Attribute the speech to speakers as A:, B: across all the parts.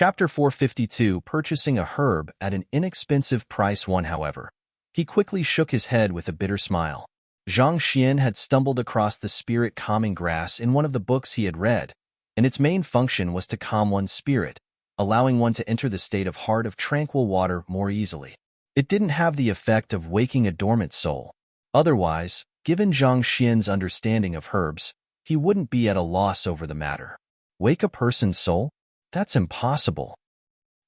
A: Chapter 452, Purchasing a Herb at an Inexpensive Price 1. However, he quickly shook his head with a bitter smile. Zhang Xian had stumbled across the spirit-calming grass in one of the books he had read, and its main function was to calm one's spirit, allowing one to enter the state of heart of tranquil water more easily. It didn't have the effect of waking a dormant soul. Otherwise, given Zhang Xian's understanding of herbs, he wouldn't be at a loss over the matter. Wake a person's soul? That's impossible.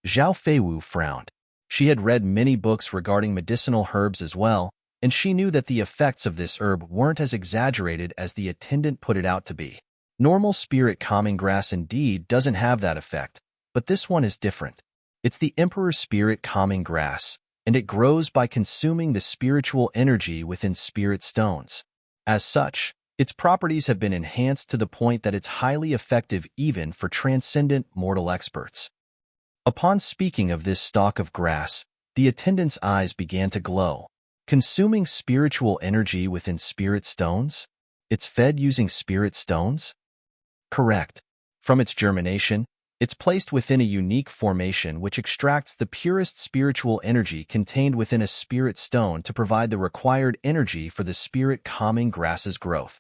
A: Zhao Feiwu frowned. She had read many books regarding medicinal herbs as well, and she knew that the effects of this herb weren't as exaggerated as the attendant put it out to be. Normal spirit-calming grass indeed doesn't have that effect, but this one is different. It's the Emperor's spirit-calming grass, and it grows by consuming the spiritual energy within spirit stones. As such, its properties have been enhanced to the point that it's highly effective even for transcendent mortal experts. Upon speaking of this stalk of grass, the attendant's eyes began to glow. Consuming spiritual energy within spirit stones? It's fed using spirit stones? Correct. From its germination, it's placed within a unique formation which extracts the purest spiritual energy contained within a spirit stone to provide the required energy for the spirit-calming grass's growth.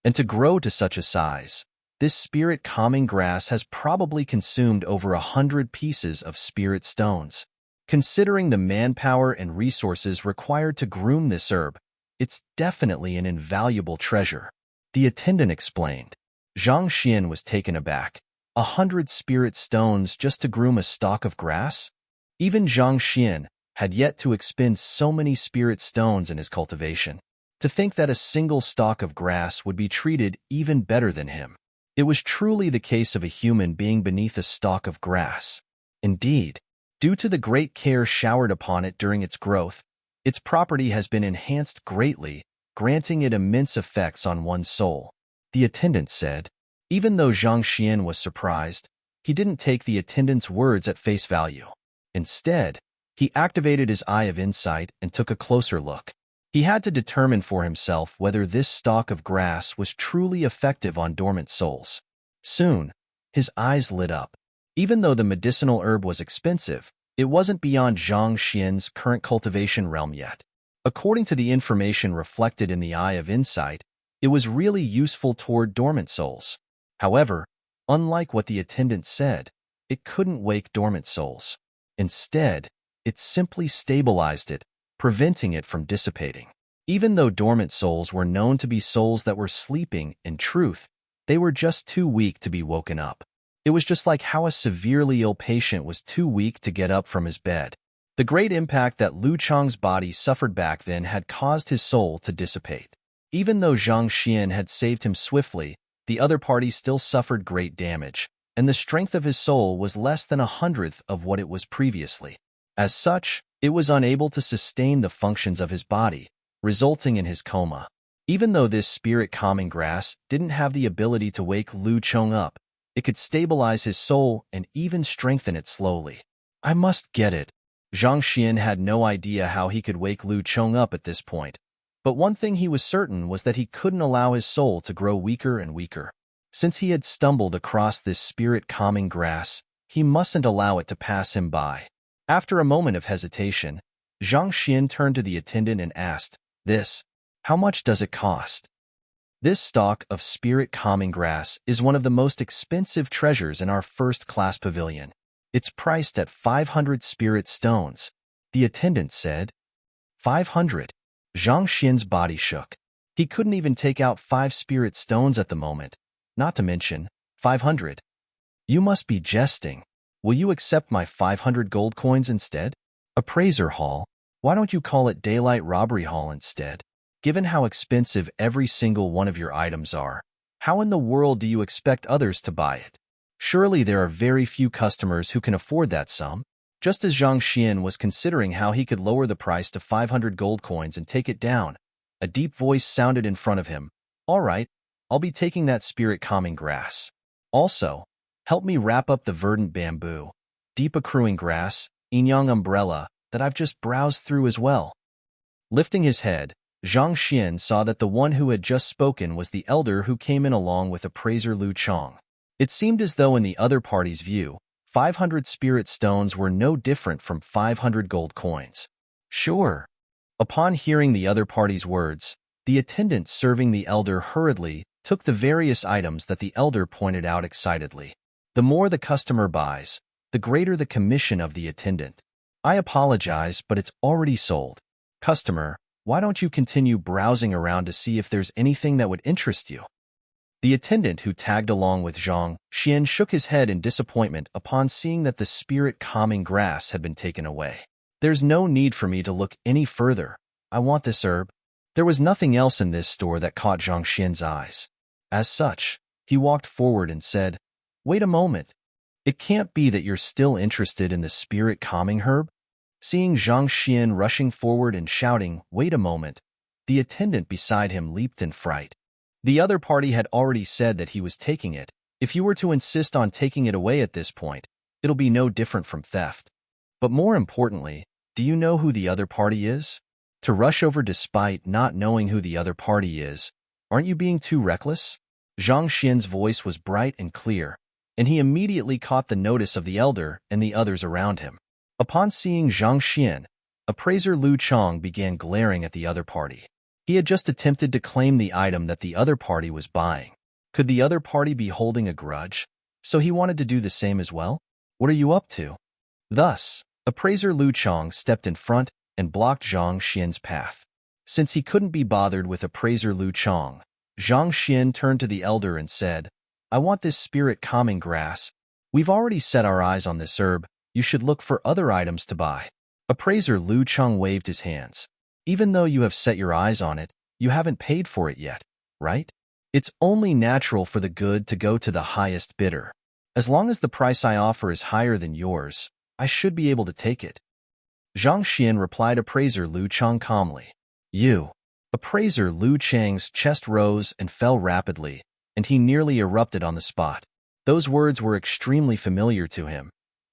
A: And to grow to such a size, this spirit-calming grass has probably consumed over 100 pieces of spirit stones. Considering the manpower and resources required to groom this herb, it's definitely an invaluable treasure. The attendant explained. Zhang Xian was taken aback. 100 spirit stones just to groom a stalk of grass? Even Zhang Xian had yet to expend so many spirit stones in his cultivation. To think that a single stalk of grass would be treated even better than him. It was truly the case of a human being beneath a stalk of grass. Indeed, due to the great care showered upon it during its growth, its property has been enhanced greatly, granting it immense effects on one's soul. The attendant said. Even though Zhang Xian was surprised, he didn't take the attendant's words at face value. Instead, he activated his eye of insight and took a closer look. He had to determine for himself whether this stalk of grass was truly effective on dormant souls. Soon, his eyes lit up. Even though the medicinal herb was expensive, it wasn't beyond Zhang Xian's current cultivation realm yet. According to the information reflected in the eye of insight, it was really useful toward dormant souls. However, unlike what the attendant said, it couldn't wake dormant souls. Instead, it simply stabilized it, preventing it from dissipating. Even though dormant souls were known to be souls that were sleeping, in truth, they were just too weak to be woken up. It was just like how a severely ill patient was too weak to get up from his bed. The great impact that Lu Chang's body suffered back then had caused his soul to dissipate. Even though Zhang Xian had saved him swiftly, the other party still suffered great damage, and the strength of his soul was less than 1/100th of what it was previously. As such, it was unable to sustain the functions of his body, resulting in his coma. Even though this spirit-calming grass didn't have the ability to wake Lu Chang up, it could stabilize his soul and even strengthen it slowly. I must get it. Zhang Xian had no idea how he could wake Lu Chang up at this point, but one thing he was certain was that he couldn't allow his soul to grow weaker and weaker. Since he had stumbled across this spirit-calming grass, he mustn't allow it to pass him by. After a moment of hesitation, Zhang Xian turned to the attendant and asked, how much does it cost? This stalk of spirit-calming grass is one of the most expensive treasures in our first-class pavilion. It's priced at 500 spirit stones, the attendant said. 500? Zhang Xian's body shook. He couldn't even take out 5 spirit stones at the moment, not to mention 500. You must be jesting. Will you accept my 500 gold coins instead? Appraiser Hall? Why don't you call it Daylight Robbery Hall instead? Given how expensive every single one of your items are, how in the world do you expect others to buy it? Surely there are very few customers who can afford that sum. Just as Zhang Xian was considering how he could lower the price to 500 gold coins and take it down, a deep voice sounded in front of him. All right, I'll be taking that spirit-calming grass. Also, help me wrap up the verdant bamboo, deep accruing grass, Inyang umbrella, that I've just browsed through as well. Lifting his head, Zhang Xian saw that the one who had just spoken was the elder who came in along with appraiser Lu Chang. It seemed as though in the other party's view, 500 spirit stones were no different from 500 gold coins. Sure. Upon hearing the other party's words, the attendant serving the elder hurriedly took the various items that the elder pointed out excitedly. The more the customer buys, the greater the commission of the attendant. I apologize, but it's already sold. Customer, why don't you continue browsing around to see if there's anything that would interest you? The attendant who tagged along with Zhang Xian shook his head in disappointment upon seeing that the spirit-calming grass had been taken away. There's no need for me to look any further. I want this herb. There was nothing else in this store that caught Zhang Xian's eyes. As such, he walked forward and said, "Wait a moment. It can't be that you're still interested in the spirit-calming herb?" Seeing Zhang Xian rushing forward and shouting, "Wait a moment," the attendant beside him leaped in fright. The other party had already said that he was taking it. If you were to insist on taking it away at this point, it'll be no different from theft. But more importantly, do you know who the other party is? To rush over despite not knowing who the other party is, aren't you being too reckless? Zhang Xian's voice was bright and clear, and he immediately caught the notice of the elder and the others around him. Upon seeing Zhang Xian, appraiser Lu Chong began glaring at the other party. He had just attempted to claim the item that the other party was buying. Could the other party be holding a grudge? So he wanted to do the same as well? What are you up to? Thus, appraiser Lu Chong stepped in front and blocked Zhang Xian's path. Since he couldn't be bothered with appraiser Lu Chong, Zhang Xian turned to the elder and said, "I want this spirit-calming grass. We've already set our eyes on this herb. You should look for other items to buy." Appraiser Lu Chong waved his hands. "Even though you have set your eyes on it, you haven't paid for it yet, right? It's only natural for the good to go to the highest bidder. As long as the price I offer is higher than yours, I should be able to take it." Zhang Xian replied appraiser Lu Chong calmly. "You." Appraiser Lu Chang's chest rose and fell rapidly, and he nearly erupted on the spot. Those words were extremely familiar to him.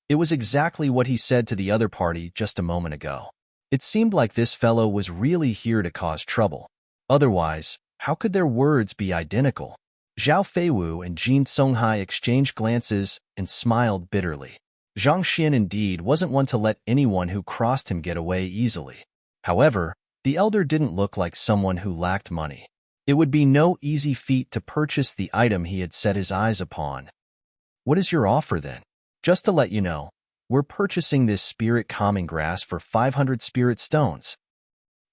A: It was exactly what he said to the other party just a moment ago. It seemed like this fellow was really here to cause trouble. Otherwise, how could their words be identical? Zhao Feiwu and Jin Songhai exchanged glances and smiled bitterly. Zhang Xian indeed wasn't one to let anyone who crossed him get away easily. However, the elder didn't look like someone who lacked money. It would be no easy feat to purchase the item he had set his eyes upon. "What is your offer then?" "Just to let you know, we're purchasing this spirit-calming grass for 500 spirit stones."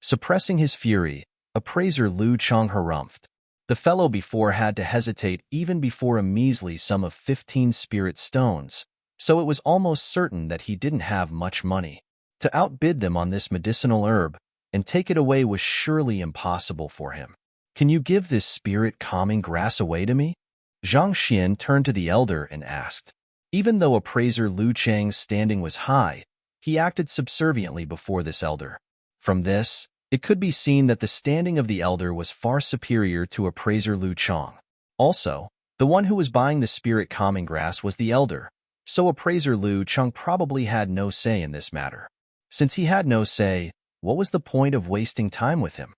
A: Suppressing his fury, appraiser Lu Chong harumphed. The fellow before had to hesitate even before a measly sum of 15 spirit stones, so it was almost certain that he didn't have much money. To outbid them on this medicinal herb and take it away was surely impossible for him. "Can you give this spirit-calming grass away to me?" Zhang Xian turned to the elder and asked. Even though appraiser Lu Chang's standing was high, he acted subserviently before this elder. From this, it could be seen that the standing of the elder was far superior to appraiser Lu Chong. Also, the one who was buying the spirit-calming grass was the elder, so appraiser Lu Chong probably had no say in this matter. Since he had no say, what was the point of wasting time with him?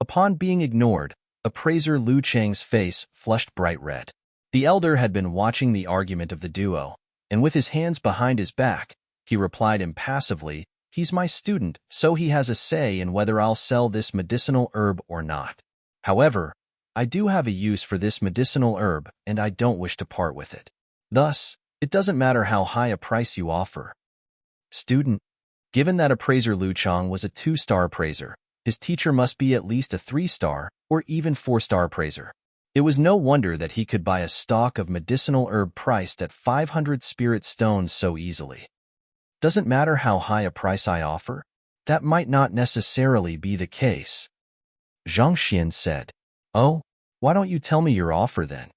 A: Upon being ignored, appraiser Lu Chang's face flushed bright red. The elder had been watching the argument of the duo, and with his hands behind his back, he replied impassively, "He's my student, so he has a say in whether I'll sell this medicinal herb or not. However, I do have a use for this medicinal herb, and I don't wish to part with it. Thus, it doesn't matter how high a price you offer." Student. Given that appraiser Lu Chong was a 2-star appraiser, his teacher must be at least a 3-star or even 4-star appraiser. It was no wonder that he could buy a stock of medicinal herb priced at 500 spirit stones so easily. "Doesn't matter how high a price I offer?" "That might not necessarily be the case," Zhang Xian said. "Oh, why don't you tell me your offer then?"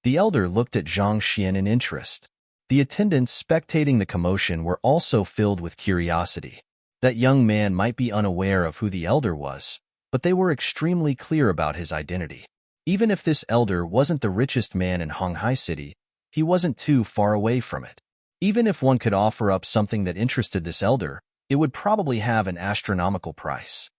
A: The elder looked at Zhang Xian in interest. The attendants spectating the commotion were also filled with curiosity. That young man might be unaware of who the elder was, but they were extremely clear about his identity. Even if this elder wasn't the richest man in Honghai City, he wasn't too far away from it. Even if one could offer up something that interested this elder, it would probably have an astronomical price.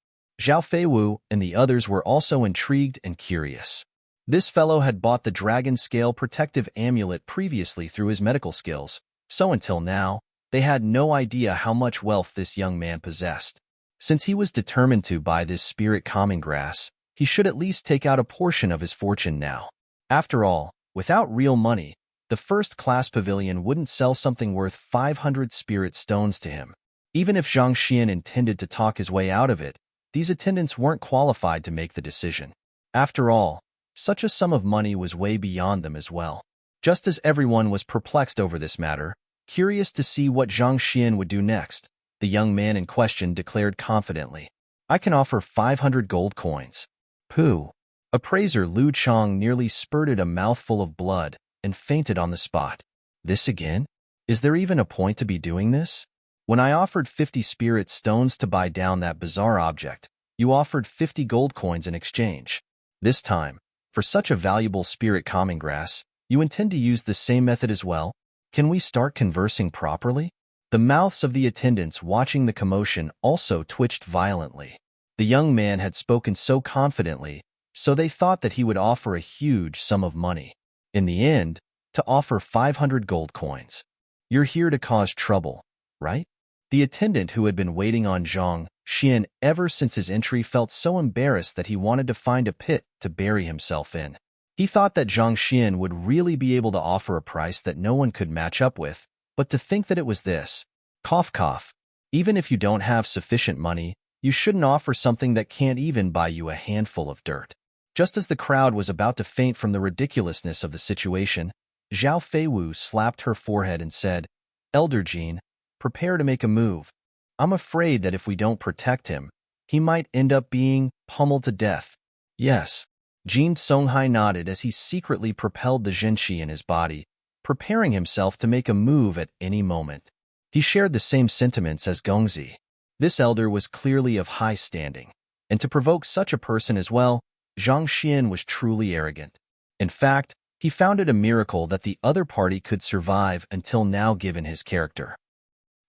A: Zhao Feiwu and the others were also intrigued and curious. This fellow had bought the dragon scale protective amulet previously through his medical skills, so until now, they had no idea how much wealth this young man possessed. Since he was determined to buy this spirit calming grass, he should at least take out a portion of his fortune now. After all, without real money, the first-class pavilion wouldn't sell something worth 500 spirit stones to him. Even if Zhang Xian intended to talk his way out of it, these attendants weren't qualified to make the decision. After all, such a sum of money was way beyond them as well. Just as everyone was perplexed over this matter, curious to see what Zhang Xian would do next, the young man in question declared confidently, "I can offer 500 gold coins." Pooh! Appraiser Lu Chong nearly spurted a mouthful of blood and fainted on the spot. This again? Is there even a point to be doing this? When I offered 50 spirit stones to buy down that bizarre object, you offered 50 gold coins in exchange. This time, for such a valuable spirit calming grass, you intend to use the same method as well? Can we start conversing properly? The mouths of the attendants watching the commotion also twitched violently. The young man had spoken so confidently, so they thought that he would offer a huge sum of money. In the end, to offer 500 gold coins. You're here to cause trouble, right? The attendant who had been waiting on Zhang Xian ever since his entry felt so embarrassed that he wanted to find a pit to bury himself in. He thought that Zhang Xian would really be able to offer a price that no one could match up with, but to think that it was this. Cough cough. Even if you don't have sufficient money, you shouldn't offer something that can't even buy you a handful of dirt. Just as the crowd was about to faint from the ridiculousness of the situation, Zhao Feiwu slapped her forehead and said, "Elder Jean, prepare to make a move. I'm afraid that if we don't protect him, he might end up being pummeled to death." Yes. Jean Songhai nodded as he secretly propelled the Zhenqi in his body, preparing himself to make a move at any moment. He shared the same sentiments as Gongzi. This elder was clearly of high standing, and to provoke such a person as well, Zhang Xian was truly arrogant. In fact, he found it a miracle that the other party could survive until now given his character.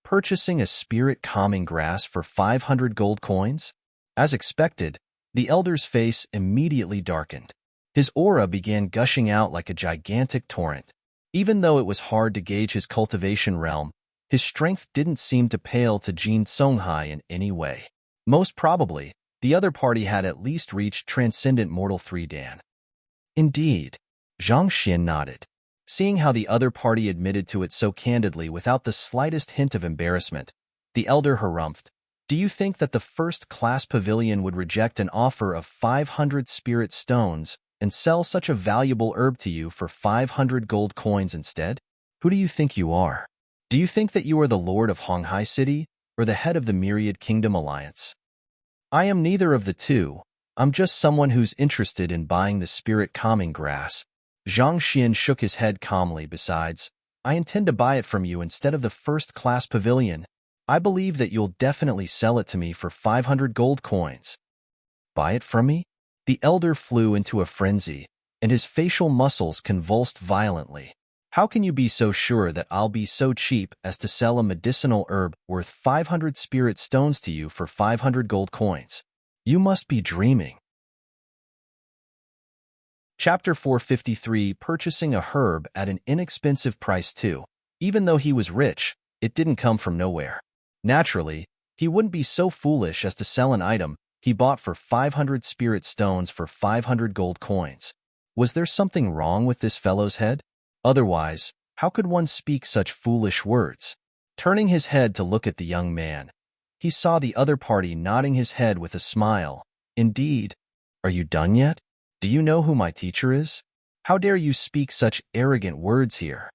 A: Purchasing a spirit calming grass for 500 gold coins? As expected, the elder's face immediately darkened. His aura began gushing out like a gigantic torrent. Even though it was hard to gauge his cultivation realm, his strength didn't seem to pale to Jin Songhai in any way. Most probably, the other party had at least reached Transcendent Mortal 3 Dan. Indeed, Zhang Xian nodded. Seeing how the other party admitted to it so candidly without the slightest hint of embarrassment, the elder harumphed, "Do you think that the first-class pavilion would reject an offer of 500 spirit stones and sell such a valuable herb to you for 500 gold coins instead? Who do you think you are? Do you think that you are the lord of Honghai City or the head of the Myriad Kingdom Alliance?" "I am neither of the two. I'm just someone who's interested in buying the spirit calming grass." Zhang Xian shook his head calmly. "Besides, I intend to buy it from you instead of the first-class pavilion. I believe that you'll definitely sell it to me for 500 gold coins." "Buy it from me?" The elder flew into a frenzy, and his facial muscles convulsed violently. "How can you be so sure that I'll be so cheap as to sell a medicinal herb worth 500 spirit stones to you for 500 gold coins? You must be dreaming." Chapter 453 Purchasing a herb at an inexpensive price too. Even though he was rich, it didn't come from nowhere. Naturally, he wouldn't be so foolish as to sell an item he bought for 500 spirit stones for 500 gold coins. Was there something wrong with this fellow's head? Otherwise, how could one speak such foolish words? Turning his head to look at the young man, he saw the other party nodding his head with a smile. "Indeed. Are you done yet? Do you know who my teacher is? How dare you speak such arrogant words here?"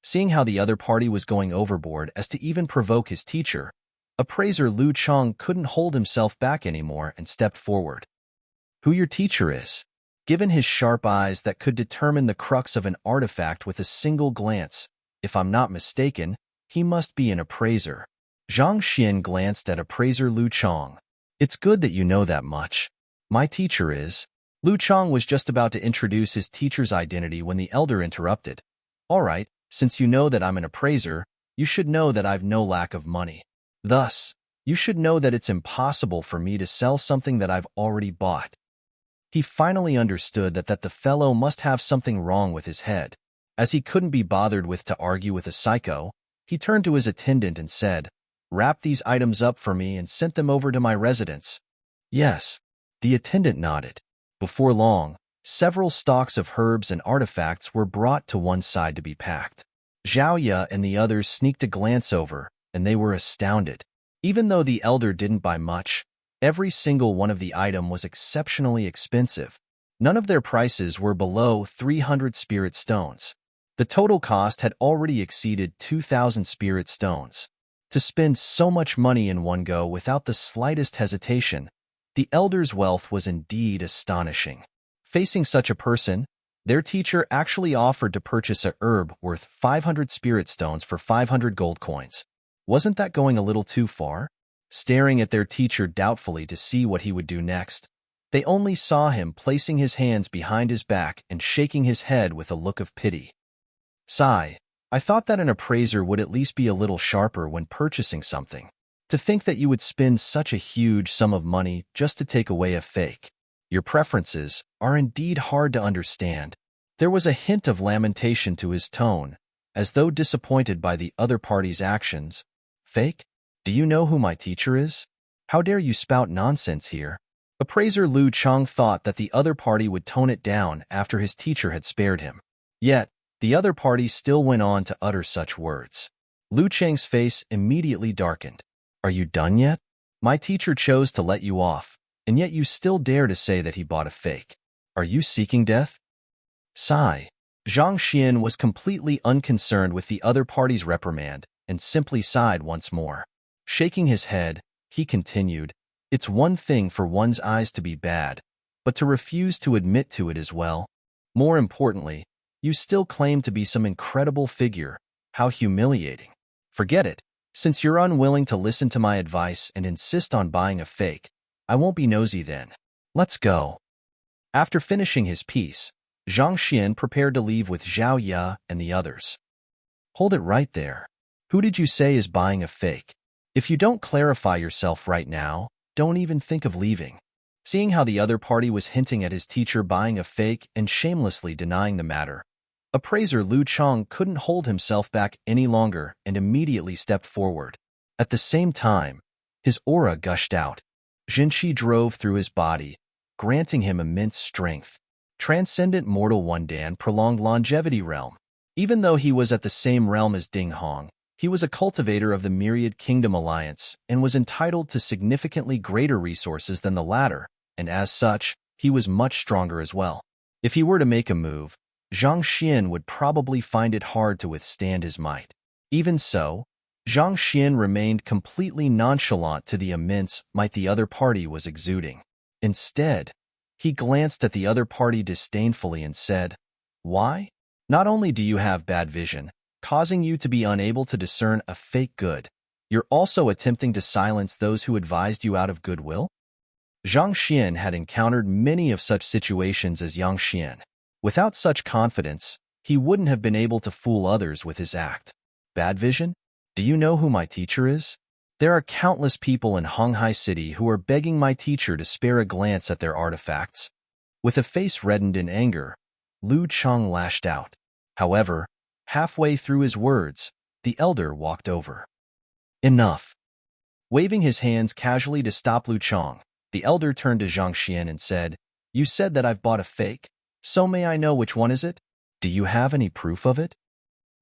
A: Seeing how the other party was going overboard as to even provoke his teacher, appraiser Lu Chong couldn't hold himself back anymore and stepped forward. "Who your teacher is?" Given his sharp eyes that could determine the crux of an artifact with a single glance, if I'm not mistaken, he must be an appraiser. Zhang Xian glanced at appraiser Lu Chong. "It's good that you know that much. My teacher is..." Lu Chong was just about to introduce his teacher's identity when the elder interrupted. "All right, since you know that I'm an appraiser, you should know that I've no lack of money. Thus, you should know that it's impossible for me to sell something that I've already bought." He finally understood that the fellow must have something wrong with his head. As he couldn't be bothered with to argue with a psycho, he turned to his attendant and said, "Wrap these items up for me and send them over to my residence." "Yes." The attendant nodded. Before long, several stocks of herbs and artifacts were brought to one side to be packed. Zhao Ye and the others sneaked a glance over, and they were astounded. Even though the elder didn't buy much, every single one of the item was exceptionally expensive. None of their prices were below 300 spirit stones. The total cost had already exceeded 2,000 spirit stones. To spend so much money in one go without the slightest hesitation, the elder's wealth was indeed astonishing. Facing such a person, their teacher actually offered to purchase a herb worth 500 spirit stones for 500 gold coins. Wasn't that going a little too far? Staring at their teacher doubtfully to see what he would do next, they only saw him placing his hands behind his back and shaking his head with a look of pity. "Sigh, I thought that an appraiser would at least be a little sharper when purchasing something. To think that you would spend such a huge sum of money just to take away a fake. Your preferences are indeed hard to understand." There was a hint of lamentation to his tone, as though disappointed by the other party's actions. "Fake? Do you know who my teacher is? How dare you spout nonsense here?" Appraiser Lu Chang thought that the other party would tone it down after his teacher had spared him. Yet, the other party still went on to utter such words. Lu Chang's face immediately darkened. "Are you done yet? My teacher chose to let you off, and yet you still dare to say that he bought a fake. Are you seeking death?" Sigh. Zhang Xian was completely unconcerned with the other party's reprimand and simply sighed once more. Shaking his head, he continued, "It's one thing for one's eyes to be bad, but to refuse to admit to it as well. More importantly, you still claim to be some incredible figure. How humiliating. Forget it. Since you're unwilling to listen to my advice and insist on buying a fake, I won't be nosy then. Let's go." After finishing his piece, Zhang Xian prepared to leave with Zhao Ye and the others. "Hold it right there. Who did you say is buying a fake? If you don't clarify yourself right now, don't even think of leaving." Seeing how the other party was hinting at his teacher buying a fake and shamelessly denying the matter, appraiser Lu Chang couldn't hold himself back any longer and immediately stepped forward. At the same time, his aura gushed out. Jinqi drove through his body, granting him immense strength. Transcendent Mortal One Dan prolonged longevity realm. Even though he was at the same realm as Ding Hong, he was a cultivator of the Myriad Kingdom Alliance and was entitled to significantly greater resources than the latter, and as such, he was much stronger as well. If he were to make a move, Zhang Xian would probably find it hard to withstand his might. Even so, Zhang Xian remained completely nonchalant to the immense might the other party was exuding. Instead, he glanced at the other party disdainfully and said, "Why? Not only do you have bad vision, causing you to be unable to discern a fake good, you're also attempting to silence those who advised you out of goodwill?" Zhang Xian had encountered many of such situations as Yang Xian. Without such confidence, he wouldn't have been able to fool others with his act. "Bad vision? Do you know who my teacher is? There are countless people in Honghai City who are begging my teacher to spare a glance at their artifacts." With a face reddened in anger, Lu Chang lashed out. However, halfway through his words, the elder walked over. "Enough." Waving his hands casually to stop Lu Chang, the elder turned to Zhang Xian and said, "You said that I've bought a fake, so may I know which one is it? Do you have any proof of it?"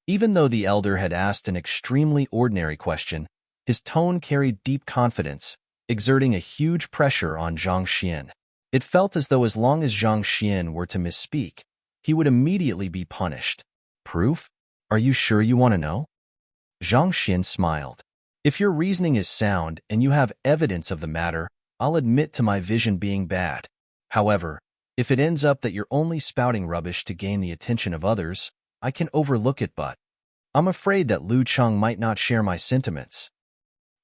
A: Even though the elder had asked an extremely ordinary question, his tone carried deep confidence, exerting a huge pressure on Zhang Xian. It felt as though as long as Zhang Xian were to misspeak, he would immediately be punished. "Proof? Are you sure you want to know?" Zhang Xian smiled. "If your reasoning is sound and you have evidence of the matter, I'll admit to my vision being bad. However, if it ends up that you're only spouting rubbish to gain the attention of others, I can overlook it, but I'm afraid that Lu Chang might not share my sentiments."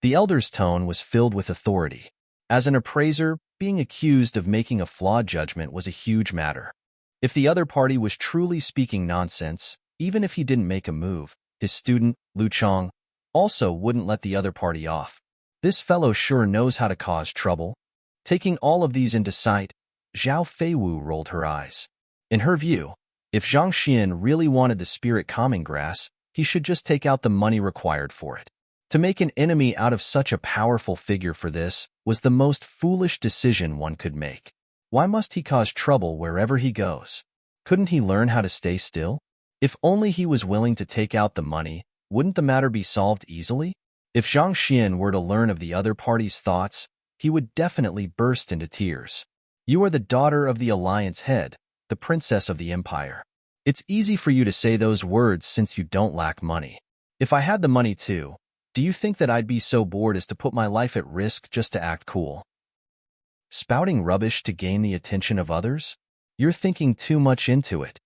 A: The elder's tone was filled with authority. As an appraiser, being accused of making a flawed judgment was a huge matter. If the other party was truly speaking nonsense, even if he didn't make a move, his student, Lu Chang, also wouldn't let the other party off. This fellow sure knows how to cause trouble. Taking all of these into sight, Zhao Feiwu rolled her eyes. In her view, if Zhang Xian really wanted the spirit calming grass, he should just take out the money required for it. To make an enemy out of such a powerful figure for this was the most foolish decision one could make. Why must he cause trouble wherever he goes? Couldn't he learn how to stay still? If only he was willing to take out the money, wouldn't the matter be solved easily? If Zhang Xian were to learn of the other party's thoughts, he would definitely burst into tears. You are the daughter of the Alliance head, the princess of the empire. It's easy for you to say those words since you don't lack money. If I had the money too, do you think that I'd be so bored as to put my life at risk just to act cool? Spouting rubbish to gain the attention of others? You're thinking too much into it.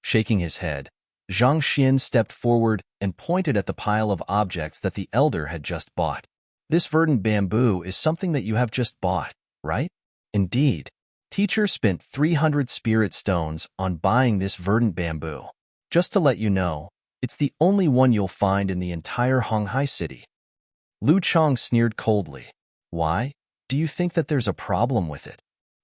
A: Shaking his head, Zhang Xian stepped forward and pointed at the pile of objects that the elder had just bought. This verdant bamboo is something that you have just bought, right? Indeed. Teacher spent 300 spirit stones on buying this verdant bamboo. Just to let you know, it's the only one you'll find in the entire Honghai city. Lu Chong sneered coldly. Why? Do you think that there's a problem with it?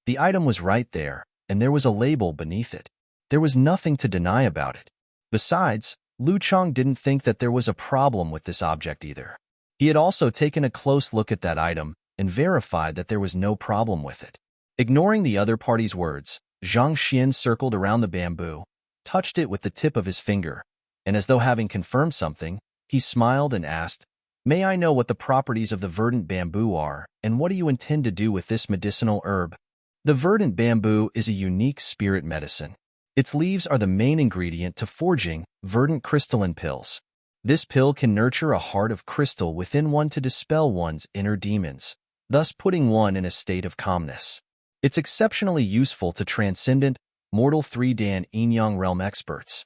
A: The item was right there, and there was a label beneath it. There was nothing to deny about it. Besides, Lu Chong didn't think that there was a problem with this object either. He had also taken a close look at that item and verified that there was no problem with it. Ignoring the other party's words, Zhang Xian circled around the bamboo, touched it with the tip of his finger, and as though having confirmed something, he smiled and asked, "May I know what the properties of the verdant bamboo are, and what do you intend to do with this medicinal herb?" The verdant bamboo is a unique spirit medicine. Its leaves are the main ingredient to forging verdant crystalline pills. This pill can nurture a heart of crystal within one to dispel one's inner demons, thus putting one in a state of calmness. It's exceptionally useful to transcendent, mortal 3-Dan yin-yang realm experts.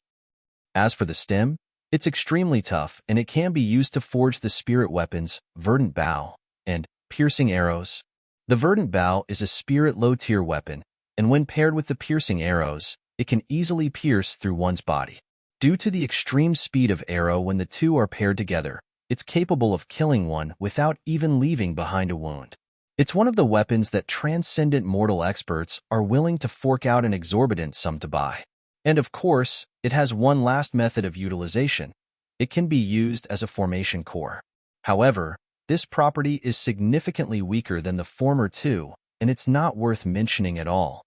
A: As for the stem, it's extremely tough and it can be used to forge the spirit weapons, verdant bow, and piercing arrows. The verdant bow is a spirit low-tier weapon, and when paired with the piercing arrows, it can easily pierce through one's body. Due to the extreme speed of arrow when the two are paired together, it's capable of killing one without even leaving behind a wound. It's one of the weapons that transcendent mortal experts are willing to fork out an exorbitant sum to buy. And of course, it has one last method of utilization. It can be used as a formation core. However, this property is significantly weaker than the former two, and it's not worth mentioning at all.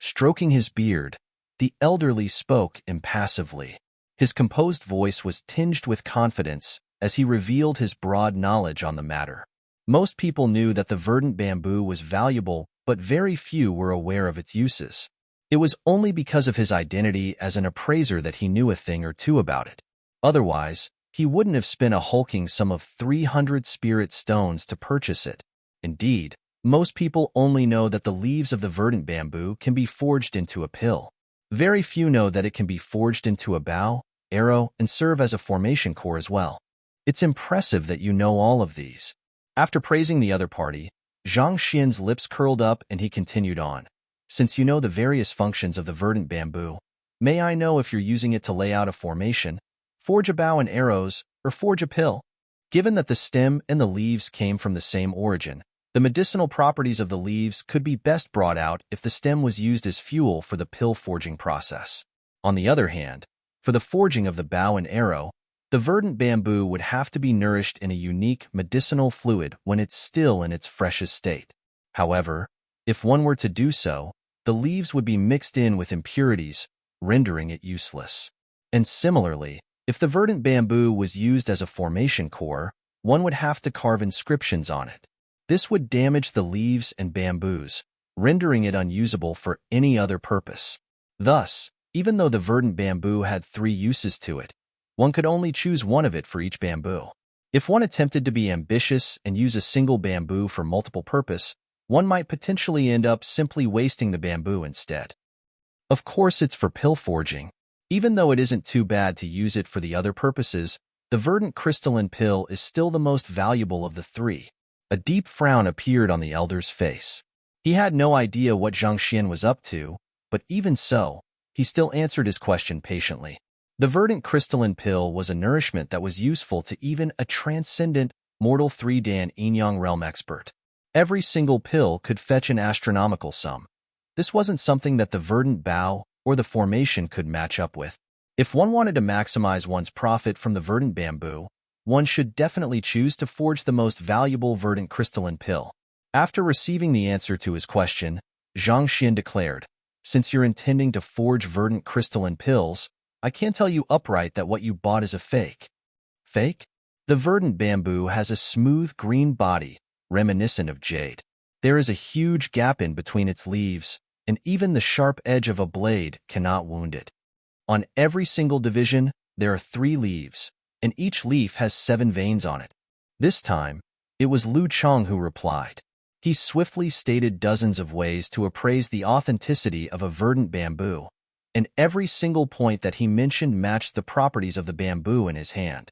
A: Stroking his beard, the elderly spoke impassively. His composed voice was tinged with confidence as he revealed his broad knowledge on the matter. Most people knew that the verdant bamboo was valuable, but very few were aware of its uses. It was only because of his identity as an appraiser that he knew a thing or two about it. Otherwise, he wouldn't have spent a hulking sum of 300 spirit stones to purchase it. Indeed, most people only know that the leaves of the verdant bamboo can be forged into a pill. Very few know that it can be forged into a bow, arrow, and serve as a formation core as well. It's impressive that you know all of these. After praising the other party, Zhang Xian's lips curled up and he continued on. Since you know the various functions of the verdant bamboo, may I know if you're using it to lay out a formation, forge a bow and arrows, or forge a pill? Given that the stem and the leaves came from the same origin, the medicinal properties of the leaves could be best brought out if the stem was used as fuel for the pill forging process. On the other hand, for the forging of the bow and arrow, the verdant bamboo would have to be nourished in a unique medicinal fluid when it's still in its freshest state. However, if one were to do so, the leaves would be mixed in with impurities, rendering it useless. And similarly, if the verdant bamboo was used as a formation core, one would have to carve inscriptions on it. This would damage the leaves and bamboos, rendering it unusable for any other purpose. Thus, even though the verdant bamboo had 3 uses to it, one could only choose one of it for each bamboo. If one attempted to be ambitious and use a single bamboo for multiple purpose, one might potentially end up simply wasting the bamboo instead. Of course, it's for pill forging. Even though it isn't too bad to use it for the other purposes, the verdant crystalline pill is still the most valuable of the 3. A deep frown appeared on the elder's face. He had no idea what Zhang Xian was up to, but even so, he still answered his question patiently. The verdant crystalline pill was a nourishment that was useful to even a transcendent, mortal 3-Dan yin-yang realm expert. Every single pill could fetch an astronomical sum. This wasn't something that the verdant bough or the formation could match up with. If one wanted to maximize one's profit from the verdant bamboo, one should definitely choose to forge the most valuable verdant crystalline pill. After receiving the answer to his question, Zhang Xian declared, "Since you're intending to forge verdant crystalline pills, I can't tell you upright that what you bought is a fake." Fake? The verdant bamboo has a smooth green body, reminiscent of jade. There is a huge gap in between its leaves, and even the sharp edge of a blade cannot wound it. On every single division, there are 3 leaves, and each leaf has 7 veins on it. This time, it was Lu Chang who replied. He swiftly stated dozens of ways to appraise the authenticity of a verdant bamboo, and every single point that he mentioned matched the properties of the bamboo in his hand.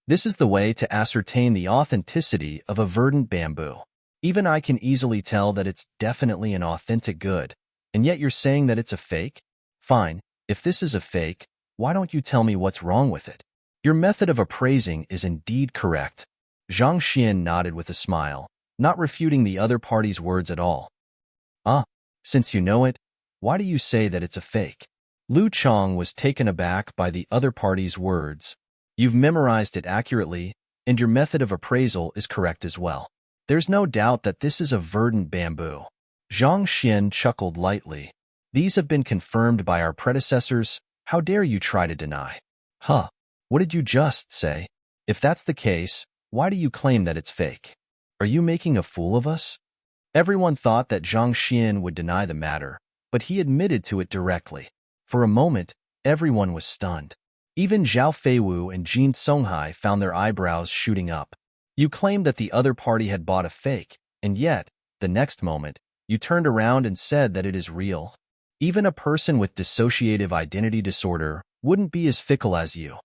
A: This is the way to ascertain the authenticity of a verdant bamboo. Even I can easily tell that it's definitely an authentic good, and yet you're saying that it's a fake? Fine, if this is a fake, why don't you tell me what's wrong with it? Your method of appraising is indeed correct. Zhang Xian nodded with a smile, not refuting the other party's words at all. Ah, since you know it, why do you say that it's a fake? Lu Chang was taken aback by the other party's words. You've memorized it accurately, and your method of appraisal is correct as well. There's no doubt that this is a verdant bamboo. Zhang Xian chuckled lightly. These have been confirmed by our predecessors. How dare you try to deny? Huh, what did you just say? If that's the case, why do you claim that it's fake? Are you making a fool of us? Everyone thought that Zhang Xian would deny the matter, but he admitted to it directly. For a moment, everyone was stunned. Even Zhao Feiwu and Jin Songhai found their eyebrows shooting up. You claimed that the other party had bought a fake, and yet, the next moment, you turned around and said that it is real. Even a person with dissociative identity disorder wouldn't be as fickle as you.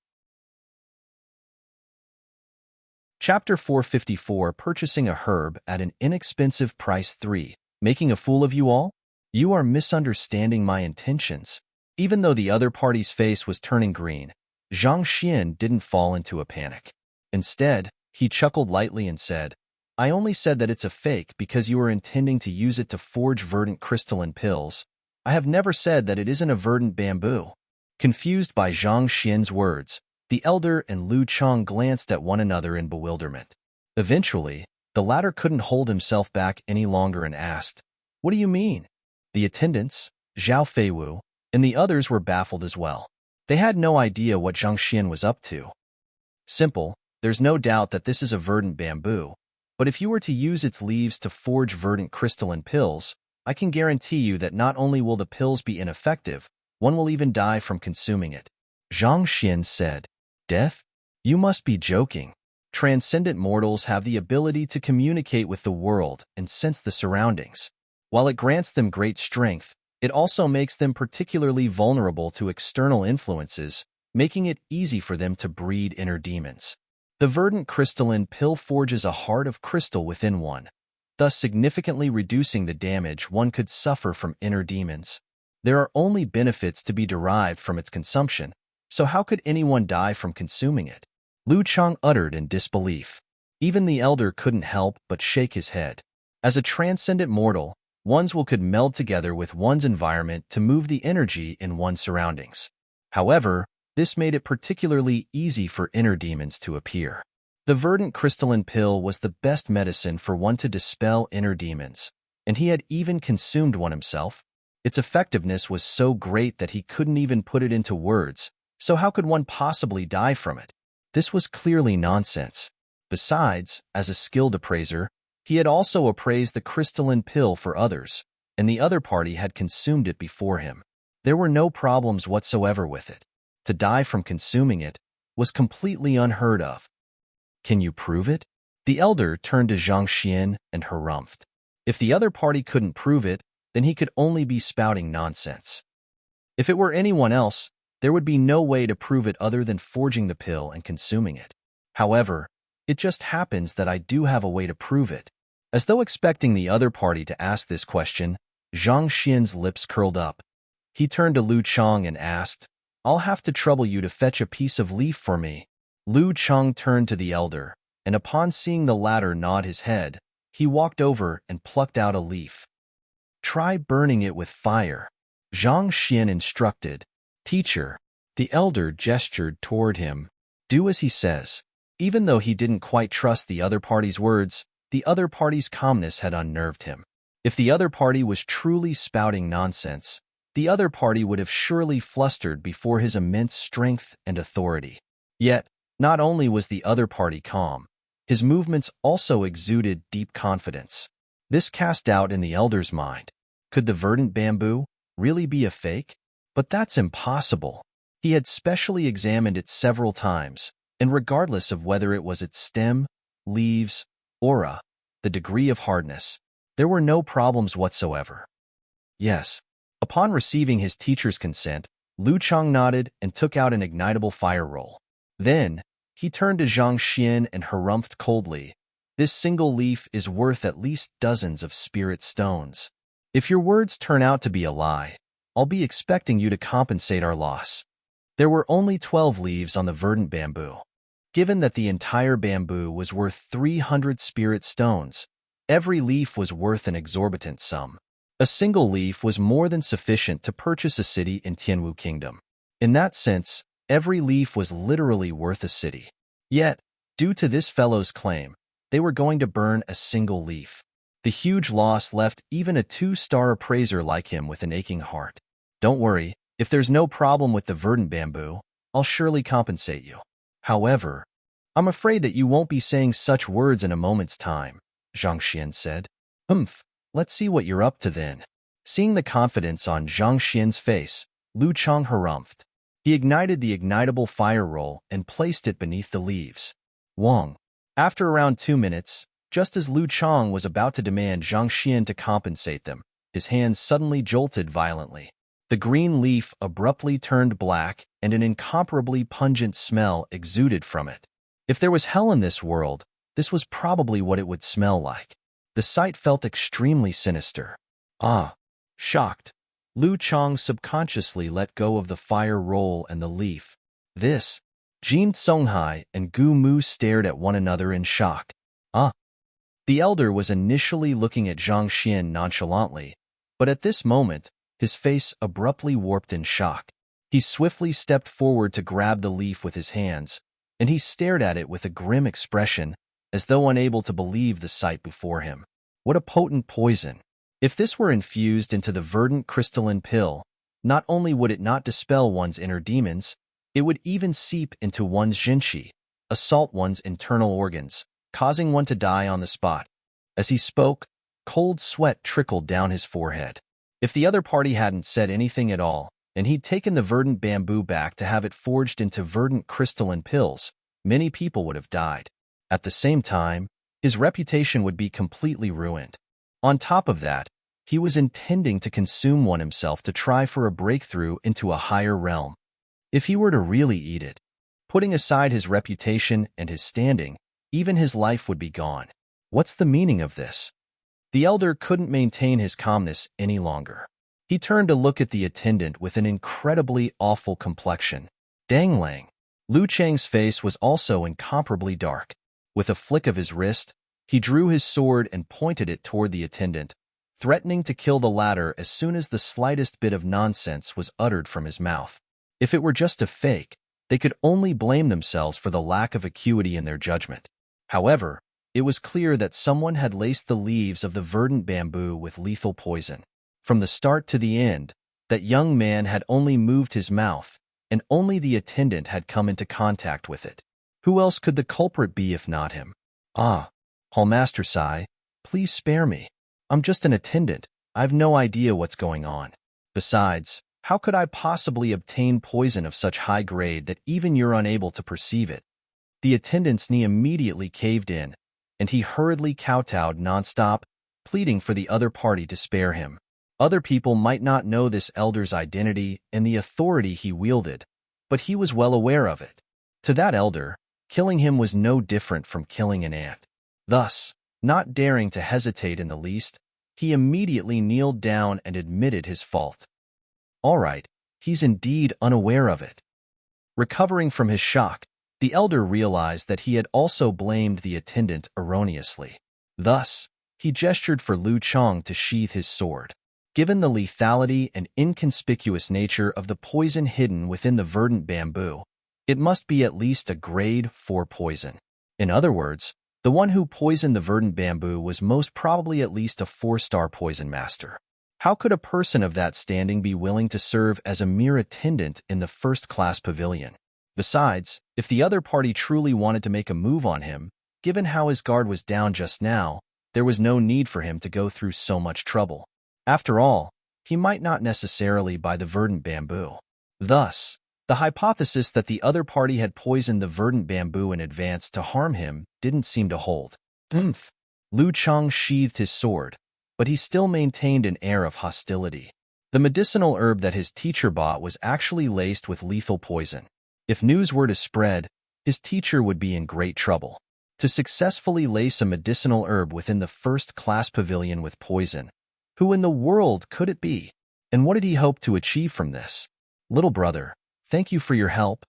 A: Chapter 454, Purchasing a Herb at an Inexpensive Price 3. Making a fool of you all? You are misunderstanding my intentions. Even though the other party's face was turning green, Zhang Xian didn't fall into a panic. Instead, he chuckled lightly and said, I only said that it's a fake because you are intending to use it to forge verdant crystalline pills. I have never said that it isn't a verdant bamboo. Confused by Zhang Xian's words, the elder and Lu Chang glanced at one another in bewilderment. Eventually, the latter couldn't hold himself back any longer and asked, What do you mean? The attendants, Zhao Feiwu, and the others were baffled as well. They had no idea what Zhang Xian was up to. Simple, there's no doubt that this is a verdant bamboo, but if you were to use its leaves to forge verdant crystalline pills, I can guarantee you that not only will the pills be ineffective, one will even die from consuming it. Zhang Xian said, Death? You must be joking. Transcendent mortals have the ability to communicate with the world and sense the surroundings. While it grants them great strength, it also makes them particularly vulnerable to external influences, making it easy for them to breed inner demons. The verdant crystalline pill forges a heart of crystal within one, thus significantly reducing the damage one could suffer from inner demons. There are only benefits to be derived from its consumption, so how could anyone die from consuming it? Lu Chang uttered in disbelief. Even the elder couldn't help but shake his head. As a transcendent mortal, one's will could meld together with one's environment to move the energy in one's surroundings. However, this made it particularly easy for inner demons to appear. The verdant crystalline pill was the best medicine for one to dispel inner demons, and he had even consumed one himself. Its effectiveness was so great that he couldn't even put it into words, so how could one possibly die from it? This was clearly nonsense. Besides, as a skilled appraiser, he had also appraised the crystalline pill for others, and the other party had consumed it before him. There were no problems whatsoever with it. To die from consuming it was completely unheard of. Can you prove it? The elder turned to Zhang Xian and harumphed. If the other party couldn't prove it, then he could only be spouting nonsense. If it were anyone else, there would be no way to prove it other than forging the pill and consuming it. However, it just happens that I do have a way to prove it. As though expecting the other party to ask this question, Zhang Xian's lips curled up. He turned to Lu Chang and asked, I'll have to trouble you to fetch a piece of leaf for me. Lu Chang turned to the elder, and upon seeing the latter nod his head, he walked over and plucked out a leaf. Try burning it with fire, Zhang Xian instructed. Teacher, the elder gestured toward him. Do as he says. Even though he didn't quite trust the other party's words, the other party's calmness had unnerved him. If the other party was truly spouting nonsense, the other party would have surely flustered before his immense strength and authority. Yet, not only was the other party calm, his movements also exuded deep confidence. This cast doubt in the elder's mind. Could the verdant bamboo really be a fake? But that's impossible. He had specially examined it several times, and regardless of whether it was its stem, leaves, aura, the degree of hardness, there were no problems whatsoever. Yes. Upon receiving his teacher's consent, Lu Chang nodded and took out an ignitable fire roll. Then, he turned to Zhang Xian and harumphed coldly. This single leaf is worth at least dozens of spirit stones. If your words turn out to be a lie, I'll be expecting you to compensate our loss. There were only 12 leaves on the verdant bamboo. Given that the entire bamboo was worth 300 spirit stones, every leaf was worth an exorbitant sum. A single leaf was more than sufficient to purchase a city in Tianwu Kingdom. In that sense, every leaf was literally worth a city. Yet, due to this fellow's claim, they were going to burn a single leaf. The huge loss left even a 2-star appraiser like him with an aching heart. Don't worry, if there's no problem with the verdant bamboo, I'll surely compensate you. However, I'm afraid that you won't be saying such words in a moment's time, Zhang Xian said. Let's see what you're up to then. Seeing the confidence on Zhang Xian's face, Lu Chang harumphed. He ignited the ignitable fire roll and placed it beneath the leaves. Wong. After around 2 minutes, just as Lu Chang was about to demand Zhang Xian to compensate them, his hands suddenly jolted violently. The green leaf abruptly turned black and an incomparably pungent smell exuded from it. If there was hell in this world, this was probably what it would smell like. The sight felt extremely sinister. Shocked, Lu Chang subconsciously let go of the fire roll and the leaf. This, Jin Songhai and Gu Mu stared at one another in shock. The elder was initially looking at Zhang Xian nonchalantly, but at this moment, his face abruptly warped in shock. He swiftly stepped forward to grab the leaf with his hands, and he stared at it with a grim expression, as though unable to believe the sight before him. What a potent poison! If this were infused into the verdant crystalline pill, not only would it not dispel one's inner demons, it would even seep into one's jinqi, assault one's internal organs, causing one to die on the spot. As he spoke, cold sweat trickled down his forehead. If the other party hadn't said anything at all, and he'd taken the verdant bamboo back to have it forged into verdant crystalline pills, many people would have died. At the same time, his reputation would be completely ruined. On top of that, he was intending to consume one himself to try for a breakthrough into a higher realm. If he were to really eat it, putting aside his reputation and his standing, even his life would be gone. What's the meaning of this? The elder couldn't maintain his calmness any longer. He turned to look at the attendant with an incredibly awful complexion. Dang Lang. Lu Chang's face was also incomparably dark. With a flick of his wrist, he drew his sword and pointed it toward the attendant, threatening to kill the latter as soon as the slightest bit of nonsense was uttered from his mouth. If it were just a fake, they could only blame themselves for the lack of acuity in their judgment. However, it was clear that someone had laced the leaves of the verdant bamboo with lethal poison. From the start to the end, that young man had only moved his mouth, and only the attendant had come into contact with it. Who else could the culprit be if not him? Hallmaster Sai, please spare me. I'm just an attendant. I've no idea what's going on. Besides, how could I possibly obtain poison of such high grade that even you're unable to perceive it? The attendant's knee immediately caved in, and he hurriedly kowtowed nonstop, pleading for the other party to spare him. Other people might not know this elder's identity and the authority he wielded, but he was well aware of it. To that elder, killing him was no different from killing an ant. Thus, not daring to hesitate in the least, he immediately kneeled down and admitted his fault. All right, he's indeed unaware of it. Recovering from his shock, the elder realized that he had also blamed the attendant erroneously. Thus, he gestured for Lu Chang to sheath his sword. Given the lethality and inconspicuous nature of the poison hidden within the verdant bamboo, it must be at least a grade 4 poison. In other words, the one who poisoned the verdant bamboo was most probably at least a 4-star poison master. How could a person of that standing be willing to serve as a mere attendant in the first-class pavilion? Besides, if the other party truly wanted to make a move on him, given how his guard was down just now, there was no need for him to go through so much trouble. After all, he might not necessarily buy the verdant bamboo. Thus, the hypothesis that the other party had poisoned the verdant bamboo in advance to harm him didn't seem to hold. Lu Chang sheathed his sword, but he still maintained an air of hostility. The medicinal herb that his teacher bought was actually laced with lethal poison. If news were to spread, his teacher would be in great trouble. To successfully lace a medicinal herb within the first-class pavilion with poison, who in the world could it be? And what did he hope to achieve from this? Little brother, thank you for your help.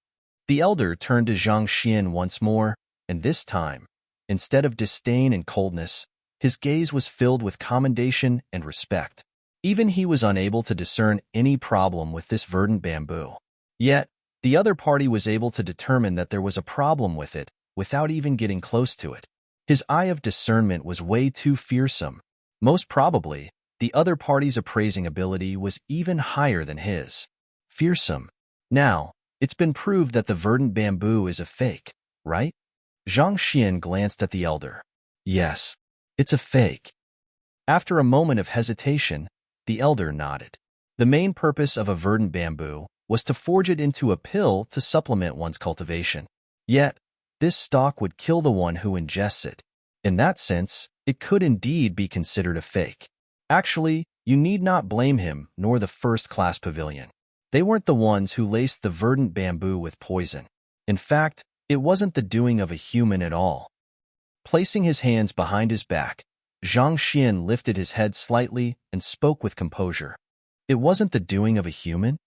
A: The elder turned to Zhang Xian once more, and this time, instead of disdain and coldness, his gaze was filled with commendation and respect. Even he was unable to discern any problem with this verdant bamboo. Yet, the other party was able to determine that there was a problem with it without even getting close to it. His eye of discernment was way too fearsome. Most probably, the other party's appraising ability was even higher than his. Fearsome. Now, it's been proved that the verdant bamboo is a fake, right? Zhang Xian glanced at the elder. Yes, it's a fake. After a moment of hesitation, the elder nodded. The main purpose of a verdant bamboo was to forge it into a pill to supplement one's cultivation. Yet, this stock would kill the one who ingests it. In that sense, it could indeed be considered a fake. Actually, you need not blame him nor the first-class pavilion. They weren't the ones who laced the verdant bamboo with poison. In fact, it wasn't the doing of a human at all. Placing his hands behind his back, Zhang Xian lifted his head slightly and spoke with composure. It wasn't the doing of a human?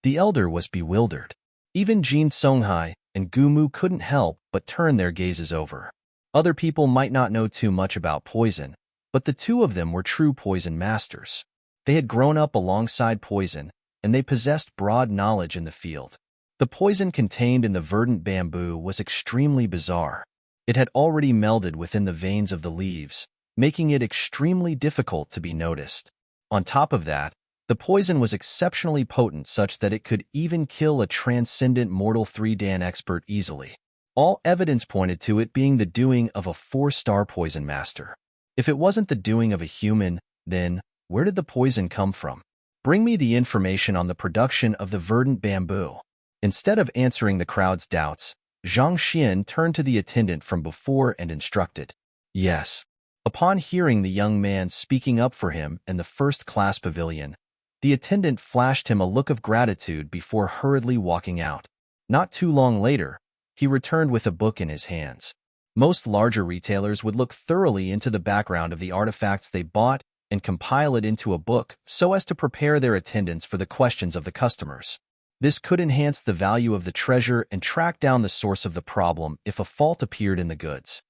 A: The elder was bewildered. Even Jin Songhai and Gumu couldn't help but turn their gazes over. Other people might not know too much about poison, but the two of them were true poison masters. They had grown up alongside poison, and they possessed broad knowledge in the field. The poison contained in the verdant bamboo was extremely bizarre. It had already melded within the veins of the leaves, making it extremely difficult to be noticed. On top of that, the poison was exceptionally potent such that it could even kill a transcendent mortal 3-dan expert easily. All evidence pointed to it being the doing of a 4-star poison master. If it wasn't the doing of a human, then where did the poison come from? Bring me the information on the production of the verdant bamboo. Instead of answering the crowd's doubts, Zhang Xian turned to the attendant from before and instructed. Yes. Upon hearing the young man speaking up for him in the first-class pavilion, the attendant flashed him a look of gratitude before hurriedly walking out. Not too long later, he returned with a book in his hands. Most larger retailers would look thoroughly into the background of the artifacts they bought and compile it into a book so as to prepare their attendants for the questions of the customers. This could enhance the value of the treasure and track down the source of the problem if a fault appeared in the goods.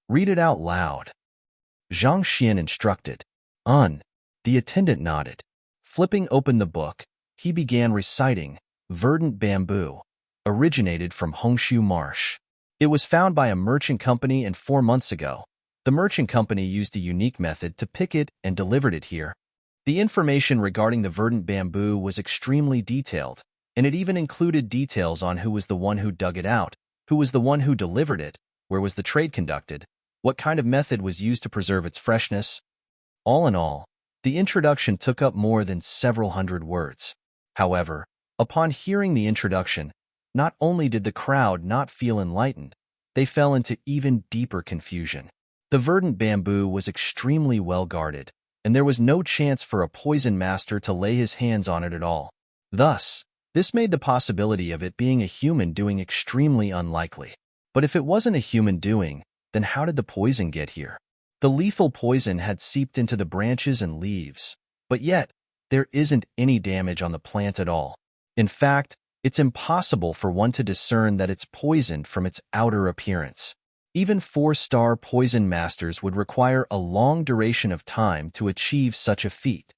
A: Read it out loud. Zhang Xian instructed. The attendant nodded. Flipping open the book, he began reciting, Verdant bamboo, originated from Hongshu Marsh. It was found by a merchant company and 4 months ago. The merchant company used a unique method to pick it and delivered it here. The information regarding the verdant bamboo was extremely detailed, and it even included details on who was the one who dug it out, who was the one who delivered it, where was the trade conducted, what kind of method was used to preserve its freshness. All in all, the introduction took up more than several hundred words. However, upon hearing the introduction, not only did the crowd not feel enlightened, they fell into even deeper confusion. The verdant bamboo was extremely well guarded, and there was no chance for a poison master to lay his hands on it at all. Thus, this made the possibility of it being a human doing extremely unlikely. But if it wasn't a human doing, then how did the poison get here? The lethal poison had seeped into the branches and leaves, but yet, there isn't any damage on the plant at all. In fact, it's impossible for one to discern that it's poisoned from its outer appearance. Even 4-star poison masters would require a long duration of time to achieve such a feat.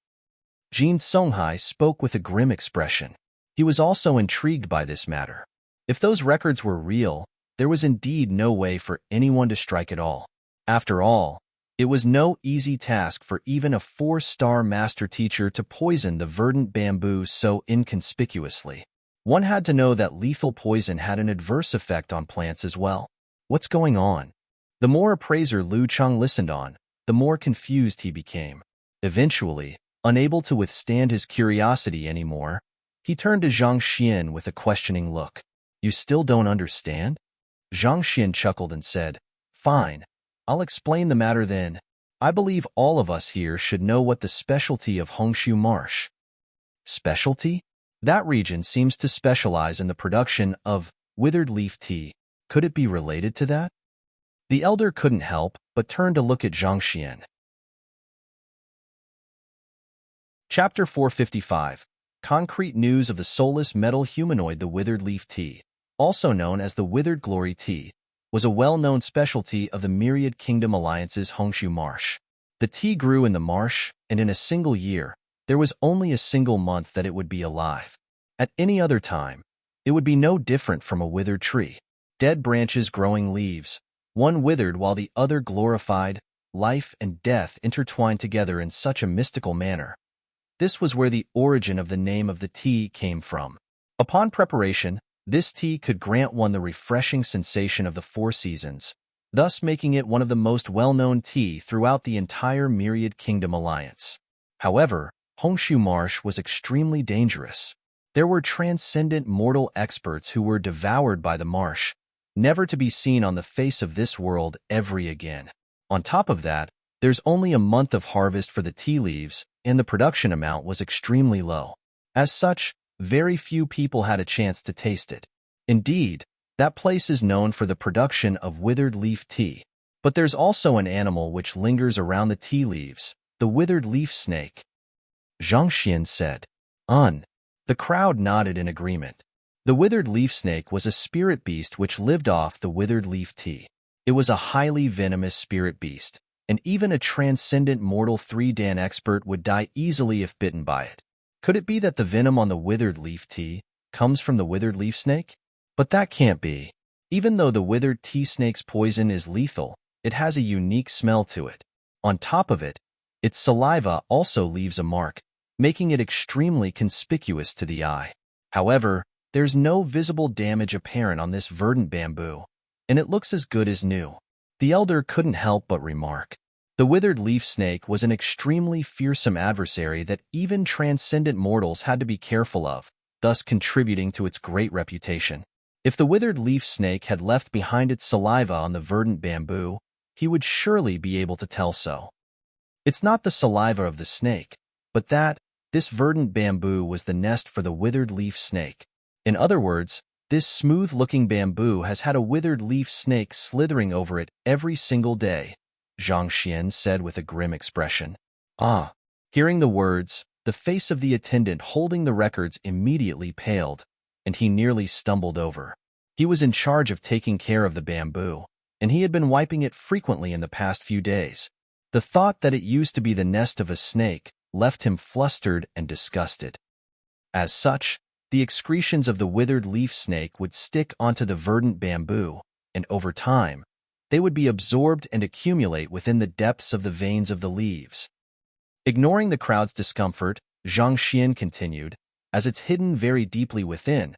A: Jin Songhai spoke with a grim expression. He was also intrigued by this matter. If those records were real, there was indeed no way for anyone to strike at all. After all, it was no easy task for even a 4-star master teacher to poison the verdant bamboo so inconspicuously. One had to know that lethal poison had an adverse effect on plants as well. What's going on? The more appraiser Lu Cheng listened on, the more confused he became. Eventually, unable to withstand his curiosity anymore, he turned to Zhang Xian with a questioning look. You still don't understand? Zhang Xian chuckled and said, Fine, I'll explain the matter then. I believe all of us here should know what the specialty of Hongshu Marsh. Specialty? That region seems to specialize in the production of withered leaf tea. Could it be related to that? The elder couldn't help but turned to look at Zhang Xian. Chapter 455. Concrete news of the soulless metal humanoid. The withered leaf tea, also known as the withered glory tea, was a well-known specialty of the Myriad Kingdom Alliance's Hongshu Marsh. The tea grew in the marsh, and in a single year, there was only a single month that it would be alive. At any other time, it would be no different from a withered tree. Dead branches growing leaves, one withered while the other glorified, life and death intertwined together in such a mystical manner. This was where the origin of the name of the tea came from. Upon preparation, this tea could grant one the refreshing sensation of the 4 seasons, thus making it one of the most well-known tea throughout the entire Myriad Kingdom Alliance. However, Hongshu Marsh was extremely dangerous. There were transcendent mortal experts who were devoured by the marsh, never to be seen on the face of this world ever again. On top of that, there's only a month of harvest for the tea leaves, and the production amount was extremely low. As such, very few people had a chance to taste it. Indeed, that place is known for the production of withered leaf tea. But there's also an animal which lingers around the tea leaves, the withered leaf snake. Zhang Xian said. The crowd nodded in agreement. The withered leaf snake was a spirit beast which lived off the withered leaf tea. It was a highly venomous spirit beast, and even a transcendent mortal 3-dan expert would die easily if bitten by it. Could it be that the venom on the withered leaf tea comes from the withered leaf snake? But that can't be. Even though the withered tea snake's poison is lethal, it has a unique smell to it. On top of it, its saliva also leaves a mark, making it extremely conspicuous to the eye. However, there's no visible damage apparent on this verdant bamboo, and it looks as good as new. The elder couldn't help but remark. The withered leaf snake was an extremely fearsome adversary that even transcendent mortals had to be careful of, thus contributing to its great reputation. If the withered leaf snake had left behind its saliva on the verdant bamboo, he would surely be able to tell so. It's not the saliva of the snake, but that this verdant bamboo was the nest for the withered leaf snake. In other words, this smooth-looking bamboo has had a withered leaf snake slithering over it every single day, Zhang Xian said with a grim expression. Hearing the words, the face of the attendant holding the records immediately paled, and he nearly stumbled over. He was in charge of taking care of the bamboo, and he had been wiping it frequently in the past few days. The thought that it used to be the nest of a snake left him flustered and disgusted. As such, the excretions of the withered leaf snake would stick onto the verdant bamboo, and over time, they would be absorbed and accumulate within the depths of the veins of the leaves. Ignoring the crowd's discomfort, Zhang Xian continued, as it's hidden very deeply within,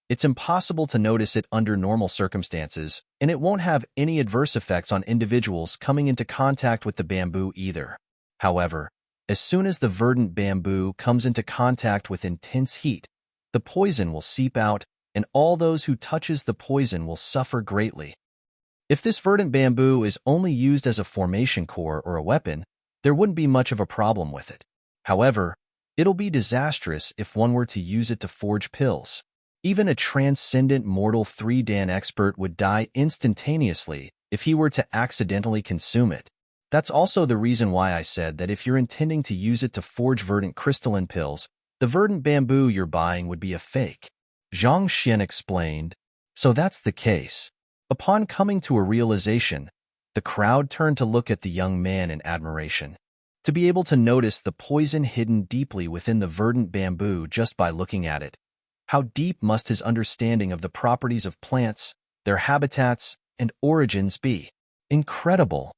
A: it's impossible to notice it under normal circumstances, and it won't have any adverse effects on individuals coming into contact with the bamboo either. However, as soon as the verdant bamboo comes into contact with intense heat, the poison will seep out, and all those who touches the poison will suffer greatly. If this verdant bamboo is only used as a formation core or a weapon, there wouldn't be much of a problem with it. However, it'll be disastrous if one were to use it to forge pills. Even a transcendent mortal 3-dan expert would die instantaneously if he were to accidentally consume it. That's also the reason why I said that if you're intending to use it to forge verdant crystalline pills, the verdant bamboo you're buying would be a fake. Zhang Xian explained. So that's the case. Upon coming to a realization, the crowd turned to look at the young man in admiration. To be able to notice the poison hidden deeply within the verdant bamboo just by looking at it. How deep must his understanding of the properties of plants, their habitats, and origins be? Incredible!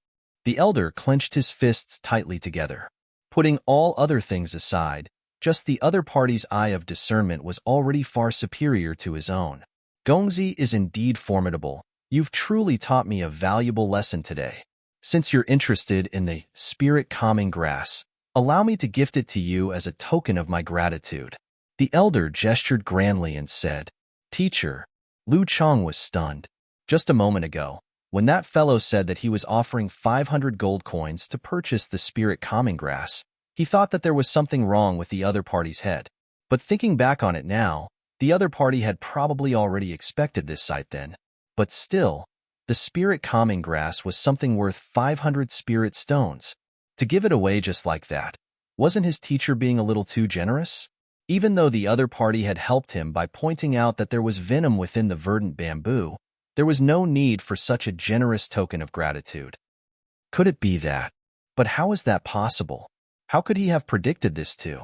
A: The elder clenched his fists tightly together. Putting all other things aside, just the other party's eye of discernment was already far superior to his own. Gongzi is indeed formidable. You've truly taught me a valuable lesson today. Since you're interested in the spirit-calming grass, allow me to gift it to you as a token of my gratitude. The elder gestured grandly and said, Teacher. Lu Chong was stunned. Just a moment ago, when that fellow said that he was offering 500 gold coins to purchase the spirit-calming grass, he thought that there was something wrong with the other party's head. But thinking back on it now, the other party had probably already expected this sight then. But still, the spirit-calming grass was something worth 500 spirit stones. To give it away just like that, wasn't his teacher being a little too generous? Even though the other party had helped him by pointing out that there was venom within the verdant bamboo, there was no need for such a generous token of gratitude. Could it be that? But how is that possible? How could he have predicted this too?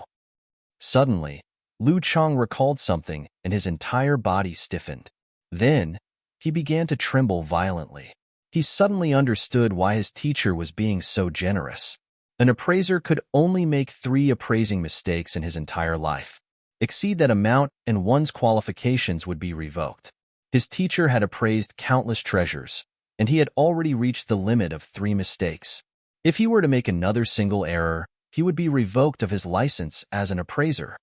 A: Suddenly, Lu Chong recalled something and his entire body stiffened. Then, he began to tremble violently. He suddenly understood why his teacher was being so generous. An appraiser could only make 3 appraising mistakes in his entire life. Exceed that amount and one's qualifications would be revoked. His teacher had appraised countless treasures, and he had already reached the limit of 3 mistakes. If he were to make another single error, he would be revoked of his license as an appraiser.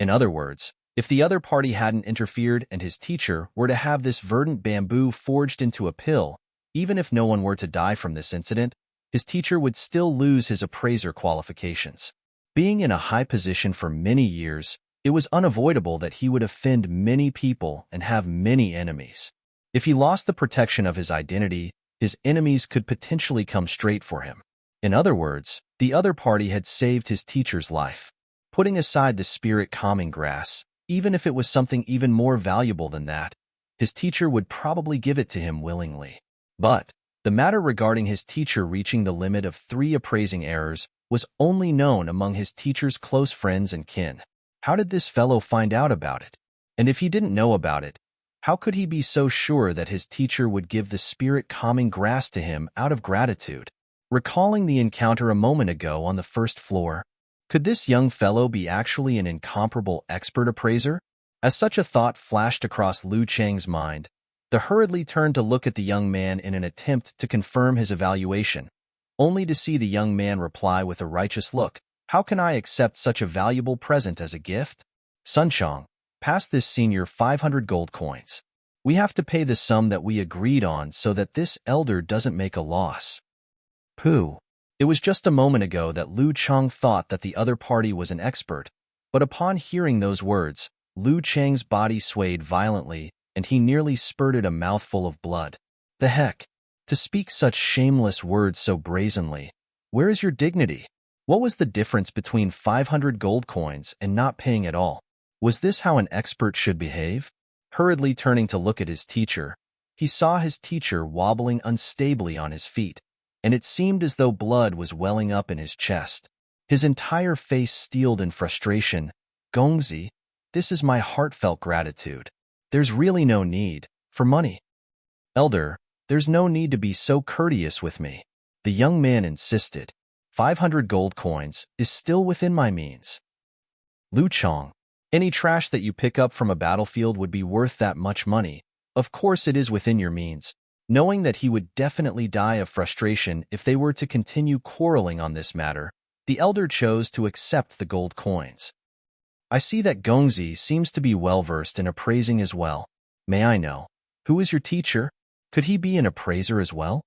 A: In other words, if the other party hadn't interfered and his teacher were to have this verdant bamboo forged into a pill, even if no one were to die from this incident, his teacher would still lose his appraiser qualifications. Being in a high position for many years, it was unavoidable that he would offend many people and have many enemies. If he lost the protection of his identity, his enemies could potentially come straight for him. In other words, the other party had saved his teacher's life. Putting aside the spirit-calming grass, even if it was something even more valuable than that, his teacher would probably give it to him willingly. But the matter regarding his teacher reaching the limit of 3 appraising errors was only known among his teacher's close friends and kin. How did this fellow find out about it? And if he didn't know about it, how could he be so sure that his teacher would give the spirit-calming grass to him out of gratitude? Recalling the encounter a moment ago on the first floor, could this young fellow be actually an incomparable expert appraiser? As such a thought flashed across Lu Chang's mind, the hurriedly turned to look at the young man in an attempt to confirm his evaluation, only to see the young man reply with a righteous look, How can I accept such a valuable present as a gift? Sunchong, pass this senior 500 gold coins. We have to pay the sum that we agreed on so that this elder doesn't make a loss. Pooh. It was just a moment ago that Lu Chang thought that the other party was an expert, but upon hearing those words, Lu Chang's body swayed violently, and he nearly spurted a mouthful of blood. The heck? To speak such shameless words so brazenly. Where is your dignity? What was the difference between 500 gold coins and not paying at all? Was this how an expert should behave? Hurriedly turning to look at his teacher, he saw his teacher wobbling unstably on his feet, and it seemed as though blood was welling up in his chest. His entire face steeled in frustration. Gongzi, this is my heartfelt gratitude. There's really no need for money. Elder, there's no need to be so courteous with me. The young man insisted. 500 gold coins is still within my means. Lu Chong, any trash that you pick up from a battlefield would be worth that much money. Of course it is within your means. Knowing that he would definitely die of frustration if they were to continue quarreling on this matter, the elder chose to accept the gold coins. I see that Gongzi seems to be well-versed in appraising as well. May I know, who is your teacher? Could he be an appraiser as well?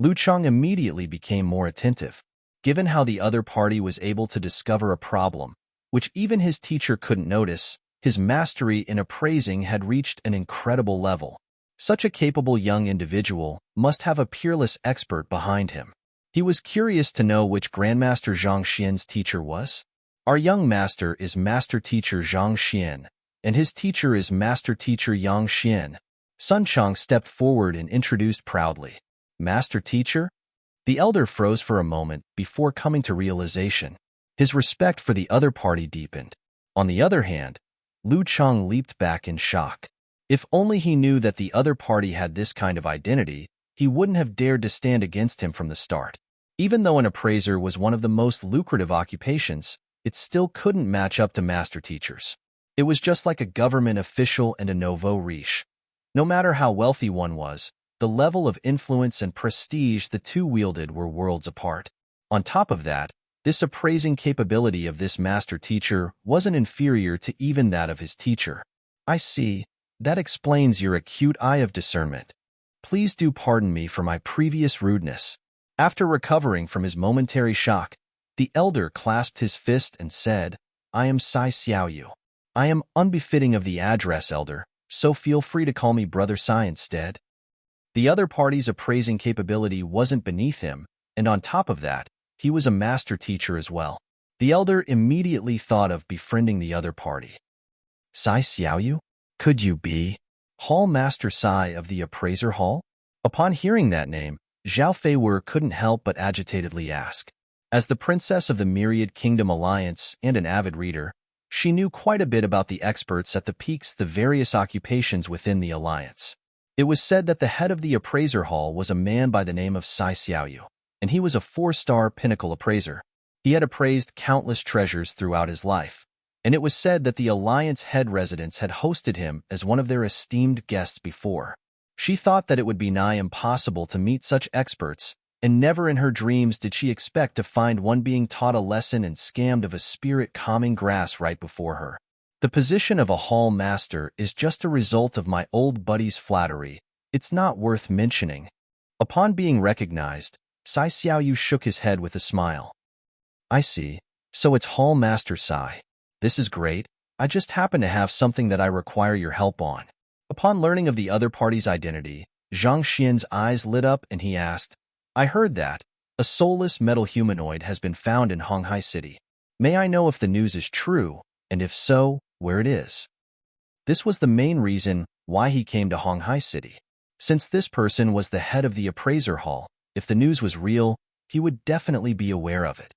A: Lu Chong immediately became more attentive. Given how the other party was able to discover a problem, which even his teacher couldn't notice, his mastery in appraising had reached an incredible level. Such a capable young individual must have a peerless expert behind him. He was curious to know which Grandmaster Zhang Xian's teacher was. Our young master is Master Teacher Zhang Xian, and his teacher is Master Teacher Yang Xian. Sun Chong stepped forward and introduced proudly. Master Teacher? The elder froze for a moment before coming to realization. His respect for the other party deepened. On the other hand, Lu Chang leaped back in shock. If only he knew that the other party had this kind of identity, he wouldn't have dared to stand against him from the start. Even though an appraiser was one of the most lucrative occupations, it still couldn't match up to master teachers. It was just like a government official and a nouveau riche. No matter how wealthy one was, the level of influence and prestige the two wielded were worlds apart. On top of that, this appraising capability of this master teacher wasn't inferior to even that of his teacher. I see. That explains your acute eye of discernment. Please do pardon me for my previous rudeness. After recovering from his momentary shock, the elder clasped his fist and said, I am Sai Xiaoyu. I am unbefitting of the address, elder, so feel free to call me Brother Sai instead. The other party's appraising capability wasn't beneath him, and on top of that, he was a master teacher as well. The elder immediately thought of befriending the other party. Sai Xiaoyu? Could you be Hall Master Sai of the Appraiser Hall? Upon hearing that name, Zhao Feiwer couldn't help but agitatedly ask. As the princess of the Myriad Kingdom Alliance and an avid reader, she knew quite a bit about the experts at the peaks, the various occupations within the alliance. It was said that the head of the Appraiser Hall was a man by the name of Sai Xiaoyu, and he was a 4-star pinnacle appraiser. He had appraised countless treasures throughout his life, and it was said that the Alliance head residents had hosted him as one of their esteemed guests before. She thought that it would be nigh impossible to meet such experts, and never in her dreams did she expect to find one being taught a lesson and scammed of a spirit-calming grass right before her. The position of a hall master is just a result of my old buddy's flattery. It's not worth mentioning. Upon being recognized, Sai Xiaoyu shook his head with a smile. I see. So it's Hall Master Sai. This is great. I just happen to have something that I require your help on. Upon learning of the other party's identity, Zhang Xian's eyes lit up and he asked, I heard that a soulless metal humanoid has been found in Honghai City. May I know if the news is true, and if so, where it is? This was the main reason why he came to Honghai City. Since this person was the head of the Appraiser Hall, if the news was real, he would definitely be aware of it.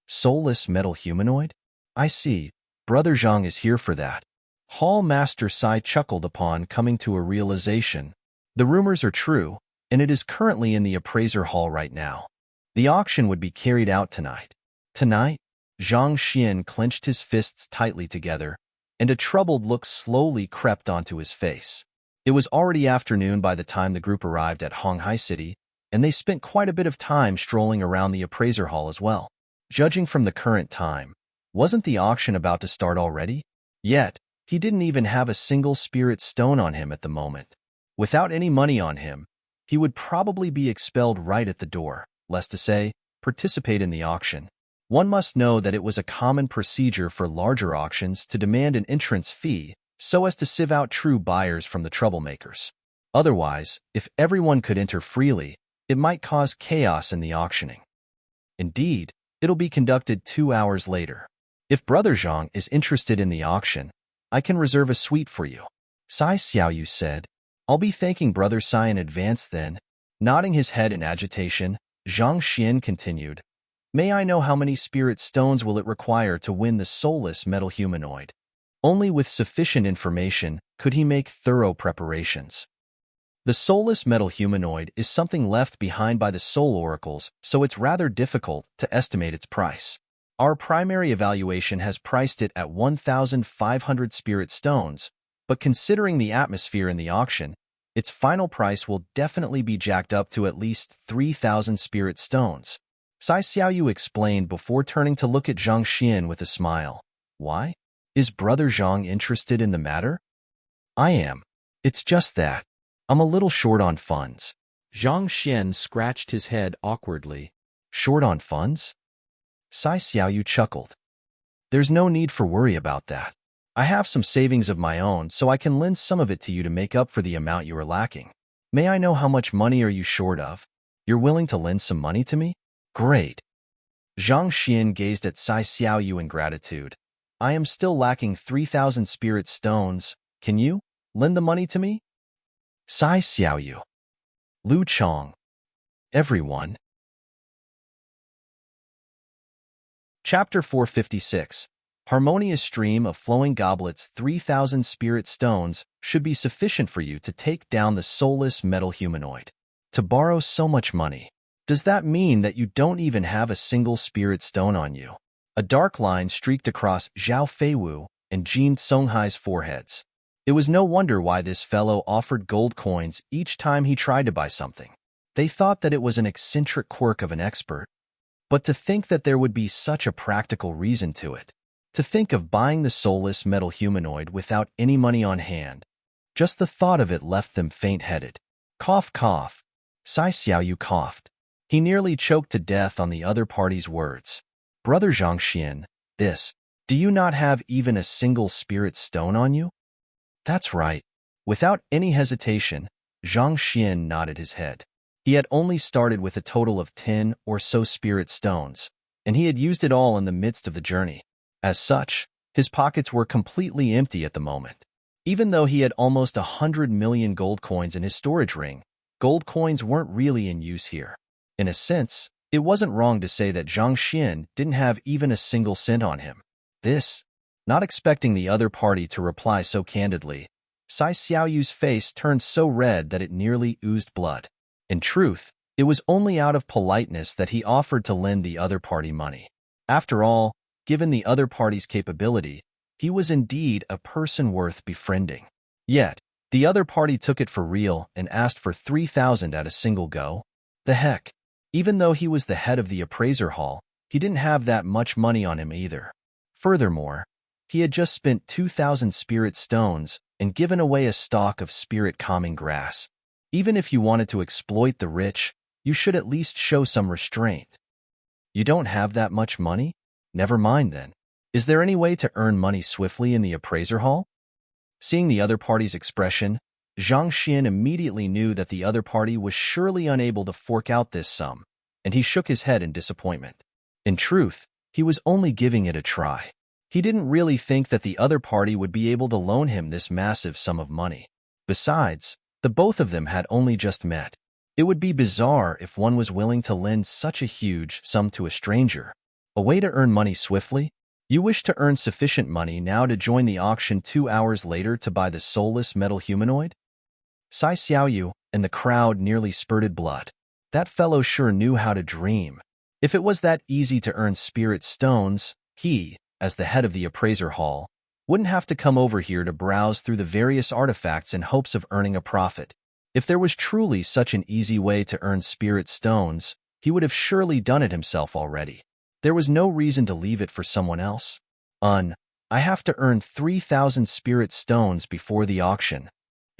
A: Soulless metal humanoid? I see. Brother Zhang is here for that. Hall Master Sai chuckled upon coming to a realization. The rumors are true, and it is currently in the Appraiser Hall right now. The auction would be carried out tonight. Tonight? Zhang Xian clenched his fists tightly together, and a troubled look slowly crept onto his face. It was already afternoon by the time the group arrived at Honghai City, and they spent quite a bit of time strolling around the Appraiser Hall as well. Judging from the current time, wasn't the auction about to start already? Yet, he didn't even have a single spirit stone on him at the moment. Without any money on him, he would probably be expelled right at the door, less to say, participate in the auction. One must know that it was a common procedure for larger auctions to demand an entrance fee so as to sieve out true buyers from the troublemakers. Otherwise, if everyone could enter freely, it might cause chaos in the auctioning. Indeed, it'll be conducted 2 hours later. If Brother Zhang is interested in the auction, I can reserve a suite for you. Sai Xiaoyu said, I'll be thanking Brother Sai in advance then. Nodding his head in agitation, Zhang Xian continued, May I know how many spirit stones will it require to win the soulless metal humanoid? Only with sufficient information could he make thorough preparations. The soulless metal humanoid is something left behind by the soul oracles, so it's rather difficult to estimate its price. Our primary evaluation has priced it at 1,500 spirit stones, but considering the atmosphere in the auction, its final price will definitely be jacked up to at least 3,000 spirit stones. Sai Xiaoyu explained before turning to look at Zhang Xian with a smile. Why? Is Brother Zhang interested in the matter? I am. It's just that I'm a little short on funds. Zhang Xian scratched his head awkwardly. Short on funds? Sai Xiaoyu chuckled. There's no need for worry about that. I have some savings of my own, so I can lend some of it to you to make up for the amount you are lacking. May I know how much money are you short of? You're willing to lend some money to me? Great. Zhang Xian gazed at Sai Xiaoyu in gratitude. I am still lacking 3,000 spirit stones. Can you lend the money to me? Sai Xiaoyu. Lu Chang. Everyone. Chapter 456. Harmonious stream of flowing goblets. 3,000 spirit stones should be sufficient for you to take down the soulless metal humanoid. To borrow so much money. Does that mean that you don't even have a single spirit stone on you? A dark line streaked across Zhao Feiwu and Jin Songhai's foreheads. It was no wonder why this fellow offered gold coins each time he tried to buy something. They thought that it was an eccentric quirk of an expert. But to think that there would be such a practical reason to it. To think of buying the soulless metal humanoid without any money on hand. Just the thought of it left them faint-headed. Cough, cough. Sai Xiaoyu coughed. He nearly choked to death on the other party's words. Brother Zhangxian, do you not have even a single spirit stone on you? That's right. Without any hesitation, Zhangxian nodded his head. He had only started with a total of 10 or so spirit stones, and he had used it all in the midst of the journey. As such, his pockets were completely empty at the moment. Even though he had almost 100 million gold coins in his storage ring, gold coins weren't really in use here. In a sense, it wasn't wrong to say that Zhangxian didn't have even a single cent on him. Not expecting the other party to reply so candidly, Sai Xiaoyu's face turned so red that it nearly oozed blood. In truth, it was only out of politeness that he offered to lend the other party money. After all, given the other party's capability, he was indeed a person worth befriending. Yet, the other party took it for real and asked for 3,000 at a single go. The heck! Even though he was the head of the appraiser hall, he didn't have that much money on him either. Furthermore, he had just spent 2,000 spirit stones and given away a stalk of spirit calming grass. Even if you wanted to exploit the rich, you should at least show some restraint. You don't have that much money? Never mind then. Is there any way to earn money swiftly in the appraiser hall? Seeing the other party's expression, Zhang Xian immediately knew that the other party was surely unable to fork out this sum, and he shook his head in disappointment. In truth, he was only giving it a try. He didn't really think that the other party would be able to loan him this massive sum of money. Besides, the both of them had only just met. It would be bizarre if one was willing to lend such a huge sum to a stranger. A way to earn money swiftly? You wish to earn sufficient money now to join the auction 2 hours later to buy the soulless metal humanoid? Sai Xiaoyu and the crowd nearly spurted blood. That fellow sure knew how to dream. If it was that easy to earn spirit stones, he, as the head of the appraiser hall, wouldn't have to come over here to browse through the various artifacts in hopes of earning a profit. If there was truly such an easy way to earn spirit stones, he would have surely done it himself already. There was no reason to leave it for someone else. I have to earn 3,000 spirit stones before the auction.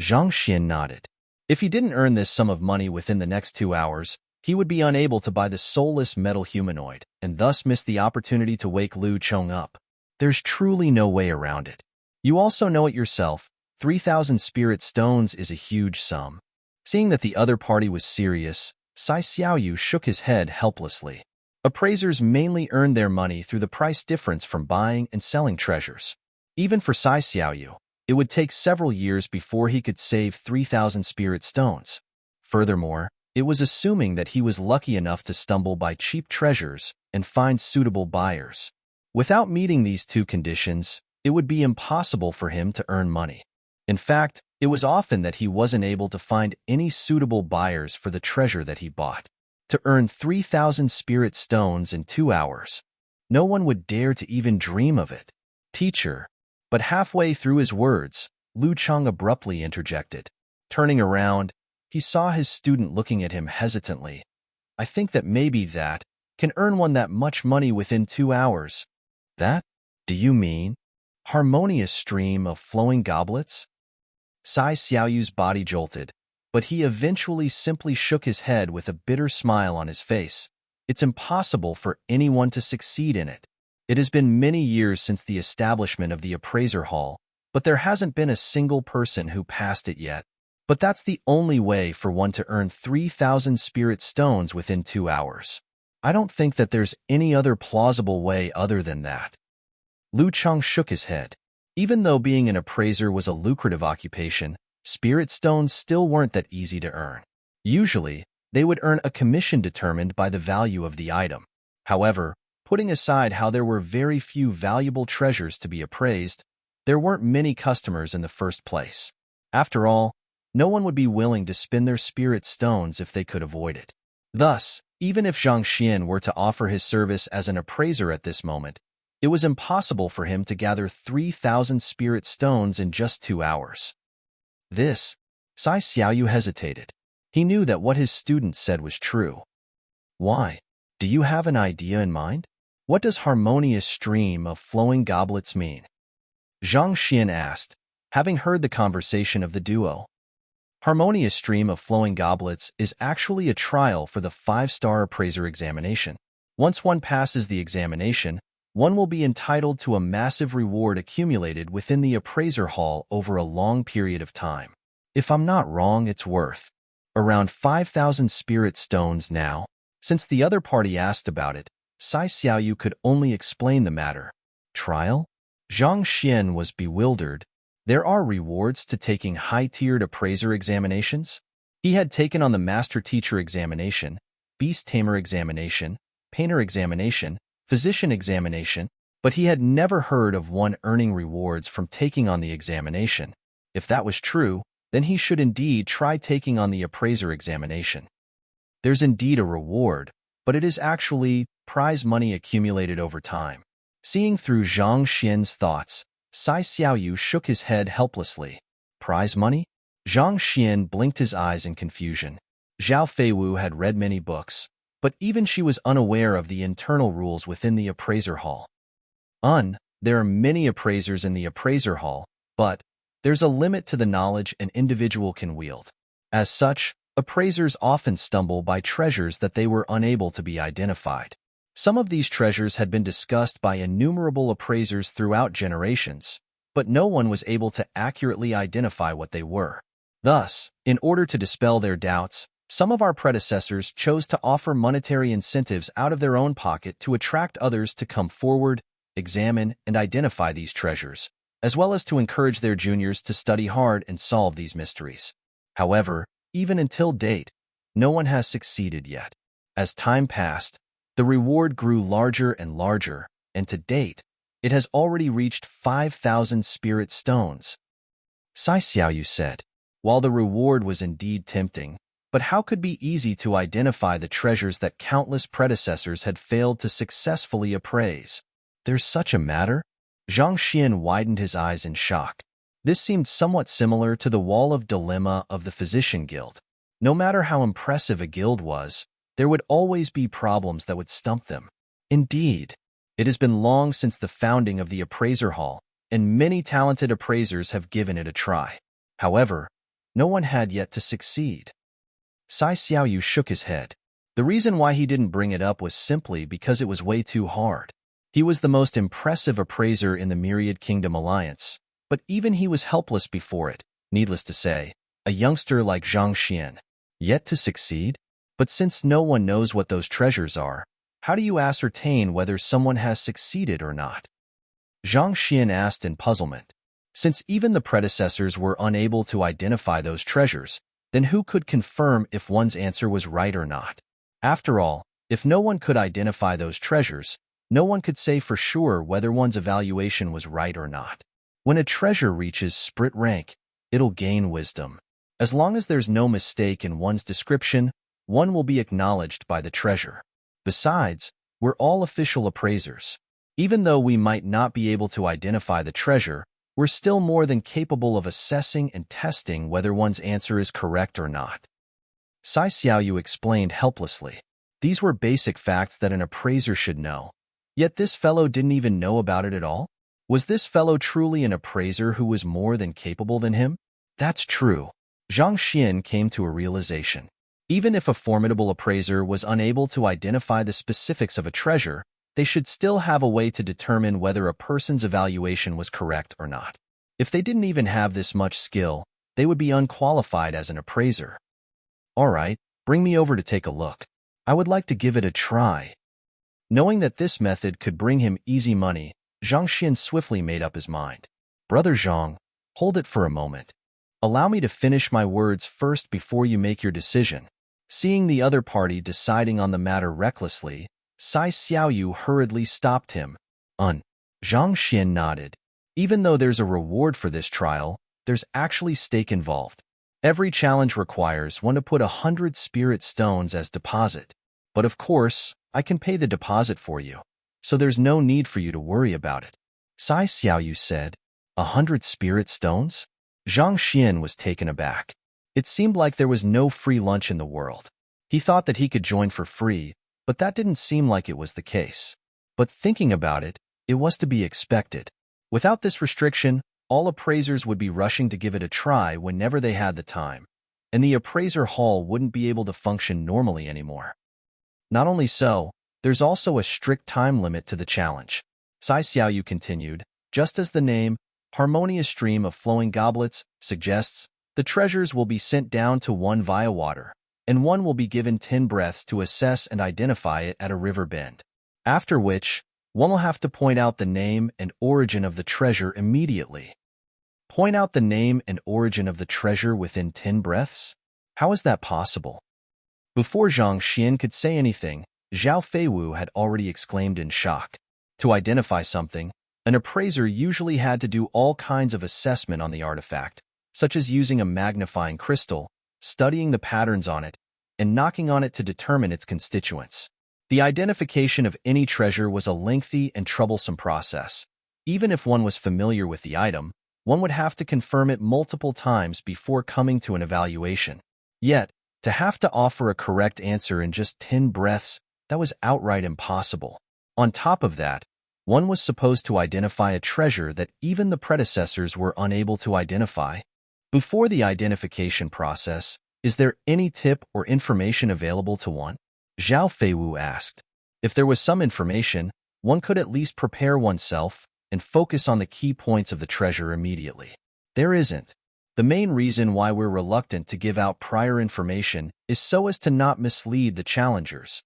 A: Zhang Xian nodded. If he didn't earn this sum of money within the next 2 hours, he would be unable to buy the soulless metal humanoid, and thus miss the opportunity to wake Lu Cheng up. There's truly no way around it. You also know it yourself, 3,000 spirit stones is a huge sum. Seeing that the other party was serious, Sai Xiaoyu shook his head helplessly. Appraisers mainly earned their money through the price difference from buying and selling treasures. Even for Sai Xiaoyu, it would take several years before he could save 3,000 spirit stones. Furthermore, it was assuming that he was lucky enough to stumble by cheap treasures and find suitable buyers. Without meeting these two conditions, it would be impossible for him to earn money. In fact, it was often that he wasn't able to find any suitable buyers for the treasure that he bought. To earn 3,000 spirit stones in 2 hours. No one would dare to even dream of it. Teacher. But halfway through his words, Lu Cheng abruptly interjected. Turning around, he saw his student looking at him hesitantly. I think that maybe that can earn one that much money within 2 hours. That? Do you mean? Harmonious stream of flowing goblets? Sai Xiaoyu's body jolted, but he eventually simply shook his head with a bitter smile on his face. It's impossible for anyone to succeed in it. It has been many years since the establishment of the appraiser hall, but there hasn't been a single person who passed it yet. But that's the only way for one to earn 3,000 spirit stones within 2 hours. I don't think that there's any other plausible way other than that. Lu Cheng shook his head. Even though being an appraiser was a lucrative occupation, spirit stones still weren't that easy to earn. Usually, they would earn a commission determined by the value of the item. However, Putting aside how there were very few valuable treasures to be appraised, there weren't many customers in the first place. After all, no one would be willing to spin their spirit stones if they could avoid it. Thus, even if Zhang Xian were to offer his service as an appraiser at this moment, it was impossible for him to gather 3,000 spirit stones in just 2 hours. This, Sai Xiaoyu hesitated. He knew that what his student said was true. Why? Do you have an idea in mind? What does harmonious stream of flowing goblets mean? Zhang Xian asked, having heard the conversation of the duo. Harmonious stream of flowing goblets is actually a trial for the 5-star appraiser examination. Once one passes the examination, one will be entitled to a massive reward accumulated within the appraiser hall over a long period of time. If I'm not wrong, it's worth around 5,000 spirit stones now. Since the other party asked about it, Sai Xiaoyu could only explain the matter. Trial? Zhang Xian was bewildered. There are rewards to taking high-tiered appraiser examinations? He had taken on the Master Teacher examination, Beast Tamer examination, Painter examination, Physician examination, but he had never heard of one earning rewards from taking on the examination. If that was true, then he should indeed try taking on the appraiser examination. There's indeed a reward, but it is actually prize money accumulated over time. Seeing through Zhang Xian's thoughts, Sai Xiaoyu shook his head helplessly. Prize money? Zhang Xian blinked his eyes in confusion. Zhao Feiwu had read many books, but even she was unaware of the internal rules within the appraiser hall. There are many appraisers in the appraiser hall, but there's a limit to the knowledge an individual can wield. As such, appraisers often stumble by treasures that they were unable to be identified. Some of these treasures had been discussed by innumerable appraisers throughout generations, but no one was able to accurately identify what they were. Thus, in order to dispel their doubts, some of our predecessors chose to offer monetary incentives out of their own pocket to attract others to come forward, examine, and identify these treasures, as well as to encourage their juniors to study hard and solve these mysteries. However, even until date, no one has succeeded yet. As time passed, the reward grew larger and larger, and to date, it has already reached 5,000 spirit stones. Sai Xiaoyu said, while the reward was indeed tempting, but how could be easy to identify the treasures that countless predecessors had failed to successfully appraise? There's such a matter? Zhang Xian widened his eyes in shock. This seemed somewhat similar to the wall of dilemma of the Physician Guild. No matter how impressive a guild was, there would always be problems that would stump them. Indeed, it has been long since the founding of the Appraiser Hall, and many talented appraisers have given it a try. However, no one had yet to succeed. Sai Xiaoyu shook his head. The reason why he didn't bring it up was simply because it was way too hard. He was the most impressive appraiser in the Myriad Kingdom Alliance, but even he was helpless before it, needless to say, a youngster like Zhang Xian. Yet to succeed? But since no one knows what those treasures are, how do you ascertain whether someone has succeeded or not? Zhang Xian asked in puzzlement. Since even the predecessors were unable to identify those treasures, then who could confirm if one's answer was right or not? After all, if no one could identify those treasures, no one could say for sure whether one's evaluation was right or not. When a treasure reaches Spirit rank, it'll gain wisdom. As long as there's no mistake in one's description, one will be acknowledged by the treasure. Besides, we're all official appraisers. Even though we might not be able to identify the treasure, we're still more than capable of assessing and testing whether one's answer is correct or not. Sai Xiaoyu explained helplessly. These were basic facts that an appraiser should know. Yet this fellow didn't even know about it at all? Was this fellow truly an appraiser who was more than capable than him? That's true. Zhang Xian came to a realization. Even if a formidable appraiser was unable to identify the specifics of a treasure, they should still have a way to determine whether a person's evaluation was correct or not. If they didn't even have this much skill, they would be unqualified as an appraiser. All right, bring me over to take a look. I would like to give it a try. Knowing that this method could bring him easy money, Zhang Xian swiftly made up his mind. Brother Zhang, hold it for a moment. Allow me to finish my words first before you make your decision. Seeing the other party deciding on the matter recklessly, Sai Xiaoyu hurriedly stopped him. Zhang Xian nodded. Even though there's a reward for this trial, there's actually stake involved. Every challenge requires one to put 100 spirit stones as deposit. But of course, I can pay the deposit for you, so there's no need for you to worry about it. Sai Xiaoyu said, 100 spirit stones? Zhang Xian was taken aback. It seemed like there was no free lunch in the world. He thought that he could join for free, but that didn't seem like it was the case. But thinking about it, it was to be expected. Without this restriction, all appraisers would be rushing to give it a try whenever they had the time, and the appraiser hall wouldn't be able to function normally anymore. Not only so, there's also a strict time limit to the challenge. Sai Xiaoyu continued, just as the name, harmonious stream of flowing goblets, suggests, the treasures will be sent down to one via water, and one will be given 10 breaths to assess and identify it at a river bend. After which, one will have to point out the name and origin of the treasure immediately. Point out the name and origin of the treasure within 10 breaths? How is that possible? Before Zhang Xian could say anything, Zhao Feiwu had already exclaimed in shock. To identify something, an appraiser usually had to do all kinds of assessment on the artifact, such as using a magnifying crystal, studying the patterns on it, and knocking on it to determine its constituents. The identification of any treasure was a lengthy and troublesome process. Even if one was familiar with the item, one would have to confirm it multiple times before coming to an evaluation. Yet, to have to offer a correct answer in just 10 breaths, that was outright impossible. On top of that, one was supposed to identify a treasure that even the predecessors were unable to identify. Before the identification process, is there any tip or information available to one? Zhao Feiwu asked. If there was some information, one could at least prepare oneself and focus on the key points of the treasure immediately. There isn't. The main reason why we're reluctant to give out prior information is so as to not mislead the challengers.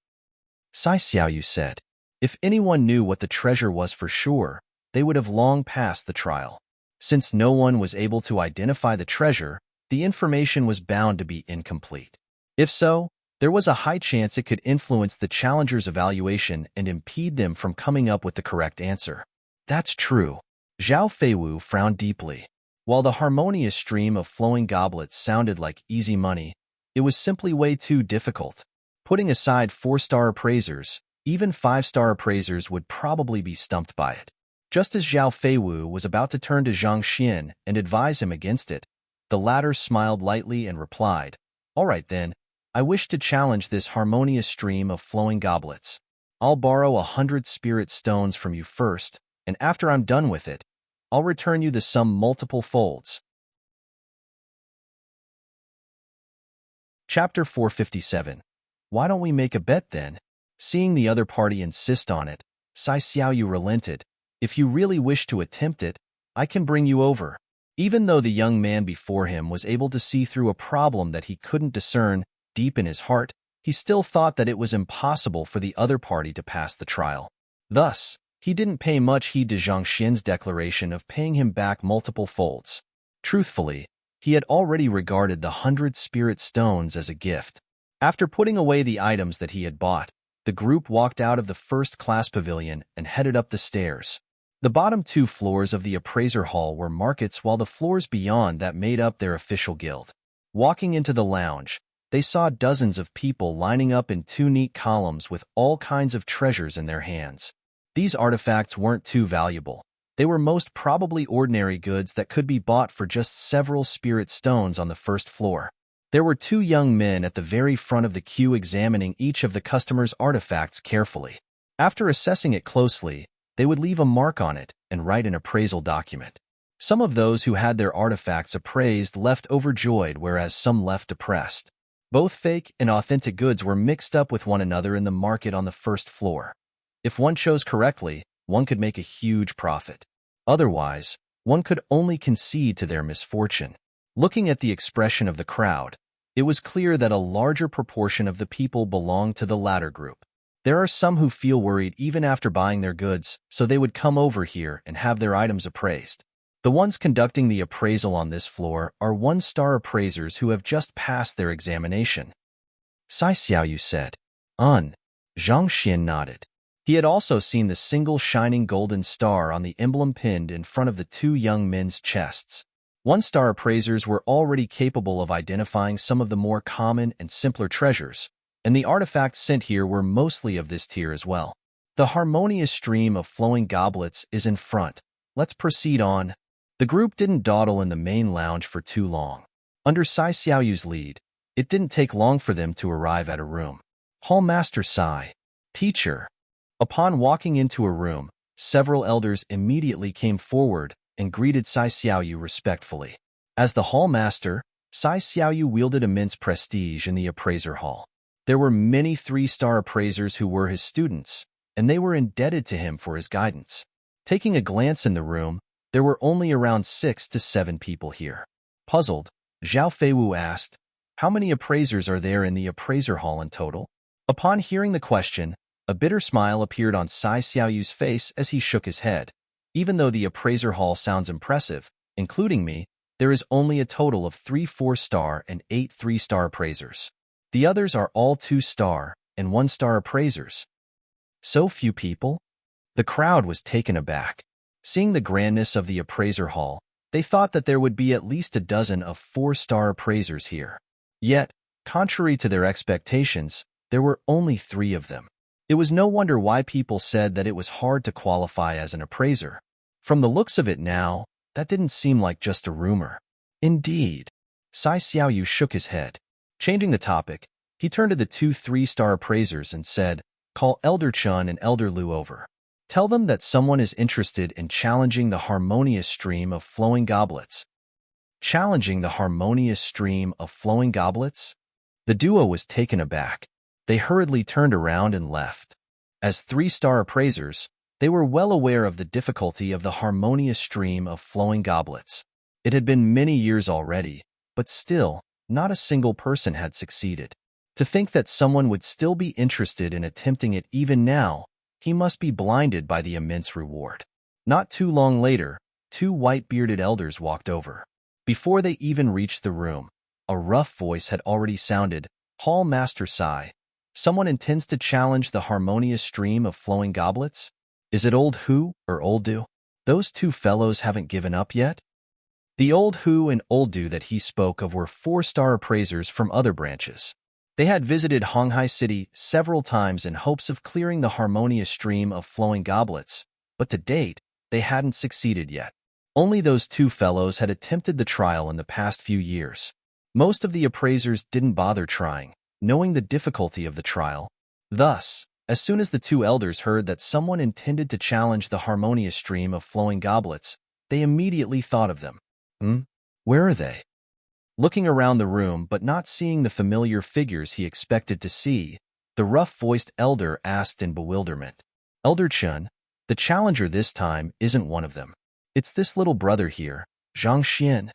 A: Sai Xiaoyu said, if anyone knew what the treasure was for sure, they would have long passed the trial. Since no one was able to identify the treasure, the information was bound to be incomplete. If so, there was a high chance it could influence the challenger's evaluation and impede them from coming up with the correct answer. That's true. Zhao Feiwu frowned deeply. While the harmonious stream of flowing goblets sounded like easy money, it was simply way too difficult. Putting aside 4-star appraisers, even 5-star appraisers would probably be stumped by it. Just as Zhao Feiwu was about to turn to Zhang Xian and advise him against it, the latter smiled lightly and replied, all right then, I wish to challenge this harmonious stream of flowing goblets. I'll borrow 100 spirit stones from you first, and after I'm done with it, I'll return you the sum multiple folds. Chapter 457. Why don't we make a bet then? Seeing the other party insist on it, Sai Xiaoyu relented. If you really wish to attempt it, I can bring you over. Even though the young man before him was able to see through a problem that he couldn't discern, deep in his heart, he still thought that it was impossible for the other party to pass the trial. Thus, he didn't pay much heed to Zhang Xian's declaration of paying him back multiple folds. Truthfully, he had already regarded the 100 spirit stones as a gift. After putting away the items that he had bought, the group walked out of the first-class pavilion and headed up the stairs. The bottom 2 floors of the appraiser hall were markets, while the floors beyond that made up their official guild. Walking into the lounge, they saw dozens of people lining up in 2 neat columns with all kinds of treasures in their hands. These artifacts weren't too valuable. They were most probably ordinary goods that could be bought for just several spirit stones on the first floor. There were 2 young men at the very front of the queue examining each of the customers' artifacts carefully. After assessing it closely, they would leave a mark on it and write an appraisal document. Some of those who had their artifacts appraised left overjoyed, whereas some left depressed. Both fake and authentic goods were mixed up with one another in the market on the first floor. If one chose correctly, one could make a huge profit. Otherwise, one could only concede to their misfortune. Looking at the expression of the crowd, it was clear that a larger proportion of the people belonged to the latter group. There are some who feel worried even after buying their goods, so they would come over here and have their items appraised. The ones conducting the appraisal on this floor are 1-star appraisers who have just passed their examination. Sai Xiaoyu said, Zhang Xian nodded. He had also seen the single shining golden star on the emblem pinned in front of the two young men's chests. One-star appraisers were already capable of identifying some of the more common and simpler treasures, and the artifacts sent here were mostly of this tier as well. The harmonious stream of flowing goblets is in front. Let's proceed on. The group didn't dawdle in the main lounge for too long. Under Sai Xiaoyu's lead, it didn't take long for them to arrive at a room. Hallmaster Sai. Teacher. Upon walking into a room, several elders immediately came forward and greeted Sai Xiaoyu respectfully. As the hallmaster, Sai Xiaoyu wielded immense prestige in the appraiser hall. There were many 3-star appraisers who were his students, and they were indebted to him for his guidance. Taking a glance in the room, there were only around 6 to 7 people here. Puzzled, Zhao Feiwu asked, "How many appraisers are there in the appraiser hall in total?" Upon hearing the question, a bitter smile appeared on Sai Xiaoyu's face as he shook his head. Even though the appraiser hall sounds impressive, including me, there is only a total of 3 4-star and 8 3-star appraisers. The others are all 2-star and 1-star appraisers. So few people? The crowd was taken aback. Seeing the grandness of the appraiser hall, they thought that there would be at least a dozen of 4-star appraisers here. Yet, contrary to their expectations, there were only 3 of them. It was no wonder why people said that it was hard to qualify as an appraiser. From the looks of it now, that didn't seem like just a rumor. Indeed. Sai Xiaoyu shook his head. Changing the topic, he turned to the 2 3-star appraisers and said, "Call Elder Chun and Elder Lu over. Tell them that someone is interested in challenging the harmonious stream of flowing goblets." Challenging the harmonious stream of flowing goblets? The duo was taken aback. They hurriedly turned around and left. As 3-star appraisers, they were well aware of the difficulty of the harmonious stream of flowing goblets. It had been many years already, but still, not a single person had succeeded. To think that someone would still be interested in attempting it even now, he must be blinded by the immense reward. Not too long later, 2 white-bearded elders walked over. Before they even reached the room, a rough voice had already sounded, "Hall Master Sai. Someone intends to challenge the harmonious stream of flowing goblets? Is it Old Hu or Old Du? Those 2 fellows haven't given up yet?" The Old Hu and Old Du that he spoke of were 4-star appraisers from other branches. They had visited Honghai City several times in hopes of clearing the harmonious stream of flowing goblets, but to date, they hadn't succeeded yet. Only those 2 fellows had attempted the trial in the past few years. Most of the appraisers didn't bother trying, knowing the difficulty of the trial. Thus, as soon as the 2 elders heard that someone intended to challenge the harmonious stream of flowing goblets, they immediately thought of them. Where are they? Looking around the room but not seeing the familiar figures he expected to see, the rough-voiced elder asked in bewilderment. "Elder Chun, the challenger this time isn't one of them. It's this little brother here, Zhang Xian."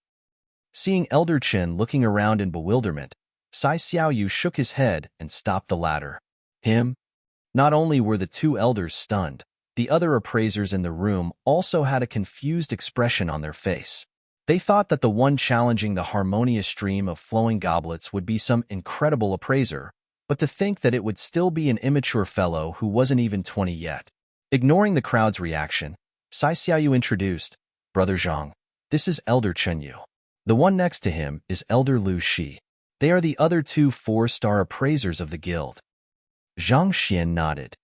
A: Seeing Elder Chen looking around in bewilderment, Sai Xiaoyu shook his head and stopped the latter. Him? Not only were the 2 elders stunned, the other appraisers in the room also had a confused expression on their face. They thought that the one challenging the harmonious stream of flowing goblets would be some incredible appraiser, but to think that it would still be an immature fellow who wasn't even 20 yet. Ignoring the crowd's reaction, Sai Xiaoyu introduced, "Brother Zhang, this is Elder Chenyu. The one next to him is Elder Lu Shi. They are the other 2 4-star appraisers of the guild." Zhang Xian nodded.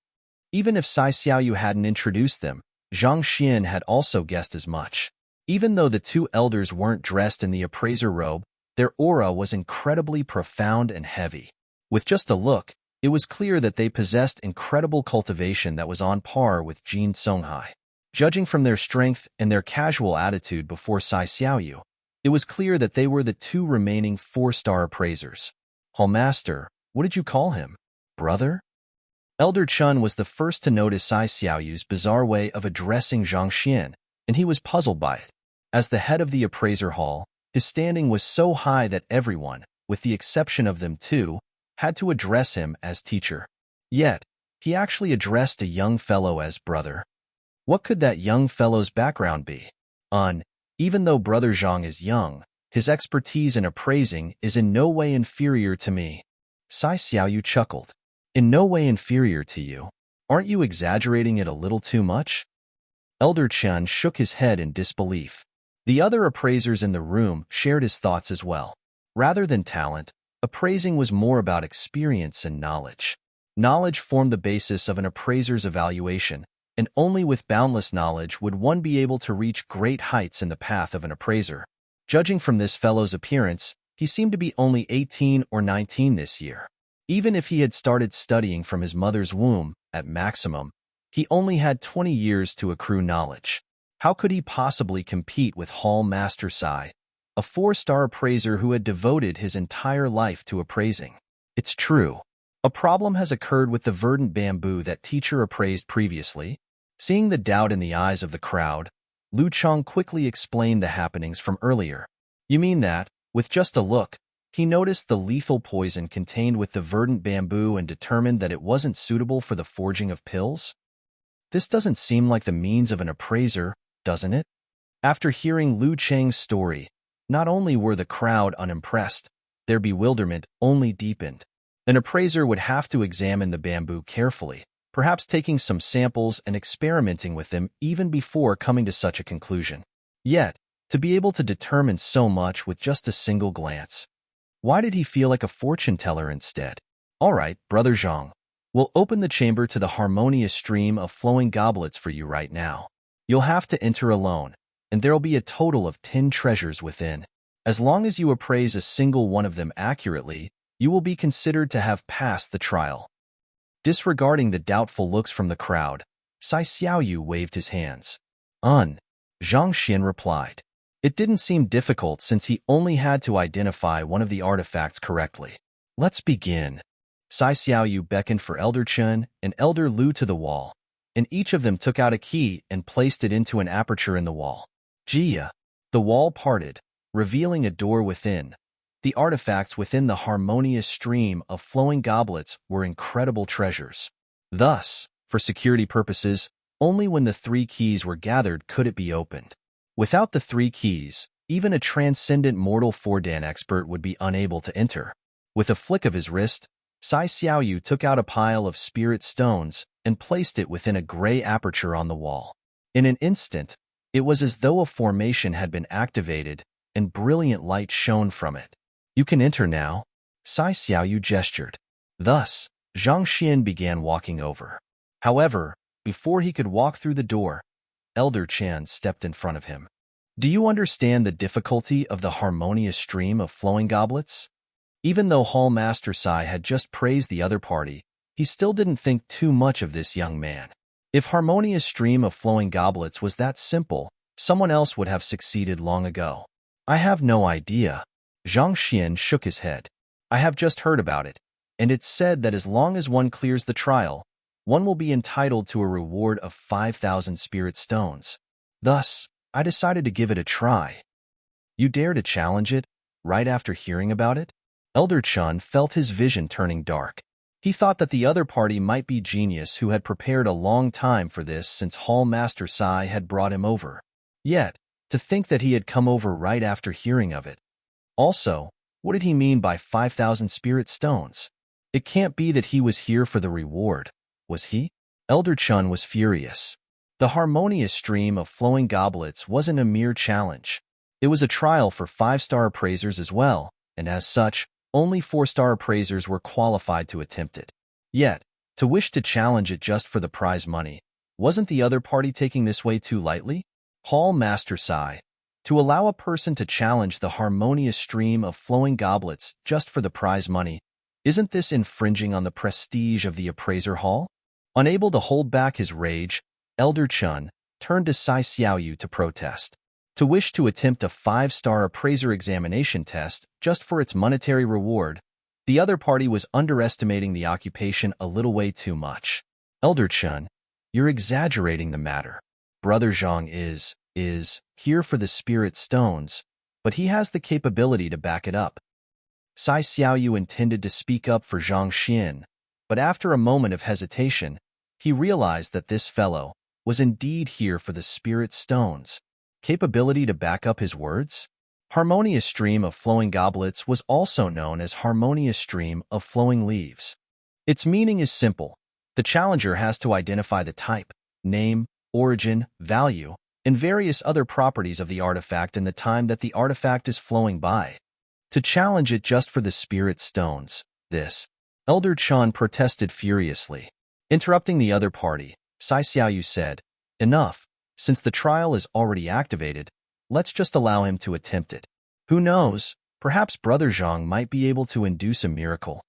A: Even if Sai Xiaoyu hadn't introduced them, Zhang Xian had also guessed as much. Even though the 2 elders weren't dressed in the appraiser robe, their aura was incredibly profound and heavy. With just a look, it was clear that they possessed incredible cultivation that was on par with Jin Songhai. Judging from their strength and their casual attitude before Sai Xiaoyu, it was clear that they were the 2 remaining 4-star appraisers. "Hallmaster, what did you call him? Brother?" Elder Chun was the first to notice Sai Xiaoyu's bizarre way of addressing Zhang Xian, and he was puzzled by it. As the head of the appraiser hall, his standing was so high that everyone, with the exception of them 2, had to address him as teacher. Yet, he actually addressed a young fellow as brother. What could that young fellow's background be? Even though Brother Zhang is young, his expertise in appraising is in no way inferior to me. Sai Xiaoyu chuckled. in no way inferior to you. Aren't you exaggerating it a little too much? Elder Chen shook his head in disbelief. The other appraisers in the room shared his thoughts as well. Rather than talent, appraising was more about experience and knowledge. Knowledge formed the basis of an appraiser's evaluation, and only with boundless knowledge would one be able to reach great heights in the path of an appraiser. Judging from this fellow's appearance, he seemed to be only 18 or 19 this year. Even if he had started studying from his mother's womb, at maximum, he only had 20 years to accrue knowledge. How could he possibly compete with Hall Master Sai, a 4-star appraiser who had devoted his entire life to appraising? It's true. A problem has occurred with the verdant bamboo that teacher appraised previously. Seeing the doubt in the eyes of the crowd, Lu Chong quickly explained the happenings from earlier. You mean that, with just a look, he noticed the lethal poison contained with the verdant bamboo and determined that it wasn't suitable for the forging of pills? This doesn't seem like the means of an appraiser, doesn't it? After hearing Lu Cheng's story, not only were the crowd unimpressed, their bewilderment only deepened. An appraiser would have to examine the bamboo carefully, perhaps taking some samples and experimenting with them even before coming to such a conclusion. Yet, to be able to determine so much with just a single glance. Why did he feel like a fortune teller instead? All right, Brother Zhang, we'll open the chamber to the harmonious stream of flowing goblets for you right now. You'll have to enter alone, and there'll be a total of 10 treasures within. As long as you appraise a single one of them accurately, you will be considered to have passed the trial. Disregarding the doubtful looks from the crowd, Sai Xiaoyu waved his hands. Zhang Xian replied. It didn't seem difficult since he only had to identify one of the artifacts correctly. Let's begin. Sai Xiaoyu beckoned for Elder Chen and Elder Lu to the wall, and each of them took out a key and placed it into an aperture in the wall. Jia. The wall parted, revealing a door within. The artifacts within the harmonious stream of flowing goblets were incredible treasures. Thus, for security purposes, only when the 3 keys were gathered could it be opened. Without the 3 keys, even a transcendent mortal Fordan expert would be unable to enter. With a flick of his wrist, Sai Xiaoyu took out a pile of spirit stones and placed it within a gray aperture on the wall. In an instant, it was as though a formation had been activated and brilliant light shone from it. You can enter now, Sai Xiaoyu gestured. Thus, Zhang Xian began walking over. However, before he could walk through the door, Elder Chen stepped in front of him. Do you understand the difficulty of the harmonious stream of flowing goblets? Even though Hall Master Sai had just praised the other party, he still didn't think too much of this young man. If harmonious stream of flowing goblets was that simple, someone else would have succeeded long ago. I have no idea. Zhang Xian shook his head. I have just heard about it, and it's said that as long as one clears the trial, one will be entitled to a reward of 5,000 spirit stones. Thus, I decided to give it a try. You dare to challenge it, right after hearing about it? Elder Chen felt his vision turning dark. He thought that the other party might be genius who had prepared a long time for this since Hall Master Sai had brought him over. Yet, to think that he had come over right after hearing of it. Also, what did he mean by 5,000 spirit stones? It can't be that he was here for the reward, was he? Elder Chen was furious. The harmonious stream of flowing goblets wasn't a mere challenge. It was a trial for 5-star appraisers as well, and as such, only 4-star appraisers were qualified to attempt it. Yet, to wish to challenge it just for the prize money, wasn't the other party taking this way too lightly? Hall Master Sai. To allow a person to challenge the harmonious stream of flowing goblets just for the prize money, isn't this infringing on the prestige of the appraiser hall? Unable to hold back his rage, Elder Chen turned to Sai Xiaoyu to protest. To wish to attempt a 5-star appraiser examination test just for its monetary reward, the other party was underestimating the occupation a little way too much. Elder Chen, you're exaggerating the matter. Brother Zhang is here for the spirit stones, but he has the capability to back it up. Sai Xiaoyu intended to speak up for Zhang Xian, but after a moment of hesitation, he realized that this fellow was indeed here for the spirit stones. Capability to back up his words? Harmonious stream of flowing goblets was also known as harmonious stream of flowing leaves. Its meaning is simple. The challenger has to identify the type, name, origin, value, and various other properties of the artifact in the time that the artifact is flowing by. To challenge it just for the spirit stones, this. Elder Chun protested furiously. Interrupting the other party, Sai Xiaoyu said, "Enough. Since the trial is already activated, let's just allow him to attempt it. Who knows, perhaps Brother Zhang might be able to induce a miracle."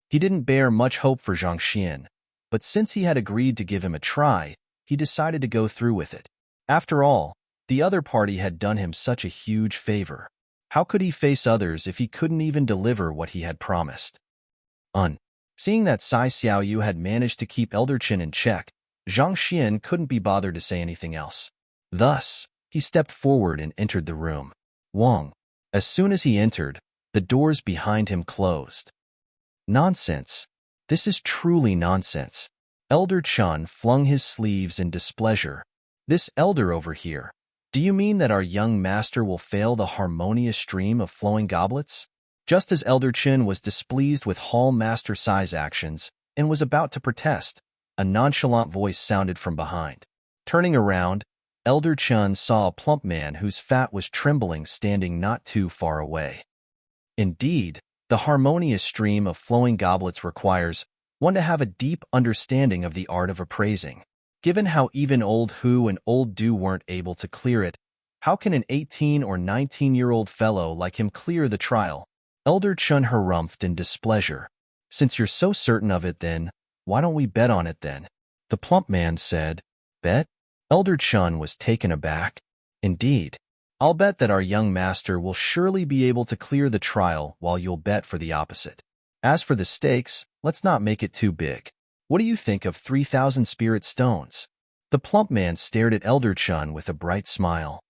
A: He didn't bear much hope for Zhang Xian, but since he had agreed to give him a try, he decided to go through with it. After all, the other party had done him such a huge favor. How could he face others if he couldn't even deliver what he had promised? Seeing that Sai Xiaoyu had managed to keep Elder Chen in check, Zhang Xian couldn't be bothered to say anything else. Thus, he stepped forward and entered the room. Wang. As soon as he entered, the doors behind him closed. Nonsense. This is truly nonsense. Elder Chun flung his sleeves in displeasure. This elder over here. Do you mean that our young master will fail the harmonious stream of flowing goblets? Just as Elder Chen was displeased with Hall Master Sai's actions and was about to protest, a nonchalant voice sounded from behind. Turning around, Elder Chun saw a plump man whose fat was trembling standing not too far away. Indeed, the harmonious stream of flowing goblets requires one to have a deep understanding of the art of appraising. Given how even old Hu and old Du weren't able to clear it, how can an 18 or 19-year-old fellow like him clear the trial? Elder Chun harumphed in displeasure. Since you're so certain of it then, why don't we bet on it then? The plump man said. Bet? Elder Chun was taken aback. Indeed. I'll bet that our young master will surely be able to clear the trial while you'll bet for the opposite. As for the stakes, let's not make it too big. What do you think of 3,000 spirit stones? The plump man stared at Elder Chun with a bright smile.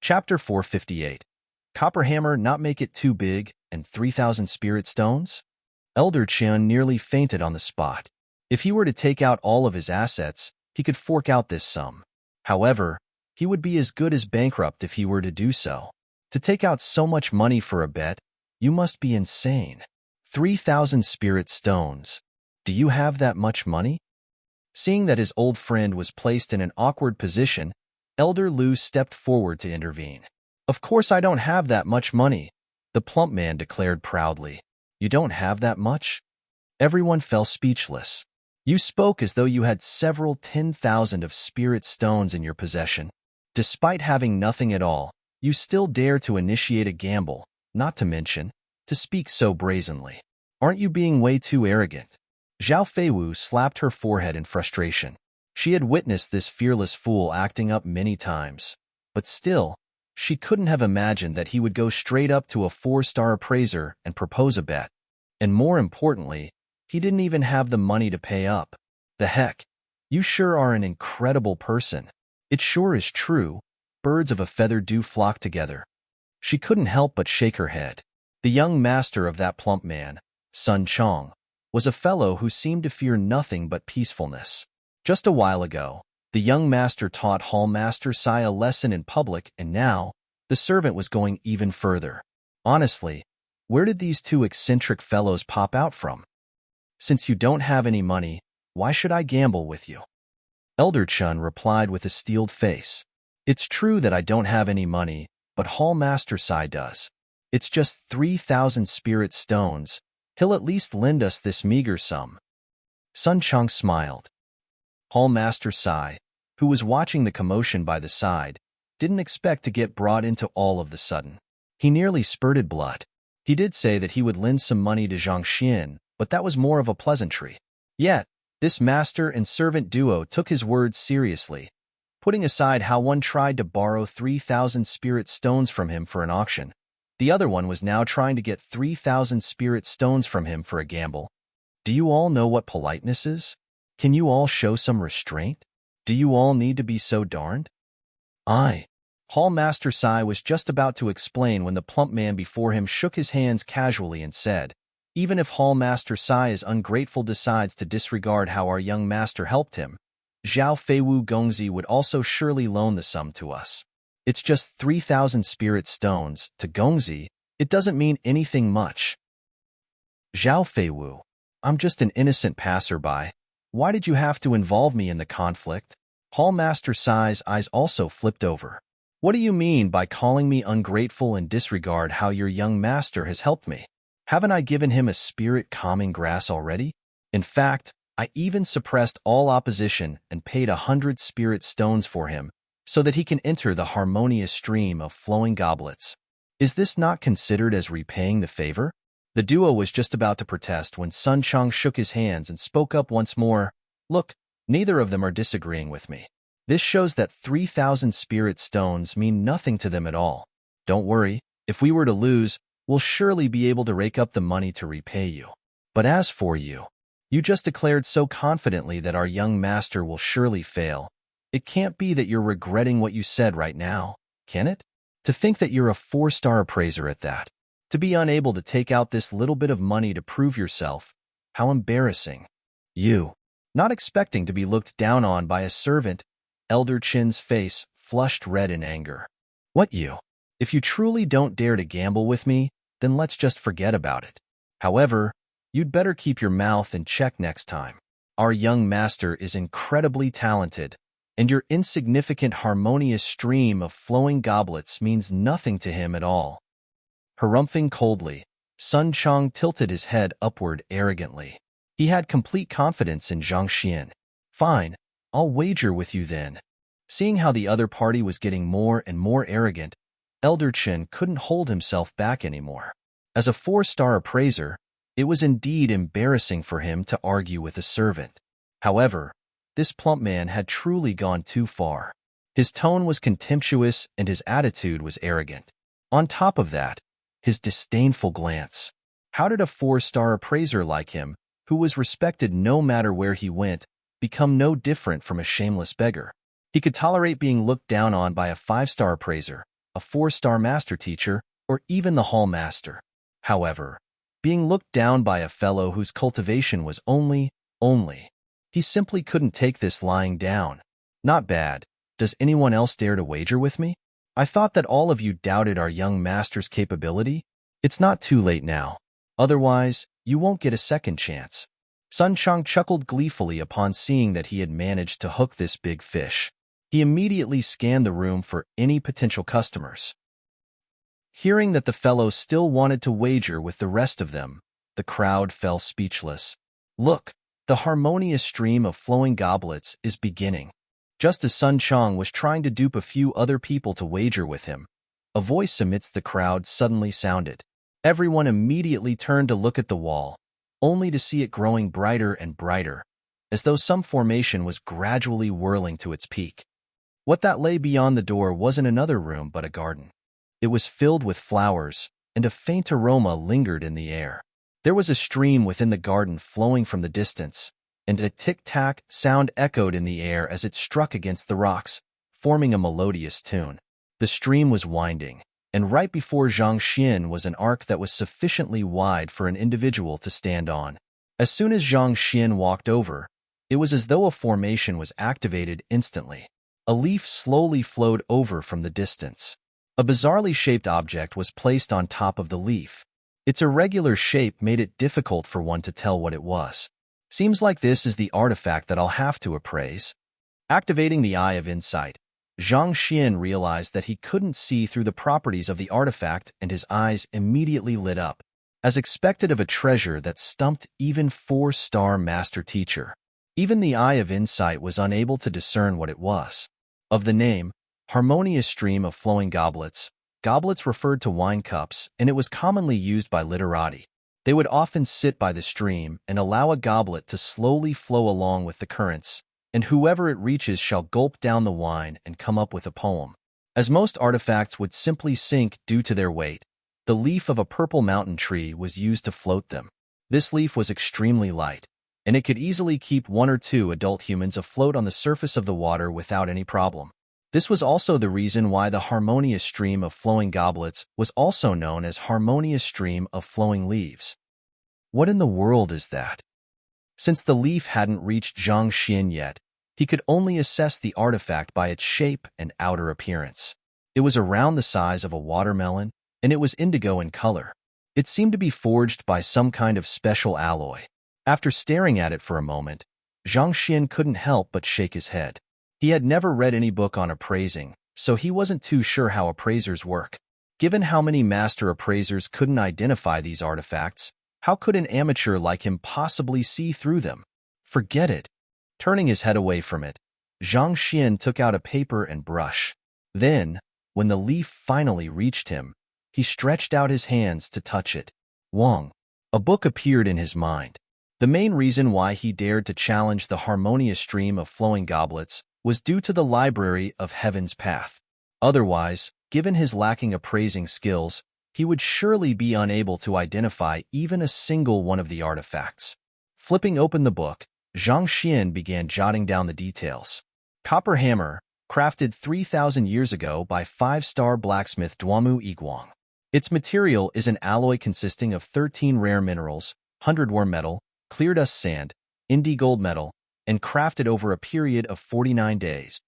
A: Chapter 458. Copperhammer not make it too big and 3,000 spirit stones? Elder Chun nearly fainted on the spot. If he were to take out all of his assets, he could fork out this sum. However, he would be as good as bankrupt if he were to do so. To take out so much money for a bet, you must be insane. 3,000 spirit stones. Do you have that much money? Seeing that his old friend was placed in an awkward position, Elder Lu stepped forward to intervene. Of course I don't have that much money, the plump man declared proudly. You don't have that much? Everyone fell speechless. You spoke as though you had several 10,000 of spirit stones in your possession. Despite having nothing at all, you still dare to initiate a gamble, not to mention, to speak so brazenly. Aren't you being way too arrogant? Zhao Feiwu slapped her forehead in frustration. She had witnessed this fearless fool acting up many times, but still, she couldn't have imagined that he would go straight up to a 4-star appraiser and propose a bet. And more importantly, he didn't even have the money to pay up. The heck, you sure are an incredible person. It sure is true. Birds of a feather do flock together. She couldn't help but shake her head. The young master of that plump man, Sun Chong, was a fellow who seemed to fear nothing but peacefulness. Just a while ago, the young master taught Hall Master Sai a lesson in public, and now, the servant was going even further. Honestly, where did these two eccentric fellows pop out from? Since you don't have any money, why should I gamble with you? Elder Chun replied with a steeled face. It's true that I don't have any money, but Hall Master Sai does. It's just 3,000 spirit stones. He'll at least lend us this meager sum. Sun Chong smiled. Hall Master Sai, who was watching the commotion by the side, didn't expect to get brought into all of the sudden. He nearly spurted blood. He did say that he would lend some money to Zhang Xian, but that was more of a pleasantry. Yet, this master and servant duo took his words seriously. Putting aside how one tried to borrow 3,000 spirit stones from him for an auction, the other one was now trying to get 3,000 spirit stones from him for a gamble. Do you all know what politeness is? Can you all show some restraint? Do you all need to be so darned? Hall Master Sai was just about to explain when the plump man before him shook his hands casually and said, even if Hall Master Sai is ungrateful decides to disregard how our young master helped him, Zhao Feiwu Gongzi would also surely loan the sum to us. It's just 3,000 spirit stones. To Gongzi, it doesn't mean anything much. Zhao Feiwu, I'm just an innocent passerby. Why did you have to involve me in the conflict? Hall Master Sai's eyes also flipped over. What do you mean by calling me ungrateful and disregard how your young master has helped me? Haven't I given him a spirit-calming grass already? In fact, I even suppressed all opposition and paid 100 spirit stones for him so that he can enter the harmonious stream of flowing goblets. Is this not considered as repaying the favor? The duo was just about to protest when Sun Chang shook his hands and spoke up once more. Look, neither of them are disagreeing with me. This shows that 3,000 spirit stones mean nothing to them at all. Don't worry, if we were to lose, we'll surely be able to rake up the money to repay you. But as for you, you just declared so confidently that our young master will surely fail. It can't be that you're regretting what you said right now, can it? To think that you're a 4-star appraiser at that. To be unable to take out this little bit of money to prove yourself. How embarrassing. You, not expecting to be looked down on by a servant. Elder Chin's face flushed red in anger. What you? If you truly don't dare to gamble with me, then let's just forget about it. However, you'd better keep your mouth in check next time. Our young master is incredibly talented, and your insignificant harmonious stream of flowing goblets means nothing to him at all. Harumphing coldly, Sun Chang tilted his head upward arrogantly. He had complete confidence in Zhang Xian. Fine, I'll wager with you then. Seeing how the other party was getting more and more arrogant, Elder Chen couldn't hold himself back anymore. As a 4-star appraiser, it was indeed embarrassing for him to argue with a servant. However, this plump man had truly gone too far. His tone was contemptuous and his attitude was arrogant. On top of that, his disdainful glance. How did a 4-star appraiser like him, who was respected no matter where he went, become no different from a shameless beggar? He could tolerate being looked down on by a 5-star appraiser, a 4-star master teacher, or even the hall master. However, being looked down by a fellow whose cultivation was only, he simply couldn't take this lying down. Not bad. Does anyone else dare to wager with me? I thought that all of you doubted our young master's capability. It's not too late now. Otherwise, you won't get a second chance. Sun Chang chuckled gleefully upon seeing that he had managed to hook this big fish. He immediately scanned the room for any potential customers. Hearing that the fellow still wanted to wager with the rest of them, the crowd fell speechless. Look, the harmonious stream of flowing goblets is beginning. Just as Sun Chang was trying to dupe a few other people to wager with him, a voice amidst the crowd suddenly sounded. Everyone immediately turned to look at the wall, only to see it growing brighter and brighter, as though some formation was gradually whirling to its peak. What that lay beyond the door wasn't another room but a garden. It was filled with flowers, and a faint aroma lingered in the air. There was a stream within the garden flowing from the distance, and a tick-tack sound echoed in the air as it struck against the rocks, forming a melodious tune. The stream was winding, and right before Zhang Xian was an arc that was sufficiently wide for an individual to stand on. As soon as Zhang Xian walked over, it was as though a formation was activated instantly. A leaf slowly flowed over from the distance. A bizarrely shaped object was placed on top of the leaf. Its irregular shape made it difficult for one to tell what it was. Seems like this is the artifact that I'll have to appraise. Activating the Eye of Insight, Zhang Xian realized that he couldn't see through the properties of the artifact, and his eyes immediately lit up, as expected of a treasure that stumped even 4-star master teacher. Even the Eye of Insight was unable to discern what it was. Of the name, harmonious stream of flowing goblets, goblets referred to wine cups, and it was commonly used by literati. They would often sit by the stream and allow a goblet to slowly flow along with the currents, and whoever it reaches shall gulp down the wine and come up with a poem. As most artifacts would simply sink due to their weight, the leaf of a purple mountain tree was used to float them. This leaf was extremely light, and it could easily keep 1 or 2 adult humans afloat on the surface of the water without any problem. This was also the reason why the harmonious stream of flowing goblets was also known as harmonious stream of flowing leaves. What in the world is that? Since the leaf hadn't reached Zhang Xian yet, he could only assess the artifact by its shape and outer appearance. It was around the size of a watermelon, and it was indigo in color. It seemed to be forged by some kind of special alloy. After staring at it for a moment, Zhang Xian couldn't help but shake his head. He had never read any book on appraising, so he wasn't too sure how appraisers work. Given how many master appraisers couldn't identify these artifacts, how could an amateur like him possibly see through them? Forget it. Turning his head away from it, Zhang Xian took out a paper and brush. Then, when the leaf finally reached him, he stretched out his hands to touch it. Wang. A book appeared in his mind. The main reason why he dared to challenge the harmonious stream of flowing goblets was due to the library of Heaven's Path. Otherwise, given his lacking appraising skills, he would surely be unable to identify even a single one of the artifacts. Flipping open the book, Zhang Xian began jotting down the details. Copper hammer, crafted 3,000 years ago by 5-star blacksmith Duamu Yiguang. Its material is an alloy consisting of 13 rare minerals, 100 warm metal, clear dust sand, indie gold metal, and crafted over a period of 49 days.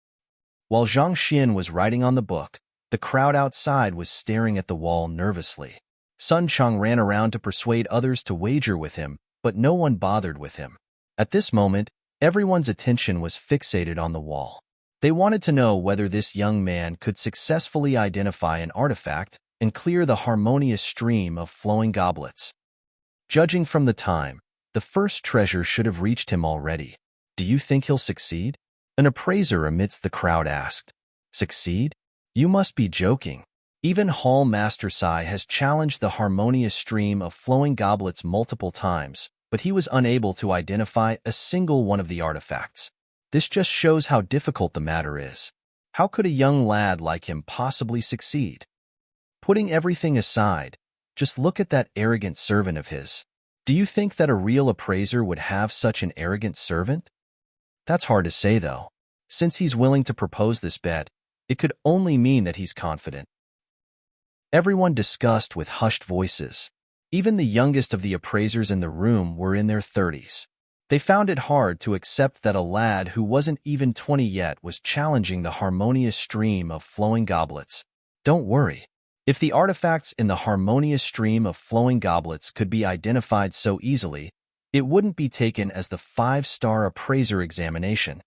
A: While Zhang Xian was writing on the book, the crowd outside was staring at the wall nervously. Sun Chang ran around to persuade others to wager with him, but no one bothered with him. At this moment, everyone's attention was fixated on the wall. They wanted to know whether this young man could successfully identify an artifact and clear the harmonious stream of flowing goblets. Judging from the time, the first treasure should have reached him already. Do you think he'll succeed? An appraiser amidst the crowd asked. Succeed? You must be joking. Even Hall Master Sai has challenged the harmonious stream of flowing goblets multiple times, but he was unable to identify a single one of the artifacts. This just shows how difficult the matter is. How could a young lad like him possibly succeed? Putting everything aside, just look at that arrogant servant of his. Do you think that a real appraiser would have such an arrogant servant? That's hard to say, though. Since he's willing to propose this bet, it could only mean that he's confident. Everyone discussed with hushed voices. Even the youngest of the appraisers in the room were in their 30s. They found it hard to accept that a lad who wasn't even 20 yet was challenging the harmonious stream of flowing goblets. Don't worry. If the artifacts in the harmonious stream of flowing goblets could be identified so easily, it wouldn't be taken as the 5-star appraiser examination.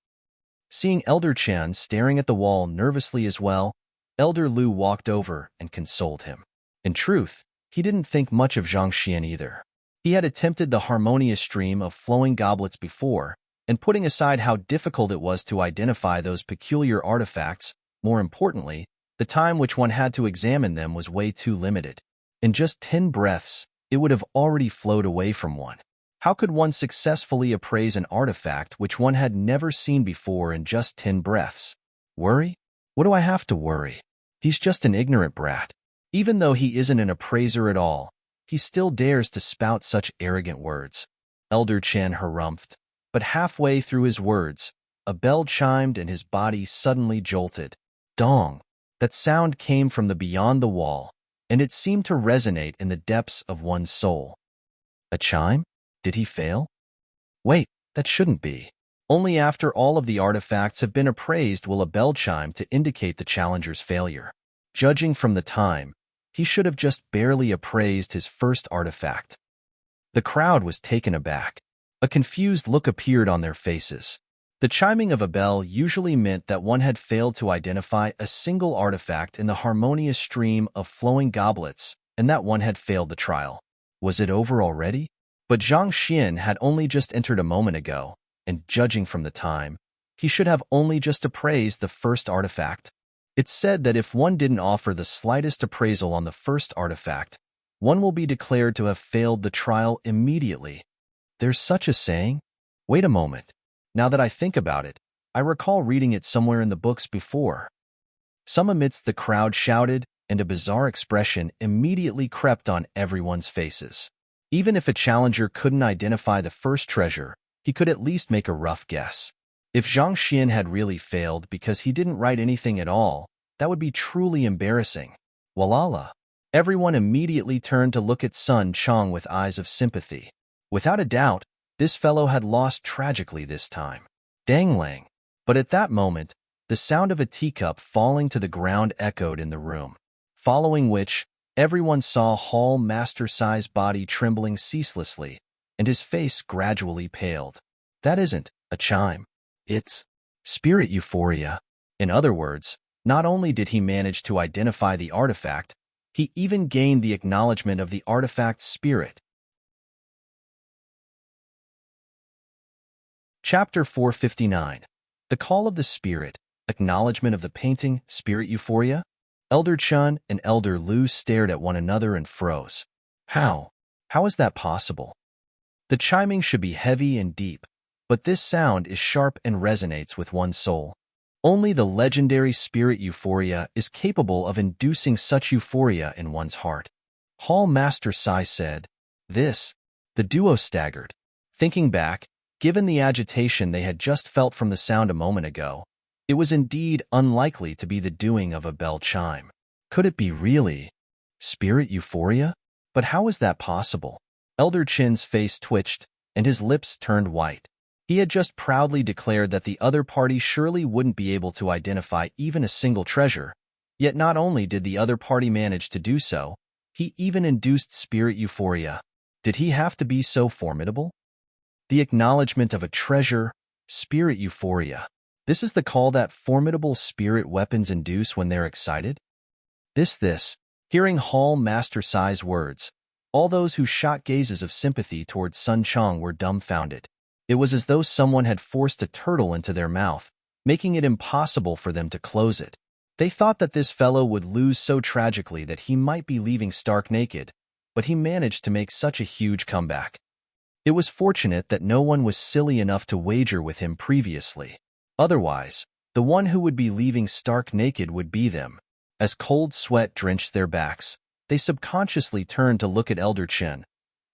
A: Seeing Elder Chen staring at the wall nervously as well, Elder Lu walked over and consoled him. In truth, he didn't think much of Zhang Xian either. He had attempted the harmonious stream of flowing goblets before, and putting aside how difficult it was to identify those peculiar artifacts, more importantly, the time which one had to examine them was way too limited. In just 10 breaths, it would have already flowed away from one. How could one successfully appraise an artifact which one had never seen before in just 10 breaths? Worry? What do I have to worry? He's just an ignorant brat. Even though he isn't an appraiser at all, he still dares to spout such arrogant words. Elder Chen harumphed, but halfway through his words, a bell chimed and his body suddenly jolted. Dong! That sound came from the beyond the wall, and it seemed to resonate in the depths of one's soul. A chime? Did he fail? Wait, that shouldn't be. Only after all of the artifacts have been appraised will a bell chime to indicate the challenger's failure. Judging from the time, he should have just barely appraised his first artifact. The crowd was taken aback. A confused look appeared on their faces. The chiming of a bell usually meant that one had failed to identify a single artifact in the harmonious stream of flowing goblets, and that one had failed the trial. Was it over already? But Zhang Xian had only just entered a moment ago, and judging from the time, he should have only just appraised the first artifact. It's said that if one didn't offer the slightest appraisal on the first artifact, one will be declared to have failed the trial immediately. There's such a saying? Wait a moment. Now that I think about it, I recall reading it somewhere in the books before. Some amidst the crowd shouted, and a bizarre expression immediately crept on everyone's faces. Even if a challenger couldn't identify the first treasure, he could at least make a rough guess. If Zhang Xian had really failed because he didn't write anything at all, that would be truly embarrassing. Walala! Everyone immediately turned to look at Sun Chang with eyes of sympathy. Without a doubt, this fellow had lost tragically this time. Danglang! But at that moment, the sound of a teacup falling to the ground echoed in the room, following which, Everyone saw Hall Master Sai's body trembling ceaselessly, and his face gradually paled. That isn't a chime. It's spirit euphoria. In other words, not only did he manage to identify the artifact, he even gained the acknowledgement of the artifact's spirit. Chapter 459. The Call of the Spirit, Acknowledgement of the Painting, Spirit Euphoria? Elder Chun and Elder Lu stared at one another and froze. How? How is that possible? The chiming should be heavy and deep, but this sound is sharp and resonates with one's soul. Only the legendary spirit euphoria is capable of inducing such euphoria in one's heart. Hall Master Sai said. The duo staggered. Thinking back, given the agitation they had just felt from the sound a moment ago, it was indeed unlikely to be the doing of a bell chime. Could it be really spirit euphoria? But how is that possible? Elder Chin's face twitched, and his lips turned white. He had just proudly declared that the other party surely wouldn't be able to identify even a single treasure, yet not only did the other party manage to do so, he even induced spirit euphoria. Did he have to be so formidable? The acknowledgement of a treasure, spirit euphoria. This is the call that formidable spirit weapons induce when they're excited? Hearing Hall Master Sai's words, all those who shot gazes of sympathy towards Sun Chang were dumbfounded. It was as though someone had forced a turtle into their mouth, making it impossible for them to close it. They thought that this fellow would lose so tragically that he might be leaving stark naked, but he managed to make such a huge comeback. It was fortunate that no one was silly enough to wager with him previously. Otherwise, the one who would be leaving stark naked would be them. As cold sweat drenched their backs, they subconsciously turned to look at Elder Chen,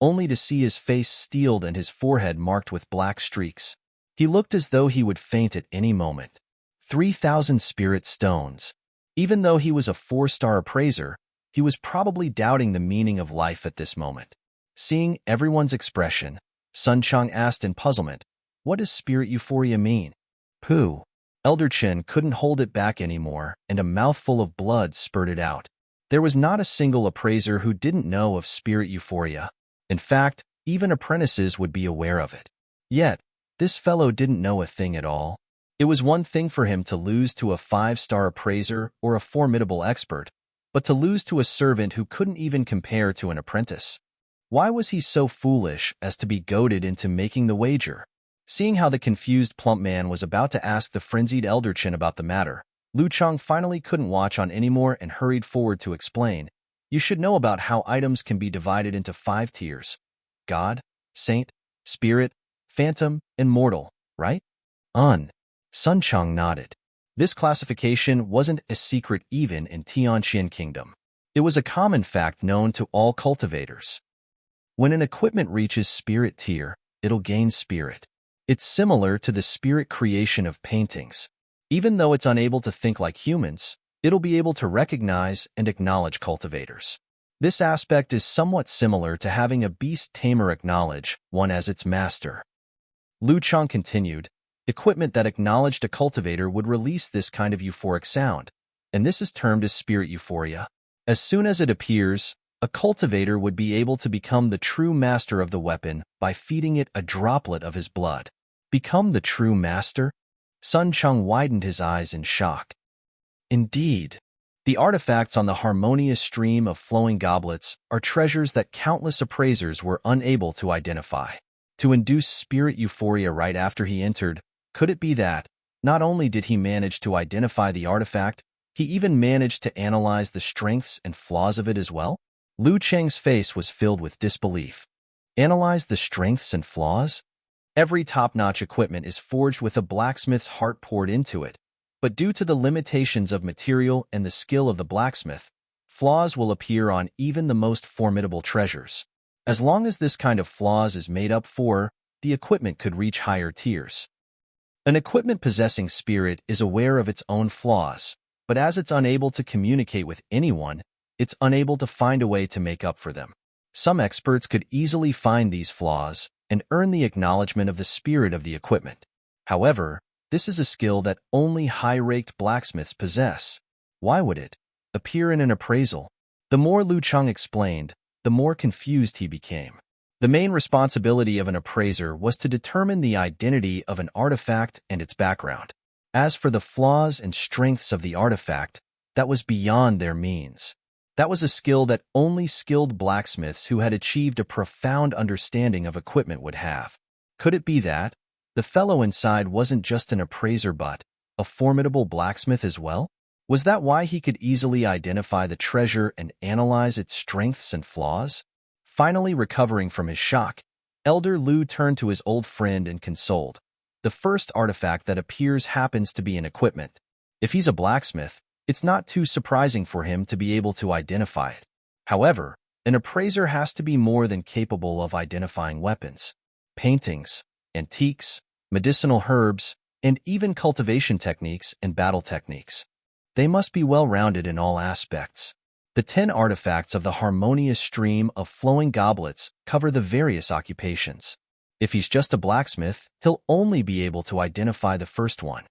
A: only to see his face steeled and his forehead marked with black streaks. He looked as though he would faint at any moment. 3,000 spirit stones. Even though he was a 4-star appraiser, he was probably doubting the meaning of life at this moment. Seeing everyone's expression, Sun Chang asked in puzzlement, "What does spirit euphoria mean?" Pooh. Elder Chen couldn't hold it back anymore, and a mouthful of blood spurted out. There was not a single appraiser who didn't know of spirit euphoria. In fact, even apprentices would be aware of it. Yet, this fellow didn't know a thing at all. It was one thing for him to lose to a 5-star appraiser or a formidable expert, but to lose to a servant who couldn't even compare to an apprentice. Why was he so foolish as to be goaded into making the wager? Seeing how the confused plump man was about to ask the frenzied Elder Chen about the matter, Lu Chang finally couldn't watch on anymore and hurried forward to explain. You should know about how items can be divided into 5 tiers. God, Saint, Spirit, Phantom, and Mortal, right? Sun Chang nodded. This classification wasn't a secret even in Tianqian Kingdom. It was a common fact known to all cultivators. When an equipment reaches Spirit tier, it'll gain Spirit. It's similar to the spirit creation of paintings. Even though it's unable to think like humans, it'll be able to recognize and acknowledge cultivators. This aspect is somewhat similar to having a beast tamer acknowledge one as its master. Lu Chang continued, equipment that acknowledged a cultivator would release this kind of euphoric sound, and this is termed as spirit euphoria. As soon as it appears, a cultivator would be able to become the true master of the weapon by feeding it a droplet of his blood. Become the true master? Sun Chang widened his eyes in shock. Indeed. The artifacts on the harmonious stream of flowing goblets are treasures that countless appraisers were unable to identify. To induce spirit euphoria right after he entered, could it be that, not only did he manage to identify the artifact, he even managed to analyze the strengths and flaws of it as well? Lu Cheng's face was filled with disbelief. Analyze the strengths and flaws? Every top-notch equipment is forged with a blacksmith's heart poured into it, but due to the limitations of material and the skill of the blacksmith, flaws will appear on even the most formidable treasures. As long as this kind of flaws is made up for, the equipment could reach higher tiers. An equipment possessing spirit is aware of its own flaws, but as it's unable to communicate with anyone, it's unable to find a way to make up for them. Some experts could easily find these flaws and earn the acknowledgement of the spirit of the equipment. However, this is a skill that only high-raked blacksmiths possess. Why would it appear in an appraisal? The more Lu Cheng explained, the more confused he became. The main responsibility of an appraiser was to determine the identity of an artifact and its background. As for the flaws and strengths of the artifact, that was beyond their means. That was a skill that only skilled blacksmiths who had achieved a profound understanding of equipment would have. Could it be that the fellow inside wasn't just an appraiser but a formidable blacksmith as well? Was that why he could easily identify the treasure and analyze its strengths and flaws? Finally recovering from his shock, Elder Lu turned to his old friend and consoled. The first artifact that appears happens to be an equipment. If he's a blacksmith, it's not too surprising for him to be able to identify it. However, an appraiser has to be more than capable of identifying weapons, paintings, antiques, medicinal herbs, and even cultivation techniques and battle techniques. They must be well-rounded in all aspects. The 10 artifacts of the harmonious stream of flowing goblets cover the various occupations. If he's just a blacksmith, he'll only be able to identify the first one.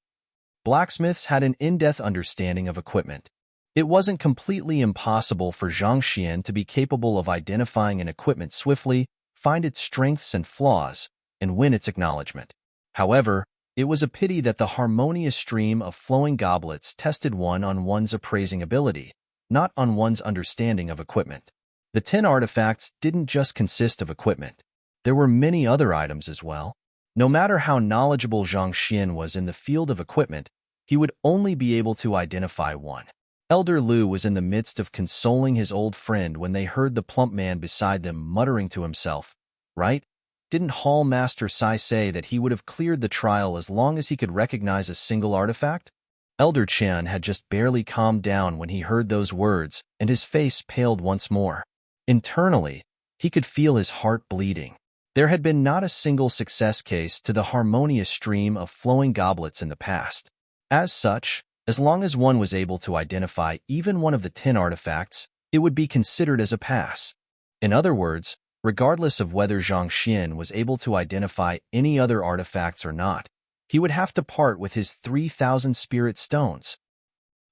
A: Blacksmiths had an in-depth understanding of equipment. It wasn't completely impossible for Zhang Xian to be capable of identifying an equipment swiftly, find its strengths and flaws, and win its acknowledgement. However, it was a pity that the harmonious stream of flowing goblets tested one on one's appraising ability, not on one's understanding of equipment. The 10 artifacts didn't just consist of equipment. There were many other items as well. No matter how knowledgeable Zhang Xian was in the field of equipment, he would only be able to identify one. Elder Lu was in the midst of consoling his old friend when they heard the plump man beside them muttering to himself, "Right? Didn't Hall Master Sai say that he would have cleared the trial as long as he could recognize a single artifact?" Elder Chen had just barely calmed down when he heard those words, and his face paled once more. Internally, he could feel his heart bleeding. There had been not a single success case to the harmonious stream of flowing goblets in the past. As such, as long as one was able to identify even one of the 10 artifacts, it would be considered as a pass. In other words, regardless of whether Zhang Xian was able to identify any other artifacts or not, he would have to part with his 3,000 spirit stones.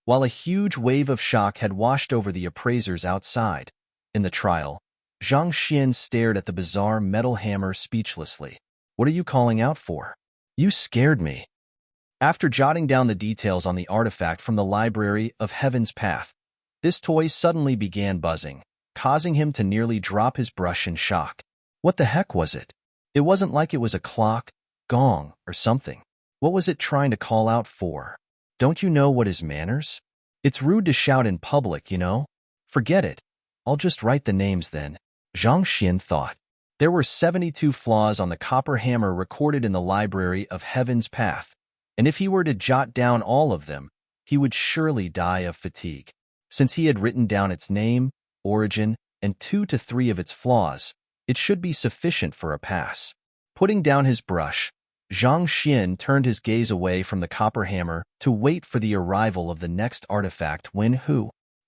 A: While a huge wave of shock had washed over the appraisers outside, in the trial, Zhang Xian stared at the bizarre metal hammer speechlessly. "What are you calling out for? You scared me." After jotting down the details on the artifact from the library of Heaven's Path, this toy suddenly began buzzing, causing him to nearly drop his brush in shock. What the heck was it? It wasn't like it was a clock, gong, or something. What was it trying to call out for? Don't you know what is manners? It's rude to shout in public, you know? Forget it. I'll just write the names then, Zhang Xian thought. There were 72 flaws on the copper hammer recorded in the library of Heaven's Path, and if he were to jot down all of them, he would surely die of fatigue. Since he had written down its name, origin, and 2 to 3 of its flaws, it should be sufficient for a pass. Putting down his brush, Zhang Xian turned his gaze away from the copper hammer to wait for the arrival of the next artifact when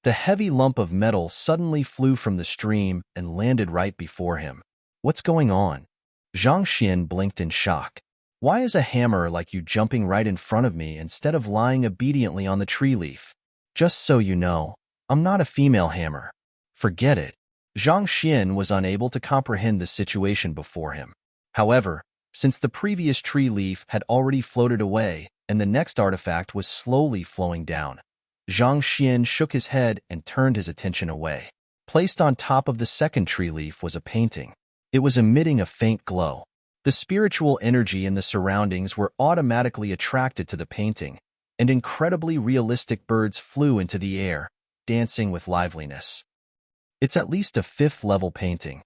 A: the heavy lump of metal suddenly flew from the stream and landed right before him. What's going on? Zhang Xian blinked in shock. Why is a hammer like you jumping right in front of me instead of lying obediently on the tree leaf? Just so you know, I'm not a female hammer. Forget it. Zhang Xian was unable to comprehend the situation before him. However, since the previous tree leaf had already floated away and the next artifact was slowly flowing down, Zhang Xian shook his head and turned his attention away. Placed on top of the second tree leaf was a painting. It was emitting a faint glow. The spiritual energy in the surroundings were automatically attracted to the painting, and incredibly realistic birds flew into the air, dancing with liveliness. It's at least a 5th-level painting.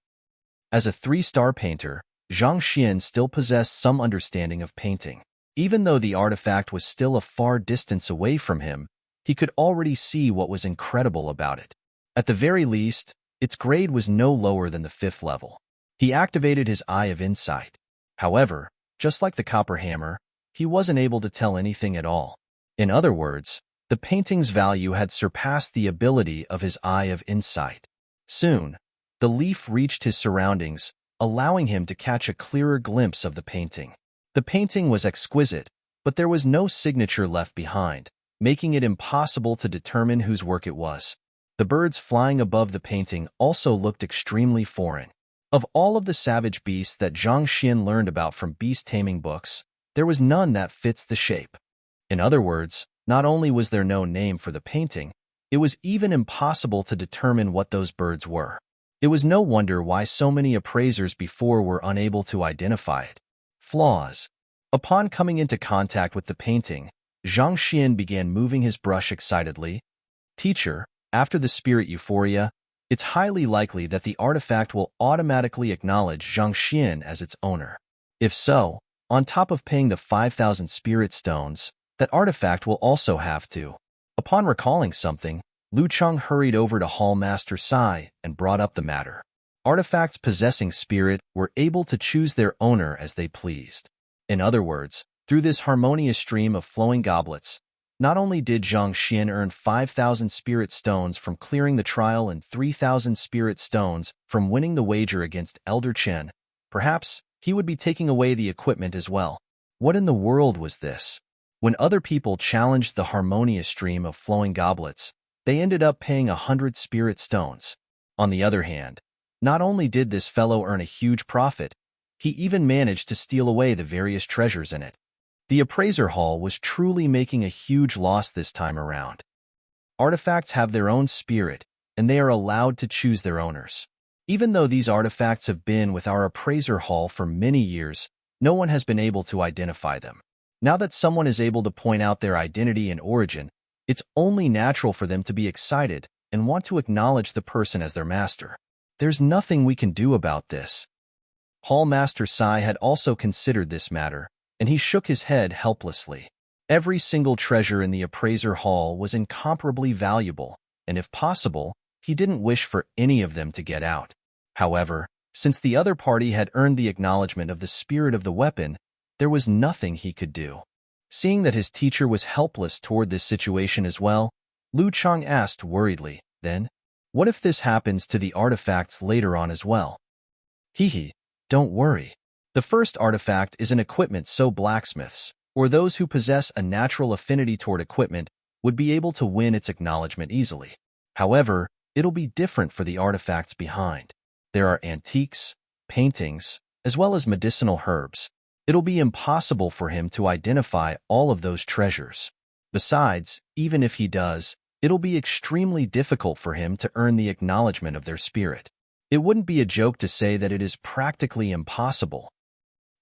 A: As a 3-star painter, Zhang Xian still possessed some understanding of painting. Even though the artifact was still a far distance away from him, he could already see what was incredible about it. At the very least, its grade was no lower than the 5th level. He activated his Eye of Insight. However, just like the copper hammer, he wasn't able to tell anything at all. In other words, the painting's value had surpassed the ability of his Eye of Insight. Soon, the leaf reached his surroundings, allowing him to catch a clearer glimpse of the painting. The painting was exquisite, but there was no signature left behind, making it impossible to determine whose work it was. The birds flying above the painting also looked extremely foreign. Of all of the savage beasts that Zhang Xian learned about from beast-taming books, there was none that fits the shape. In other words, not only was there no name for the painting, it was even impossible to determine what those birds were. It was no wonder why so many appraisers before were unable to identify it. Flaws. Upon coming into contact with the painting, Zhang Xian began moving his brush excitedly. Teacher, after the spirit euphoria, it's highly likely that the artifact will automatically acknowledge Zhang Xian as its owner. If so, on top of paying the 5,000 spirit stones, that artifact will also have to. Upon recalling something, Lu Cheng hurried over to Hall Master Sai and brought up the matter. Artifacts possessing spirit were able to choose their owner as they pleased. In other words, through this harmonious stream of flowing goblets, not only did Zhang Xian earn 5,000 spirit stones from clearing the trial and 3,000 spirit stones from winning the wager against Elder Chen, perhaps he would be taking away the equipment as well. What in the world was this? When other people challenged the harmonious stream of flowing goblets, they ended up paying 100 spirit stones. On the other hand, not only did this fellow earn a huge profit, he even managed to steal away the various treasures in it. The appraiser hall was truly making a huge loss this time around. Artifacts have their own spirit, and they are allowed to choose their owners. Even though these artifacts have been with our appraiser hall for many years, no one has been able to identify them. Now that someone is able to point out their identity and origin, it's only natural for them to be excited and want to acknowledge the person as their master. There's nothing we can do about this. Hall Master Sai had also considered this matter, and he shook his head helplessly. Every single treasure in the appraiser hall was incomparably valuable, and if possible, he didn't wish for any of them to get out. However, since the other party had earned the acknowledgement of the spirit of the weapon, there was nothing he could do. Seeing that his teacher was helpless toward this situation as well, Lu Cheng asked worriedly, then, what if this happens to the artifacts later on as well? Hee, don't worry. The first artifact is an equipment, so blacksmiths, or those who possess a natural affinity toward equipment, would be able to win its acknowledgement easily. However, it'll be different for the artifacts behind. There are antiques, paintings, as well as medicinal herbs. It'll be impossible for him to identify all of those treasures. Besides, even if he does, it'll be extremely difficult for him to earn the acknowledgement of their spirit. It wouldn't be a joke to say that it is practically impossible.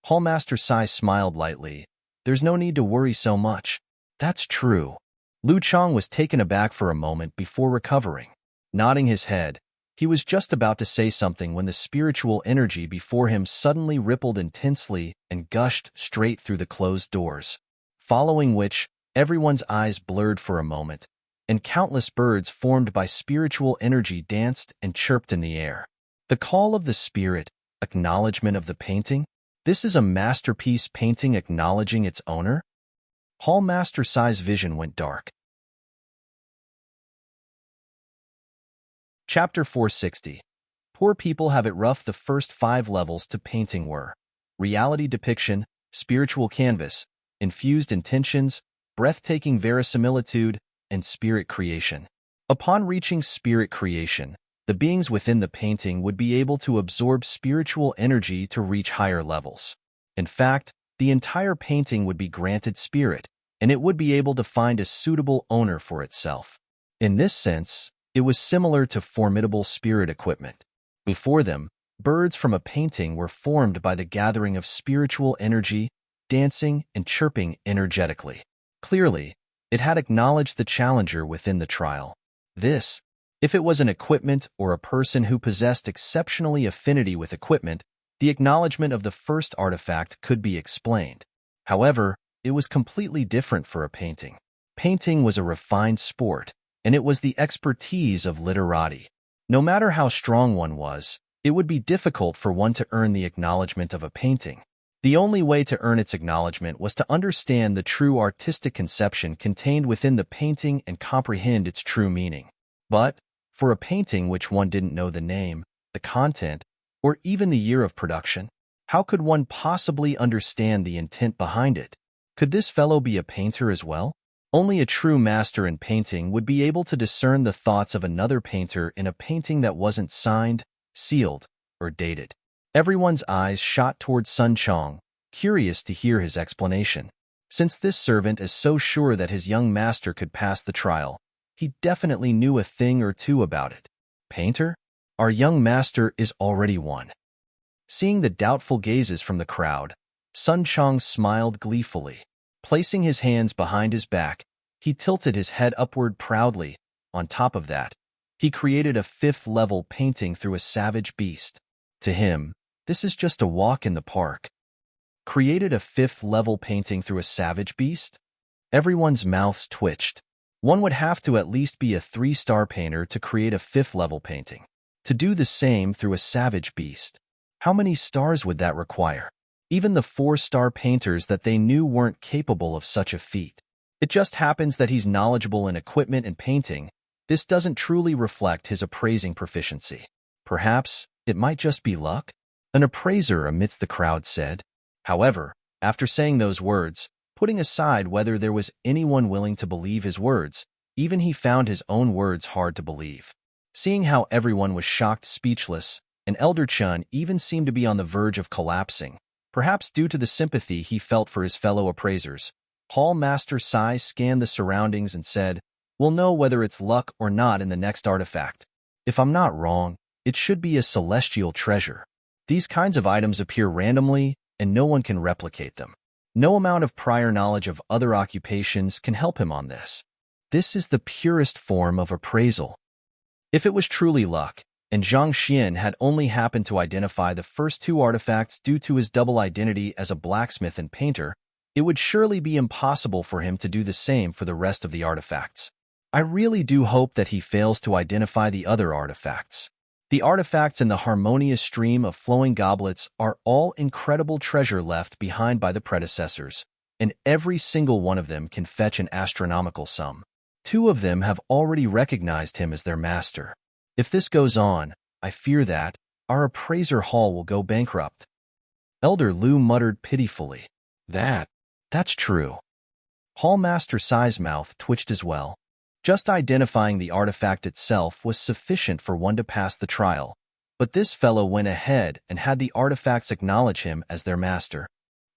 A: Hallmaster Sai smiled lightly. There's no need to worry so much. That's true. Lu Cheng was taken aback for a moment before recovering. Nodding his head, he was just about to say something when the spiritual energy before him suddenly rippled intensely and gushed straight through the closed doors, following which everyone's eyes blurred for a moment, and countless birds formed by spiritual energy danced and chirped in the air. The call of the spirit, acknowledgement of the painting? This is a masterpiece painting acknowledging its owner? Hallmaster Sai's vision went dark. Chapter 460. Poor people have it rough. The first 5 levels to painting were reality depiction, spiritual canvas, infused intentions, breathtaking verisimilitude, and spirit creation. Upon reaching spirit creation, the beings within the painting would be able to absorb spiritual energy to reach higher levels. In fact, the entire painting would be granted spirit, and it would be able to find a suitable owner for itself. In this sense, it was similar to formidable spirit equipment. Before them, birds from a painting were formed by the gathering of spiritual energy, dancing and chirping energetically. Clearly, it had acknowledged the challenger within the trial. This, if it was an equipment or a person who possessed exceptionally affinity with equipment, the acknowledgement of the first artifact could be explained. However, it was completely different for a painting. Painting was a refined sport, and it was the expertise of literati. No matter how strong one was, it would be difficult for one to earn the acknowledgement of a painting. The only way to earn its acknowledgement was to understand the true artistic conception contained within the painting and comprehend its true meaning. But, for a painting which one didn't know the name, the content, or even the year of production, how could one possibly understand the intent behind it? Could this fellow be a painter as well? Only a true master in painting would be able to discern the thoughts of another painter in a painting that wasn't signed, sealed, or dated. Everyone's eyes shot towards Sun Chong, curious to hear his explanation. Since this servant is so sure that his young master could pass the trial, he definitely knew a thing or two about it. Painter? Our young master is already one. Seeing the doubtful gazes from the crowd, Sun Chong smiled gleefully. Placing his hands behind his back, he tilted his head upward proudly. On top of that, he created a fifth-level painting through a savage beast. To him, this is just a walk in the park. Created a fifth-level painting through a savage beast? Everyone's mouths twitched. One would have to at least be a 3-star painter to create a fifth-level painting. To do the same through a savage beast, how many stars would that require? Even the 4-star painters that they knew weren't capable of such a feat. It just happens that he's knowledgeable in equipment and painting. This doesn't truly reflect his appraising proficiency. Perhaps it might just be luck? An appraiser amidst the crowd said. However, after saying those words, putting aside whether there was anyone willing to believe his words, even he found his own words hard to believe. Seeing how everyone was shocked, speechless, and Elder Chun even seemed to be on the verge of collapsing, perhaps due to the sympathy he felt for his fellow appraisers, Hall Master Sai scanned the surroundings and said, "We'll know whether it's luck or not in the next artifact. If I'm not wrong, it should be a celestial treasure. These kinds of items appear randomly, and no one can replicate them. No amount of prior knowledge of other occupations can help him on this. This is the purest form of appraisal." If it was truly luck, and Zhang Xian had only happened to identify the first 2 artifacts due to his double identity as a blacksmith and painter, it would surely be impossible for him to do the same for the rest of the artifacts. I really do hope that he fails to identify the other artifacts. The artifacts in the harmonious stream of flowing goblets are all incredible treasure left behind by the predecessors, and every single one of them can fetch an astronomical sum. 2 of them have already recognized him as their master. If this goes on, I fear that our appraiser hall will go bankrupt. Elder Lu muttered pitifully. That's true. Hall Master Sai's mouth twitched as well. Just identifying the artifact itself was sufficient for one to pass the trial, but this fellow went ahead and had the artifacts acknowledge him as their master.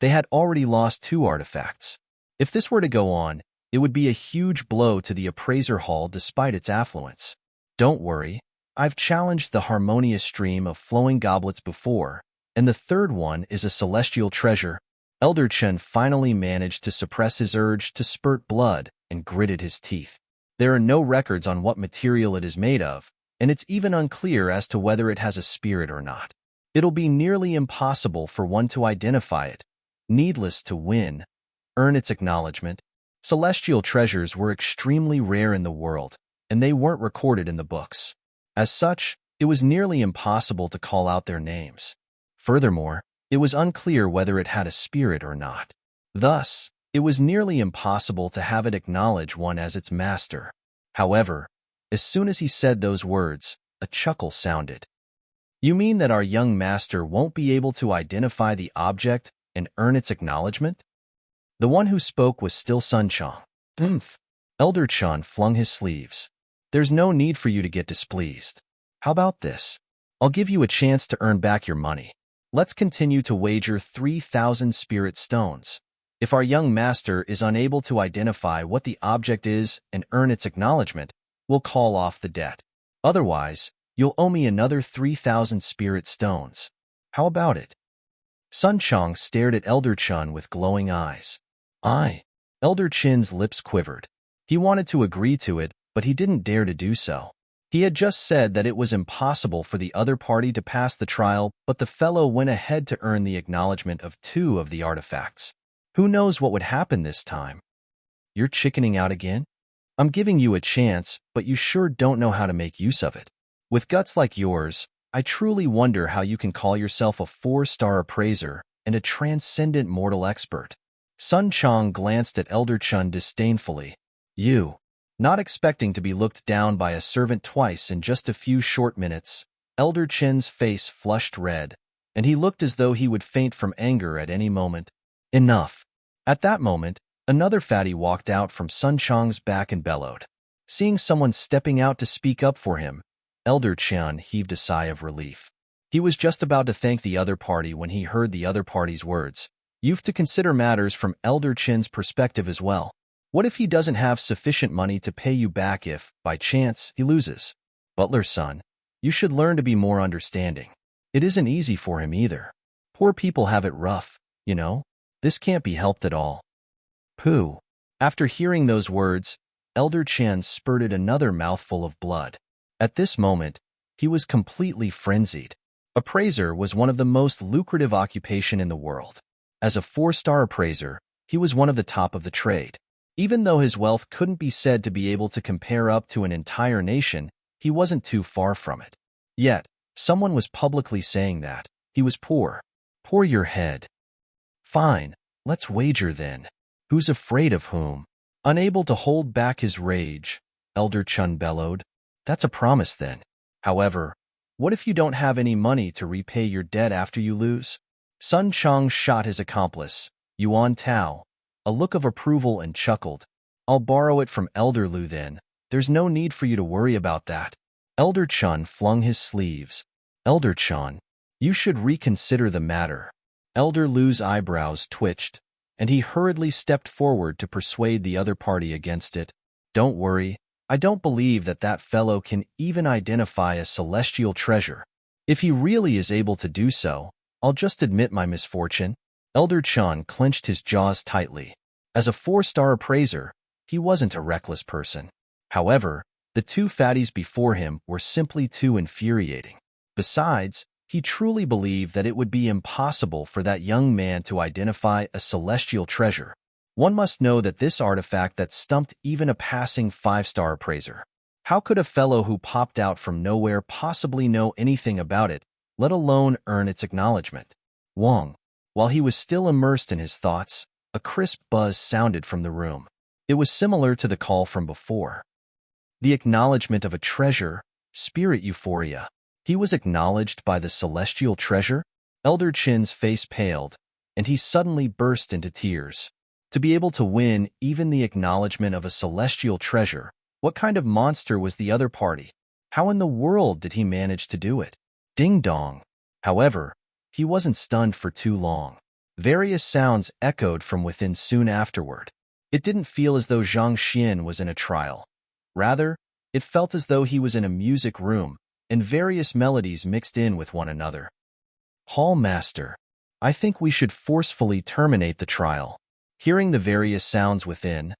A: They had already lost 2 artifacts. If this were to go on, it would be a huge blow to the appraiser hall despite its affluence. Don't worry. I've challenged the harmonious stream of flowing goblets before, and the third one is a celestial treasure. Elder Chen finally managed to suppress his urge to spurt blood and gritted his teeth. There are no records on what material it is made of, and it's even unclear as to whether it has a spirit or not. It'll be nearly impossible for one to identify it. Needless to earn its acknowledgement. Celestial treasures were extremely rare in the world, and they weren't recorded in the books. As such, it was nearly impossible to call out their names. Furthermore, it was unclear whether it had a spirit or not. Thus, it was nearly impossible to have it acknowledge one as its master. However, as soon as he said those words, a chuckle sounded. "You mean that our young master won't be able to identify the object and earn its acknowledgement?" The one who spoke was still Sun Chong. Elder Chun flung his sleeves. "There's no need for you to get displeased. How about this? I'll give you a chance to earn back your money. Let's continue to wager 3,000 spirit stones. If our young master is unable to identify what the object is and earn its acknowledgement, we'll call off the debt. Otherwise, you'll owe me another 3,000 spirit stones. How about it?" Sun Chong stared at Elder Chun with glowing eyes. Elder Chin's lips quivered. He wanted to agree to it, but he didn't dare to do so. He had just said that it was impossible for the other party to pass the trial, but the fellow went ahead to earn the acknowledgement of 2 of the artifacts. Who knows what would happen this time? "You're chickening out again? I'm giving you a chance, but you sure don't know how to make use of it. With guts like yours, I truly wonder how you can call yourself a 4-star appraiser and a transcendent mortal expert." Sun Chong glanced at Elder Chun disdainfully. "You." Not expecting to be looked down by a servant twice in just a few short minutes, Elder Chin's face flushed red, and he looked as though he would faint from anger at any moment. Enough. At that moment, Another fatty walked out from Sun Chang's back and bellowed. Seeing someone stepping out to speak up for him, Elder Qian heaved a sigh of relief. He was just about to thank the other party when he heard the other party's words. You've to consider matters from Elder Qian's perspective as well. What if he doesn't have sufficient money to pay you back if, by chance, he loses? Butler's son, you should learn to be more understanding. It isn't easy for him either. Poor people have it rough, you know? This can't be helped at all. Pooh. After hearing those words, Elder Qian spurted another mouthful of blood. At this moment, he was completely frenzied. Appraiser was one of the most lucrative occupations in the world. As a 4-star appraiser, he was one of the top of the trade. Even though his wealth couldn't be said to be able to compare up to an entire nation, he wasn't too far from it. Yet, someone was publicly saying that he was poor. Pour your head. Fine, let's wager then. Who's afraid of whom? Unable to hold back his rage, Elder Chun bellowed. That's a promise then. However, what if you don't have any money to repay your debt after you lose? Sun Chang shot his accomplice, Yuan Tao, a look of approval and chuckled. I'll borrow it from Elder Lu then. There's no need for you to worry about that. Elder Chun flung his sleeves. Elder Chun, you should reconsider the matter. Elder Lu's eyebrows twitched, and he hurriedly stepped forward to persuade the other party against it. Don't worry, I don't believe that fellow can even identify a celestial treasure. If he really is able to do so, I'll just admit my misfortune. Elder Chun clenched his jaws tightly. As a 4-star appraiser, he wasn't a reckless person. However, the two fatties before him were simply too infuriating. Besides, he truly believed that it would be impossible for that young man to identify a celestial treasure. One must know that this artifact that stumped even a passing 5-star appraiser. How could a fellow who popped out from nowhere possibly know anything about it, let alone earn its acknowledgement? Wong. While he was still immersed in his thoughts, a crisp buzz sounded from the room. It was similar to the call from before. The acknowledgement of a treasure, spirit euphoria. He was acknowledged by the celestial treasure? Elder Chin's face paled, and he suddenly burst into tears. To be able to win even the acknowledgement of a celestial treasure, what kind of monster was the other party? How in the world did he manage to do it? Ding dong. However, he wasn't stunned for too long. Various sounds echoed from within soon afterward. It didn't feel as though Zhang Xian was in a trial. Rather, it felt as though he was in a music room, and various melodies mixed in with one another. Hall Master, I think we should forcefully terminate the trial. Hearing the various sounds within,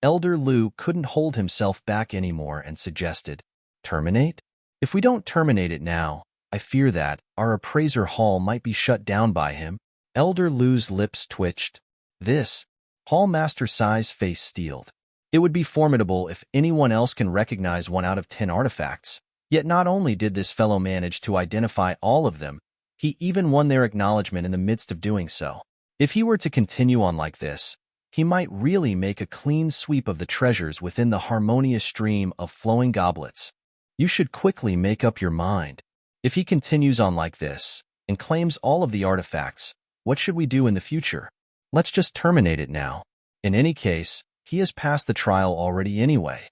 A: Elder Lu couldn't hold himself back anymore and suggested, terminate? If we don't terminate it now, I fear that our appraiser hall might be shut down by him. Elder Lu's lips twitched. This, Hall Master Sai's face steeled. It would be formidable if anyone else can recognize 1 out of 10 artifacts. Yet not only did this fellow manage to identify all of them, he even won their acknowledgement in the midst of doing so. If he were to continue on like this, he might really make a clean sweep of the treasures within the harmonious stream of flowing goblets. You should quickly make up your mind. If he continues on like this, and claims all of the artifacts, what should we do in the future? Let's just terminate it now. In any case, he has passed the trial already anyway.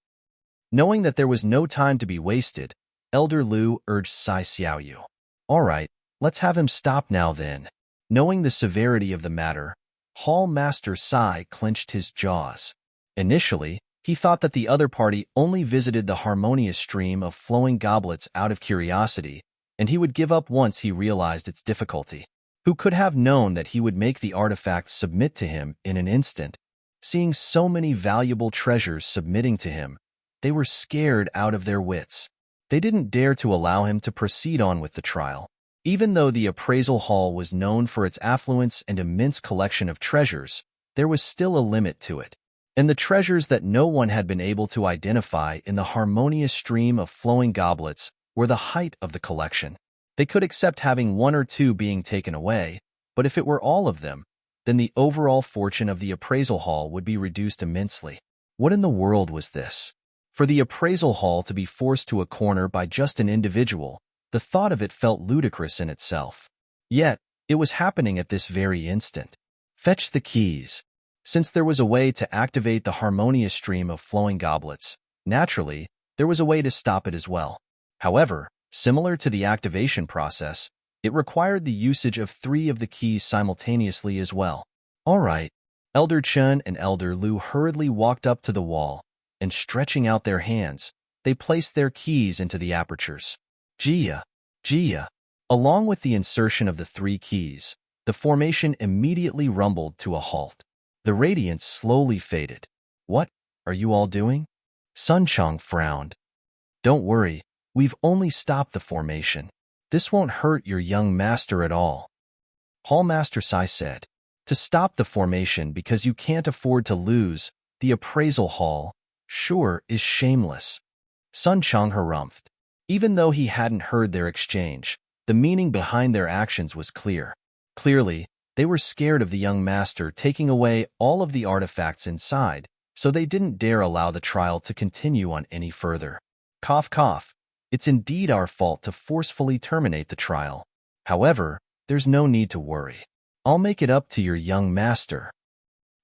A: Knowing that there was no time to be wasted, Elder Lu urged Sai Xiaoyu. All right, let's have him stop now then. Knowing the severity of the matter, Hall Master Sai clenched his jaws. Initially, he thought that the other party only visited the harmonious stream of flowing goblets out of curiosity, and he would give up once he realized its difficulty. Who could have known that he would make the artifacts submit to him in an instant? Seeing so many valuable treasures submitting to him, they were scared out of their wits. They didn't dare to allow him to proceed on with the trial. Even though the appraisal hall was known for its affluence and immense collection of treasures, there was still a limit to it. And the treasures that no one had been able to identify in the harmonious stream of flowing goblets were the height of the collection. They could accept having 1 or 2 being taken away, but if it were all of them, then the overall fortune of the appraisal hall would be reduced immensely. What in the world was this? For the appraisal hall to be forced to a corner by just an individual, the thought of it felt ludicrous in itself. Yet, it was happening at this very instant. Fetch the keys. Since there was a way to activate the harmonious stream of flowing goblets, naturally, there was a way to stop it as well. However, similar to the activation process, it required the usage of 3 of the keys simultaneously as well. All right. Elder Chen and Elder Lu hurriedly walked up to the wall, and stretching out their hands, they placed their keys into the apertures. Jia, Jia. Along with the insertion of the 3 keys, the formation immediately rumbled to a halt. The radiance slowly faded. What are you all doing? Sun Chang frowned. Don't worry, we've only stopped the formation. This won't hurt your young master at all. Hall Master Sai said. To stop the formation because you can't afford to lose, the appraisal hall, sure, is shameless. Sun Chang harumphed. Even though he hadn't heard their exchange, the meaning behind their actions was clear. Clearly, they were scared of the young master taking away all of the artifacts inside, so they didn't dare allow the trial to continue on any further. Cough, cough. It's indeed our fault to forcefully terminate the trial. However, there's no need to worry. I'll make it up to your young master.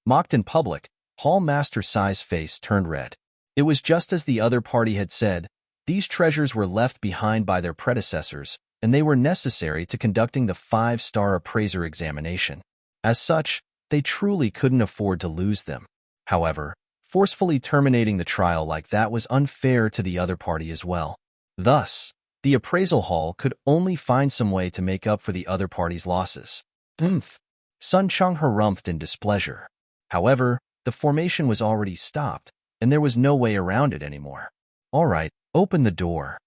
A: Mocked in public, Hall Master Sai's face turned red. It was just as the other party had said. These treasures were left behind by their predecessors, and they were necessary to conducting the 5-star appraiser examination. As such, they truly couldn't afford to lose them. However, forcefully terminating the trial like that was unfair to the other party as well. Thus, the appraisal hall could only find some way to make up for the other party's losses. Sun Chang harumphed in displeasure. However, the formation was already stopped, and there was no way around it anymore. All right, open the door.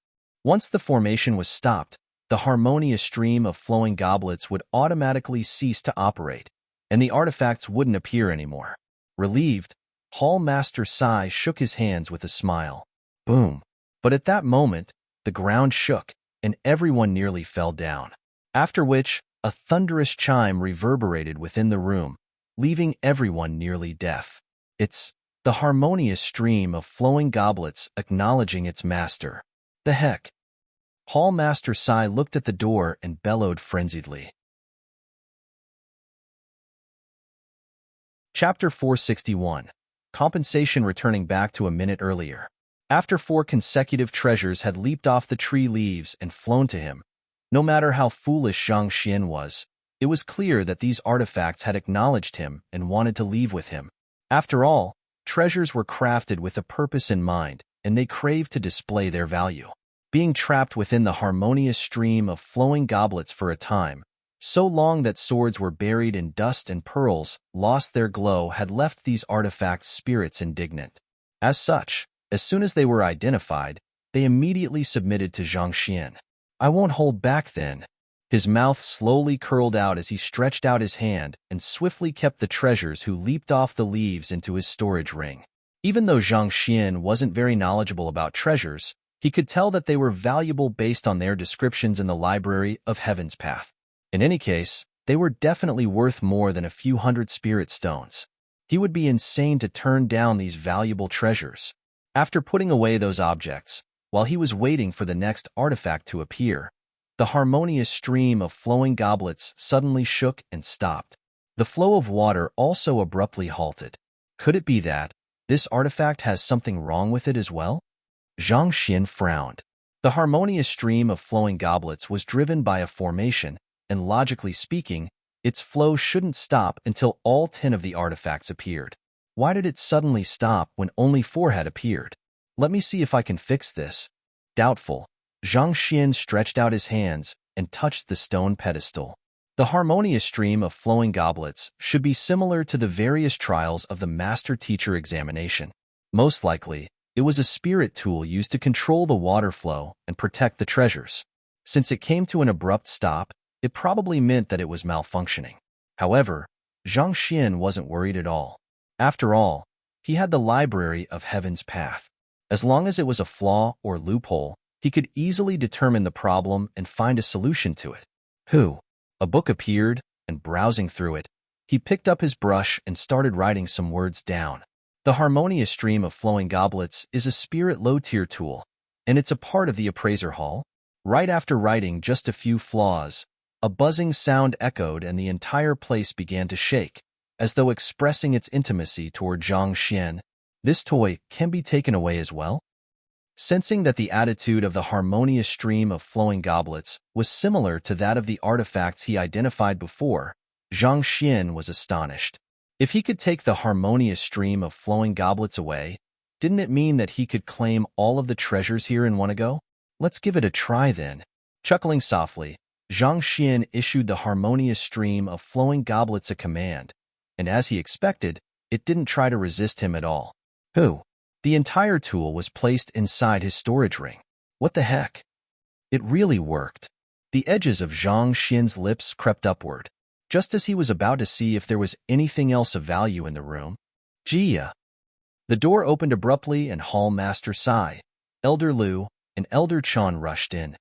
A: Once the formation was stopped, the harmonious stream of flowing goblets would automatically cease to operate, and the artifacts wouldn't appear anymore. Relieved, Hall Master Sai shook his hands with a smile. Boom. But at that moment, the ground shook, and everyone nearly fell down. After which, a thunderous chime reverberated within the room, leaving everyone nearly deaf. It's the harmonious stream of flowing goblets acknowledging its master. The heck? Hall Master Sai looked at the door and bellowed frenziedly. Chapter 461. Compensation returning back to a minute earlier. After 4 consecutive treasures had leaped off the tree leaves and flown to him, no matter how foolish Zhang Xian was, it was clear that these artifacts had acknowledged him and wanted to leave with him. After all, treasures were crafted with a purpose in mind, and they craved to display their value. Being trapped within the harmonious stream of flowing goblets for a time, so long that swords were buried in dust and pearls, lost their glow, had left these artifacts' spirits indignant. As such, as soon as they were identified, they immediately submitted to Zhang Xian. I won't hold back then. His mouth slowly curled out as he stretched out his hand and swiftly kept the treasures who leaped off the leaves into his storage ring. Even though Zhang Xian wasn't very knowledgeable about treasures, he could tell that they were valuable based on their descriptions in the library of Heaven's Path. In any case, they were definitely worth more than a few hundred spirit stones. He would be insane to turn down these valuable treasures. After putting away those objects, while he was waiting for the next artifact to appear, the harmonious stream of flowing goblets suddenly shook and stopped. The flow of water also abruptly halted. Could it be that this artifact has something wrong with it as well? Zhang Xian frowned. The harmonious stream of flowing goblets was driven by a formation, and logically speaking, its flow shouldn't stop until all 10 of the artifacts appeared. Why did it suddenly stop when only 4 had appeared? Let me see if I can fix this. Doubtful, Zhang Xian stretched out his hands and touched the stone pedestal. The harmonious stream of flowing goblets should be similar to the various trials of the master-teacher examination. Most likely, it was a spirit tool used to control the water flow and protect the treasures. Since it came to an abrupt stop, it probably meant that it was malfunctioning. However, Zhang Xian wasn't worried at all. After all, he had the library of Heaven's Path. As long as it was a flaw or loophole, he could easily determine the problem and find a solution to it. A book appeared, and browsing through it, he picked up his brush and started writing some words down. The harmonious stream of flowing goblets is a spirit low-tier tool, and it's a part of the appraiser hall. Right after writing just a few flaws, a buzzing sound echoed and the entire place began to shake, as though expressing its intimacy toward Zhang Xian. This toy can be taken away as well? Sensing that the attitude of the harmonious stream of flowing goblets was similar to that of the artifacts he identified before, Zhang Xian was astonished. If he could take the harmonious stream of flowing goblets away, didn't it mean that he could claim all of the treasures here in one go? Let's give it a try then. Chuckling softly, Zhang Xian issued the harmonious stream of flowing goblets a command, and as he expected, it didn't try to resist him at all. Who? The entire tool was placed inside his storage ring. What the heck? It really worked. The edges of Zhang Xian's lips crept upward, just as he was about to see if there was anything else of value in the room. Jia. The door opened abruptly and Hall Master Sai, Elder Liu, and Elder Chan rushed in.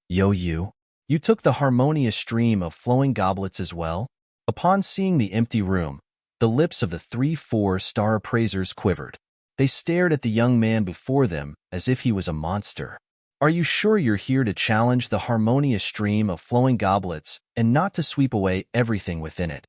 A: Yo you took the harmonious stream of flowing goblets as well? Upon seeing the empty room, the lips of the 3 4-star appraisers quivered. They stared at the young man before them as if he was a monster. Are you sure you're here to challenge the harmonious stream of flowing goblets and not to sweep away everything within it?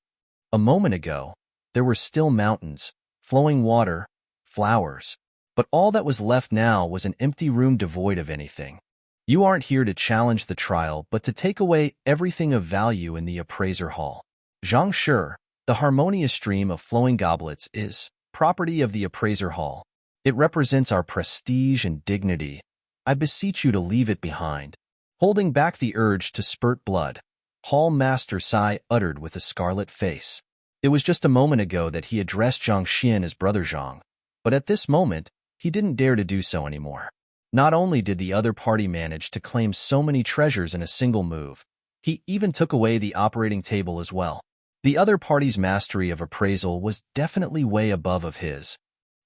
A: A moment ago, there were still mountains, flowing water, flowers, but all that was left now was an empty room devoid of anything. You aren't here to challenge the trial, but to take away everything of value in the appraiser hall. Zhang Shi, the harmonious stream of flowing goblets is property of the appraiser hall. It represents our prestige and dignity. I beseech you to leave it behind. Holding back the urge to spurt blood, Hall Master Sai uttered with a scarlet face. It was just a moment ago that he addressed Zhang Xian as Brother Zhang, but at this moment, he didn't dare to do so anymore. Not only did the other party manage to claim so many treasures in a single move, he even took away the operating table as well. The other party's mastery of appraisal was definitely way above of his.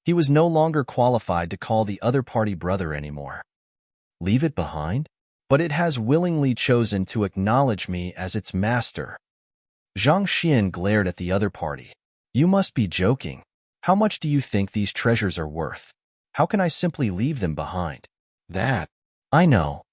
A: He was no longer qualified to call the other party brother anymore. Leave it behind? But it has willingly chosen to acknowledge me as its master. Zhang Xian glared at the other party. You must be joking. How much do you think these treasures are worth? How can I simply leave them behind? That. I know.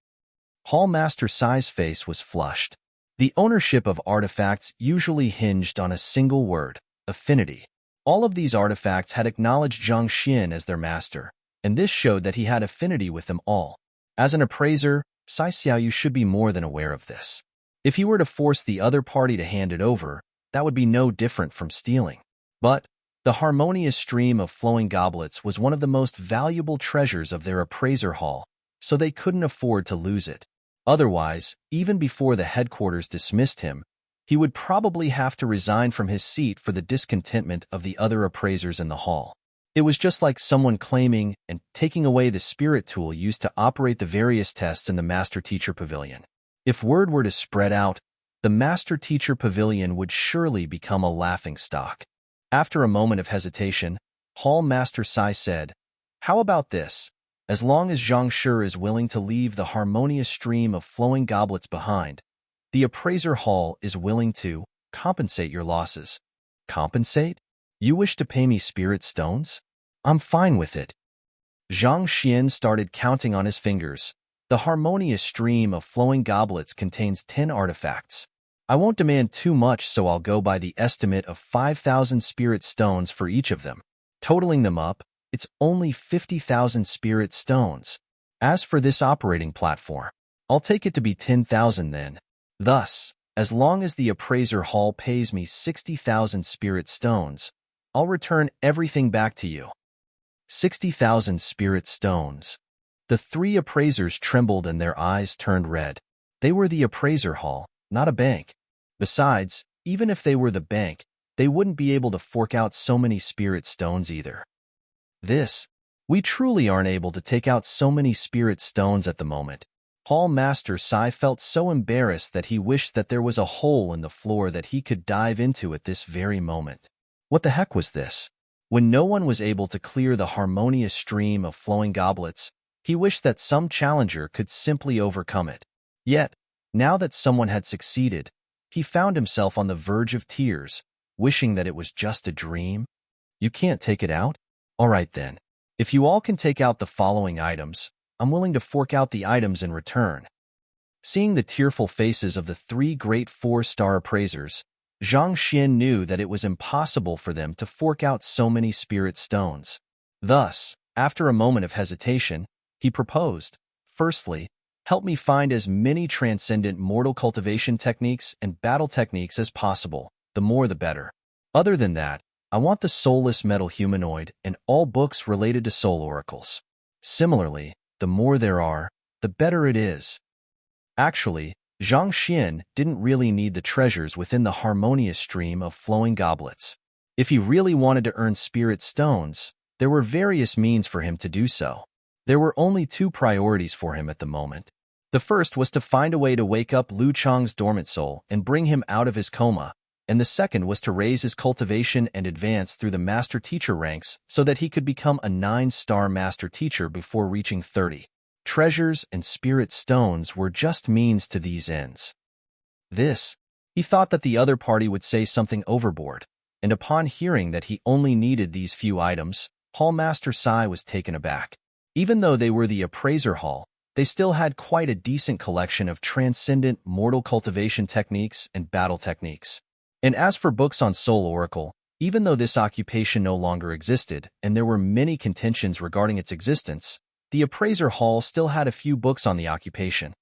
A: Hall Master Sai's face was flushed. The ownership of artifacts usually hinged on a single word, affinity. All of these artifacts had acknowledged Zhang Xian as their master, and this showed that he had affinity with them all. As an appraiser, Sai Xiaoyu should be more than aware of this. If he were to force the other party to hand it over, that would be no different from stealing. But the harmonious stream of flowing goblets was one of the most valuable treasures of their appraiser hall, so they couldn't afford to lose it. Otherwise, even before the headquarters dismissed him, he would probably have to resign from his seat for the discontentment of the other appraisers in the hall. It was just like someone claiming and taking away the spirit tool used to operate the various tests in the Master Teacher Pavilion. If word were to spread out, the Master Teacher Pavilion would surely become a laughingstock. After a moment of hesitation, Hall Master Sai said, "How about this? As long as Zhang Shi is willing to leave the harmonious stream of flowing goblets behind, the appraiser hall is willing to compensate your losses." Compensate? You wish to pay me spirit stones? I'm fine with it. Zhang Xian started counting on his fingers. The harmonious stream of flowing goblets contains 10 artifacts. I won't demand too much, so I'll go by the estimate of 5,000 spirit stones for each of them. Totaling them up, it's only 50,000 spirit stones. As for this operating platform, I'll take it to be 10,000 then. Thus, as long as the appraiser hall pays me 60,000 spirit stones, I'll return everything back to you. 60,000 spirit stones. The 3 appraisers trembled and their eyes turned red. They were the appraiser hall, not a bank. Besides, even if they were the bank, they wouldn't be able to fork out so many spirit stones either. We truly aren't able to take out so many spirit stones at the moment. Hall Master Sai felt so embarrassed that he wished that there was a hole in the floor that he could dive into at this very moment. What the heck was this? When no one was able to clear the harmonious stream of flowing goblets, he wished that some challenger could simply overcome it. Yet, now that someone had succeeded, he found himself on the verge of tears, wishing that it was just a dream. You can't take it out? All right then. If you all can take out the following items, I'm willing to fork out the items in return. Seeing the tearful faces of the 3 great 4-star appraisers, Zhang Xian knew that it was impossible for them to fork out so many spirit stones. Thus, after a moment of hesitation, he proposed, "Firstly, help me find as many transcendent mortal cultivation techniques and battle techniques as possible, the more the better. Other than that, I want the soulless metal humanoid and all books related to soul oracles. Similarly, the more there are, the better it is." Actually, Zhang Xian didn't really need the treasures within the harmonious stream of flowing goblets. If he really wanted to earn spirit stones, there were various means for him to do so. There were only two priorities for him at the moment. The first was to find a way to wake up Lu Chang's dormant soul and bring him out of his coma, and the second was to raise his cultivation and advance through the master teacher ranks so that he could become a 9-star master teacher before reaching 30. Treasures and spirit stones were just means to these ends. He thought that the other party would say something overboard, and upon hearing that he only needed these few items, Hall Master Sai was taken aback. Even though they were the appraiser hall, they still had quite a decent collection of transcendent mortal cultivation techniques and battle techniques. And as for books on Soul Oracle, even though this occupation no longer existed and there were many contentions regarding its existence, the appraiser hall still had a few books on the occupation.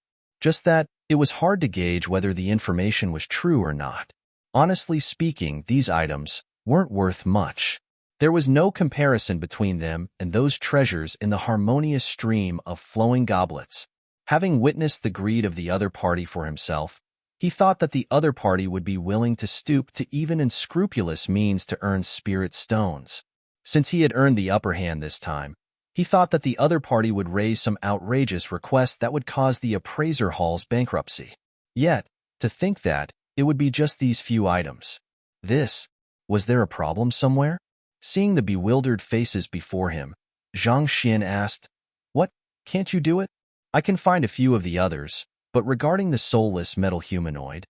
A: Just that, it was hard to gauge whether the information was true or not. Honestly speaking, these items weren't worth much. There was no comparison between them and those treasures in the harmonious stream of flowing goblets. Having witnessed the greed of the other party for himself, he thought that the other party would be willing to stoop to even unscrupulous means to earn spirit stones. Since he had earned the upper hand this time, he thought that the other party would raise some outrageous request that would cause the appraiser hall's bankruptcy. Yet, to think that it would be just these few items. Was there a problem somewhere? Seeing the bewildered faces before him, Zhang Xian asked, "What, can't you do it? I can find a few of the others, but regarding the soulless metal humanoid,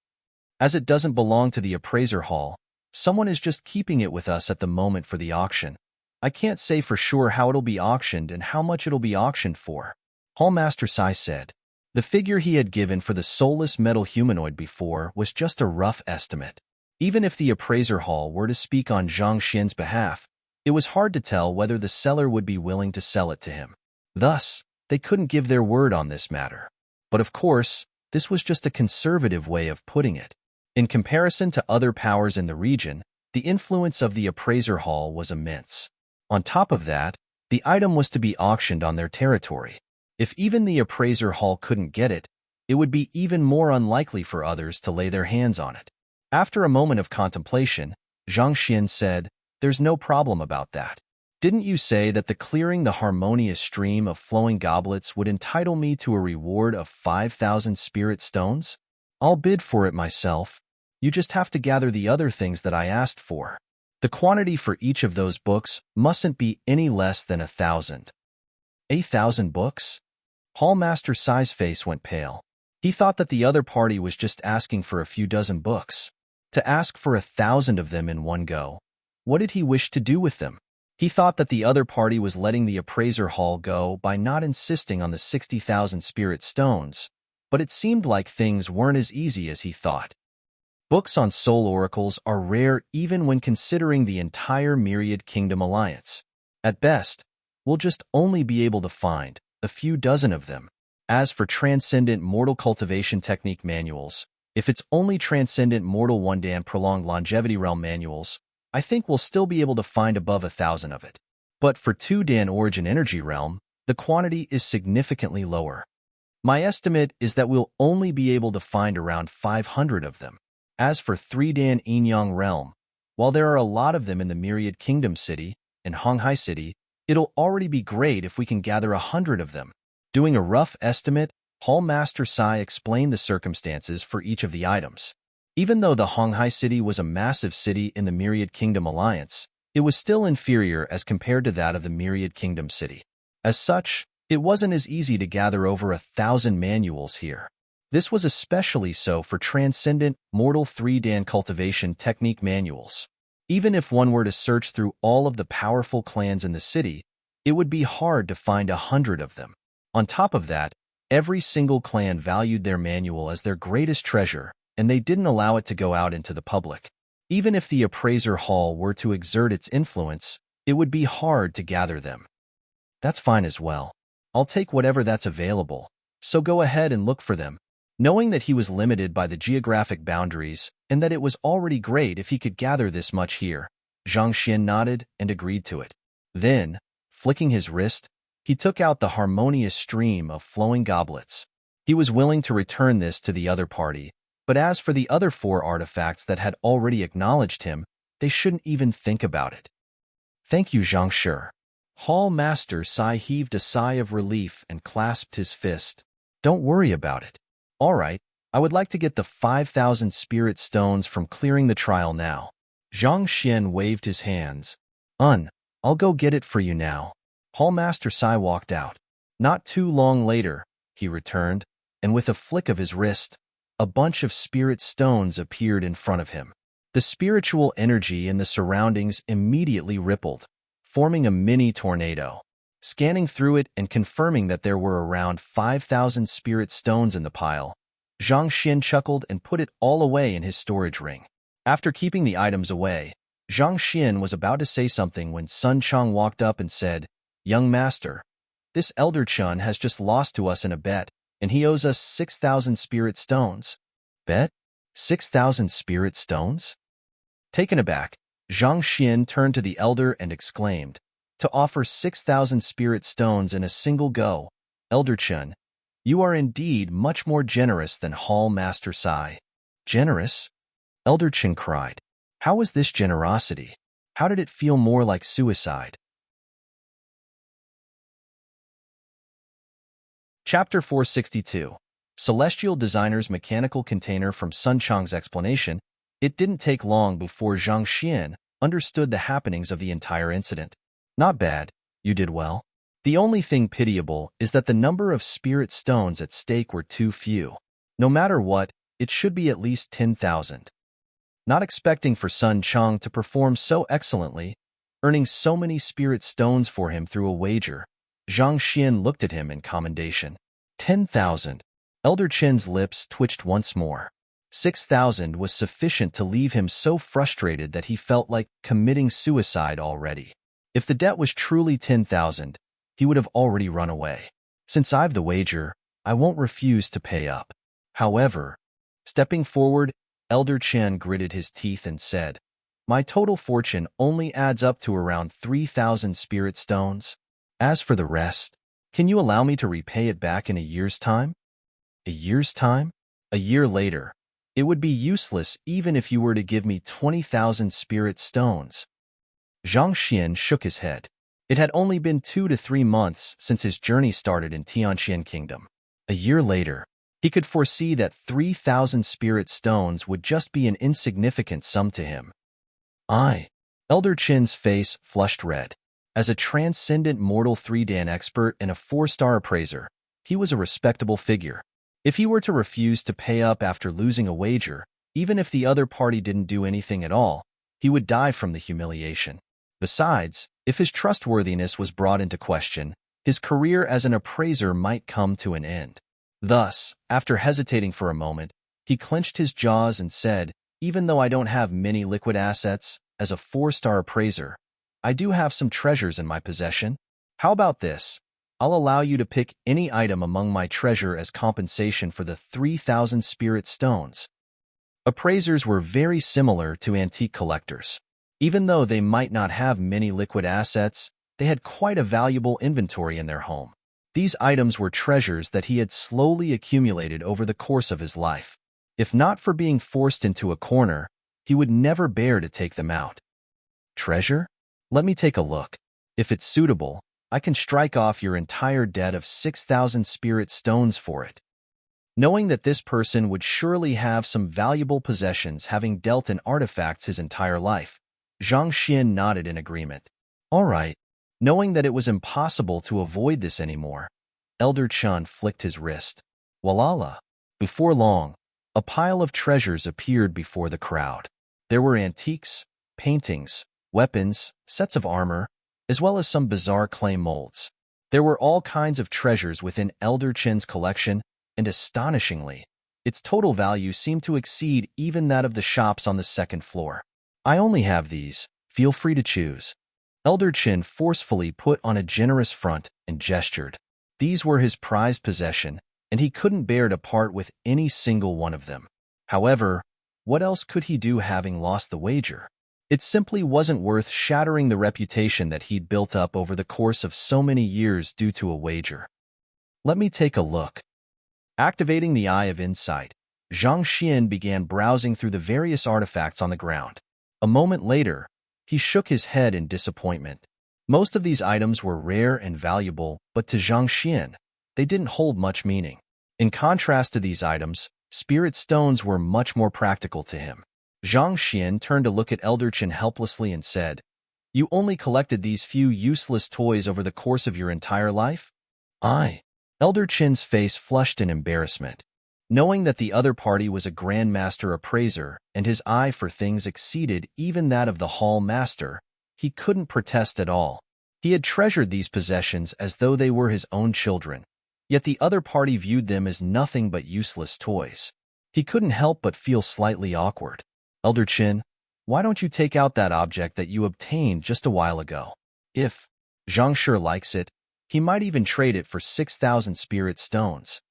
A: as it doesn't belong to the appraiser hall, someone is just keeping it with us at the moment for the auction. I can't say for sure how it'll be auctioned and how much it'll be auctioned for," Hallmaster Sai said. The figure he had given for the soulless metal humanoid before was just a rough estimate. Even if the appraiser hall were to speak on Zhang Xian's behalf, it was hard to tell whether the seller would be willing to sell it to him. Thus, they couldn't give their word on this matter. But of course, this was just a conservative way of putting it. In comparison to other powers in the region, the influence of the appraiser hall was immense. On top of that, the item was to be auctioned on their territory. If even the appraiser hall couldn't get it, it would be even more unlikely for others to lay their hands on it. After a moment of contemplation, Zhang Xian said, "There's no problem about that. Didn't you say that the clearing the harmonious stream of flowing goblets would entitle me to a reward of 5,000 spirit stones? I'll bid for it myself. You just have to gather the other things that I asked for. The quantity for each of those books mustn't be any less than 1,000. 1,000 books? Hallmaster Sai's face went pale. He thought that the other party was just asking for a few dozen books. To ask for 1,000 of them in one go, what did he wish to do with them? He thought that the other party was letting the appraiser hall go by not insisting on the 60,000 spirit stones, but it seemed like things weren't as easy as he thought. Books on soul oracles are rare even when considering the entire Myriad Kingdom Alliance. At best, we'll just only be able to find a few dozen of them. As for transcendent mortal cultivation technique manuals, if it's only transcendent mortal 1-dan prolonged longevity realm manuals, I think we'll still be able to find above 1,000 of it. But for 2-dan origin energy realm, the quantity is significantly lower. My estimate is that we'll only be able to find around 500 of them. As for 3-dan Yin-Yang realm, while there are a lot of them in the Myriad Kingdom City and Honghai City, it'll already be great if we can gather 100 of them. Doing a rough estimate, Hallmaster Sai explained the circumstances for each of the items. Even though the Honghai City was a massive city in the Myriad Kingdom Alliance, it was still inferior as compared to that of the Myriad Kingdom City. As such, it wasn't as easy to gather over 1,000 manuals here. This was especially so for transcendent, mortal 3-dan cultivation technique manuals. Even if one were to search through all of the powerful clans in the city, it would be hard to find 100 of them. On top of that, every single clan valued their manual as their greatest treasure, and they didn't allow it to go out into the public. Even if the appraiser hall were to exert its influence, it would be hard to gather them. That's fine as well. I'll take whatever that's available, so go ahead and look for them. Knowing that he was limited by the geographic boundaries and that it was already great if he could gather this much here, Zhang Xian nodded and agreed to it. Then, flicking his wrist, he took out the harmonious stream of flowing goblets. He was willing to return this to the other party, but as for the other 4 artifacts that had already acknowledged him, they shouldn't even think about it. Thank you, Zhang Shi. Hall Master Sai heaved a sigh of relief and clasped his fist. Don't worry about it. All right, I would like to get the 5,000 spirit stones from clearing the trial now. Zhang Xian waved his hands. I'll go get it for you now. Hall Master Sai walked out. Not too long later, he returned, and with a flick of his wrist, a bunch of spirit stones appeared in front of him. The spiritual energy in the surroundings immediately rippled, forming a mini tornado. Scanning through it and confirming that there were around 5,000 spirit stones in the pile, Zhang Xian chuckled and put it all away in his storage ring. After keeping the items away, Zhang Xian was about to say something when Sun Chang walked up and said, "Young master, this Elder Chun has just lost to us in a bet, and he owes us 6,000 spirit stones." Bet? 6,000 spirit stones? Taken aback, Zhang Xian turned to the elder and exclaimed, "To offer 6,000 spirit stones in a single go, Elder Chun, you are indeed much more generous than Hall Master Sai." Generous? Elder Chun cried. How was this generosity? How did it feel more like suicide? Chapter 462. Celestial Designer's Mechanical Container. From Sun Chang's explanation, it didn't take long before Zhang Xian understood the happenings of the entire incident. Not bad, you did well. The only thing pitiable is that the number of spirit stones at stake were too few. No matter what, it should be at least 10,000. Not expecting for Sun Chang to perform so excellently, earning so many spirit stones for him through a wager, Zhang Xian looked at him in commendation. 10,000. Elder Chen's lips twitched once more. 6,000 was sufficient to leave him so frustrated that he felt like committing suicide already. If the debt was truly 10,000, he would have already run away. Since I've the wager, I won't refuse to pay up. However, stepping forward, Elder Chen gritted his teeth and said, "My total fortune only adds up to around 3,000 spirit stones. As for the rest, can you allow me to repay it back in a year's time?" A year's time? A year later. It would be useless even if you were to give me 20,000 spirit stones. Zhang Xian shook his head. It had only been 2 to 3 months since his journey started in Tianqian Kingdom. A year later, he could foresee that 3,000 spirit stones would just be an insignificant sum to him. Elder Chen's face flushed red. As a transcendent mortal 3-dan expert and a 4-star appraiser, he was a respectable figure. If he were to refuse to pay up after losing a wager, even if the other party didn't do anything at all, he would die from the humiliation. Besides, if his trustworthiness was brought into question, his career as an appraiser might come to an end. Thus, after hesitating for a moment, he clenched his jaws and said, "Even though I don't have many liquid assets, as a 4-star appraiser, I do have some treasures in my possession. How about this? I'll allow you to pick any item among my treasure as compensation for the 3,000 spirit stones." Appraisers were very similar to antique collectors. Even though they might not have many liquid assets, they had quite a valuable inventory in their home. These items were treasures that he had slowly accumulated over the course of his life. If not for being forced into a corner, he would never bear to take them out. Treasure? Let me take a look. If it's suitable, I can strike off your entire debt of 6,000 spirit stones for it. Knowing that this person would surely have some valuable possessions having dealt in artifacts his entire life, Zhang Xian nodded in agreement. All right. Knowing that it was impossible to avoid this anymore, Elder Chun flicked his wrist. Walala! Before long, a pile of treasures appeared before the crowd. There were antiques, paintings, weapons, sets of armor, as well as some bizarre clay molds. There were all kinds of treasures within Elder Chen's collection, and astonishingly, its total value seemed to exceed even that of the shops on the second floor. I only have these. Feel free to choose. Elder Chin forcefully put on a generous front and gestured. These were his prized possession, and he couldn't bear to part with any single one of them. However, what else could he do having lost the wager? It simply wasn't worth shattering the reputation that he'd built up over the course of so many years due to a wager. Let me take a look. Activating the Eye of Insight, Zhang Xian began browsing through the various artifacts on the ground. A moment later, he shook his head in disappointment. Most of these items were rare and valuable, but to Zhang Xian, they didn't hold much meaning. In contrast to these items, spirit stones were much more practical to him. Zhang Xian turned to look at Elder Chen helplessly and said, "You only collected these few useless toys over the course of your entire life?" Elder Chin's face flushed in embarrassment. Knowing that the other party was a grandmaster appraiser and his eye for things exceeded even that of the hall master, he couldn't protest at all. He had treasured these possessions as though they were his own children, yet the other party viewed them as nothing but useless toys. He couldn't help but feel slightly awkward. "Elder Chin, why don't you take out that object that you obtained just a while ago? If Zhang sure likes it, he might even trade it for 6,000 spirit stones."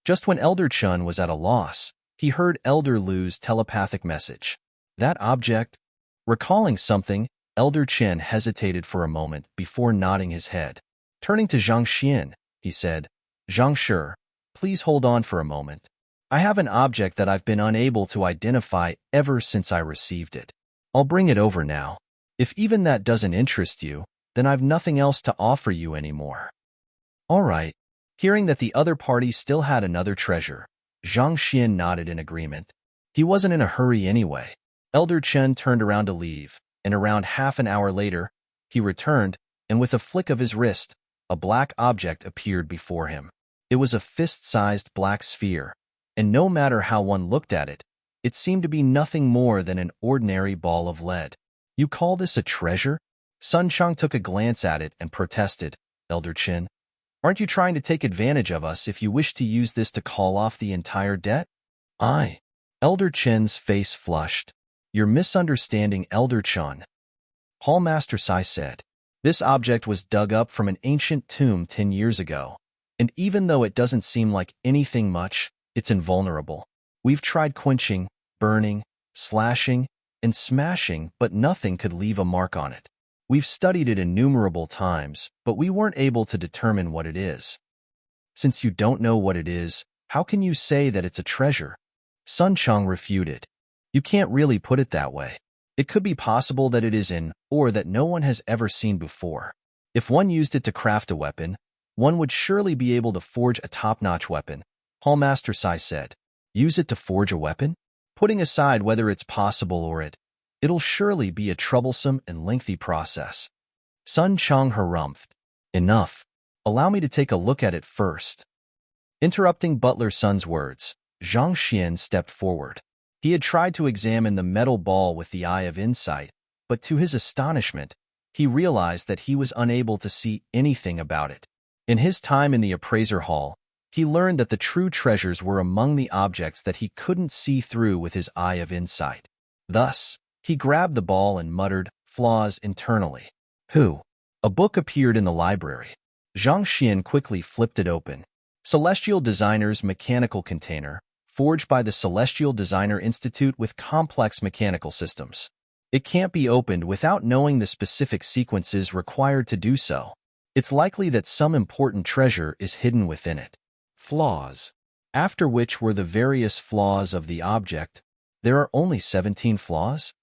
A: Just when Elder Chun was at a loss, he heard Elder Lu's telepathic message. "That object?" Recalling something, Elder Chen hesitated for a moment before nodding his head. Turning to Zhang Xian, he said, "Zhang Shi, please hold on for a moment. I have an object that I've been unable to identify ever since I received it. I'll bring it over now. If even that doesn't interest you, then I've nothing else to offer you anymore." "All right." Hearing that the other party still had another treasure, Zhang Xian nodded in agreement. He wasn't in a hurry anyway. Elder Chen turned around to leave, and around half an hour later, he returned, and with a flick of his wrist, a black object appeared before him. It was a fist-sized black sphere, and no matter how one looked at it, it seemed to be nothing more than an ordinary ball of lead. "You call this a treasure?" Sun Chang took a glance at it and protested. "Elder Chen, aren't you trying to take advantage of us if you wish to use this to call off the entire debt?" Elder Chen's face flushed. "You're misunderstanding, Elder Chen." Hallmaster Sai said, "This object was dug up from an ancient tomb 10 years ago, and even though it doesn't seem like anything much, it's invulnerable. We've tried quenching, burning, slashing, and smashing, but nothing could leave a mark on it. We've studied it innumerable times, but we weren't able to determine what it is." "Since you don't know what it is, how can you say that it's a treasure?" Sun Chang refuted. "You can't really put it that way. It could be possible that it is in, or that no one has ever seen before. If one used it to craft a weapon, one would surely be able to forge a top-notch weapon," Hallmaster Sai said. "Use it to forge a weapon? Putting aside whether it's possible or it'll surely be a troublesome and lengthy process." Sun Chang harumphed. "Enough. Allow me to take a look at it first." Interrupting Butler Sun's words, Zhang Xian stepped forward. He had tried to examine the metal ball with the Eye of Insight, but to his astonishment, he realized that he was unable to see anything about it. In his time in the appraiser hall, he learned that the true treasures were among the objects that he couldn't see through with his Eye of Insight. Thus, he grabbed the ball and muttered, "Flaws," internally. A book appeared in the library. Zhang Xian quickly flipped it open. Celestial Designer's Mechanical Container, forged by the Celestial Designer Institute with complex mechanical systems. It can't be opened without knowing the specific sequences required to do so. It's likely that some important treasure is hidden within it. Flaws. After which were the various flaws of the object. There are only 17 flaws?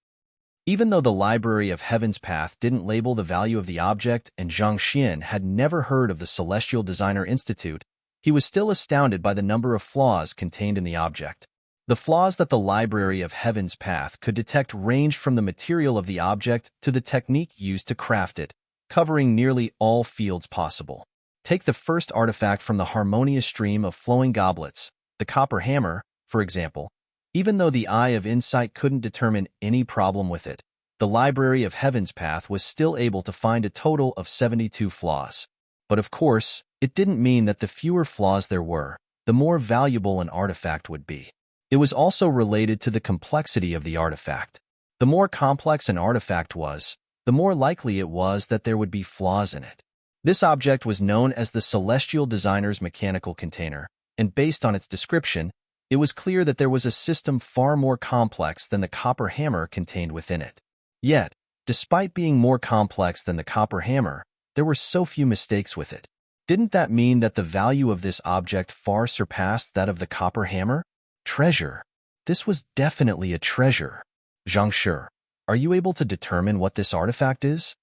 A: Even though the Library of Heaven's Path didn't label the value of the object and Zhang Xian had never heard of the Celestial Designer Institute, he was still astounded by the number of flaws contained in the object. The flaws that the Library of Heaven's Path could detect ranged from the material of the object to the technique used to craft it, covering nearly all fields possible. Take the first artifact from the harmonious stream of flowing goblets, the copper hammer, for example. Even though the Eye of Insight couldn't determine any problem with it, the Library of Heaven's Path was still able to find a total of 72 flaws. But of course, it didn't mean that the fewer flaws there were, the more valuable an artifact would be. It was also related to the complexity of the artifact. The more complex an artifact was, the more likely it was that there would be flaws in it. This object was known as the Celestial Designer's mechanical container, and based on its description, it was clear that there was a system far more complex than the copper hammer contained within it. Yet, despite being more complex than the copper hammer, there were so few mistakes with it. Didn't that mean that the value of this object far surpassed that of the copper hammer? Treasure. This was definitely a treasure. Zhang Shi, are you able to determine what this artifact is?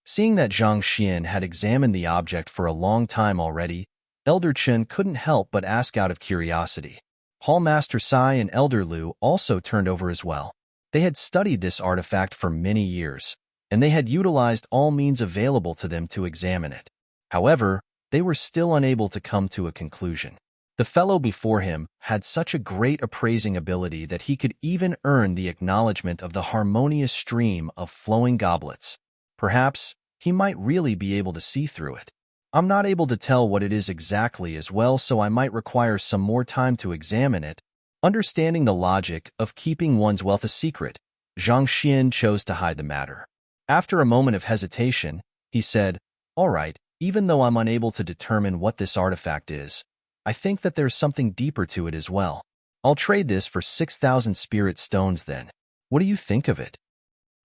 A: Seeing that Zhang Xian had examined the object for a long time already, Elder Chen couldn't help but ask out of curiosity. Hallmaster Sai and Elder Lu also turned over as well. They had studied this artifact for many years, and they had utilized all means available to them to examine it. However, they were still unable to come to a conclusion. The fellow before him had such a great appraising ability that he could even earn the acknowledgement of the harmonious stream of flowing goblets. Perhaps he might really be able to see through it. I'm not able to tell what it is exactly as well, so I might require some more time to examine it. Understanding the logic of keeping one's wealth a secret, Zhang Xian chose to hide the matter. After a moment of hesitation, he said, "All right, even though I'm unable to determine what this artifact is, I think that there's something deeper to it as well. I'll trade this for 6,000 spirit stones then. What do you think of it?"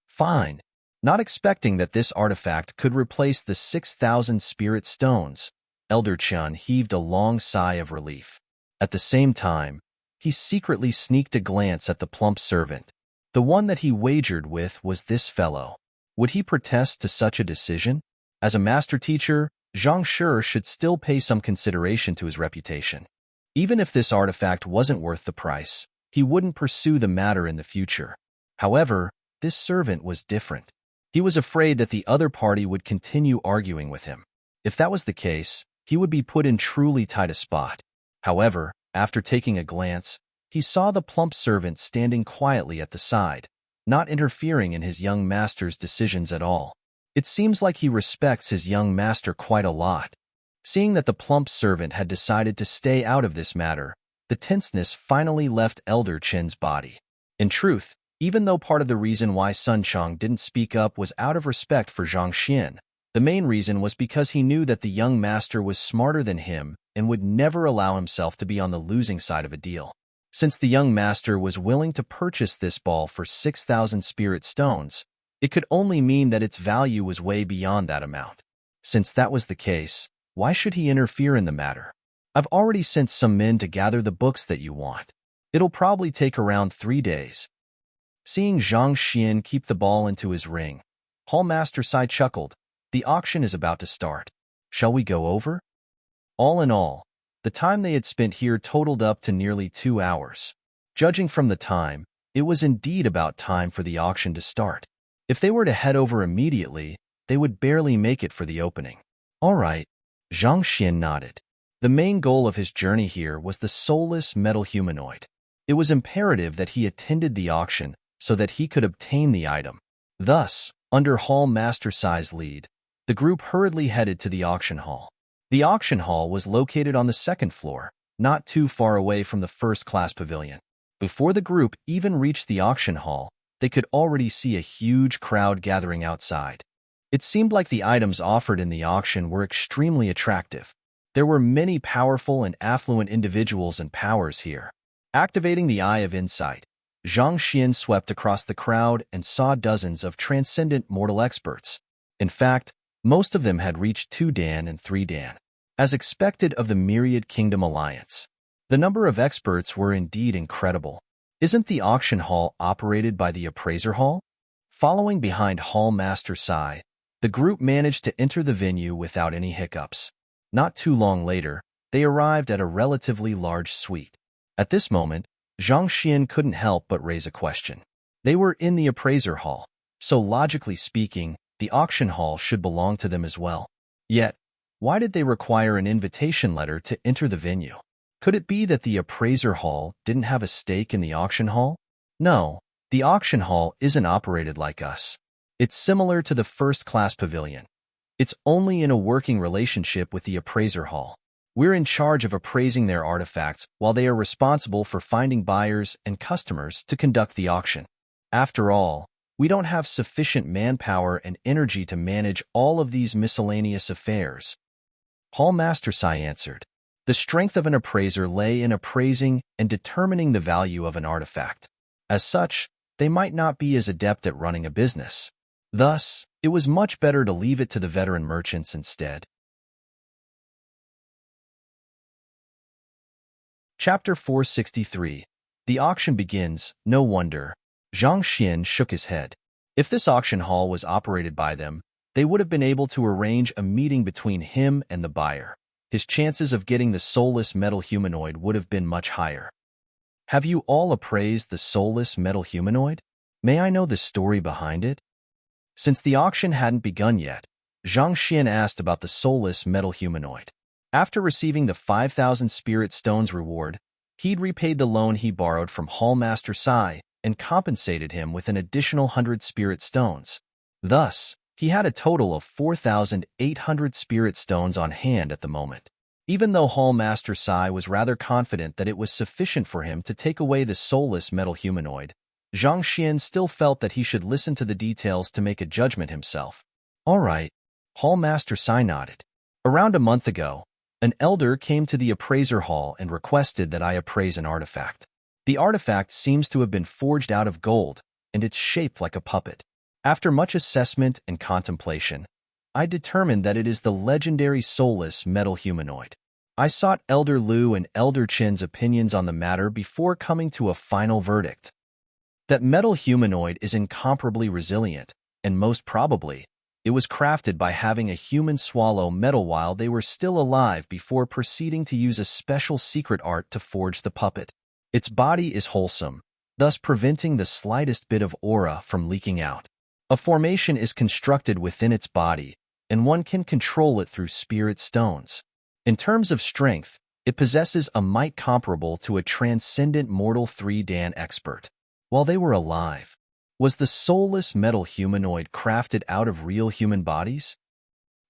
A: Fine. Not expecting that this artifact could replace the 6,000 spirit stones, Elder Chen heaved a long sigh of relief. At the same time, he secretly sneaked a glance at the plump servant. The one that he wagered with was this fellow. Would he protest to such a decision? As a master teacher, Zhang Shi should still pay some consideration to his reputation. Even if this artifact wasn't worth the price, he wouldn't pursue the matter in the future. However, this servant was different. He was afraid that the other party would continue arguing with him. If that was the case, he would be put in truly tight a spot. However, after taking a glance, he saw the plump servant standing quietly at the side, not interfering in his young master's decisions at all. It seems like he respects his young master quite a lot. Seeing that the plump servant had decided to stay out of this matter, the tenseness finally left Elder Chen's body. In truth, even though part of the reason why Sun Chang didn't speak up was out of respect for Zhang Xian, the main reason was because he knew that the young master was smarter than him and would never allow himself to be on the losing side of a deal. Since the young master was willing to purchase this ball for 6,000 spirit stones, it could only mean that its value was way beyond that amount. Since that was the case, why should he interfere in the matter? I've already sent some men to gather the books that you want. It'll probably take around 3 days. Seeing Zhang Xian keep the ball into his ring, Hallmaster Sai chuckled. The auction is about to start. Shall we go over? All in all, the time they had spent here totaled up to nearly 2 hours. Judging from the time, it was indeed about time for the auction to start. If they were to head over immediately, they would barely make it for the opening. All right, Zhang Xian nodded. The main goal of his journey here was the soulless metal humanoid. It was imperative that he attended the auction so that he could obtain the item. Thus, under Hall Master Sai's lead, the group hurriedly headed to the auction hall. The auction hall was located on the 2nd floor, not too far away from the first-class pavilion. Before the group even reached the auction hall, they could already see a huge crowd gathering outside. It seemed like the items offered in the auction were extremely attractive. There were many powerful and affluent individuals and powers here. Activating the Eye of Insight, Zhang Xian swept across the crowd and saw dozens of transcendent mortal experts. In fact, most of them had reached 2 Dan and 3 Dan. As expected of the Myriad Kingdom Alliance, the number of experts were indeed incredible. Isn't the auction hall operated by the appraiser hall? Following behind Hall Master Sai, the group managed to enter the venue without any hiccups. Not too long later, they arrived at a relatively large suite. At this moment, Zhang Xian couldn't help but raise a question. They were in the appraiser hall, so logically speaking, the auction hall should belong to them as well. Yet, why did they require an invitation letter to enter the venue? Could it be that the appraiser hall didn't have a stake in the auction hall? No, the auction hall isn't operated like us. It's similar to the first-class pavilion. It's only in a working relationship with the appraiser hall. We're in charge of appraising their artifacts while they are responsible for finding buyers and customers to conduct the auction. After all, We don't have sufficient manpower and energy to manage all of these miscellaneous affairs. Hall Master Sai answered. The strength of an appraiser lay in appraising and determining the value of an artifact. As such, they might not be as adept at running a business. Thus, it was much better to leave it to the veteran merchants instead. Chapter 463. The auction begins. No wonder. Zhang Xian shook his head. If this auction hall was operated by them, they would have been able to arrange a meeting between him and the buyer. His chances of getting the soulless metal humanoid would have been much higher. Have you all appraised the soulless metal humanoid? May I know the story behind it? Since the auction hadn't begun yet, Zhang Xian asked about the soulless metal humanoid. After receiving the 5,000 spirit stones reward, he'd repaid the loan he borrowed from Hall Master Sai and compensated him with an additional 100 spirit stones. Thus, he had a total of 4,800 spirit stones on hand at the moment. Even though Hall Master Sai was rather confident that it was sufficient for him to take away the soulless metal humanoid, Zhang Xian still felt that he should listen to the details to make a judgment himself. All right, Hall Master Sai nodded. Around a month ago, an elder came to the appraiser hall and requested that I appraise an artifact. The artifact seems to have been forged out of gold, and it's shaped like a puppet. After much assessment and contemplation, I determined that it is the legendary soulless metal humanoid. I sought Elder Lu and Elder Chen's opinions on the matter before coming to a final verdict. That metal humanoid is incomparably resilient, and most probably, it was crafted by having a human swallow metal while they were still alive before proceeding to use a special secret art to forge the puppet. Its body is wholesome, thus preventing the slightest bit of aura from leaking out. A formation is constructed within its body, and one can control it through spirit stones. In terms of strength, it possesses a might comparable to a transcendent mortal 3-dan expert. While they were alive, was the soulless metal humanoid crafted out of real human bodies?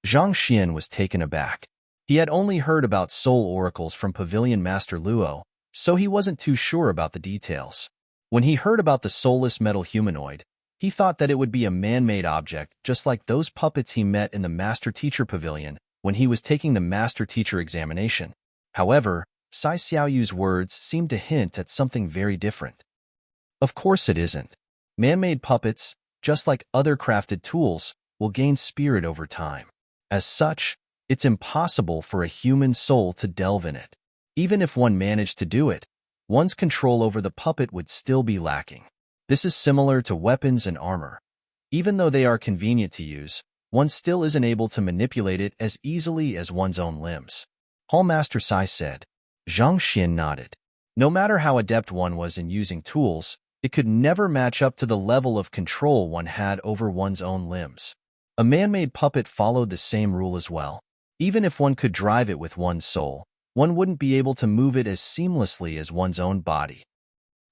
A: Zhang Xian was taken aback. He had only heard about soul oracles from Pavilion Master Luo, so he wasn't too sure about the details. When he heard about the soulless metal humanoid, he thought that it would be a man-made object, just like those puppets he met in the Master Teacher Pavilion when he was taking the Master Teacher examination. However, Sai Xiaoyu's words seemed to hint at something very different. Of course it isn't. Man-made puppets, just like other crafted tools, will gain spirit over time. As such, it's impossible for a human soul to delve in it. Even if one managed to do it, one's control over the puppet would still be lacking. This is similar to weapons and armor. Even though they are convenient to use, one still isn't able to manipulate it as easily as one's own limbs. Hall Master Sai said. Zhang Xian nodded. No matter how adept one was in using tools, it could never match up to the level of control one had over one's own limbs. A man-made puppet followed the same rule as well. Even if one could drive it with one's soul, one wouldn't be able to move it as seamlessly as one's own body.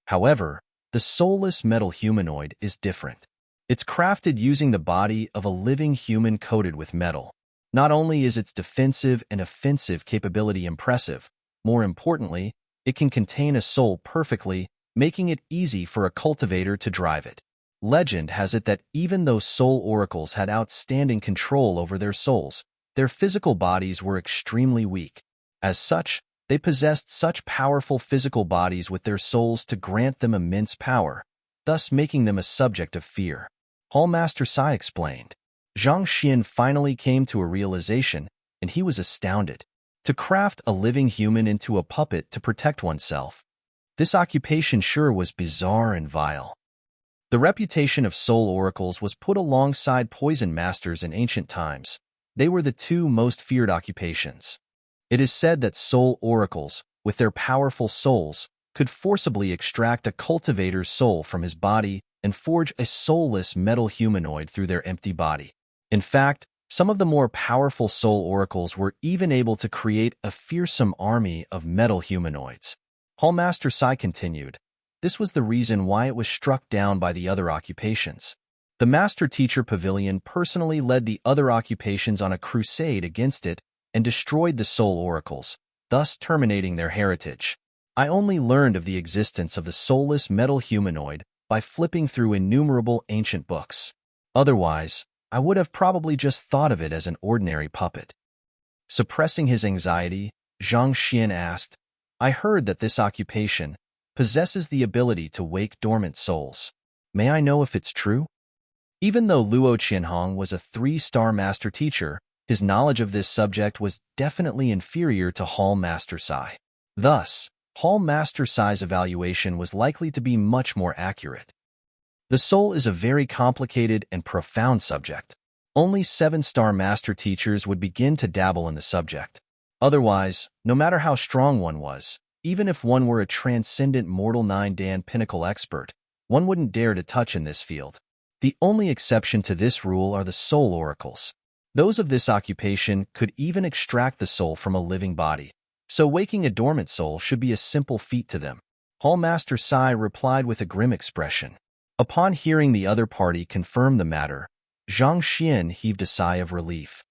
A: However, the soulless metal humanoid is different. It's crafted using the body of a living human coated with metal. Not only is its defensive and offensive capability impressive, more importantly, it can contain a soul perfectly, making it easy for a cultivator to drive it. Legend has it that even though soul oracles had outstanding control over their souls, their physical bodies were extremely weak. As such, they possessed such powerful physical bodies with their souls to grant them immense power, thus making them a subject of fear. Hall Master Sai explained. Zhang Xian finally came to a realization, and he was astounded. To craft a living human into a puppet to protect oneself. This occupation sure was bizarre and vile. The reputation of soul oracles was put alongside poison masters in ancient times. They were the two most feared occupations. It is said that soul oracles, with their powerful souls, could forcibly extract a cultivator's soul from his body and forge a soulless metal humanoid through their empty body. In fact, some of the more powerful soul oracles were even able to create a fearsome army of metal humanoids. Hall Master Sai continued. This was the reason why it was struck down by the other occupations. The Master Teacher Pavilion personally led the other occupations on a crusade against it and destroyed the soul oracles, thus terminating their heritage. I only learned of the existence of the soulless metal humanoid by flipping through innumerable ancient books. Otherwise, I would have probably just thought of it as an ordinary puppet. Suppressing his anxiety, Zhang Xian asked, I heard that this occupation possesses the ability to wake dormant souls. May I know if it's true? Even though Luo Qianhong was a 3-star master teacher, his knowledge of this subject was definitely inferior to Hall Master Sai. Thus, Hall Master Sai's evaluation was likely to be much more accurate. The soul is a very complicated and profound subject. Only 7-star master teachers would begin to dabble in the subject. Otherwise, no matter how strong one was, even if one were a transcendent mortal 9-dan pinnacle expert, one wouldn't dare to touch in this field. The only exception to this rule are the soul oracles. Those of this occupation could even extract the soul from a living body, so waking a dormant soul should be a simple feat to them. Hall Master Sai replied with a grim expression. Upon hearing the other party confirm the matter, Zhang Xian heaved a sigh of relief.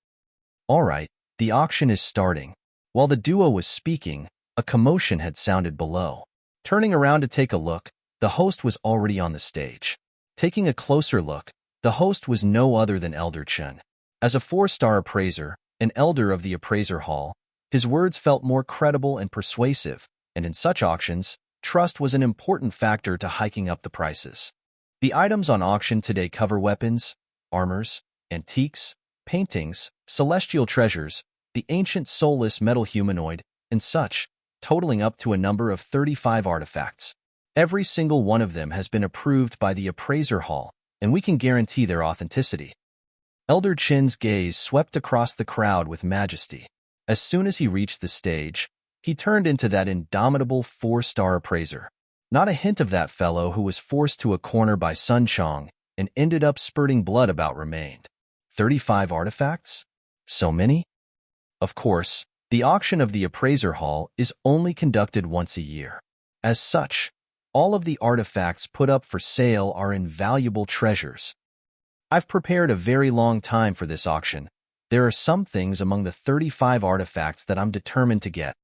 A: All right, the auction is starting. While the duo was speaking, a commotion had sounded below. Turning around to take a look, the host was already on the stage. Taking a closer look, the host was no other than Elder Chen. As a 4-star appraiser, an elder of the appraiser hall, his words felt more credible and persuasive, and in such auctions, trust was an important factor to hiking up the prices. The items on auction today cover weapons, armors, antiques, paintings, celestial treasures, the ancient soulless metal humanoid, and such, totaling up to a number of 35 artifacts. Every single one of them has been approved by the appraiser hall, and we can guarantee their authenticity. Elder Chen's gaze swept across the crowd with majesty. As soon as he reached the stage, he turned into that indomitable 4-star appraiser. Not a hint of that fellow who was forced to a corner by Sun Chong and ended up spurting blood about remained. 35 artifacts? So many? Of course, the auction of the appraiser hall is only conducted once a year. As such, all of the artifacts put up for sale are invaluable treasures. I've prepared a very long time for this auction. There are some things among the 35 artifacts that I'm determined to get.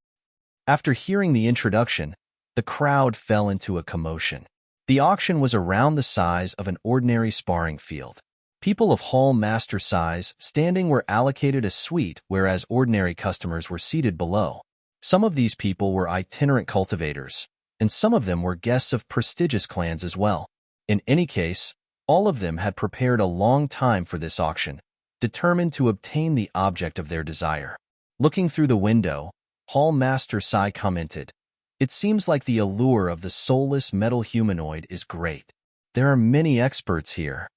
A: After hearing the introduction, the crowd fell into a commotion. The auction was around the size of an ordinary sparring field. People of Hall Master size standing were allocated a suite, whereas ordinary customers were seated below. Some of these people were itinerant cultivators, and some of them were guests of prestigious clans as well. In any case, all of them had prepared a long time for this auction, determined to obtain the object of their desire. Looking through the window, Hall Master Sai commented, It seems like the allure of the soulless metal humanoid is great. There are many experts here.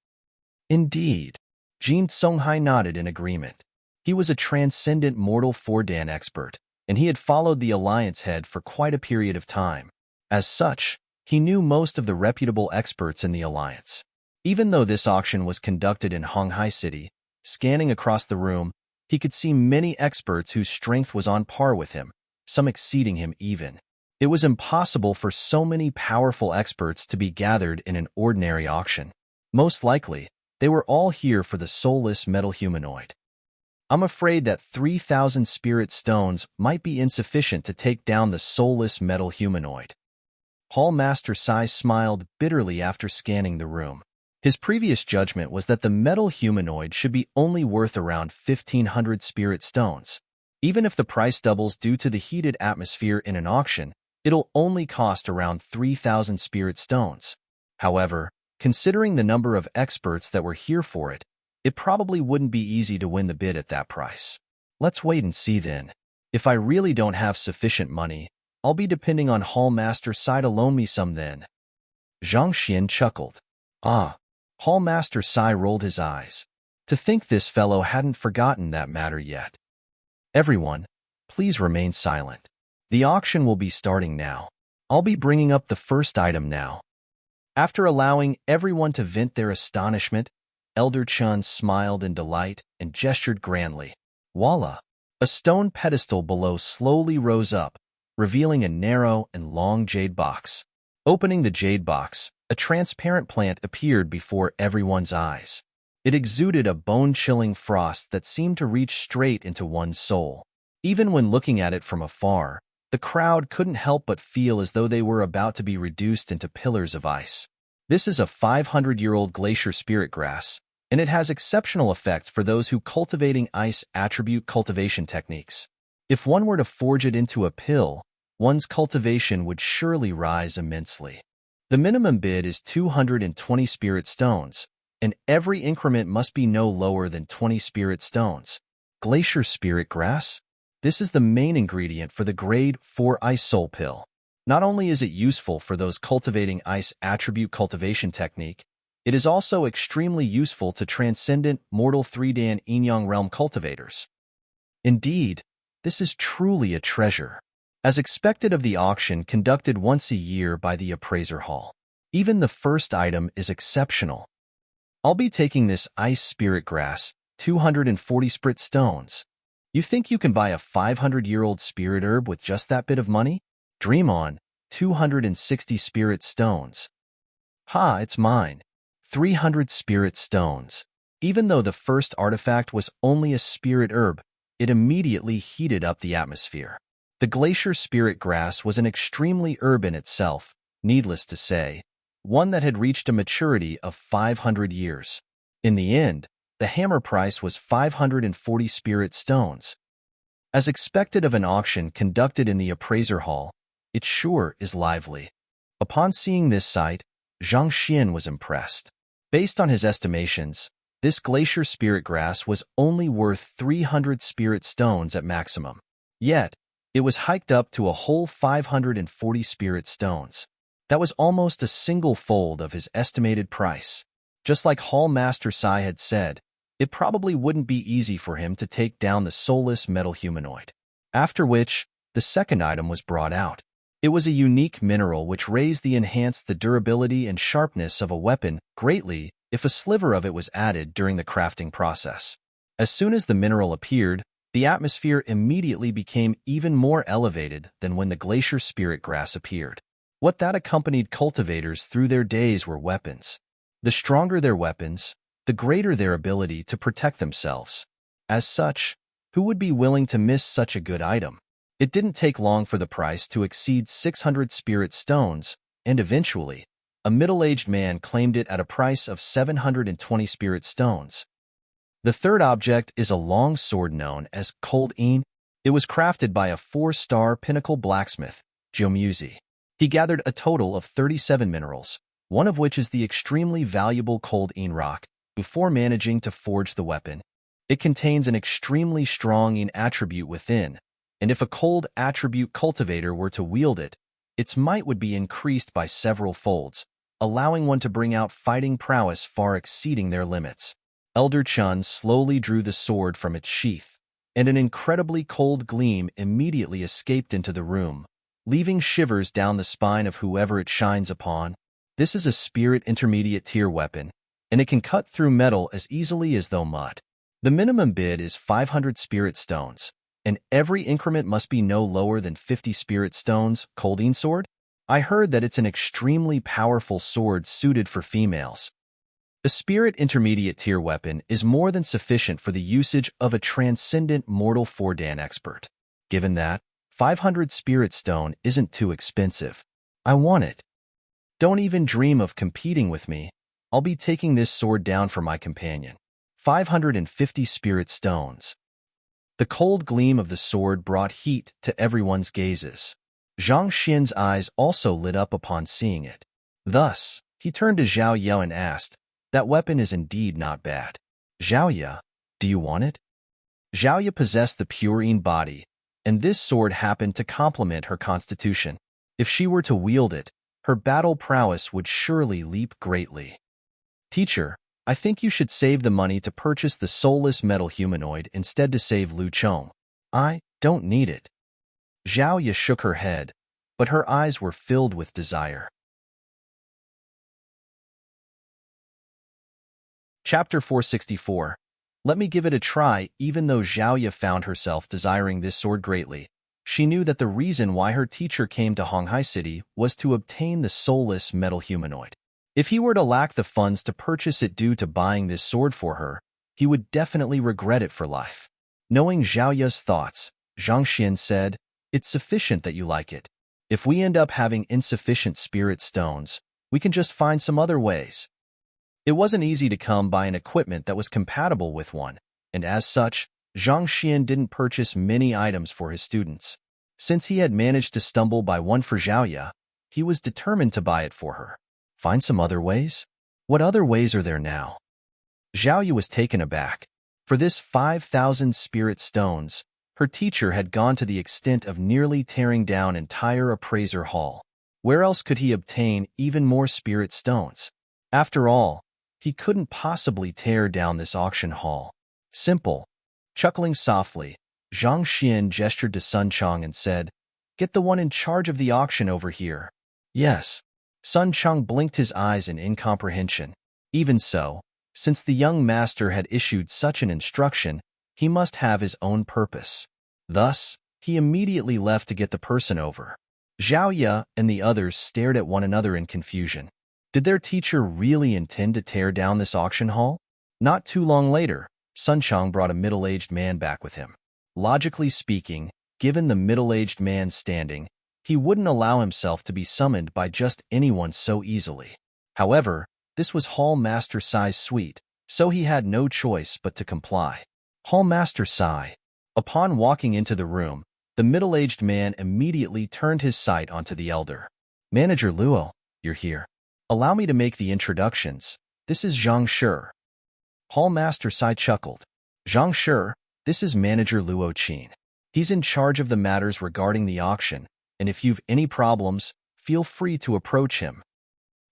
A: Indeed. Jin Songhai nodded in agreement. He was a transcendent mortal 4-dan expert, and he had followed the Alliance head for quite a period of time. As such, he knew most of the reputable experts in the Alliance. Even though this auction was conducted in Honghai City, scanning across the room, he could see many experts whose strength was on par with him, some exceeding him even. It was impossible for so many powerful experts to be gathered in an ordinary auction. Most likely, they were all here for the soulless metal humanoid. I'm afraid that 3,000 spirit stones might be insufficient to take down the soulless metal humanoid. Hall Master Sai smiled bitterly after scanning the room. His previous judgment was that the metal humanoid should be only worth around 1,500 spirit stones. Even if the price doubles due to the heated atmosphere in an auction, it'll only cost around 3,000 spirit stones. However, considering the number of experts that were here for it, it probably wouldn't be easy to win the bid at that price. Let's wait and see then. If I really don't have sufficient money, I'll be depending on Hall Master Sai to loan me some then. Zhang Xian chuckled. Ah. Hall Master Sai rolled his eyes. To think this fellow hadn't forgotten that matter yet. Everyone, please remain silent. The auction will be starting now. I'll be bringing up the first item now. After allowing everyone to vent their astonishment, Elder Chun smiled in delight and gestured grandly. Voila! A stone pedestal below slowly rose up, revealing a narrow and long jade box. Opening the jade box, a transparent plant appeared before everyone's eyes. It exuded a bone-chilling frost that seemed to reach straight into one's soul. Even when looking at it from afar, the crowd couldn't help but feel as though they were about to be reduced into pillars of ice. This is a 500-year-old glacier spirit grass, and it has exceptional effects for those who cultivating ice attribute cultivation techniques. If one were to forge it into a pill, one's cultivation would surely rise immensely. The minimum bid is 220 spirit stones, and every increment must be no lower than 20 spirit stones. Glacier spirit grass? This is the main ingredient for the Grade 4 Ice Soul Pill. Not only is it useful for those cultivating ice attribute cultivation technique, it is also extremely useful to transcendent mortal 3-dan Yin-Yang realm cultivators. Indeed, this is truly a treasure. As expected of the auction conducted once a year by the appraiser hall, even the first item is exceptional. I'll be taking this ice spirit grass, 240 spirit stones. You think you can buy a 500-year-old spirit herb with just that bit of money? Dream on, 260 spirit stones. Ha, it's mine. 300 spirit stones. Even though the first artifact was only a spirit herb, it immediately heated up the atmosphere. The glacier spirit grass was an extremely herb in itself, needless to say, one that had reached a maturity of 500 years. In the end, the hammer price was 540 spirit stones. As expected of an auction conducted in the appraiser hall, it sure is lively. Upon seeing this sight, Zhang Xian was impressed. Based on his estimations, this glacier spirit grass was only worth 300 spirit stones at maximum. Yet, it was hiked up to a whole 540 spirit stones. That was almost a single fold of his estimated price. Just like Hall Master Sai had said, it probably wouldn't be easy for him to take down the soulless metal humanoid. After which, the second item was brought out. It was a unique mineral which enhanced the durability and sharpness of a weapon greatly if a sliver of it was added during the crafting process. As soon as the mineral appeared, the atmosphere immediately became even more elevated than when the glacier spirit grass appeared. What that accompanied cultivators through their days were weapons. The stronger their weapons, the greater their ability to protect themselves. As such, who would be willing to miss such a good item? It didn't take long for the price to exceed 600 spirit stones, and eventually, a middle-aged man claimed it at a price of 720 spirit stones. The third object is a long sword known as Cold Een. It was crafted by a 4-star pinnacle blacksmith, Jiomuzi. He gathered a total of 37 minerals, one of which is the extremely valuable Cold Een rock, before managing to forge the weapon. It contains an extremely strong Een attribute within, and if a cold attribute cultivator were to wield it, its might would be increased by several folds, allowing one to bring out fighting prowess far exceeding their limits. Elder Chun slowly drew the sword from its sheath, and an incredibly cold gleam immediately escaped into the room, leaving shivers down the spine of whoever it shines upon. This is a spirit intermediate tier weapon, and it can cut through metal as easily as though mud. The minimum bid is 500 spirit stones, and every increment must be no lower than 50 spirit stones. Cold Een sword? I heard that it's an extremely powerful sword suited for females. A spirit intermediate tier weapon is more than sufficient for the usage of a transcendent mortal 4-dan expert. Given that, 500 spirit stone isn't too expensive. I want it. Don't even dream of competing with me. I'll be taking this sword down for my companion. 550 spirit stones. The cold gleam of the sword brought heat to everyone's gazes. Zhang Xian's eyes also lit up upon seeing it. Thus, he turned to Zhao Ye and asked, "That weapon is indeed not bad. Zhao Ye, do you want it?" Zhao Ye possessed the pure Een body, and this sword happened to complement her constitution. If she were to wield it, her battle prowess would surely leap greatly. "Teacher, I think you should save the money to purchase the soulless metal humanoid instead to save Lu Chong. I don't need it." Zhao Ye shook her head, but her eyes were filled with desire. Chapter 464. Let me give it a try. Even though Zhao Ye found herself desiring this sword greatly, she knew that the reason why her teacher came to Honghai City was to obtain the soulless metal humanoid. If he were to lack the funds to purchase it due to buying this sword for her, he would definitely regret it for life. Knowing Zhao Ye's thoughts, Zhang Xian said, "It's sufficient that you like it. If we end up having insufficient spirit stones, We can just find some other ways. It wasn't easy to come by an equipment that was compatible with one, and as such, Zhang Xian didn't purchase many items for his students. Since he had managed to stumble by one for Xiaoya, he was determined to buy it for her. Find some other ways? What other ways are there now? Xiaoya was taken aback. For this 5,000 spirit stones, her teacher had gone to the extent of nearly tearing down entire appraiser hall. Where else could he obtain even more spirit stones? After all, he couldn't possibly tear down this auction hall. Simple. Chuckling softly, Zhang Xian gestured to Sun Chang and said, "Get the one in charge of the auction over here." Yes. Sun Chang blinked his eyes in incomprehension. Even so, since the young master had issued such an instruction, he must have his own purpose. Thus, he immediately left to get the person over. Xiaoya and the others stared at one another in confusion. Did their teacher really intend to tear down this auction hall? Not too long later, Sun Chang brought a middle-aged man back with him. Logically speaking, given the middle-aged man's standing, he wouldn't allow himself to be summoned by just anyone so easily. However, this was Hall Master Sai's suite, so he had no choice but to comply. Hall Master Sai. Upon walking into the room, the middle-aged man immediately turned his sight onto the elder. "Manager Luo, you're here. Allow me to make the introductions. This is Zhang Shi." Hall Master Sai chuckled. "Zhang Shi, this is Manager Luo Qin. He's in charge of the matters regarding the auction, and if you've any problems, feel free to approach him."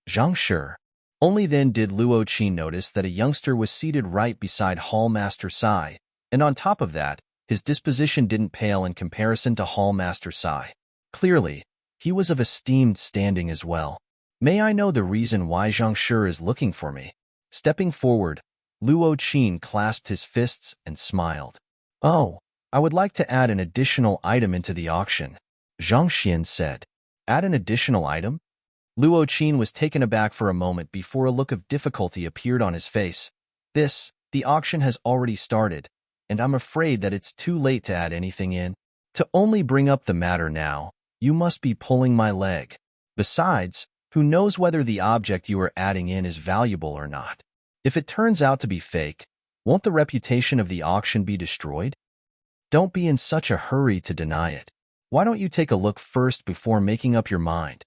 A: Zhang Shi. Only then did Luo Qin notice that a youngster was seated right beside Hall Master Sai, and on top of that, his disposition didn't pale in comparison to Hall Master Sai. Clearly, he was of esteemed standing as well. "May I know the reason why Zhang Shi is looking for me?" Stepping forward, Luo Qin clasped his fists and smiled. "Oh, I would like to add an additional item into the auction," Zhang Xian said. "Add an additional item?" Luo Qin was taken aback for a moment before a look of difficulty appeared on his face. The auction has already started, and I'm afraid that it's too late to add anything in. To only bring up the matter now, you must be pulling my leg. Besides, who knows whether the object you are adding in is valuable or not? If it turns out to be fake, won't the reputation of the auction be destroyed? Don't be in such a hurry to deny it. Why don't you take a look first before making up your mind?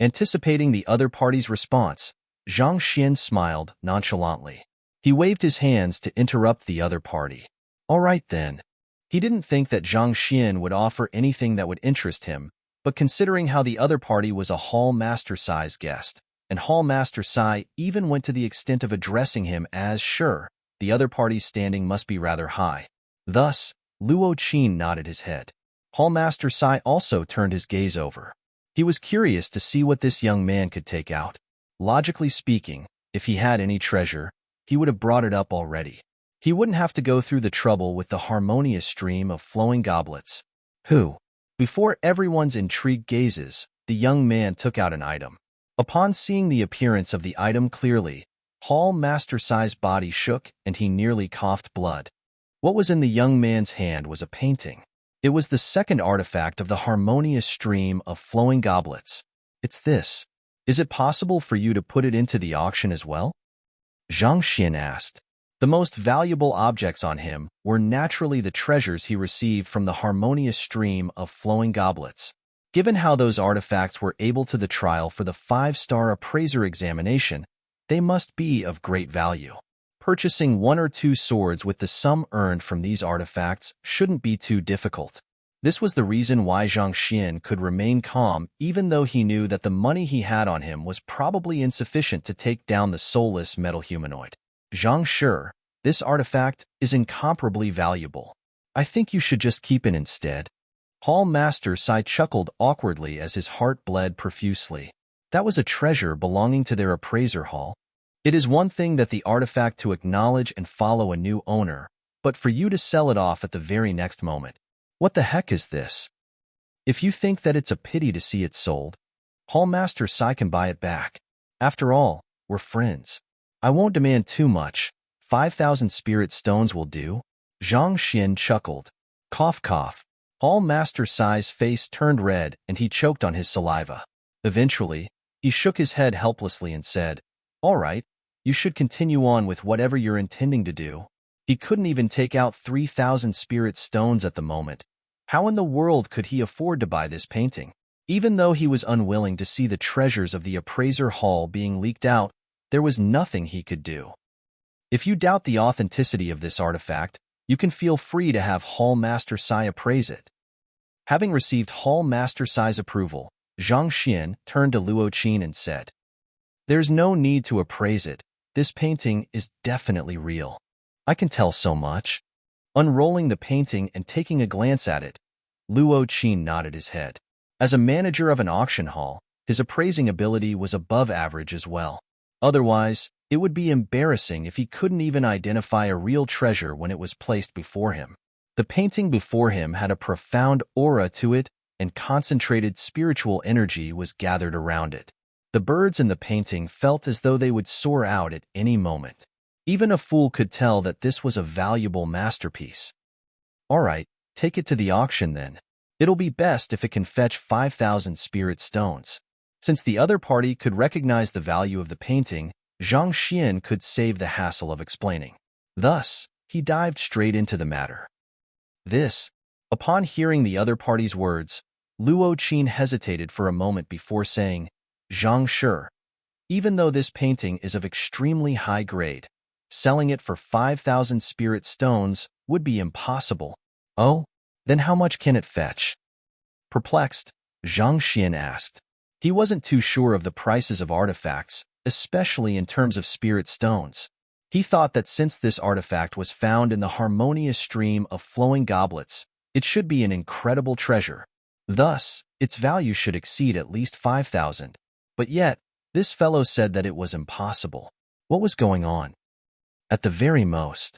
A: Anticipating the other party's response, Zhang Xian smiled nonchalantly. He waved his hands to interrupt the other party. All right then. He didn't think that Zhang Xian would offer anything that would interest him, but considering how the other party was a Hall Master Sai's guest, and Hall Master Sai even went to the extent of addressing him as "sure," the other party's standing must be rather high. Thus, Luo Qin nodded his head. Hall Master Sai also turned his gaze over. He was curious to see what this young man could take out. Logically speaking, if he had any treasure, he would have brought it up already. He wouldn't have to go through the trouble with the harmonious stream of flowing goblets. Before everyone's intrigued gazes, the young man took out an item. Upon seeing the appearance of the item clearly, Hall Master Sai's body shook and he nearly coughed blood. What was in the young man's hand was a painting. It was the second artifact of the harmonious stream of flowing goblets. It's this. Is it possible for you to put it into the auction as well? Zhang Xian asked. The most valuable objects on him were naturally the treasures he received from the harmonious stream of flowing goblets. Given how those artifacts were able to the trial for the 5-star appraiser examination, they must be of great value. Purchasing 1 or 2 swords with the sum earned from these artifacts shouldn't be too difficult. This was the reason why Zhang Xian could remain calm even though he knew that the money he had on him was probably insufficient to take down the soulless metal humanoid. Zhang Shi, this artifact is incomparably valuable. I think you should just keep it instead. Hall Master Sai chuckled awkwardly as his heart bled profusely. That was a treasure belonging to their appraiser hall. It is one thing that the artifact to acknowledge and follow a new owner, but for you to sell it off at the very next moment. What the heck is this? If you think that it's a pity to see it sold, Hall Master Sai can buy it back. After all, we're friends. I won't demand too much. 5,000 spirit stones will do. Zhang Xian chuckled. Cough cough. Hall Master Sai's face turned red and he choked on his saliva. Eventually, He shook his head helplessly and said, "All right, you should continue on with whatever you're intending to do." He couldn't even take out 3,000 spirit stones at the moment. How in the world could he afford to buy this painting? Even though he was unwilling to see the treasures of the appraiser hall being leaked out, there was nothing he could do. If you doubt the authenticity of this artifact, you can feel free to have Hall Master Sai appraise it. Having received Hall Master Sai's approval, Zhang Xian turned to Luo Qin and said, "There's no need to appraise it. This painting is definitely real. I can tell so much." Unrolling the painting and taking a glance at it, Luo Qin nodded his head. As a manager of an auction hall, his appraising ability was above average as well. Otherwise, it would be embarrassing if he couldn't even identify a real treasure when it was placed before him. The painting before him had a profound aura to it, and concentrated spiritual energy was gathered around it. The birds in the painting felt as though they would soar out at any moment. Even a fool could tell that this was a valuable masterpiece. "All right, take it to the auction then. It'll be best if it can fetch 5,000 spirit stones." Since the other party could recognize the value of the painting, Zhang Xian could save the hassle of explaining. Thus, he dived straight into the matter. Upon hearing the other party's words, Luo Qin hesitated for a moment before saying, "Zhang Shi, even though this painting is of extremely high grade, selling it for 5,000 spirit stones would be impossible." "Oh, then how much can it fetch?" Perplexed, Zhang Xian asked. He wasn't too sure of the prices of artifacts, especially in terms of spirit stones. He thought that since this artifact was found in the harmonious stream of flowing goblets, it should be an incredible treasure. Thus, its value should exceed at least 5,000. But yet, this fellow said that it was impossible. What was going on? At the very most,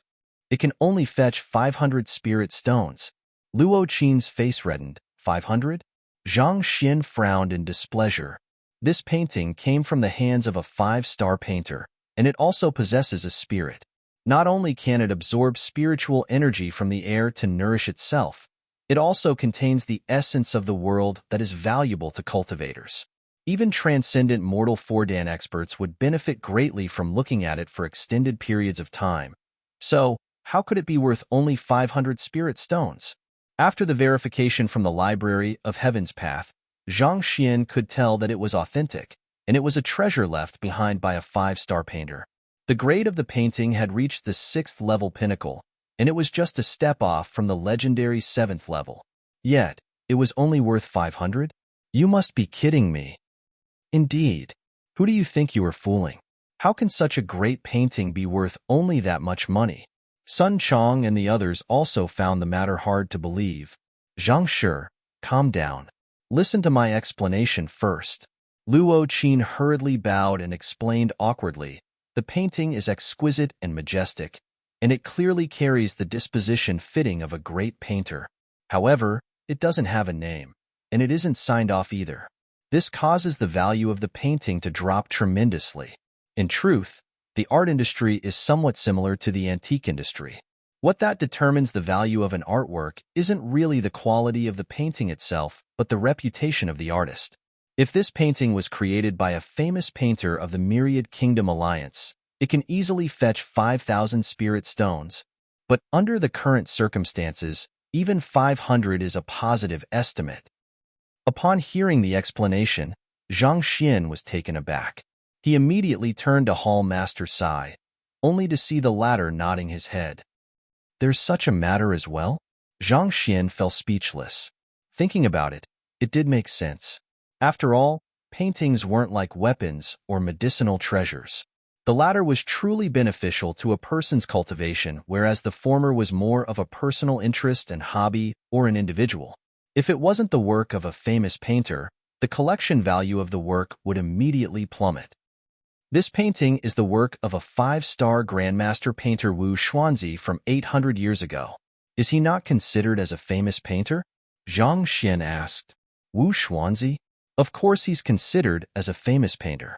A: it can only fetch 500 spirit stones. Luo Qin's face reddened. 500? Zhang Xian frowned in displeasure. This painting came from the hands of a 5-star painter, and it also possesses a spirit. Not only can it absorb spiritual energy from the air to nourish itself, it also contains the essence of the world that is valuable to cultivators. Even transcendent mortal Fordan experts would benefit greatly from looking at it for extended periods of time. So, how could it be worth only 500 spirit stones? After the verification from the Library of Heaven's Path, Zhang Xian could tell that it was authentic, and it was a treasure left behind by a 5-star painter. The grade of the painting had reached the 6th-level pinnacle, and it was just a step off from the legendary 7th level. Yet, it was only worth 500? You must be kidding me. Indeed. Who do you think you are fooling? How can such a great painting be worth only that much money? Sun Chong and the others also found the matter hard to believe. Zhang Shi, calm down. Listen to my explanation first. Luo Qin hurriedly bowed and explained awkwardly. The painting is exquisite and majestic, and it clearly carries the disposition fitting of a great painter. However, it doesn't have a name, and it isn't signed off either. This causes the value of the painting to drop tremendously. In truth, the art industry is somewhat similar to the antique industry. What that determines the value of an artwork isn't really the quality of the painting itself, but the reputation of the artist. If this painting was created by a famous painter of the Myriad Kingdom Alliance, it can easily fetch 5,000 spirit stones. But under the current circumstances, even 500 is a positive estimate. Upon hearing the explanation, Zhang Xian was taken aback. He immediately turned to Hall Master Sai, only to see the latter nodding his head. There's such a matter as well? Zhang Xian fell speechless. Thinking about it, it did make sense. After all, paintings weren't like weapons or medicinal treasures. The latter was truly beneficial to a person's cultivation, whereas the former was more of a personal interest and hobby or an individual. If it wasn't the work of a famous painter, the collection value of the work would immediately plummet. This painting is the work of a 5-star Grandmaster painter Wu Xuanzi from 800 years ago. Is he not considered as a famous painter? Zhang Xian asked. Wu Xuanzi? Of course he's considered as a famous painter.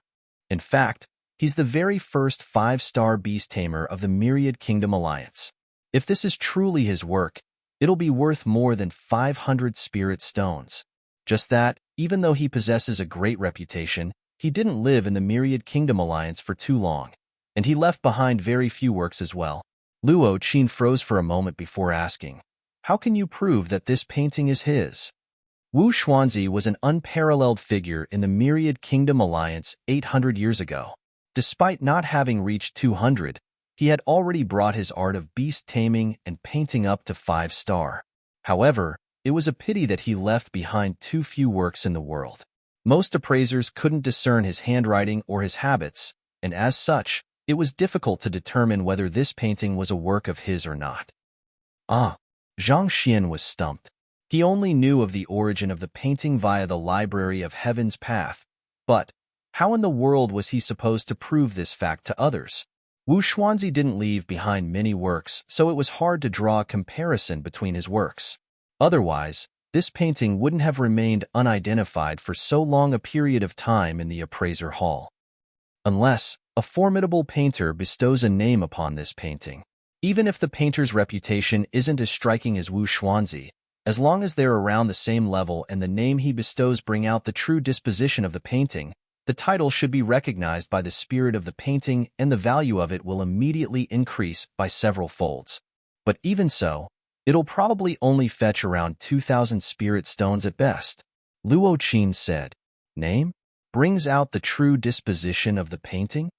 A: In fact, he's the very first 5-star beast tamer of the Myriad Kingdom Alliance. If this is truly his work, it'll be worth more than 500 spirit stones. Just that, even though he possesses a great reputation, He didn't live in the Myriad Kingdom Alliance for too long, and he left behind very few works as well. Luo Qin froze for a moment before asking, "How can you prove that this painting is his?" Wu Xuanzi was an unparalleled figure in the Myriad Kingdom Alliance 800 years ago. Despite not having reached 200, he had already brought his art of beast taming and painting up to 5-star. However, it was a pity that he left behind too few works in the world. Most appraisers couldn't discern his handwriting or his habits, and as such, it was difficult to determine whether this painting was a work of his or not. Zhang Xian was stumped. He only knew of the origin of the painting via the Library of Heaven's Path, but how in the world was he supposed to prove this fact to others? Wu Xuanzi didn't leave behind many works, so it was hard to draw a comparison between his works. Otherwise, this painting wouldn't have remained unidentified for so long a period of time in the appraiser hall. Unless a formidable painter bestows a name upon this painting. Even if the painter's reputation isn't as striking as Wu Xuanzi, as long as they're around the same level and the name he bestows bring out the true disposition of the painting, the title should be recognized by the spirit of the painting and the value of it will immediately increase by several folds. But even so, it'll probably only fetch around 2,000 spirit stones at best. Luo Qin said, "Name? Brings out the true disposition of the painting?"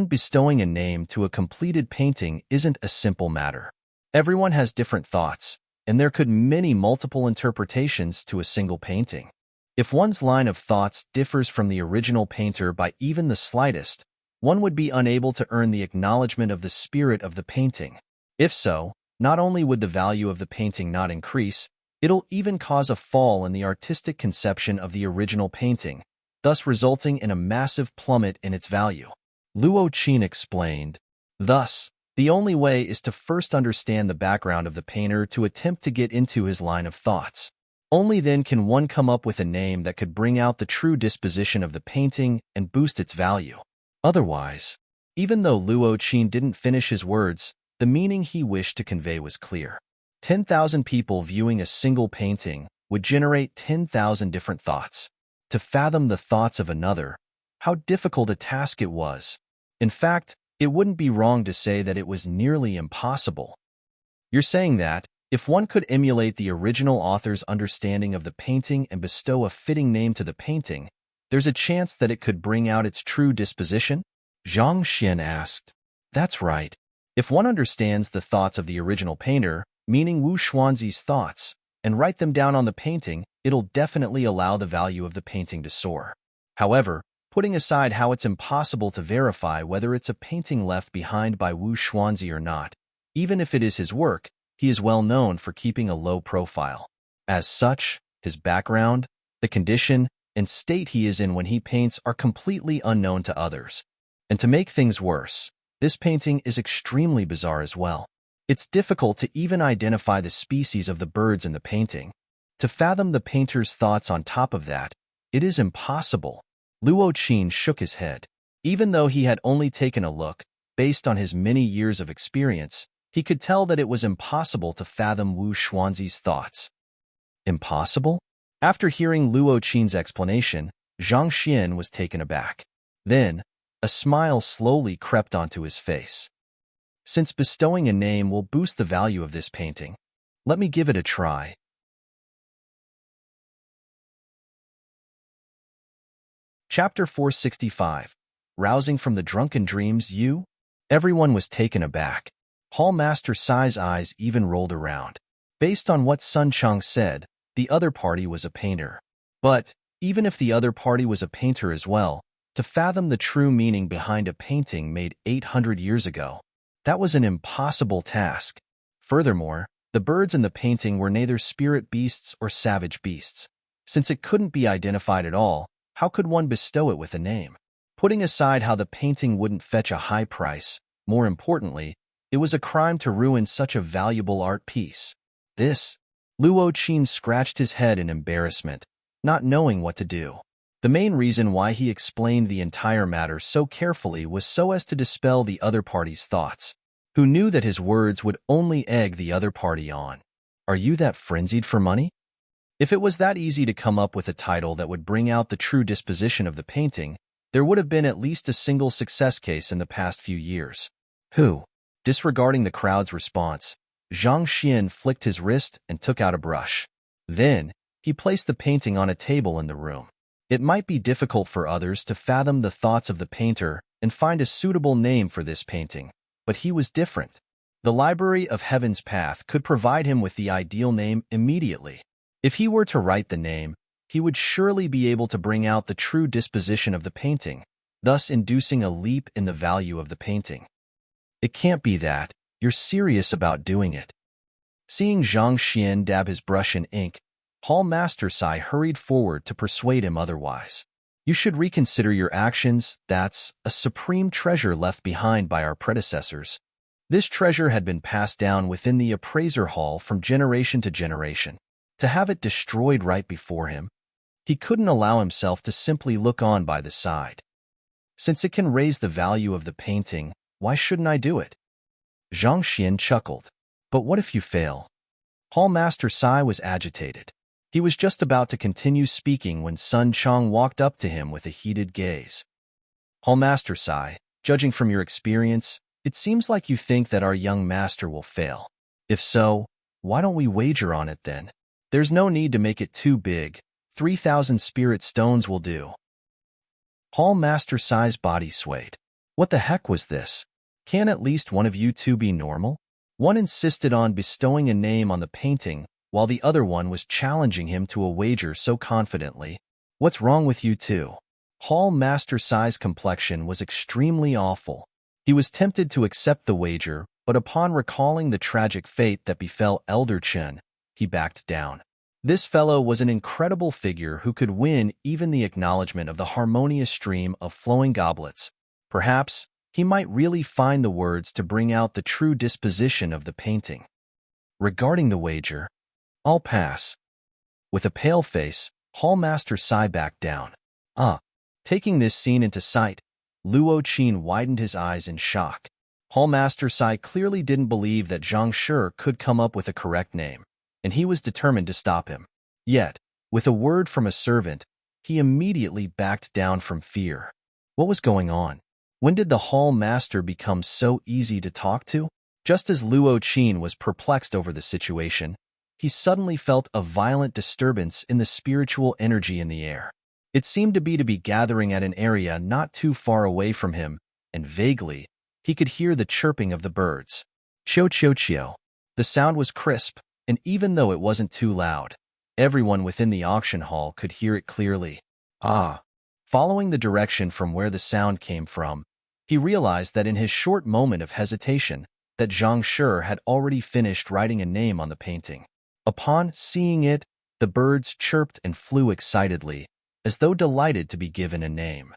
A: Bestowing a name to a completed painting isn't a simple matter. Everyone has different thoughts, and there could many multiple interpretations to a single painting. If one's line of thoughts differs from the original painter by even the slightest, one would be unable to earn the acknowledgement of the spirit of the painting. If so, not only would the value of the painting not increase, it'll even cause a fall in the artistic conception of the original painting, thus resulting in a massive plummet in its value. Luo Qin explained, "Thus, the only way is to first understand the background of the painter to attempt to get into his line of thoughts. Only then can one come up with a name that could bring out the true disposition of the painting and boost its value. Otherwise, even though Luo Qin didn't finish his words, the meaning he wished to convey was clear. 10,000 people viewing a single painting would generate 10,000 different thoughts. To fathom the thoughts of another, how difficult a task it was. In fact, it wouldn't be wrong to say that it was nearly impossible. You're saying that, if one could emulate the original author's understanding of the painting and bestow a fitting name to the painting, there's a chance that it could bring out its true disposition? Zhang Xian asked. That's right. If one understands the thoughts of the original painter, meaning Wu Xuanzi's thoughts, and write them down on the painting, it'll definitely allow the value of the painting to soar. However, putting aside how it's impossible to verify whether it's a painting left behind by Wu Xuanzi or not, even if it is his work, he is well known for keeping a low profile. As such, his background, the condition, and state he is in when he paints are completely unknown to others. And to make things worse, this painting is extremely bizarre as well. It's difficult to even identify the species of the birds in the painting. To fathom the painter's thoughts on top of that, it is impossible. Luo Qin shook his head. Even though he had only taken a look, based on his many years of experience, he could tell that it was impossible to fathom Wu Xuanzi's thoughts. Impossible? After hearing Luo Qin's explanation, Zhang Xian was taken aback. Then, a smile slowly crept onto his face. Since bestowing a name will boost the value of this painting, let me give it a try. Chapter 465. Rousing from the drunken dreams you? Everyone was taken aback. Hallmaster Sai's eyes even rolled around. Based on what Sun Chang said, the other party was a painter. But, even if the other party was a painter as well, to fathom the true meaning behind a painting made 800 years ago, that was an impossible task. Furthermore, the birds in the painting were neither spirit beasts or savage beasts. Since it couldn't be identified at all, how could one bestow it with a name? Putting aside how the painting wouldn't fetch a high price, more importantly, it was a crime to ruin such a valuable art piece. Luo Qin scratched his head in embarrassment, not knowing what to do. The main reason why he explained the entire matter so carefully was so as to dispel the other party's thoughts, who knew that his words would only egg the other party on. Are you that frenzied for money? If it was that easy to come up with a title that would bring out the true disposition of the painting, there would have been at least a single success case in the past few years. Who? Disregarding the crowd's response, Zhang Xian flicked his wrist and took out a brush. Then, he placed the painting on a table in the room. It might be difficult for others to fathom the thoughts of the painter and find a suitable name for this painting, but he was different. The Library of Heaven's Path could provide him with the ideal name immediately. If he were to write the name, he would surely be able to bring out the true disposition of the painting, thus inducing a leap in the value of the painting. It can't be that. You're serious about doing it. Seeing Zhang Xian dab his brush in ink, Hall Master Sai hurried forward to persuade him otherwise. You should reconsider your actions. That's a supreme treasure left behind by our predecessors. This treasure had been passed down within the appraiser hall from generation to generation. To have it destroyed right before him, he couldn't allow himself to simply look on by the side. Since it can raise the value of the painting, why shouldn't I do it? Zhang Xian chuckled. But what if you fail? Hall Master Sai was agitated. He was just about to continue speaking when Sun Chong walked up to him with a heated gaze. Hall Master Sai, judging from your experience, it seems like you think that our young master will fail. If so, why don't we wager on it then? There's no need to make it too big. 3,000 spirit stones will do. Hall Master Sai's body swayed. What the heck was this? Can at least one of you two be normal? One insisted on bestowing a name on the painting, while the other one was challenging him to a wager so confidently. What's wrong with you two? Hall Master Sai's complexion was extremely awful. He was tempted to accept the wager, but upon recalling the tragic fate that befell Elder Chen, he backed down. This fellow was an incredible figure who could win even the acknowledgement of the harmonious stream of flowing goblets. Perhaps he might really find the words to bring out the true disposition of the painting. Regarding the wager, I'll pass. With a pale face, Hall Master Sai backed down. Taking this scene into sight, Luo Qin widened his eyes in shock. Hall Master Sai clearly didn't believe that Zhang Shi could come up with a correct name, and he was determined to stop him. Yet, with a word from a servant, he immediately backed down from fear. What was going on? When did the Hall Master become so easy to talk to? Just as Luo Qin was perplexed over the situation, he suddenly felt a violent disturbance in the spiritual energy in the air. It seemed to be gathering at an area not too far away from him, and vaguely, he could hear the chirping of the birds. Chio chio chio. The sound was crisp, and even though it wasn't too loud, everyone within the auction hall could hear it clearly. Following the direction from where the sound came from, he realized that in his short moment of hesitation, that Zhang Shi had already finished writing a name on the painting. Upon seeing it, the birds chirped and flew excitedly, as though delighted to be given a name.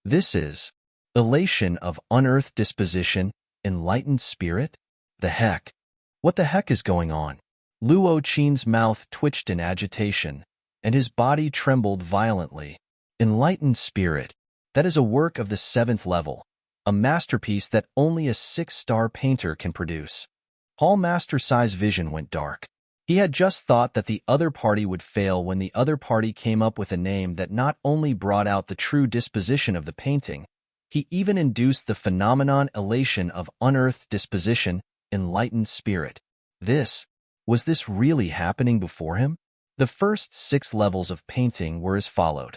A: This is elation of unearthed disposition, enlightened spirit? The heck? What the heck is going on? Luo Qin's mouth twitched in agitation, and his body trembled violently. Enlightened spirit. That is a work of the 7th level, a masterpiece that only a 6-star painter can produce. Hall Master Sai's vision went dark. He had just thought that the other party would fail when the other party came up with a name that not only brought out the true disposition of the painting, he even induced the phenomenon elation of unearthed disposition, enlightened spirit. Was this really happening before him? The first 6 levels of painting were as followed: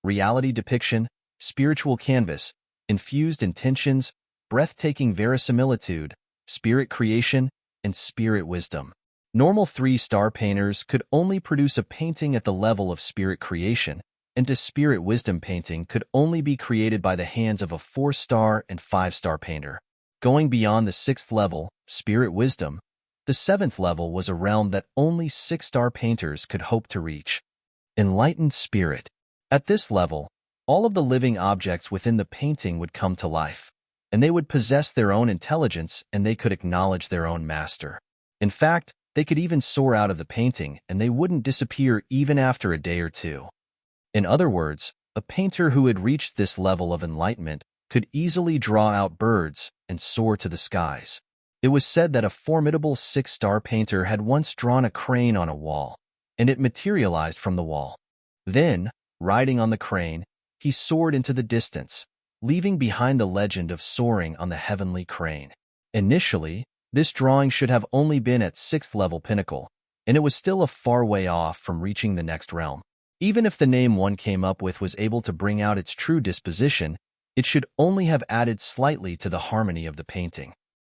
A: reality depiction, spiritual canvas, infused intentions, breathtaking verisimilitude, spirit creation, and spirit wisdom. Normal 3-star painters could only produce a painting at the level of spirit creation, and a spirit wisdom painting could only be created by the hands of a 4-star and 5-star painter. Going beyond the 6th level, spirit wisdom, the 7th level was a realm that only 6-star painters could hope to reach. Enlightened spirit. At this level, all of the living objects within the painting would come to life, and they would possess their own intelligence, and they could acknowledge their own master. In fact, they could even soar out of the painting, and they wouldn't disappear even after a day or two. In other words, a painter who had reached this level of enlightenment could easily draw out birds and soar to the skies. It was said that a formidable 6-star painter had once drawn a crane on a wall, and it materialized from the wall. Then, riding on the crane, he soared into the distance, leaving behind the legend of soaring on the heavenly crane. Initially, this drawing should have only been at 6th level pinnacle, and it was still a far way off from reaching the next realm. Even if the name one came up with was able to bring out its true disposition, it should only have added slightly to the harmony of the painting.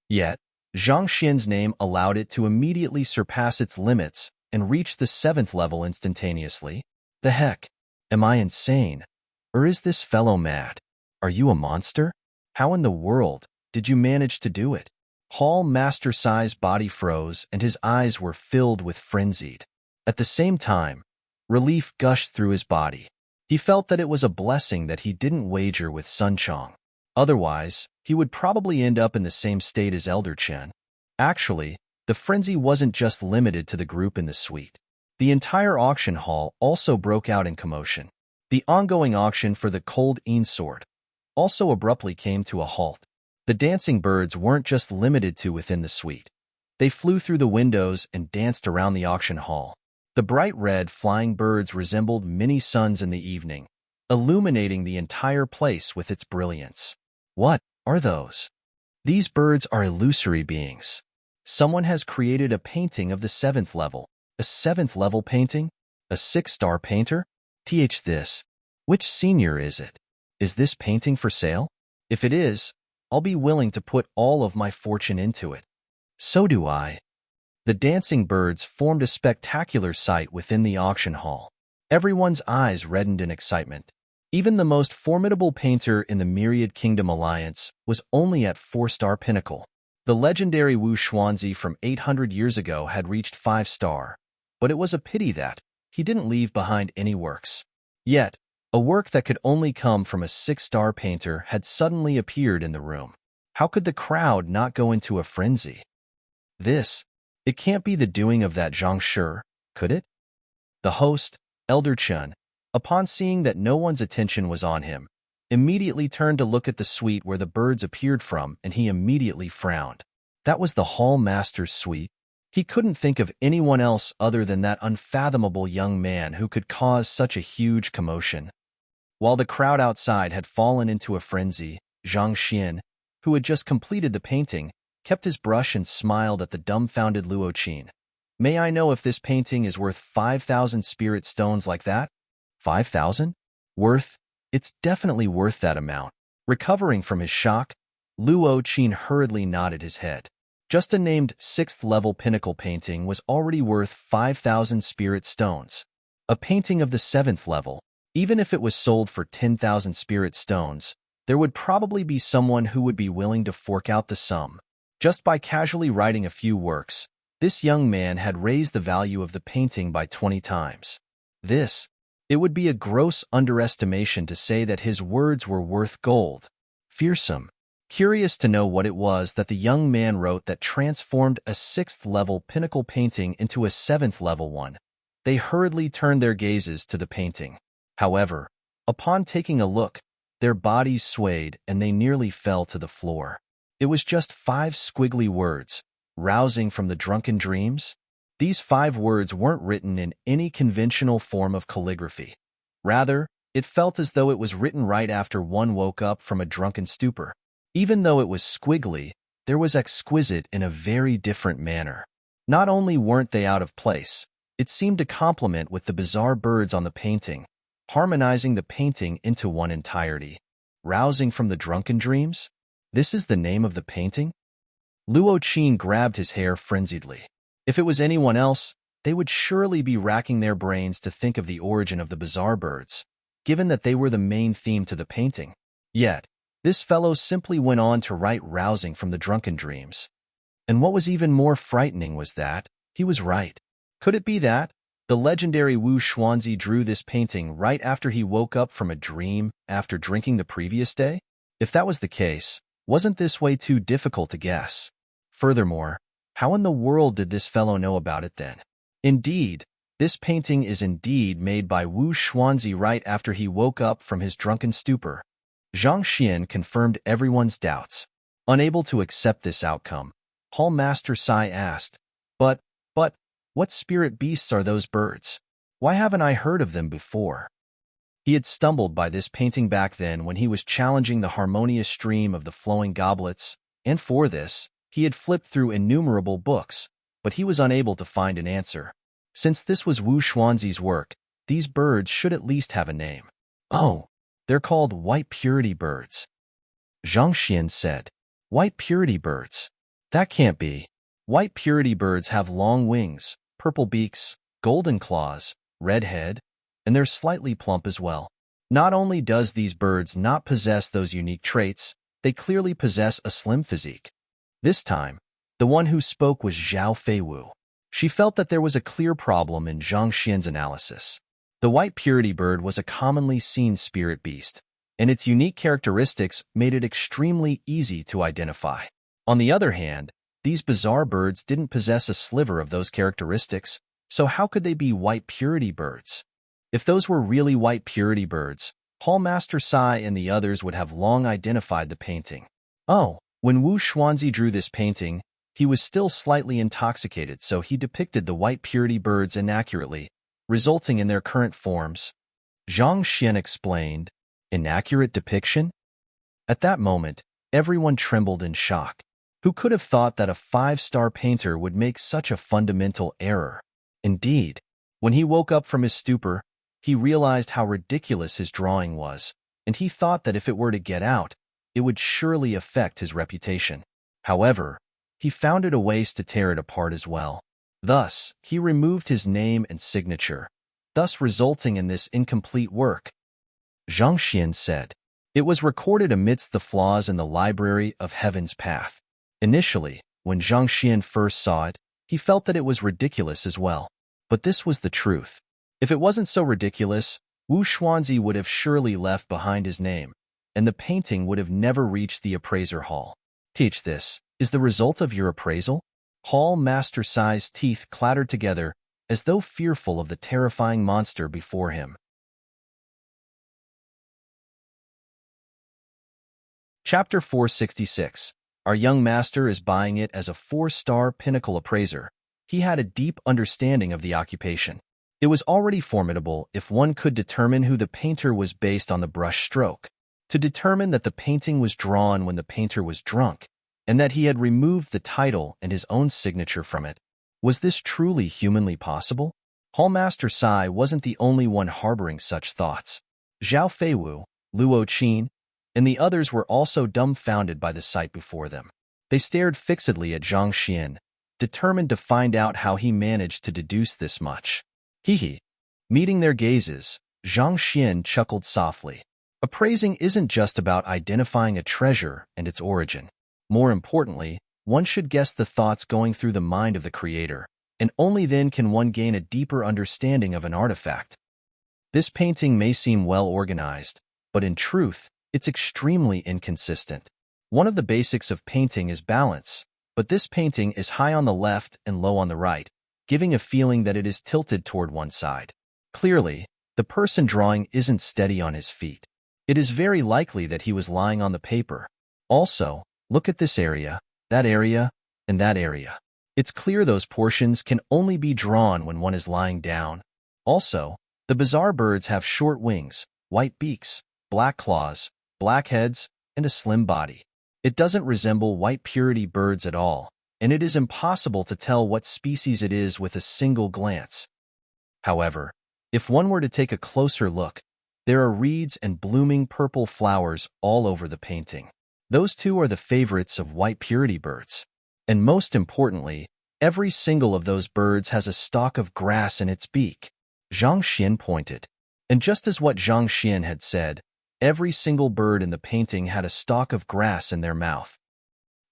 A: Yet, Zhang Xian's name allowed it to immediately surpass its limits and reach the 7th level instantaneously. The heck? Am I insane? Or is this fellow mad? Are you a monster? How in the world did you manage to do it? Hall Master Sai's body froze and his eyes were filled with frenzied. At the same time, relief gushed through his body. He felt that it was a blessing that he didn't wager with Sun Chong. Otherwise, he would probably end up in the same state as Elder Chen. Actually, the frenzy wasn't just limited to the group in the suite. The entire auction hall also broke out in commotion. The ongoing auction for the Cold Een sword also abruptly came to a halt. The dancing birds weren't just limited to within the suite. They flew through the windows and danced around the auction hall. The bright red flying birds resembled mini suns in the evening, illuminating the entire place with its brilliance. What are those? These birds are illusory beings. Someone has created a painting of the 7th level. A 7th level painting? A 6-star painter? This. Which senior is it? Is this painting for sale? If it is, I'll be willing to put all of my fortune into it. So do I. The dancing birds formed a spectacular sight within the auction hall. Everyone's eyes reddened in excitement. Even the most formidable painter in the Myriad Kingdom Alliance was only at 4-star pinnacle. The legendary Wu Xuanzi from 800 years ago had reached 5-star, but it was a pity that he didn't leave behind any works. Yet, a work that could only come from a 6-star painter had suddenly appeared in the room. How could the crowd not go into a frenzy? It can't be the doing of that Zhang Shi, could it? The host, Elder Chen, upon seeing that no one's attention was on him, immediately turned to look at the suite where the birds appeared from, and he immediately frowned. That was the Hall Master's suite. He couldn't think of anyone else other than that unfathomable young man who could cause such a huge commotion. While the crowd outside had fallen into a frenzy, Zhang Xian, who had just completed the painting, kept his brush and smiled at the dumbfounded Luo Qin. May I know if this painting is worth 5,000 spirit stones like that? 5,000? Worth? It's definitely worth that amount. Recovering from his shock, Luo Qin hurriedly nodded his head. Just a named 6th level pinnacle painting was already worth 5,000 spirit stones. A painting of the 7th level, even if it was sold for 10,000 spirit stones, there would probably be someone who would be willing to fork out the sum. Just by casually writing a few works, this young man had raised the value of the painting by 20 times. It would be a gross underestimation to say that his words were worth gold. Fearsome. Curious to know what it was that the young man wrote that transformed a 6th level pinnacle painting into a 7th level one, they hurriedly turned their gazes to the painting. However, upon taking a look, their bodies swayed and they nearly fell to the floor. It was just 5 squiggly words, rousing from the drunken dreams. These 5 words weren't written in any conventional form of calligraphy. Rather, it felt as though it was written right after one woke up from a drunken stupor. Even though it was squiggly, there was exquisite in a very different manner. Not only weren't they out of place, it seemed to complement with the bizarre birds on the painting, harmonizing the painting into one entirety. Rousing from the drunken dreams? This is the name of the painting? Luo Qin grabbed his hair frenziedly. If it was anyone else, they would surely be racking their brains to think of the origin of the bizarre birds, given that they were the main theme to the painting. Yet, this fellow simply went on to write rousing from the drunken dreams. And what was even more frightening was that he was right. Could it be that the legendary Wu Xuanzi drew this painting right after he woke up from a dream after drinking the previous day? If that was the case, wasn't this way too difficult to guess? Furthermore, how in the world did this fellow know about it then? Indeed, this painting is indeed made by Wu Xuanzi right after he woke up from his drunken stupor. Zhang Xian confirmed everyone's doubts. Unable to accept this outcome, Hall Master Sai asked, But, what spirit beasts are those birds? Why haven't I heard of them before? He had stumbled by this painting back then when he was challenging the harmonious stream of the flowing goblets, and for this, he had flipped through innumerable books, but he was unable to find an answer. Since this was Wu Xuanzi's work, these birds should at least have a name. Oh, they're called white purity birds. Zhang Xian said. White purity birds? That can't be. White purity birds have long wings, purple beaks, golden claws, red head, and they're slightly plump as well. Not only does these birds not possess those unique traits, they clearly possess a slim physique. This time, the one who spoke was Zhao Feiwu. She felt that there was a clear problem in Zhang Xian's analysis. The white purity bird was a commonly seen spirit beast, and its unique characteristics made it extremely easy to identify. On the other hand, these bizarre birds didn't possess a sliver of those characteristics, so how could they be white purity birds? If those were really white purity birds, Hall Master Sai and the others would have long identified the painting. Oh, when Wu Xuanzi drew this painting, he was still slightly intoxicated, so he depicted the white purity birds inaccurately, resulting in their current forms. Zhang Xian explained. Inaccurate depiction? At that moment, everyone trembled in shock. Who could have thought that a 5-star painter would make such a fundamental error? Indeed, when he woke up from his stupor, he realized how ridiculous his drawing was, and he thought that if it were to get out, it would surely affect his reputation. However, he found it a waste to tear it apart as well. Thus, he removed his name and signature, thus resulting in this incomplete work. Zhang Xian said. It was recorded amidst the flaws in the Library of Heaven's Path. Initially, when Zhang Xian first saw it, he felt that it was ridiculous as well. But this was the truth. If it wasn't so ridiculous, Wu Xuanzi would have surely left behind his name, and the painting would have never reached the appraiser hall. Teach this is the result of your appraisal? Hall Master Sai's teeth clattered together, as though fearful of the terrifying monster before him. Chapter 466. Our young master is buying it as a 4-star pinnacle appraiser. He had a deep understanding of the occupation. It was already formidable if one could determine who the painter was based on the brush stroke. To determine that the painting was drawn when the painter was drunk, and that he had removed the title and his own signature from it. Was this truly humanly possible? Hallmaster Sai wasn't the only one harboring such thoughts. Zhao Feiwu, Luo Qin, and the others were also dumbfounded by the sight before them. They stared fixedly at Zhang Xian, determined to find out how he managed to deduce this much. Hee. Meeting their gazes, Zhang Xian chuckled softly. Appraising isn't just about identifying a treasure and its origin. More importantly, one should guess the thoughts going through the mind of the creator, and only then can one gain a deeper understanding of an artifact. This painting may seem well organized, but in truth, it's extremely inconsistent. One of the basics of painting is balance, but this painting is high on the left and low on the right, giving a feeling that it is tilted toward one side. Clearly, the person drawing isn't steady on his feet. It is very likely that he was lying on the paper. Also, look at this area, and that area. It's clear those portions can only be drawn when one is lying down. Also, the bizarre birds have short wings, white beaks, black claws, black heads, and a slim body. It doesn't resemble white purity birds at all, and it is impossible to tell what species it is with a single glance. However, if one were to take a closer look, there are reeds and blooming purple flowers all over the painting. Those two are the favorites of white purity birds. And most importantly, every single of those birds has a stalk of grass in its beak. Zhang Xian pointed. And just as what Zhang Xian had said, every single bird in the painting had a stalk of grass in their mouth.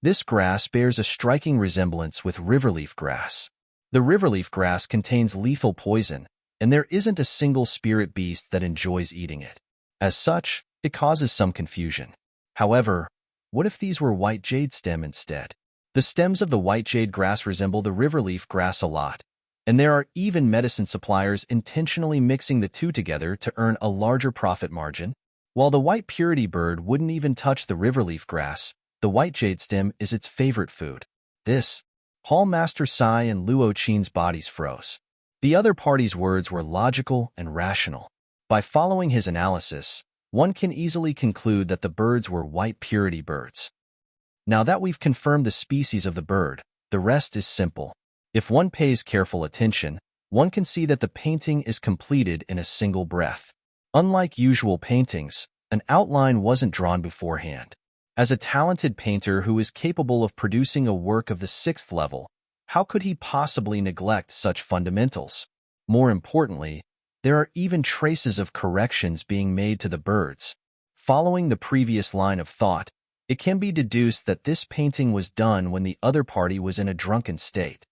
A: This grass bears a striking resemblance with riverleaf grass. The riverleaf grass contains lethal poison, and there isn't a single spirit beast that enjoys eating it. As such, it causes some confusion. However, what if these were white jade stem instead? The stems of the white jade grass resemble the riverleaf grass a lot, and there are even medicine suppliers intentionally mixing the two together to earn a larger profit margin. While the white purity bird wouldn't even touch the riverleaf grass, the white jade stem is its favorite food. This, Hall Master Sai and Luo Qin's bodies froze. The other party's words were logical and rational. By following his analysis, one can easily conclude that the birds were white purity birds. Now that we've confirmed the species of the bird, the rest is simple. If one pays careful attention, one can see that the painting is completed in a single breath. Unlike usual paintings, an outline wasn't drawn beforehand. As a talented painter who is capable of producing a work of the 6th level, how could he possibly neglect such fundamentals? More importantly, there are even traces of corrections being made to the birds. Following the previous line of thought, it can be deduced that this painting was done when the other party was in a drunken state.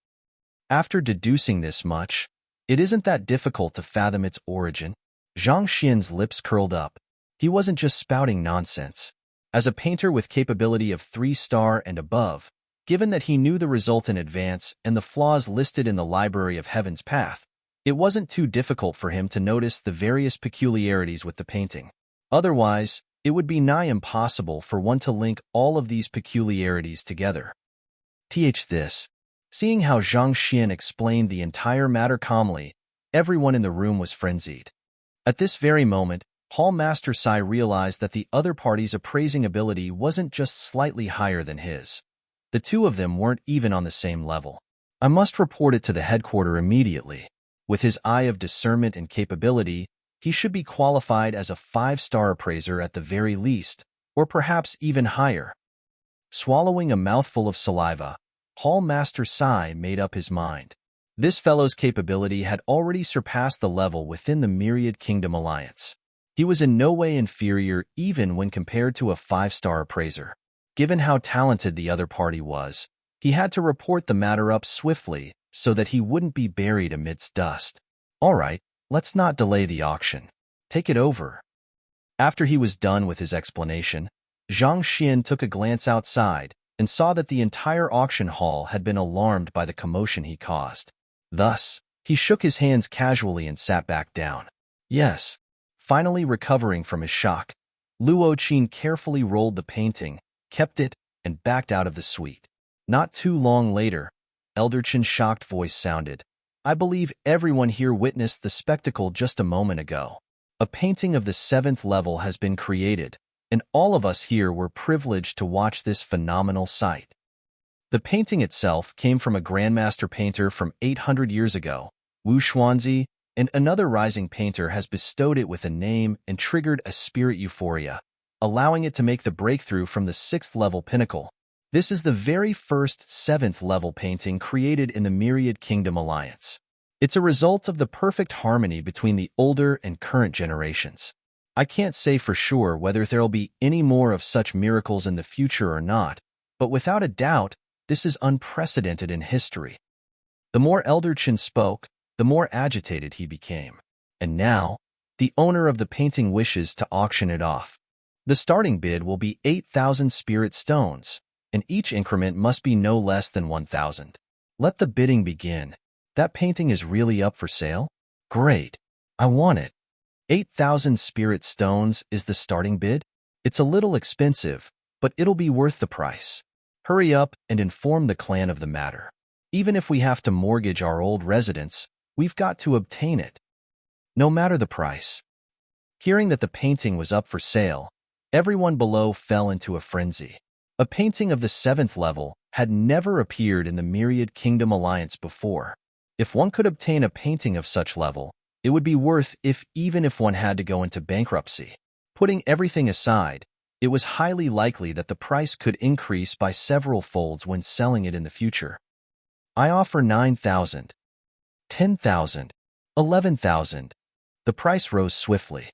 A: After deducing this much, it isn't that difficult to fathom its origin. Zhang Xian's lips curled up. He wasn't just spouting nonsense. As a painter with capability of 3-star and above, given that he knew the result in advance and the flaws listed in the Library of Heaven's Path, it wasn't too difficult for him to notice the various peculiarities with the painting. Otherwise, it would be nigh impossible for one to link all of these peculiarities together. This. Seeing how Zhang Xian explained the entire matter calmly, everyone in the room was frenzied. At this very moment, Hall Master Sai realized that the other party's appraising ability wasn't just slightly higher than his. The two of them weren't even on the same level. I must report it to the headquarters immediately. With his eye of discernment and capability, he should be qualified as a 5-star appraiser at the very least, or perhaps even higher. Swallowing a mouthful of saliva, Hall Master Sai made up his mind. This fellow's capability had already surpassed the level within the Myriad Kingdom Alliance. He was in no way inferior even when compared to a 5-star appraiser. Given how talented the other party was, he had to report the matter up swiftly so that he wouldn't be buried amidst dust. All right, let's not delay the auction. Take it over. After he was done with his explanation, Zhang Xian took a glance outside and saw that the entire auction hall had been alarmed by the commotion he caused. Thus, he shook his hands casually and sat back down. Yes. Finally recovering from his shock, Luo Qin carefully rolled the painting, kept it, and backed out of the suite. Not too long later, Elder Qin's shocked voice sounded. I believe everyone here witnessed the spectacle just a moment ago. A painting of the 7th level has been created, and all of us here were privileged to watch this phenomenal sight. The painting itself came from a grandmaster painter from 800 years ago, Wu Xuanzi, and another rising painter has bestowed it with a name and triggered a spirit euphoria, allowing it to make the breakthrough from the 6th level pinnacle. This is the very first 7th level painting created in the Myriad Kingdom Alliance. It's a result of the perfect harmony between the older and current generations. I can't say for sure whether there'll be any more of such miracles in the future or not, but without a doubt, this is unprecedented in history. The more Elder Qin spoke, the more agitated he became. And now, the owner of the painting wishes to auction it off. The starting bid will be 8,000 spirit stones, and each increment must be no less than 1,000. Let the bidding begin. That painting is really up for sale? Great. I want it. 8,000 spirit stones is the starting bid? It's a little expensive, but it'll be worth the price. Hurry up and inform the clan of the matter. Even if we have to mortgage our old residence, we've got to obtain it, no matter the price. Hearing that the painting was up for sale, everyone below fell into a frenzy. A painting of the 7th level had never appeared in the Myriad Kingdom Alliance before. If one could obtain a painting of such level, it would be worth even if one had to go into bankruptcy. Putting everything aside, it was highly likely that the price could increase by several folds when selling it in the future. I offer 9,000. 10,000, 11,000. The price rose swiftly.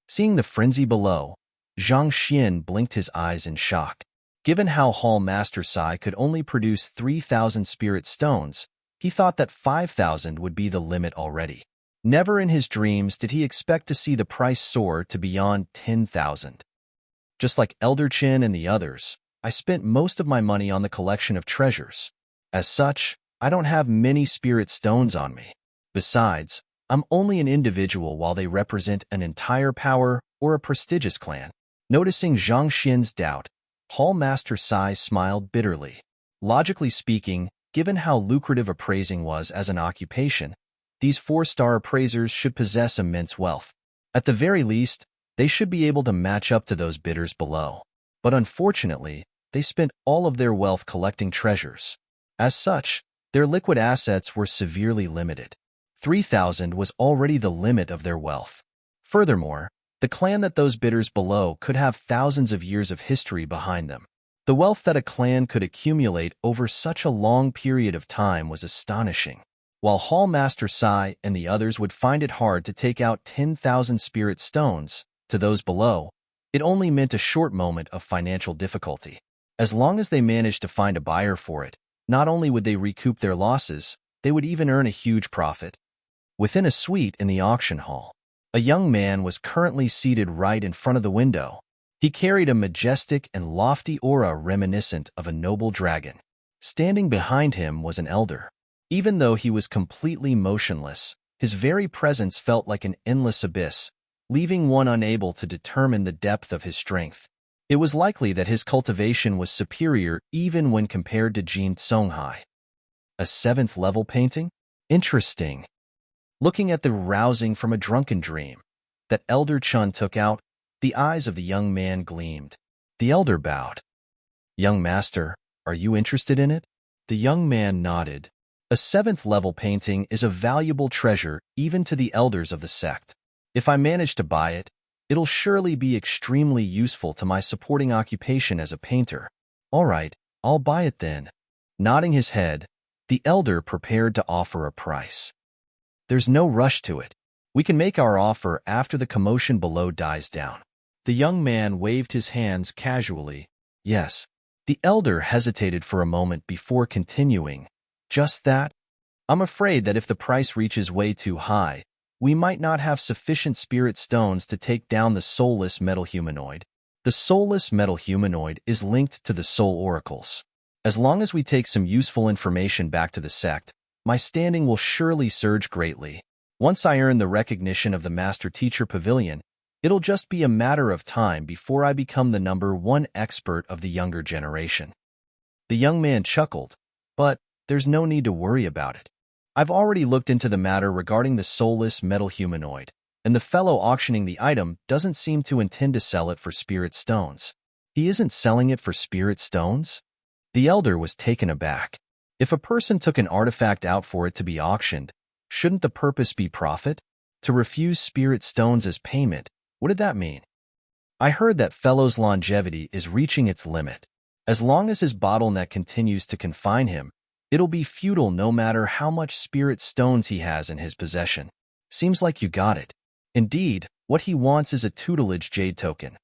A: Seeing the frenzy below, Zhang Xian blinked his eyes in shock. Given how Hall Master Sai could only produce 3,000 spirit stones, he thought that 5,000 would be the limit already. Never in his dreams did he expect to see the price soar to beyond 10,000. Just like Elder Qin and the others, I spent most of my money on the collection of treasures. As such, I don't have many spirit stones on me. Besides, I'm only an individual while they represent an entire power or a prestigious clan. Noticing Zhang Xian's doubt, Hall Master Sai smiled bitterly. Logically speaking, given how lucrative appraising was as an occupation, These 4-star appraisers should possess immense wealth. At the very least, they should be able to match up to those bidders below. But unfortunately, they spent all of their wealth collecting treasures. As such, their liquid assets were severely limited. 3,000 was already the limit of their wealth. Furthermore, the clan that those bidders below could have thousands of years of history behind them. The wealth that a clan could accumulate over such a long period of time was astonishing. While Hall Master Sai and the others would find it hard to take out 10,000 spirit stones, to those below, it only meant a short moment of financial difficulty. As long as they managed to find a buyer for it, not only would they recoup their losses, they would even earn a huge profit. Within a suite in the auction hall, a young man was currently seated right in front of the window. He carried a majestic and lofty aura reminiscent of a noble dragon. Standing behind him was an elder. Even though he was completely motionless, his very presence felt like an endless abyss, leaving one unable to determine the depth of his strength. It was likely that his cultivation was superior even when compared to Jin Songhai. A 7th-level painting? Interesting. Looking at the rousing from a drunken dream that Elder Chun took out, the eyes of the young man gleamed. The elder bowed. "Young master, are you interested in it?" The young man nodded. A 7th-level painting is a valuable treasure even to the elders of the sect. If I manage to buy it, it'll surely be extremely useful to my supporting occupation as a painter. All right, I'll buy it then. Nodding his head, the elder prepared to offer a price. There's no rush to it. We can make our offer after the commotion below dies down. The young man waved his hands casually. Yes. The elder hesitated for a moment before continuing. Just that? I'm afraid that if the price reaches way too high, we might not have sufficient spirit stones to take down the soulless metal humanoid. The soulless metal humanoid is linked to the soul oracles. As long as we take some useful information back to the sect, my standing will surely surge greatly. Once I earn the recognition of the Master Teacher Pavilion, it'll just be a matter of time before I become the #1 expert of the younger generation. The young man chuckled, but there's no need to worry about it. I've already looked into the matter regarding the soulless metal humanoid, and the fellow auctioning the item doesn't seem to intend to sell it for spirit stones. He isn't selling it for spirit stones? The elder was taken aback. If a person took an artifact out for it to be auctioned, shouldn't the purpose be profit? To refuse spirit stones as payment, what did that mean? I heard that fellow's longevity is reaching its limit. As long as his bottleneck continues to confine him, it'll be futile no matter how much spirit stones he has in his possession. Seems like you got it. Indeed, what he wants is a tutelage jade token.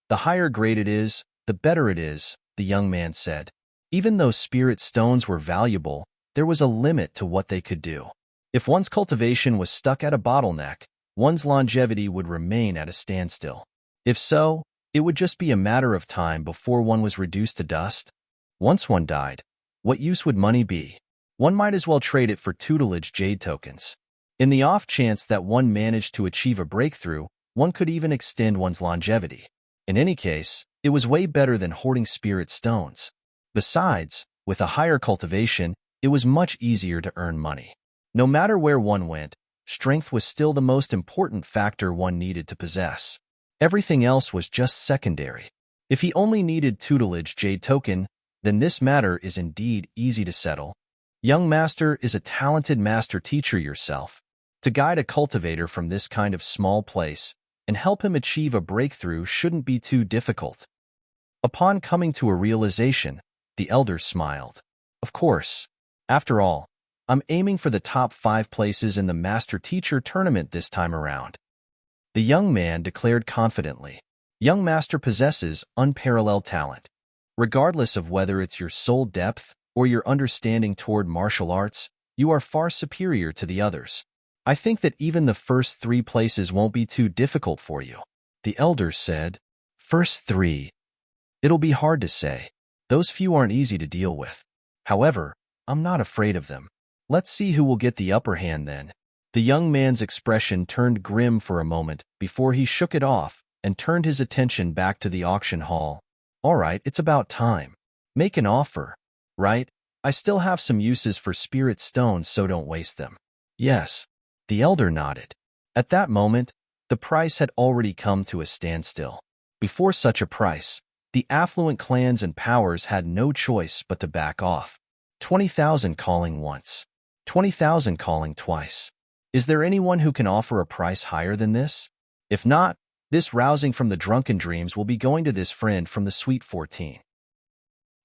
A: The higher grade it is, the better it is, the young man said. Even though spirit stones were valuable, there was a limit to what they could do. If one's cultivation was stuck at a bottleneck, one's longevity would remain at a standstill. If so, it would just be a matter of time before one was reduced to dust. Once one died, what use would money be? One might as well trade it for tutelage jade tokens. In the off chance that one managed to achieve a breakthrough, one could even extend one's longevity. In any case, it was way better than hoarding spirit stones. Besides, with a higher cultivation, it was much easier to earn money. No matter where one went, strength was still the most important factor one needed to possess. Everything else was just secondary. If he only needed tutelage jade token, then this matter is indeed easy to settle. Young master is a talented master teacher yourself. To guide a cultivator from this kind of small place and help him achieve a breakthrough shouldn't be too difficult. Upon coming to a realization, the elder smiled. Of course. After all, I'm aiming for the top 5 places in the Master Teacher Tournament this time around. The young man declared confidently. Young master possesses unparalleled talent. Regardless of whether it's your soul depth or your understanding toward martial arts, you are far superior to the others. I think that even the first 3 places won't be too difficult for you. The elder said, First 3. It'll be hard to say. Those few aren't easy to deal with. However, I'm not afraid of them. Let's see who will get the upper hand then. The young man's expression turned grim for a moment before he shook it off and turned his attention back to the auction hall. All right, it's about time. Make an offer. Right? I still have some uses for spirit stones, so don't waste them. Yes. The elder nodded. At that moment, the price had already come to a standstill. Before such a price, the affluent clans and powers had no choice but to back off. 20,000 calling once. 20,000 calling twice. Is there anyone who can offer a price higher than this? If not, this rousing from the drunken dreams will be going to this friend from the Suite 14.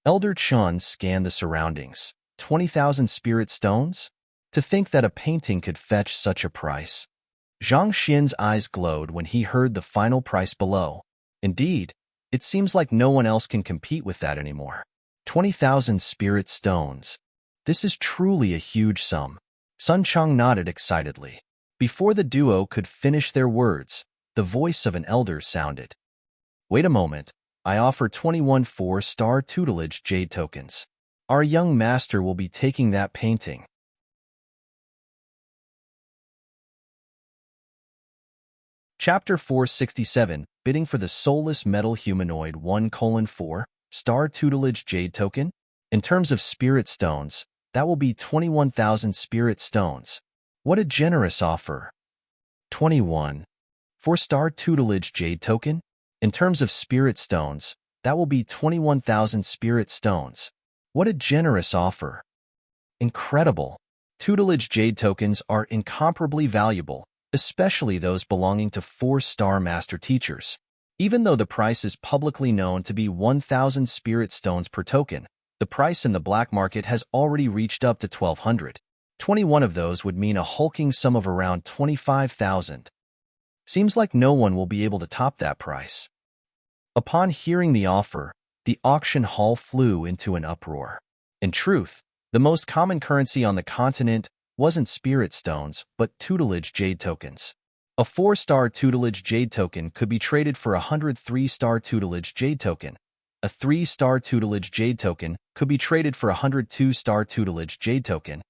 A: Elder Chun scanned the surroundings. 20,000 spirit stones? To think that a painting could fetch such a price. Zhang Xian's eyes glowed when he heard the final price below. Indeed, it seems like no one else can compete with that anymore. 20,000 spirit stones. This is truly a huge sum. Sun Chang nodded excitedly. Before the duo could finish their words, the voice of an elder sounded. Wait a moment. I offer 21 4-star tutelage jade tokens. Our young master will be taking that painting. Chapter 467, Bidding for the Soulless Metal Humanoid 1:4-star tutelage jade token? In terms of spirit stones, that will be 21,000 spirit stones. What a generous offer. 21. 4-star tutelage jade token? In terms of spirit stones, that will be 21,000 spirit stones. What a generous offer. Incredible. Tutelage jade tokens are incomparably valuable, especially those belonging to 4-star master teachers. Even though the price is publicly known to be 1,000 spirit stones per token, the price in the black market has already reached up to 1,200. 21 of those would mean a hulking sum of around 25,000. Seems like no one will be able to top that price. Upon hearing the offer, the auction hall flew into an uproar. In truth, the most common currency on the continent wasn't spirit stones, but tutelage jade tokens. A 4-star tutelage jade token could be traded for a 103-star tutelage jade token. A 3-star tutelage jade token could be traded for a 102-star tutelage jade token,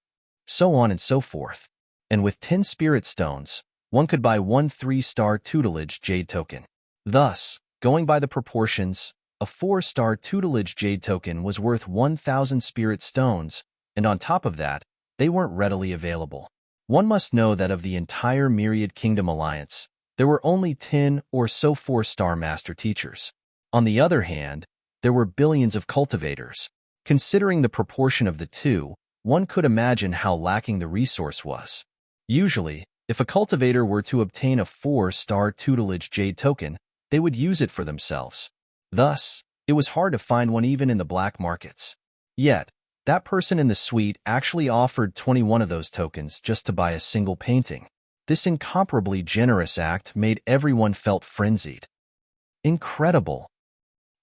A: so on and so forth. And with 10 spirit stones, one could buy one 3-star tutelage jade token. Thus, going by the proportions, a 4-star tutelage jade token was worth 1,000 spirit stones, and on top of that, they weren't readily available. One must know that of the entire Myriad Kingdom Alliance, there were only 10 or so 4-star master teachers. On the other hand, there were billions of cultivators. Considering the proportion of the two, one could imagine how lacking the resource was. Usually, if a cultivator were to obtain a 4-star tutelage jade token, they would use it for themselves. Thus, it was hard to find one even in the black markets. Yet, that person in the suite actually offered 21 of those tokens just to buy a single painting. This incomparably generous act made everyone felt frenzied. Incredible.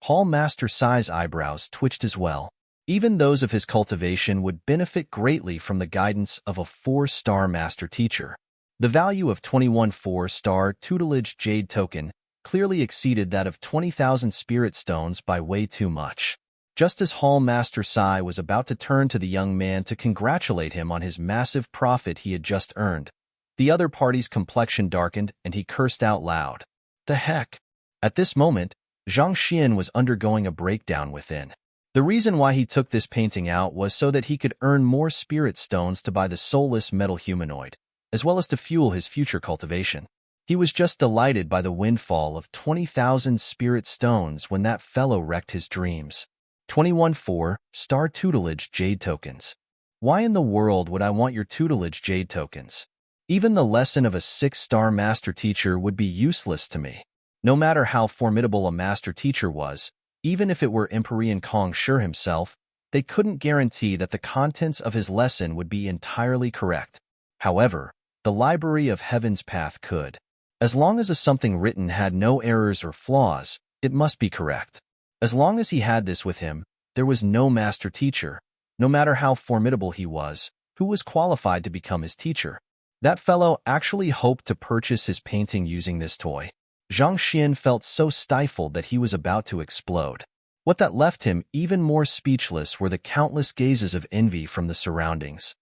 A: Hall Master Sai's eyebrows twitched as well. Even those of his cultivation would benefit greatly from the guidance of a 4-star master teacher. The value of 21 4-star tutelage jade token clearly exceeded that of 20,000 spirit stones by way too much. Just as Hall Master Sai was about to turn to the young man to congratulate him on his massive profit he had just earned, the other party's complexion darkened and he cursed out loud. The heck? At this moment, Zhang Xian was undergoing a breakdown within. The reason why he took this painting out was so that he could earn more spirit stones to buy the soulless metal humanoid, as well as to fuel his future cultivation. He was just delighted by the windfall of 20,000 spirit stones when that fellow wrecked his dreams. 21 4-star tutelage jade tokens. Why in the world would I want your tutelage jade tokens? Even the lesson of a 6-star master teacher would be useless to me. No matter how formidable a master teacher was, even if it were Empyrean Kong Shi himself, they couldn't guarantee that the contents of his lesson would be entirely correct. However, the Library of Heaven's Path could. As long as a something written had no errors or flaws, it must be correct. As long as he had this with him, there was no master teacher, no matter how formidable he was, who was qualified to become his teacher. That fellow actually hoped to purchase his painting using this toy. Zhang Xian felt so stifled that he was about to explode. What that left him even more speechless were the countless gazes of envy from the surroundings.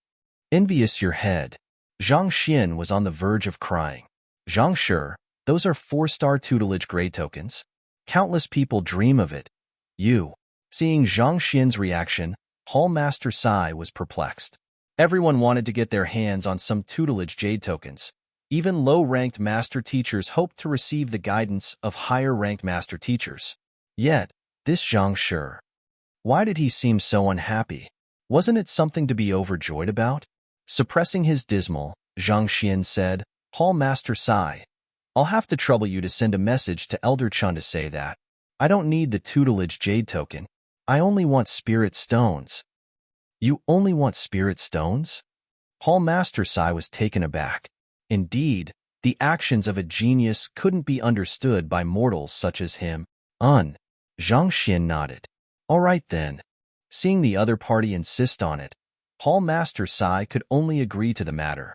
A: Envious your head. Zhang Xian was on the verge of crying. Zhang Shi, those are 4-star tutelage gray tokens. Countless people dream of it. You. Seeing Zhang Xian's reaction, Hall Master Sai was perplexed. Everyone wanted to get their hands on some tutelage jade tokens. Even low-ranked master teachers hoped to receive the guidance of higher-ranked master teachers. Yet, this Zhang Shi, why did he seem so unhappy? Wasn't it something to be overjoyed about? Suppressing his dismal, Zhang Xian said, Hall Master Sai, I'll have to trouble you to send a message to Elder Chun to say that. I don't need the tutelage jade token. I only want spirit stones. You only want spirit stones? Hall Master Sai was taken aback. Indeed, the actions of a genius couldn't be understood by mortals such as him. Zhang Xian nodded. All right then. Seeing the other party insist on it, Hall Master Sai could only agree to the matter.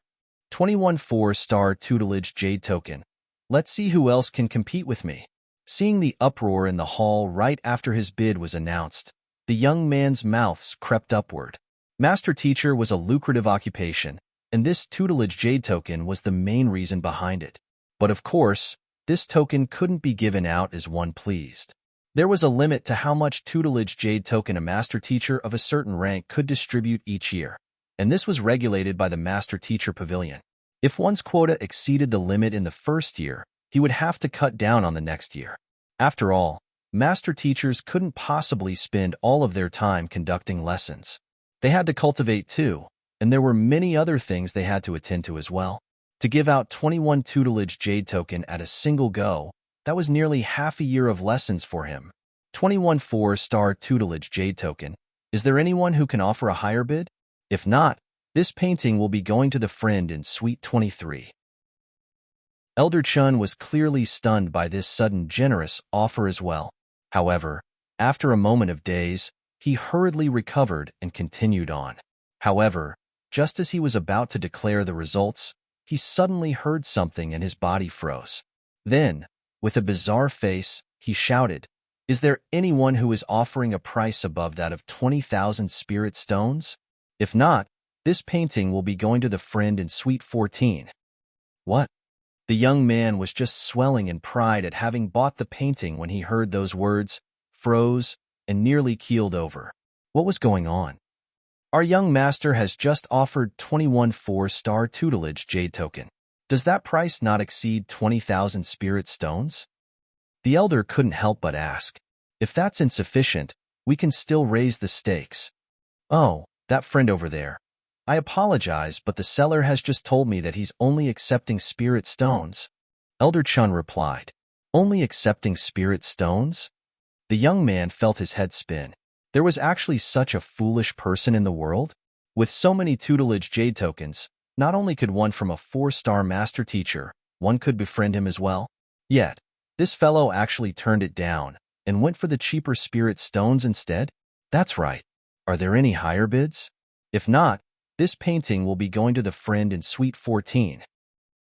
A: 21 4-star tutelage jade token. Let's see who else can compete with me. Seeing the uproar in the hall right after his bid was announced, the young man's mouths crept upward. Master teacher was a lucrative occupation, and this tutelage jade token was the main reason behind it. But of course, this token couldn't be given out as one pleased. There was a limit to how much tutelage jade token a master teacher of a certain rank could distribute each year, and this was regulated by the master teacher pavilion. If one's quota exceeded the limit in the first year, he would have to cut down on the next year. After all, master teachers couldn't possibly spend all of their time conducting lessons. They had to cultivate too, and there were many other things they had to attend to as well. To give out 21 tutelage jade token at a single go, that was nearly half a year of lessons for him. 21 4-star tutelage jade token. Is there anyone who can offer a higher bid? If not, this painting will be going to the friend in Suite 23. Elder Chun was clearly stunned by this sudden generous offer as well. However, after a moment of daze, he hurriedly recovered and continued on. However, just as he was about to declare the results, he suddenly heard something and his body froze. Then, with a bizarre face, he shouted, Is there anyone who is offering a price above that of 20,000 spirit stones? If not, this painting will be going to the friend in Suite 14. What? The young man was just swelling in pride at having bought the painting when he heard those words, froze, and nearly keeled over. What was going on? Our young master has just offered 21 4-star tutelage jade token. Does that price not exceed 20,000 spirit stones? The elder couldn't help but ask. If that's insufficient, we can still raise the stakes. Oh, that friend over there. I apologize, but the seller has just told me that he's only accepting spirit stones. Elder Chun replied. Only accepting spirit stones? The young man felt his head spin. There was actually such a foolish person in the world? With so many tutelage jade tokens, not only could one from a 4-star master teacher, one could befriend him as well. Yet, this fellow actually turned it down and went for the cheaper spirit stones instead? That's right. Are there any higher bids? If not, this painting will be going to the friend in Suite 14.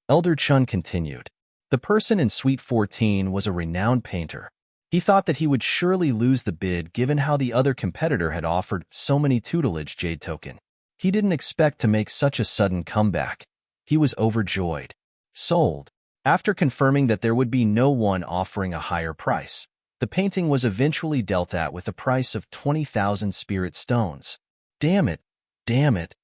A: Elder Chun continued. The person in Suite 14 was a renowned painter. He thought that he would surely lose the bid given how the other competitor had offered so many tutelage jade token. He didn't expect to make such a sudden comeback. He was overjoyed. Sold. After confirming that there would be no one offering a higher price, the painting was eventually dealt at with a price of 20,000 spirit stones. Damn it! Damn it!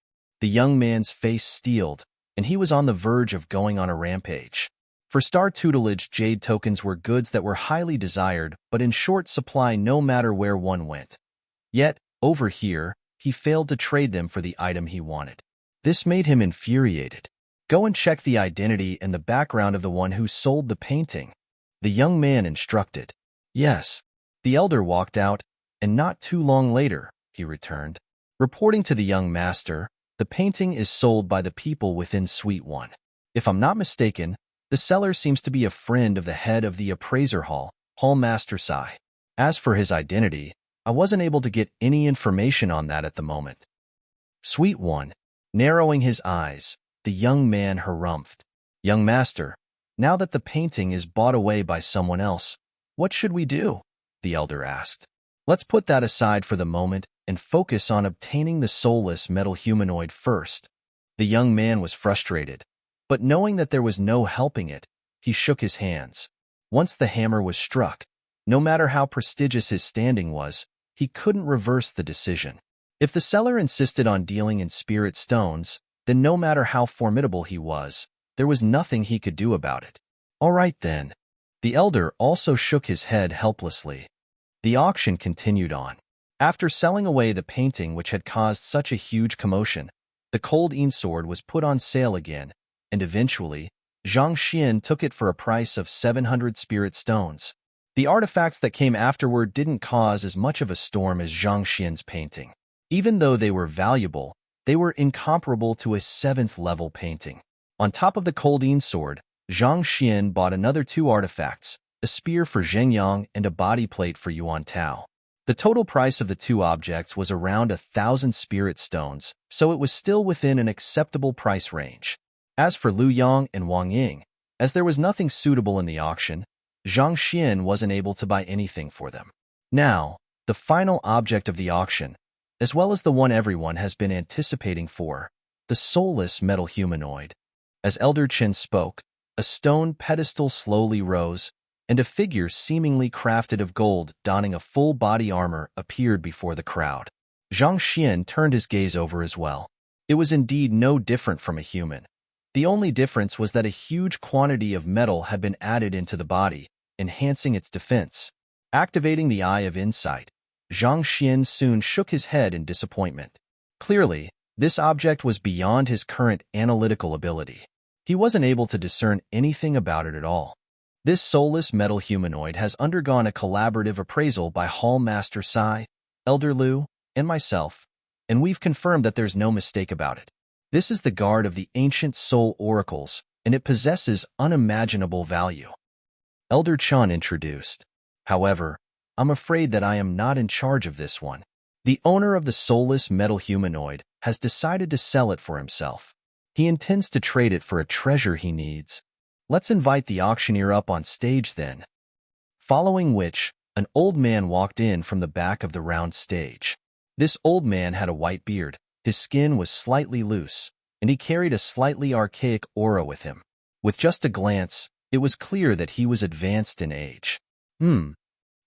A: The young man's face steeled, and he was on the verge of going on a rampage. For star tutelage jade tokens were goods that were highly desired but in short supply no matter where one went. Yet, over here, he failed to trade them for the item he wanted. This made him infuriated. Go and check the identity and the background of the one who sold the painting. The young man instructed. Yes. The elder walked out, and not too long later, he returned. Reporting to the young master, the painting is sold by the people within Suite 1. If I'm not mistaken, the seller seems to be a friend of the head of the appraiser hall, Hall Master Sai. As for his identity, I wasn't able to get any information on that at the moment. Suite 1. Narrowing his eyes, the young man harumphed. Young master, now that the painting is bought away by someone else, what should we do? The elder asked. Let's put that aside for the moment and focus on obtaining the soulless metal humanoid first. The young man was frustrated, but knowing that there was no helping it, he shook his hands. Once the hammer was struck, no matter how prestigious his standing was, he couldn't reverse the decision. If the seller insisted on dealing in spirit stones, then no matter how formidable he was, there was nothing he could do about it. All right then. The elder also shook his head helplessly. The auction continued on. After selling away the painting which had caused such a huge commotion, the cold sword was put on sale again, and eventually, Zhang Xian took it for a price of 700 spirit stones. The artifacts that came afterward didn't cause as much of a storm as Zhang Xian's painting. Even though they were valuable, they were incomparable to a 7th-level painting. On top of the cold sword, Zhang Xian bought another 2 artifacts, a spear for Zheng Yang and a body plate for Yuan Tao. The total price of the 2 objects was around 1,000 spirit stones, so it was still within an acceptable price range. As for Lu Yang and Wang Ying, as there was nothing suitable in the auction, Zhang Xian wasn't able to buy anything for them. Now, the final object of the auction, as well as the one everyone has been anticipating for, the soulless metal humanoid. As Elder Chen spoke, a stone pedestal slowly rose, and a figure seemingly crafted of gold, donning a full body armor, appeared before the crowd. Zhang Xian turned his gaze over as well. It was indeed no different from a human. The only difference was that a huge quantity of metal had been added into the body, enhancing its defense. Activating the Eye of Insight, Zhang Xian soon shook his head in disappointment. Clearly, this object was beyond his current analytical ability. He wasn't able to discern anything about it at all. This soulless metal humanoid has undergone a collaborative appraisal by Hall Master Sai, Elder Lu, and myself, and we've confirmed that there's no mistake about it. This is the guard of the ancient soul oracles, and it possesses unimaginable value. Elder Chan introduced. However, I'm afraid that I am not in charge of this one. The owner of the soulless metal humanoid has decided to sell it for himself. He intends to trade it for a treasure he needs. Let's invite the auctioneer up on stage then. Following which, an old man walked in from the back of the round stage. This old man had a white beard, his skin was slightly loose, and he carried a slightly archaic aura with him. With just a glance, it was clear that he was advanced in age.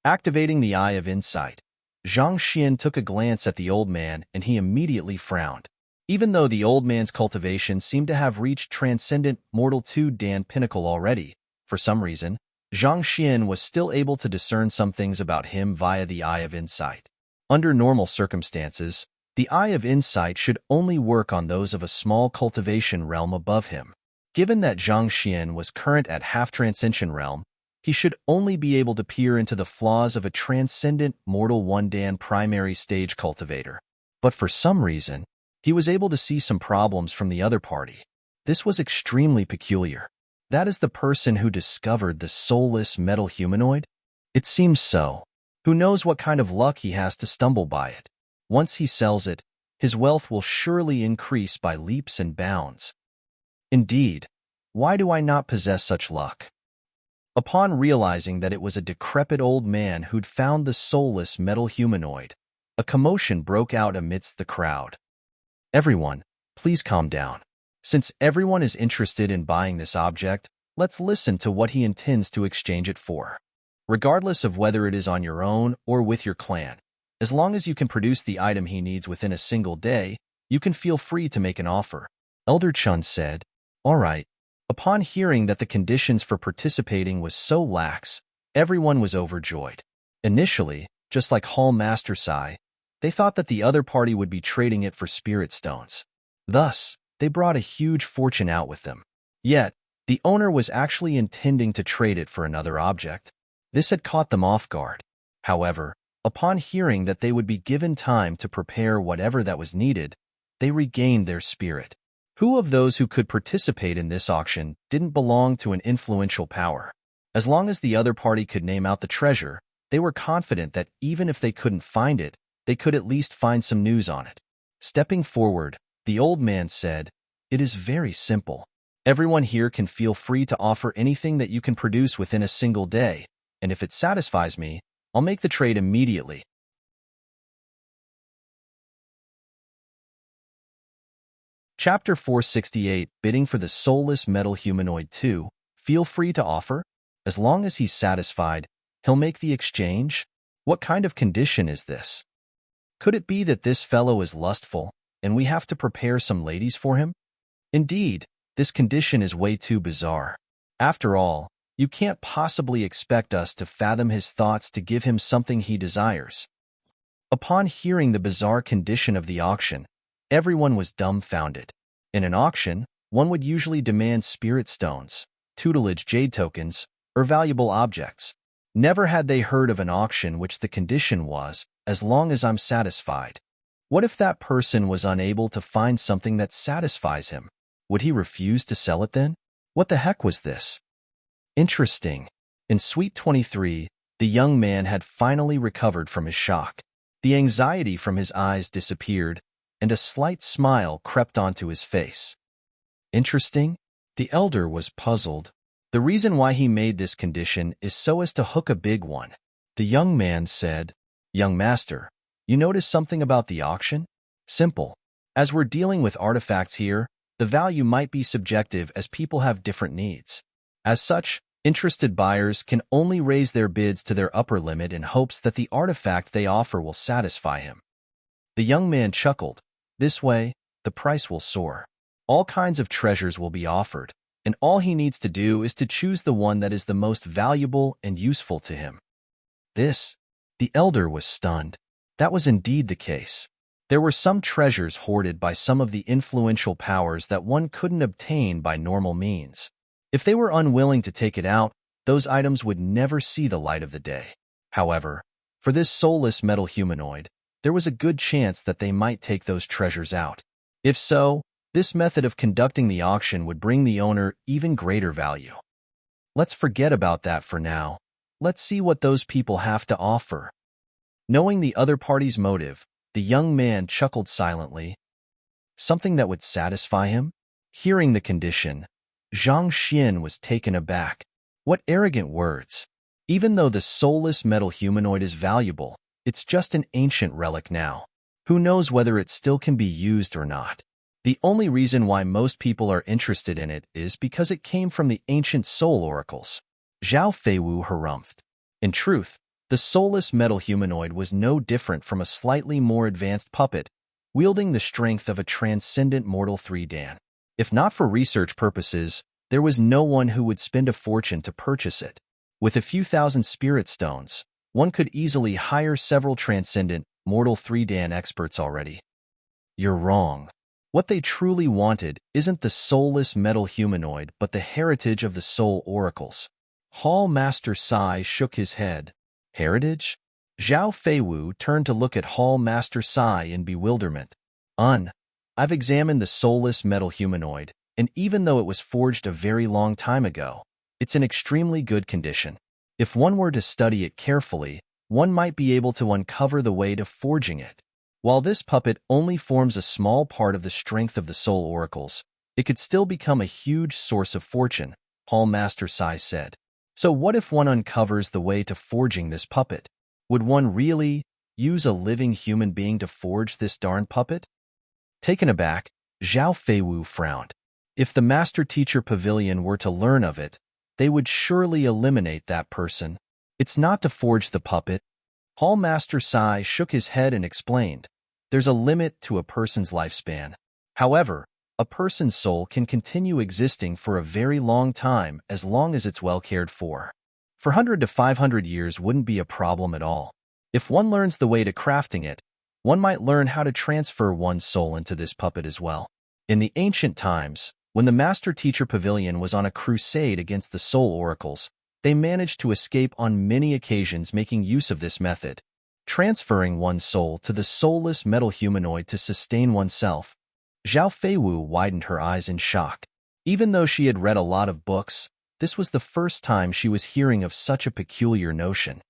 A: Activating the Eye of Insight, Zhang Xian took a glance at the old man and he immediately frowned. Even though the old man's cultivation seemed to have reached Transcendent Mortal 2 Dan Pinnacle already, for some reason, Zhang Xian was still able to discern some things about him via the Eye of Insight. Under normal circumstances, the Eye of Insight should only work on those of a small cultivation realm above him. Given that Zhang Xian was current at half-Transcension realm, he should only be able to peer into the flaws of a Transcendent Mortal 1 Dan primary stage cultivator. But for some reason, he was able to see some problems from the other party. This was extremely peculiar. That is the person who discovered the soulless metal humanoid? It seems so. Who knows what kind of luck he has to stumble by it? Once he sells it, his wealth will surely increase by leaps and bounds. Indeed, why do I not possess such luck? Upon realizing that it was a decrepit old man who'd found the soulless metal humanoid, a commotion broke out amidst the crowd. Everyone, please calm down. Since everyone is interested in buying this object, let's listen to what he intends to exchange it for. Regardless of whether it is on your own or with your clan, as long as you can produce the item he needs within a single day, you can feel free to make an offer. Elder Chun said, "All right." Upon hearing that the conditions for participating was so lax, everyone was overjoyed. Initially, just like Hall Master Sai, they thought that the other party would be trading it for spirit stones. Thus, they brought a huge fortune out with them. Yet, the owner was actually intending to trade it for another object. This had caught them off guard. However, upon hearing that they would be given time to prepare whatever that was needed, they regained their spirit. Who of those who could participate in this auction didn't belong to an influential power? As long as the other party could name out the treasure, they were confident that even if they couldn't find it, they could at least find some news on it. Stepping forward, the old man said, "It is very simple. Everyone here can feel free to offer anything that you can produce within a single day, and if it satisfies me, I'll make the trade immediately." Chapter 468, Bidding for the Soulless Metal Humanoid 2, Feel free to offer? As long as he's satisfied, he'll make the exchange? What kind of condition is this? Could it be that this fellow is lustful, and we have to prepare some ladies for him? Indeed, this condition is way too bizarre. After all, you can't possibly expect us to fathom his thoughts to give him something he desires. Upon hearing the bizarre condition of the auction, everyone was dumbfounded. In an auction, one would usually demand spirit stones, tutelage jade tokens, or valuable objects. Never had they heard of an auction which the condition was, as long as I'm satisfied. What if that person was unable to find something that satisfies him? Would he refuse to sell it then? What the heck was this? Interesting. In Suite 23, the young man had finally recovered from his shock. The anxiety from his eyes disappeared, and a slight smile crept onto his face. Interesting? The elder was puzzled. The reason why he made this condition is so as to hook a big one. The young man said, "Young master, you notice something about the auction? Simple. As we're dealing with artifacts here, the value might be subjective as people have different needs. As such, interested buyers can only raise their bids to their upper limit in hopes that the artifact they offer will satisfy him." The young man chuckled. This way, the price will soar. All kinds of treasures will be offered, and all he needs to do is to choose the one that is the most valuable and useful to him. The elder was stunned. That was indeed the case. There were some treasures hoarded by some of the influential powers that one couldn't obtain by normal means. If they were unwilling to take it out, those items would never see the light of the day. However, for this soulless metal humanoid, there was a good chance that they might take those treasures out. If so, this method of conducting the auction would bring the owner even greater value. Let's forget about that for now. Let's see what those people have to offer. Knowing the other party's motive, the young man chuckled silently. Something that would satisfy him? Hearing the condition, Zhang Xian was taken aback. What arrogant words! Even though the soulless metal humanoid is valuable, it's just an ancient relic now. Who knows whether it still can be used or not? The only reason why most people are interested in it is because it came from the ancient soul oracles. Zhao Feiwu harumphed. In truth, the soulless metal humanoid was no different from a slightly more advanced puppet, wielding the strength of a transcendent mortal 3-dan. If not for research purposes, there was no one who would spend a fortune to purchase it. With a few thousand spirit stones, one could easily hire several transcendent, mortal 3-dan experts already. You're wrong. What they truly wanted isn't the soulless metal humanoid but the heritage of the soul oracles. Hall Master Sai shook his head. Heritage? Zhao Feiwu turned to look at Hall Master Sai in bewilderment. I've examined the soulless metal humanoid, and even though it was forged a very long time ago, it's in extremely good condition. If one were to study it carefully, one might be able to uncover the way to forging it. While this puppet only forms a small part of the strength of the soul oracles, it could still become a huge source of fortune, Hall Master Sai said. So what if one uncovers the way to forging this puppet? Would one really use a living human being to forge this darn puppet? Taken aback, Zhao Feiwu frowned. If the Master-Teacher Pavilion were to learn of it, they would surely eliminate that person. It's not to forge the puppet. Hall Master Sai shook his head and explained. There's a limit to a person's lifespan. However, a person's soul can continue existing for a very long time as long as it's well cared for. 400 to 500 years wouldn't be a problem at all. If one learns the way to crafting it, one might learn how to transfer one's soul into this puppet as well. In the ancient times, when the Master-Teacher Pavilion was on a crusade against the soul oracles, they managed to escape on many occasions making use of this method, transferring one's soul to the soulless metal humanoid to sustain oneself. Zhao Feiwu widened her eyes in shock. Even though she had read a lot of books, this was the first time she was hearing of such a peculiar notion.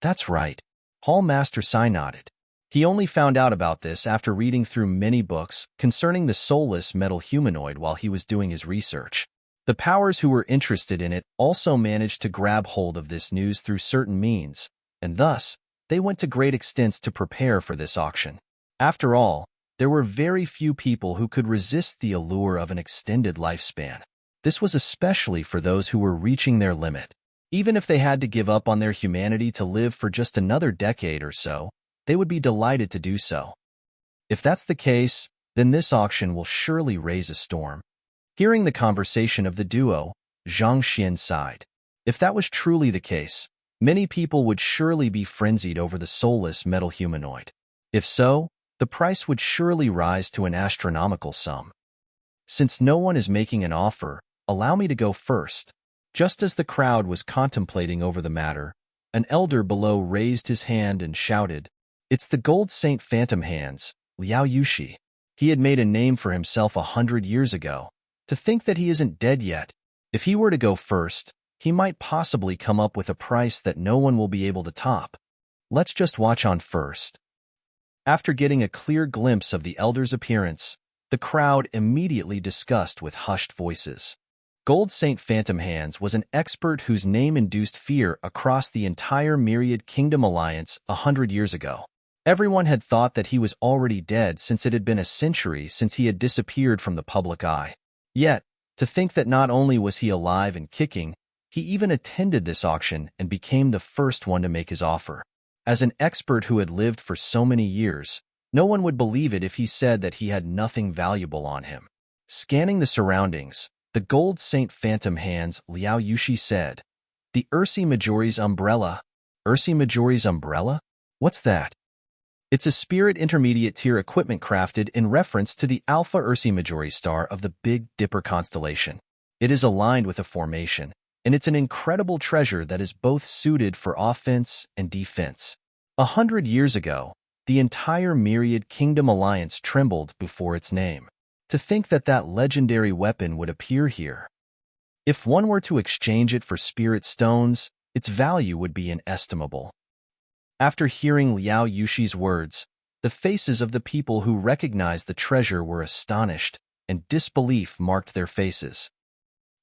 A: That's right. Hall Master Sai nodded. He only found out about this after reading through many books concerning the soulless metal humanoid while he was doing his research. The powers who were interested in it also managed to grab hold of this news through certain means, and thus, they went to great extents to prepare for this auction. After all, there were very few people who could resist the allure of an extended lifespan. This was especially for those who were reaching their limit. Even if they had to give up on their humanity to live for just another decade or so, they would be delighted to do so. If that's the case, then this auction will surely raise a storm. Hearing the conversation of the duo, Zhang Xian sighed. If that was truly the case, many people would surely be frenzied over the soulless metal humanoid. If so, the price would surely rise to an astronomical sum. Since no one is making an offer, allow me to go first. Just as the crowd was contemplating over the matter, an elder below raised his hand and shouted, "It's the Gold Saint Phantom Hands, Liao Yushi." He had made a name for himself 100 years ago. To think that he isn't dead yet. If he were to go first, he might possibly come up with a price that no one will be able to top. Let's just watch on first. After getting a clear glimpse of the elder's appearance, the crowd immediately discussed with hushed voices. Gold Saint Phantom Hands was an expert whose name induced fear across the entire Myriad Kingdom Alliance 100 years ago. Everyone had thought that he was already dead since it had been a century since he had disappeared from the public eye. Yet, to think that not only was he alive and kicking, he even attended this auction and became the first one to make his offer. As an expert who had lived for so many years, no one would believe it if he said that he had nothing valuable on him. Scanning the surroundings, the Gold Saint Phantom Hands Liao Yushi said, "The Ursi Majori's umbrella." Ursi Majori's umbrella? What's that? It's a spirit intermediate tier equipment crafted in reference to the Alpha Ursi Majori star of the Big Dipper constellation. It is aligned with a formation, and it's an incredible treasure that is both suited for offense and defense. 100 years ago, the entire Myriad Kingdom Alliance trembled before its name. To think that that legendary weapon would appear here. If one were to exchange it for spirit stones, its value would be inestimable. After hearing Liao Yushi's words, the faces of the people who recognized the treasure were astonished, and disbelief marked their faces.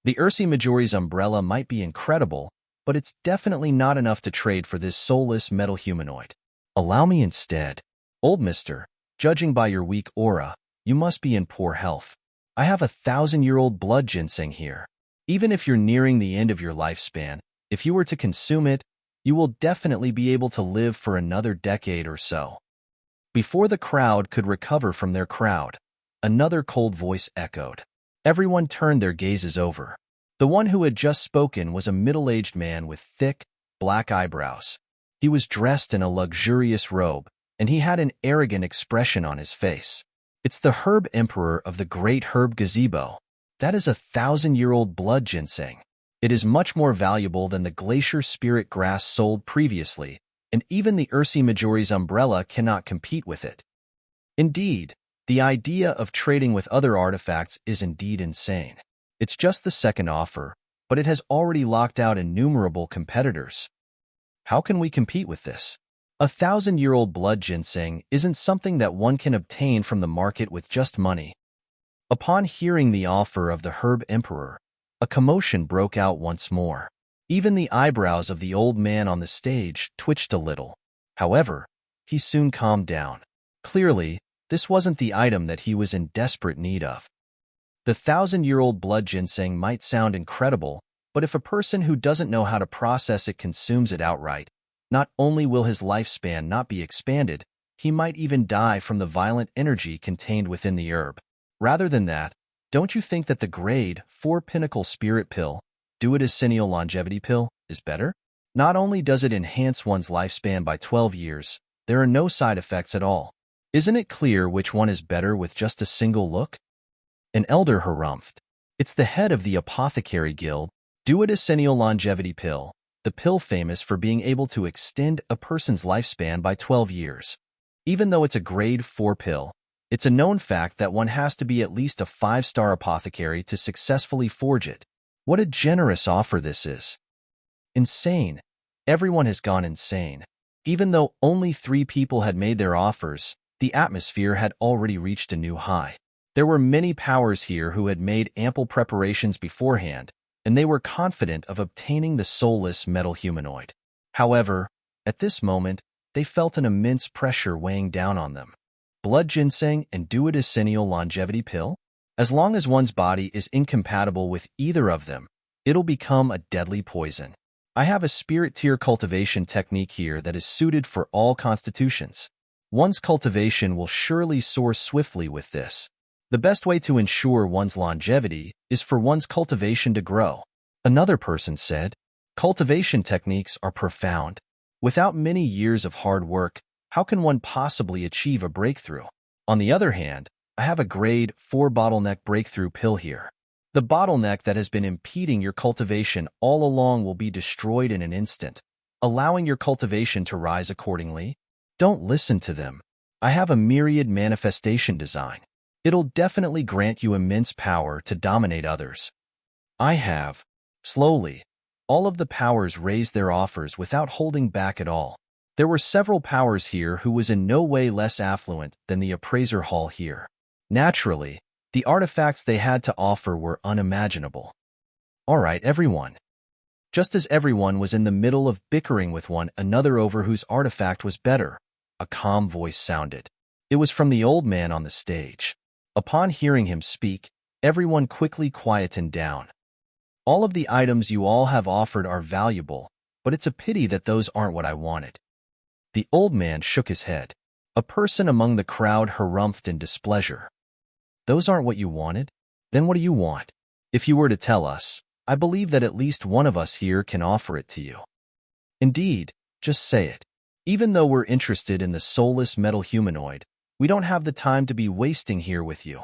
A: The Ursi Majori's umbrella might be incredible, but it's definitely not enough to trade for this soulless metal humanoid. Allow me instead. Old mister, judging by your weak aura, you must be in poor health. I have 1,000-year-old blood ginseng here. Even if you're nearing the end of your lifespan, if you were to consume it, you will definitely be able to live for another decade or so. Before the crowd could recover from their crowd, another cold voice echoed. Everyone turned their gazes over. The one who had just spoken was a middle-aged man with thick, black eyebrows. He was dressed in a luxurious robe, and he had an arrogant expression on his face. It's the Herb Emperor of the Great Herb Gazebo. That is 1,000-year-old blood ginseng. It is much more valuable than the glacier spirit grass sold previously, and even the Ursi Majori's umbrella cannot compete with it. Indeed, the idea of trading with other artifacts is indeed insane. It's just the second offer, but it has already locked out innumerable competitors. How can we compete with this? 1,000-year-old blood ginseng isn't something that one can obtain from the market with just money. Upon hearing the offer of the Herb Emperor, a commotion broke out once more. Even the eyebrows of the old man on the stage twitched a little. However, he soon calmed down. Clearly, this wasn't the item that he was in desperate need of. The 1,000-year-old blood ginseng might sound incredible, but if a person who doesn't know how to process it consumes it outright, not only will his lifespan not be expanded, he might even die from the violent energy contained within the herb. Rather than that, don't you think that the grade 4 Pinnacle Spirit Pill, Duodecennial Longevity Pill, is better? Not only does it enhance one's lifespan by 12 years, there are no side effects at all. Isn't it clear which one is better with just a single look? An elder harumphed. It's the head of the Apothecary Guild, Duodecennial Longevity Pill, the pill famous for being able to extend a person's lifespan by 12 years. Even though it's a grade 4 pill, it's a known fact that one has to be at least a 5-star apothecary to successfully forge it. What a generous offer this is. Insane. Everyone has gone insane. Even though only 3 people had made their offers, the atmosphere had already reached a new high. There were many powers here who had made ample preparations beforehand, and they were confident of obtaining the soulless metal humanoid. However, at this moment, they felt an immense pressure weighing down on them. Blood ginseng and duodecennial longevity pill? As long as one's body is incompatible with either of them, it'll become a deadly poison. I have a spirit tier cultivation technique here that is suited for all constitutions. One's cultivation will surely soar swiftly with this. The best way to ensure one's longevity is for one's cultivation to grow. Another person said, cultivation techniques are profound. Without many years of hard work, how can one possibly achieve a breakthrough? On the other hand, I have a grade 4 bottleneck breakthrough pill here. The bottleneck that has been impeding your cultivation all along will be destroyed in an instant, allowing your cultivation to rise accordingly. Don't listen to them. I have a myriad manifestation design. It'll definitely grant you immense power to dominate others. I have. Slowly, all of the powers raised their offers without holding back at all. There were several powers here who was in no way less affluent than the appraiser hall here. Naturally, the artifacts they had to offer were unimaginable. All right, everyone. Just as everyone was in the middle of bickering with one another over whose artifact was better, a calm voice sounded. It was from the old man on the stage. Upon hearing him speak, everyone quickly quietened down. All of the items you all have offered are valuable, but it's a pity that those aren't what I wanted. The old man shook his head. A person among the crowd harumphed in displeasure. Those aren't what you wanted? Then what do you want? If you were to tell us, I believe that at least one of us here can offer it to you. Indeed, just say it. Even though we're interested in the soulless metal humanoid, we don't have the time to be wasting here with you.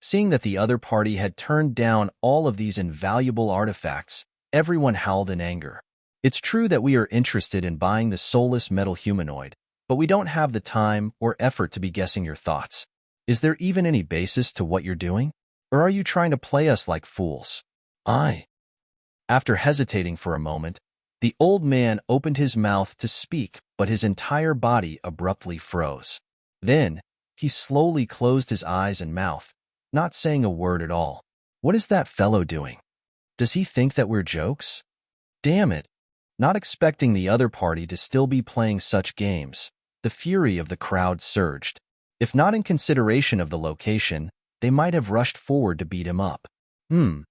A: Seeing that the other party had turned down all of these invaluable artifacts, everyone howled in anger. It's true that we are interested in buying the soulless metal humanoid, but we don't have the time or effort to be guessing your thoughts. Is there even any basis to what you're doing? Or are you trying to play us like fools? After hesitating for a moment, the old man opened his mouth to speak, but his entire body abruptly froze. Then, he slowly closed his eyes and mouth, not saying a word at all. What is that fellow doing? Does he think that we're jokes? Damn it! Not expecting the other party to still be playing such games, the fury of the crowd surged. If not in consideration of the location, they might have rushed forward to beat him up. Zhang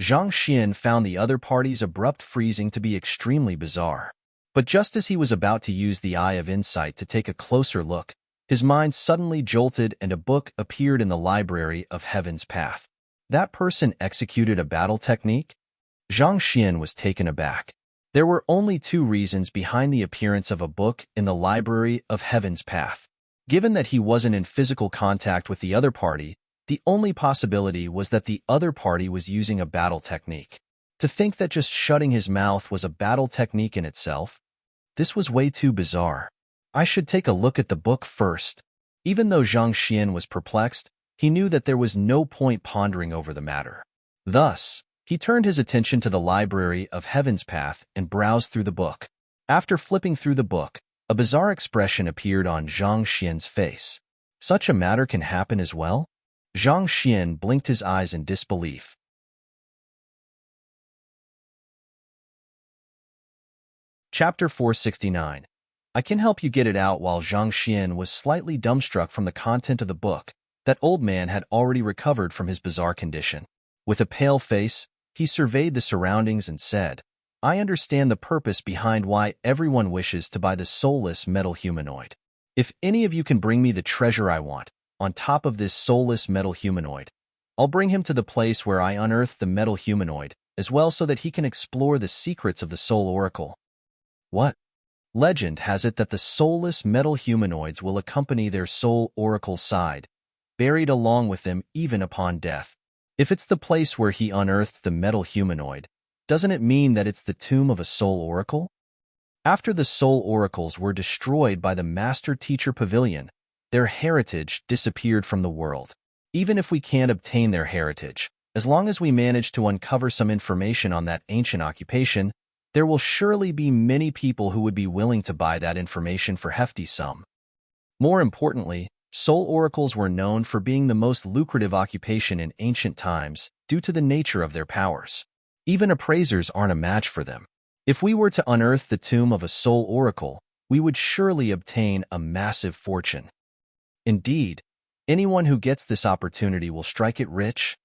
A: Xian found the other party's abrupt freezing to be extremely bizarre. But just as he was about to use the Eye of Insight to take a closer look, his mind suddenly jolted and a book appeared in the library of Heaven's Path. That person executed a battle technique? Zhang Xian was taken aback. There were only two reasons behind the appearance of a book in the library of Heaven's Path. Given that he wasn't in physical contact with the other party, the only possibility was that the other party was using a battle technique. To think that just shutting his mouth was a battle technique in itself? This was way too bizarre. I should take a look at the book first. Even though Zhang Xian was perplexed, he knew that there was no point pondering over the matter. Thus, he turned his attention to the library of Heaven's Path and browsed through the book. After flipping through the book, a bizarre expression appeared on Zhang Xian's face. Such a matter can happen as well? Zhang Xian blinked his eyes in disbelief. Chapter 469. I can help you get it out. While Zhang Xian was slightly dumbstruck from the content of the book, that old man had already recovered from his bizarre condition. With a pale face, he surveyed the surroundings and said, I understand the purpose behind why everyone wishes to buy the soulless metal humanoid. If any of you can bring me the treasure I want, on top of this soulless metal humanoid, I'll bring him to the place where I unearth the metal humanoid, as well so that he can explore the secrets of the Soul Oracle. What? Legend has it that the soulless metal humanoids will accompany their Soul Oracle side, buried along with them even upon death. If it's the place where he unearthed the metal humanoid, doesn't it mean that it's the tomb of a Soul Oracle? After the Soul Oracles were destroyed by the Master Teacher Pavilion, their heritage disappeared from the world. Even if we can't obtain their heritage, as long as we manage to uncover some information on that ancient occupation, there will surely be many people who would be willing to buy that information for hefty sum. More importantly, Soul Oracles were known for being the most lucrative occupation in ancient times due to the nature of their powers. Even appraisers aren't a match for them. If we were to unearth the tomb of a Soul Oracle, we would surely obtain a massive fortune. Indeed, anyone who gets this opportunity will strike it rich.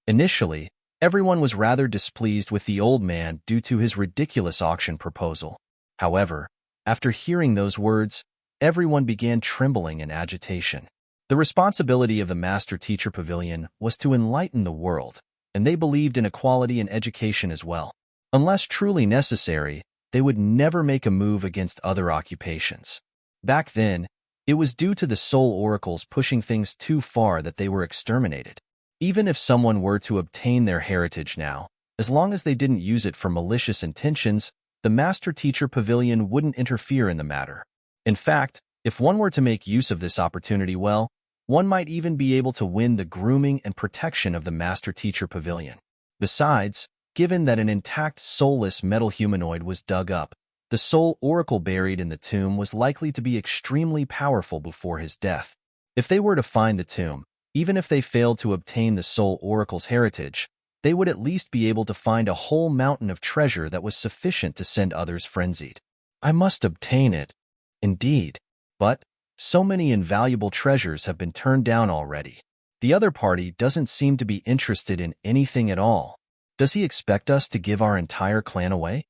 A: Initially, everyone was rather displeased with the old man due to his ridiculous auction proposal. However, after hearing those words, everyone began trembling in agitation. The responsibility of the Master-Teacher Pavilion was to enlighten the world, and they believed in equality in education as well. Unless truly necessary, they would never make a move against other occupations. Back then, it was due to the soul oracles pushing things too far that they were exterminated. Even if someone were to obtain their heritage now, as long as they didn't use it for malicious intentions, the Master-Teacher Pavilion wouldn't interfere in the matter. In fact, if one were to make use of this opportunity well, one might even be able to win the grooming and protection of the Master-Teacher Pavilion. Besides, given that an intact soulless metal humanoid was dug up, the soul oracle buried in the tomb was likely to be extremely powerful before his death. If they were to find the tomb, even if they failed to obtain the soul oracle's heritage, they would at least be able to find a whole mountain of treasure that was sufficient to send others frenzied. I must obtain it. Indeed. But so many invaluable treasures have been turned down already. The other party doesn't seem to be interested in anything at all. Does he expect us to give our entire clan away?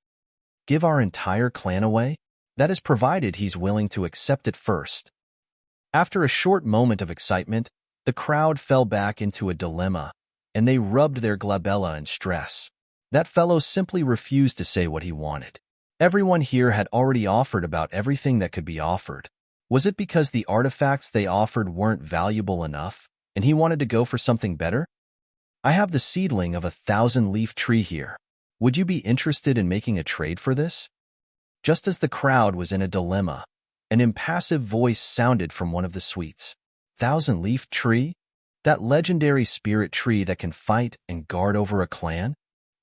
A: Give our entire clan away? That is provided he's willing to accept it first. After a short moment of excitement, the crowd fell back into a dilemma, and they rubbed their glabella in stress. That fellow simply refused to say what he wanted. Everyone here had already offered about everything that could be offered. Was it because the artifacts they offered weren't valuable enough, and he wanted to go for something better? I have the seedling of a 1,000-leaf tree here. Would you be interested in making a trade for this? Just as the crowd was in a dilemma, an impassive voice sounded from one of the suites. 1,000-leaf tree? That legendary spirit tree that can fight and guard over a clan?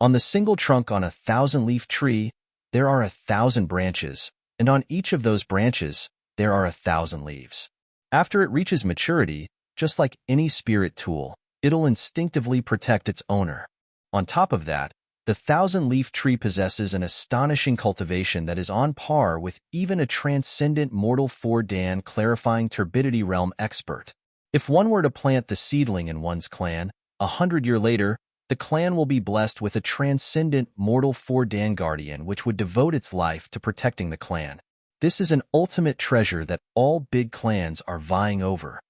A: On the single trunk on a 1,000-leaf tree, there are 1,000 branches, and on each of those branches, there are 1,000 leaves. After it reaches maturity, just like any spirit tool, it'll instinctively protect its owner. On top of that, the 1,000-leaf tree possesses an astonishing cultivation that is on par with even a transcendent mortal 4-Dan clarifying turbidity realm expert. If one were to plant the seedling in one's clan, 100 years later, the clan will be blessed with a transcendent mortal 4-Dan guardian which would devote its life to protecting the clan. This is an ultimate treasure that all big clans are vying over.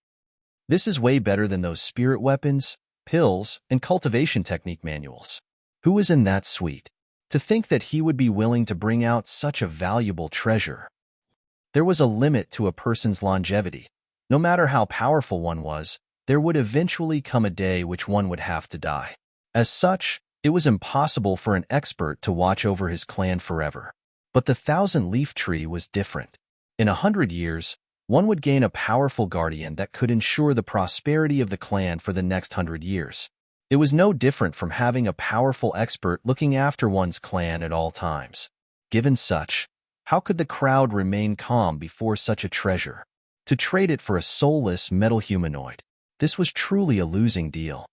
A: This is way better than those spirit weapons, pills, and cultivation technique manuals. Who was in that suite? To think that he would be willing to bring out such a valuable treasure. There was a limit to a person's longevity. No matter how powerful one was, there would eventually come a day which one would have to die. As such, it was impossible for an expert to watch over his clan forever. But the 1,000-leaf tree was different. In 100 years, one would gain a powerful guardian that could ensure the prosperity of the clan for the next 100 years. It was no different from having a powerful expert looking after one's clan at all times. Given such, how could the crowd remain calm before such a treasure? To trade it for a soulless metal humanoid, this was truly a losing deal.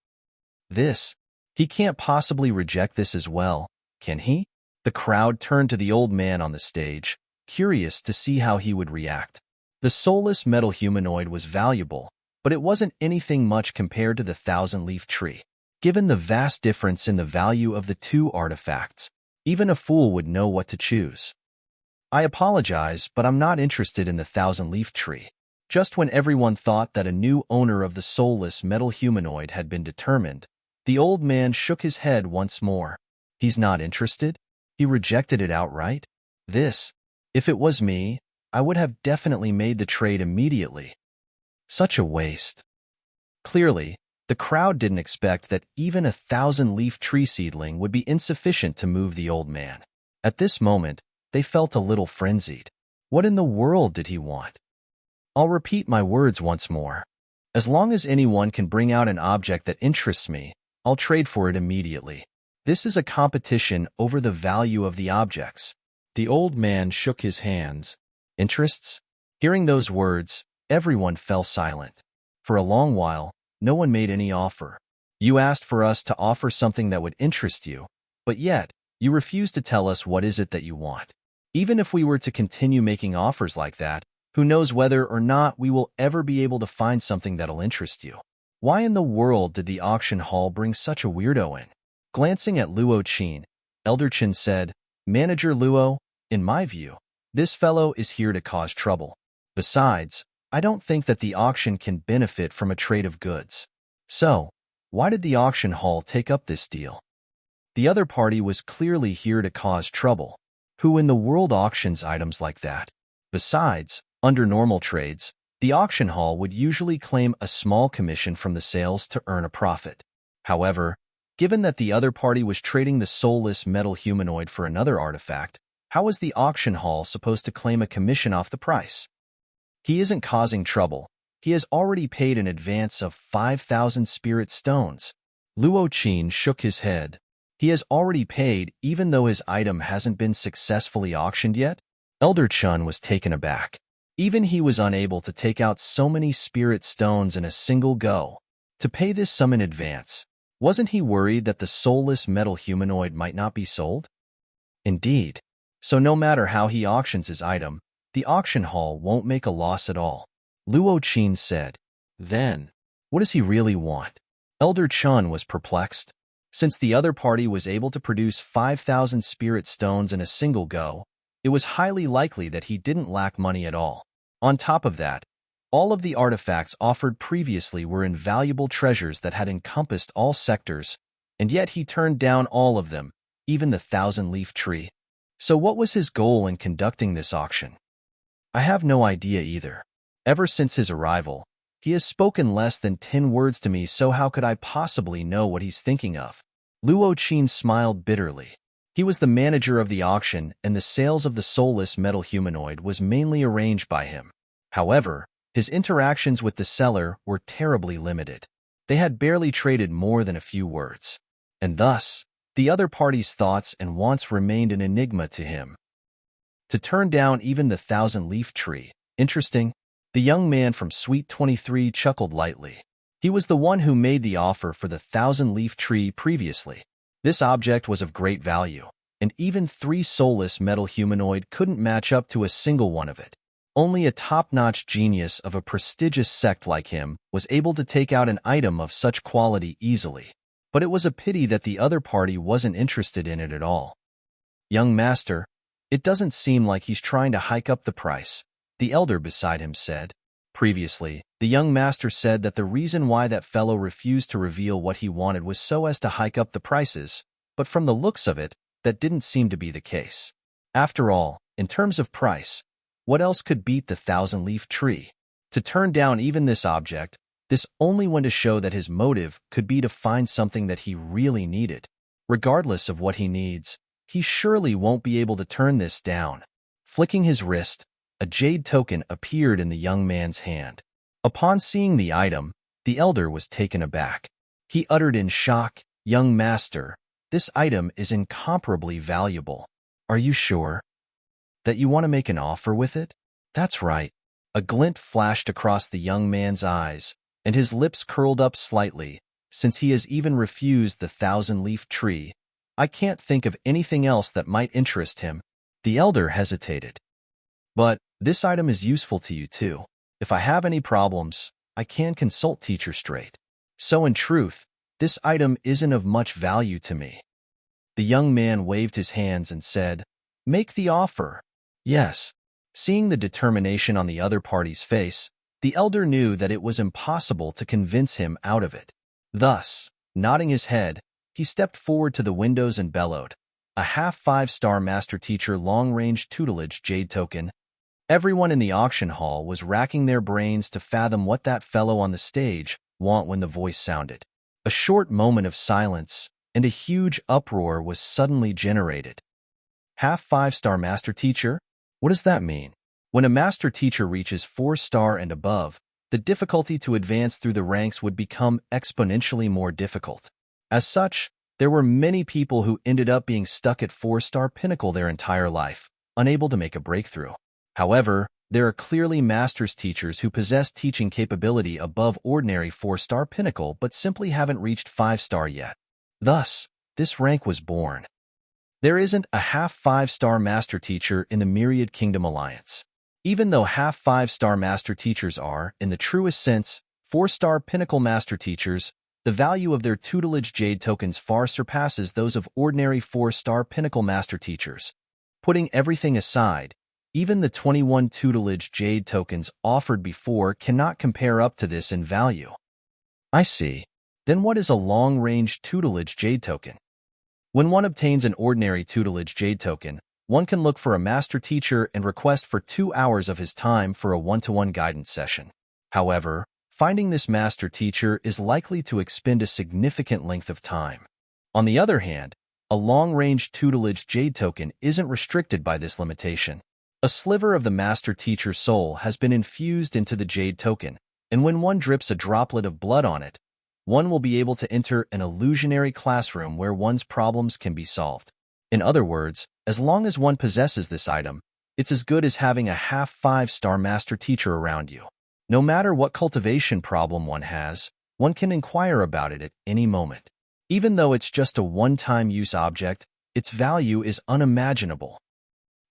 A: He can't possibly reject this as well, can he? The crowd turned to the old man on the stage, curious to see how he would react. The soulless metal humanoid was valuable, but it wasn't anything much compared to the 1,000-leaf tree. Given the vast difference in the value of the two artifacts, even a fool would know what to choose. I apologize, but I'm not interested in the 1,000-leaf tree. Just when everyone thought that a new owner of the soulless metal humanoid had been determined, the old man shook his head once more. He's not interested? He rejected it outright? If it was me, I would have definitely made the trade immediately. Such a waste. Clearly, the crowd didn't expect that even a 1,000-leaf tree seedling would be insufficient to move the old man. At this moment, they felt a little frenzied. What in the world did he want? I'll repeat my words once more. As long as anyone can bring out an object that interests me, I'll trade for it immediately. This is a competition over the value of the objects. The old man shook his hands. Interests? Hearing those words, everyone fell silent. For a long while, no one made any offer. You asked for us to offer something that would interest you, but yet, you refuse to tell us what is it that you want. Even if we were to continue making offers like that, who knows whether or not we will ever be able to find something that'll interest you. Why in the world did the auction hall bring such a weirdo in? Glancing at Luo Qin, Elder Chen said, Manager Luo, in my view, this fellow is here to cause trouble. Besides, I don't think that the auction can benefit from a trade of goods. So, why did the auction hall take up this deal? The other party was clearly here to cause trouble. Who in the world auctions items like that? Besides, under normal trades, the auction hall would usually claim a small commission from the sales to earn a profit. However, given that the other party was trading the soulless metal humanoid for another artifact, how was the auction hall supposed to claim a commission off the price? He isn't causing trouble. He has already paid an advance of 5,000 spirit stones. Luo Qin shook his head. He has already paid even though his item hasn't been successfully auctioned yet? Elder Chun was taken aback. Even he was unable to take out so many spirit stones in a single go. To pay this sum in advance, wasn't he worried that the soulless metal humanoid might not be sold? Indeed. So no matter how he auctions his item, the auction hall won't make a loss at all. Luo Qin said. Then, what does he really want? Elder Chun was perplexed. Since the other party was able to produce 5,000 spirit stones in a single go, it was highly likely that he didn't lack money at all. On top of that, all of the artifacts offered previously were invaluable treasures that had encompassed all sectors, and yet he turned down all of them, even the thousand-leaf tree. So what was his goal in conducting this auction? I have no idea either. Ever since his arrival, he has spoken less than 10 words to me, so how could I possibly know what he's thinking of? Luo Qin smiled bitterly. He was the manager of the auction, and the sales of the soulless metal humanoid was mainly arranged by him. However, his interactions with the seller were terribly limited. They had barely traded more than a few words. And thus, the other party's thoughts and wants remained an enigma to him. To turn down even the thousand-leaf tree. Interesting. The young man from Suite 23 chuckled lightly. He was the one who made the offer for the thousand-leaf tree previously. This object was of great value, and even 3 soulless metal humanoid couldn't match up to a single one of it. Only a top-notch genius of a prestigious sect like him was able to take out an item of such quality easily. But it was a pity that the other party wasn't interested in it at all. Young master, it doesn't seem like he's trying to hike up the price, the elder beside him said. Previously, the young master said that the reason why that fellow refused to reveal what he wanted was so as to hike up the prices, but from the looks of it, that didn't seem to be the case. After all, in terms of price, what else could beat the thousand-leaf tree? To turn down even this object, this only went to show that his motive could be to find something that he really needed. Regardless of what he needs, he surely won't be able to turn this down. Flicking his wrist, a jade token appeared in the young man's hand. Upon seeing the item, the elder was taken aback. He uttered in shock, "Young master, this item is incomparably valuable. Are you sure that you want to make an offer with it?" "That's right." A glint flashed across the young man's eyes, and his lips curled up slightly. "Since he has even refused the thousand-leaf tree, I can't think of anything else that might interest him." The elder hesitated. "But this item is useful to you too. If I have any problems, I can consult Teacher Straight. So in truth, this item isn't of much value to me." The young man waved his hands and said, "Make the offer." "Yes." Seeing the determination on the other party's face, the elder knew that it was impossible to convince him out of it. Thus, nodding his head, he stepped forward to the windows and bellowed, "A half 5-star master teacher long-range tutelage jade token." Everyone in the auction hall was racking their brains to fathom what that fellow on the stage want when the voice sounded. A short moment of silence, and a huge uproar was suddenly generated. Half 5-star master teacher? What does that mean? When a master teacher reaches 4-star and above, the difficulty to advance through the ranks would become exponentially more difficult. As such, there were many people who ended up being stuck at 4-star pinnacle their entire life, unable to make a breakthrough. However, there are clearly master's teachers who possess teaching capability above ordinary 4-star pinnacle but simply haven't reached 5-star yet. Thus, this rank was born. There isn't a half 5-star master teacher in the Myriad Kingdom Alliance. Even though half 5-star master teachers are, in the truest sense, 4-star pinnacle master teachers, the value of their tutelage jade tokens far surpasses those of ordinary 4-star pinnacle master teachers. Putting everything aside, Even the 21 tutelage jade tokens offered before cannot compare up to this in value. I see. Then what is a long-range tutelage jade token? When one obtains an ordinary tutelage jade token, one can look for a master teacher and request for 2 hours of his time for a one-to-one guidance session. However, finding this master teacher is likely to expend a significant length of time. On the other hand, a long-range tutelage jade token isn't restricted by this limitation. A sliver of the master teacher's soul has been infused into the jade token, and when one drips a droplet of blood on it, one will be able to enter an illusionary classroom where one's problems can be solved. In other words, as long as one possesses this item, it's as good as having a half 5-star master teacher around you. No matter what cultivation problem one has, one can inquire about it at any moment. Even though it's just a one-time use object, its value is unimaginable.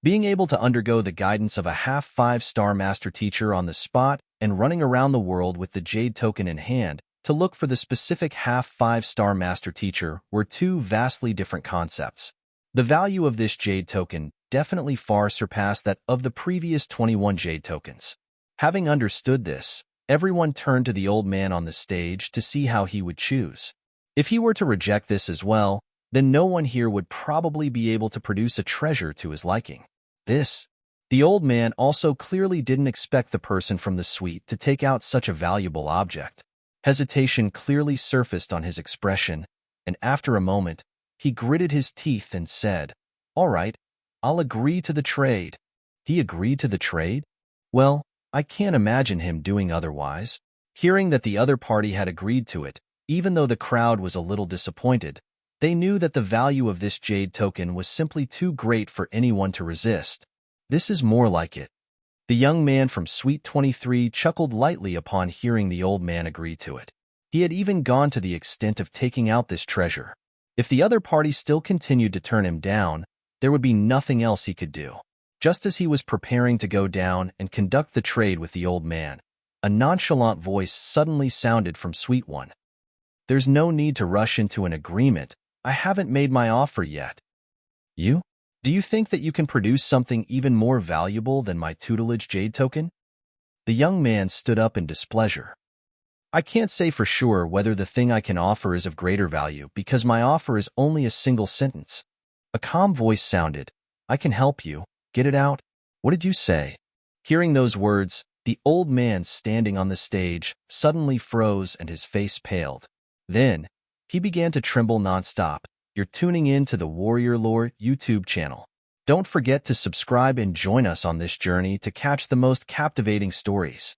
A: Being able to undergo the guidance of a half 5-star master teacher on the spot and running around the world with the jade token in hand to look for the specific half 5-star master teacher were two vastly different concepts. The value of this jade token definitely far surpassed that of the previous 21 jade tokens. Having understood this, everyone turned to the old man on the stage to see how he would choose. If he were to reject this as well, then no one here would probably be able to produce a treasure to his liking. The old man also clearly didn't expect the person from the suite to take out such a valuable object. Hesitation clearly surfaced on his expression, and after a moment, he gritted his teeth and said, "All right, I'll agree to the trade." He agreed to the trade? Well, I can't imagine him doing otherwise. Hearing that the other party had agreed to it, even though the crowd was a little disappointed, they knew that the value of this jade token was simply too great for anyone to resist. This is more like it. The young man from Suite 23 chuckled lightly upon hearing the old man agree to it. He had even gone to the extent of taking out this treasure. If the other party still continued to turn him down, there would be nothing else he could do. Just as he was preparing to go down and conduct the trade with the old man, a nonchalant voice suddenly sounded from Suite 1. "There's no need to rush into an agreement. I haven't made my offer yet." "You? Do you think that you can produce something even more valuable than my tutelage jade token?" The young man stood up in displeasure. "I can't say for sure whether the thing I can offer is of greater value because my offer is only a single sentence." A calm voice sounded. "I can help you. Get it out." "What did you say?" Hearing those words, the old man standing on the stage suddenly froze and his face paled. Then, he began to tremble nonstop. You're tuning in to the Warrior Lore YouTube channel. Don't forget to subscribe and join us on this journey to catch the most captivating stories.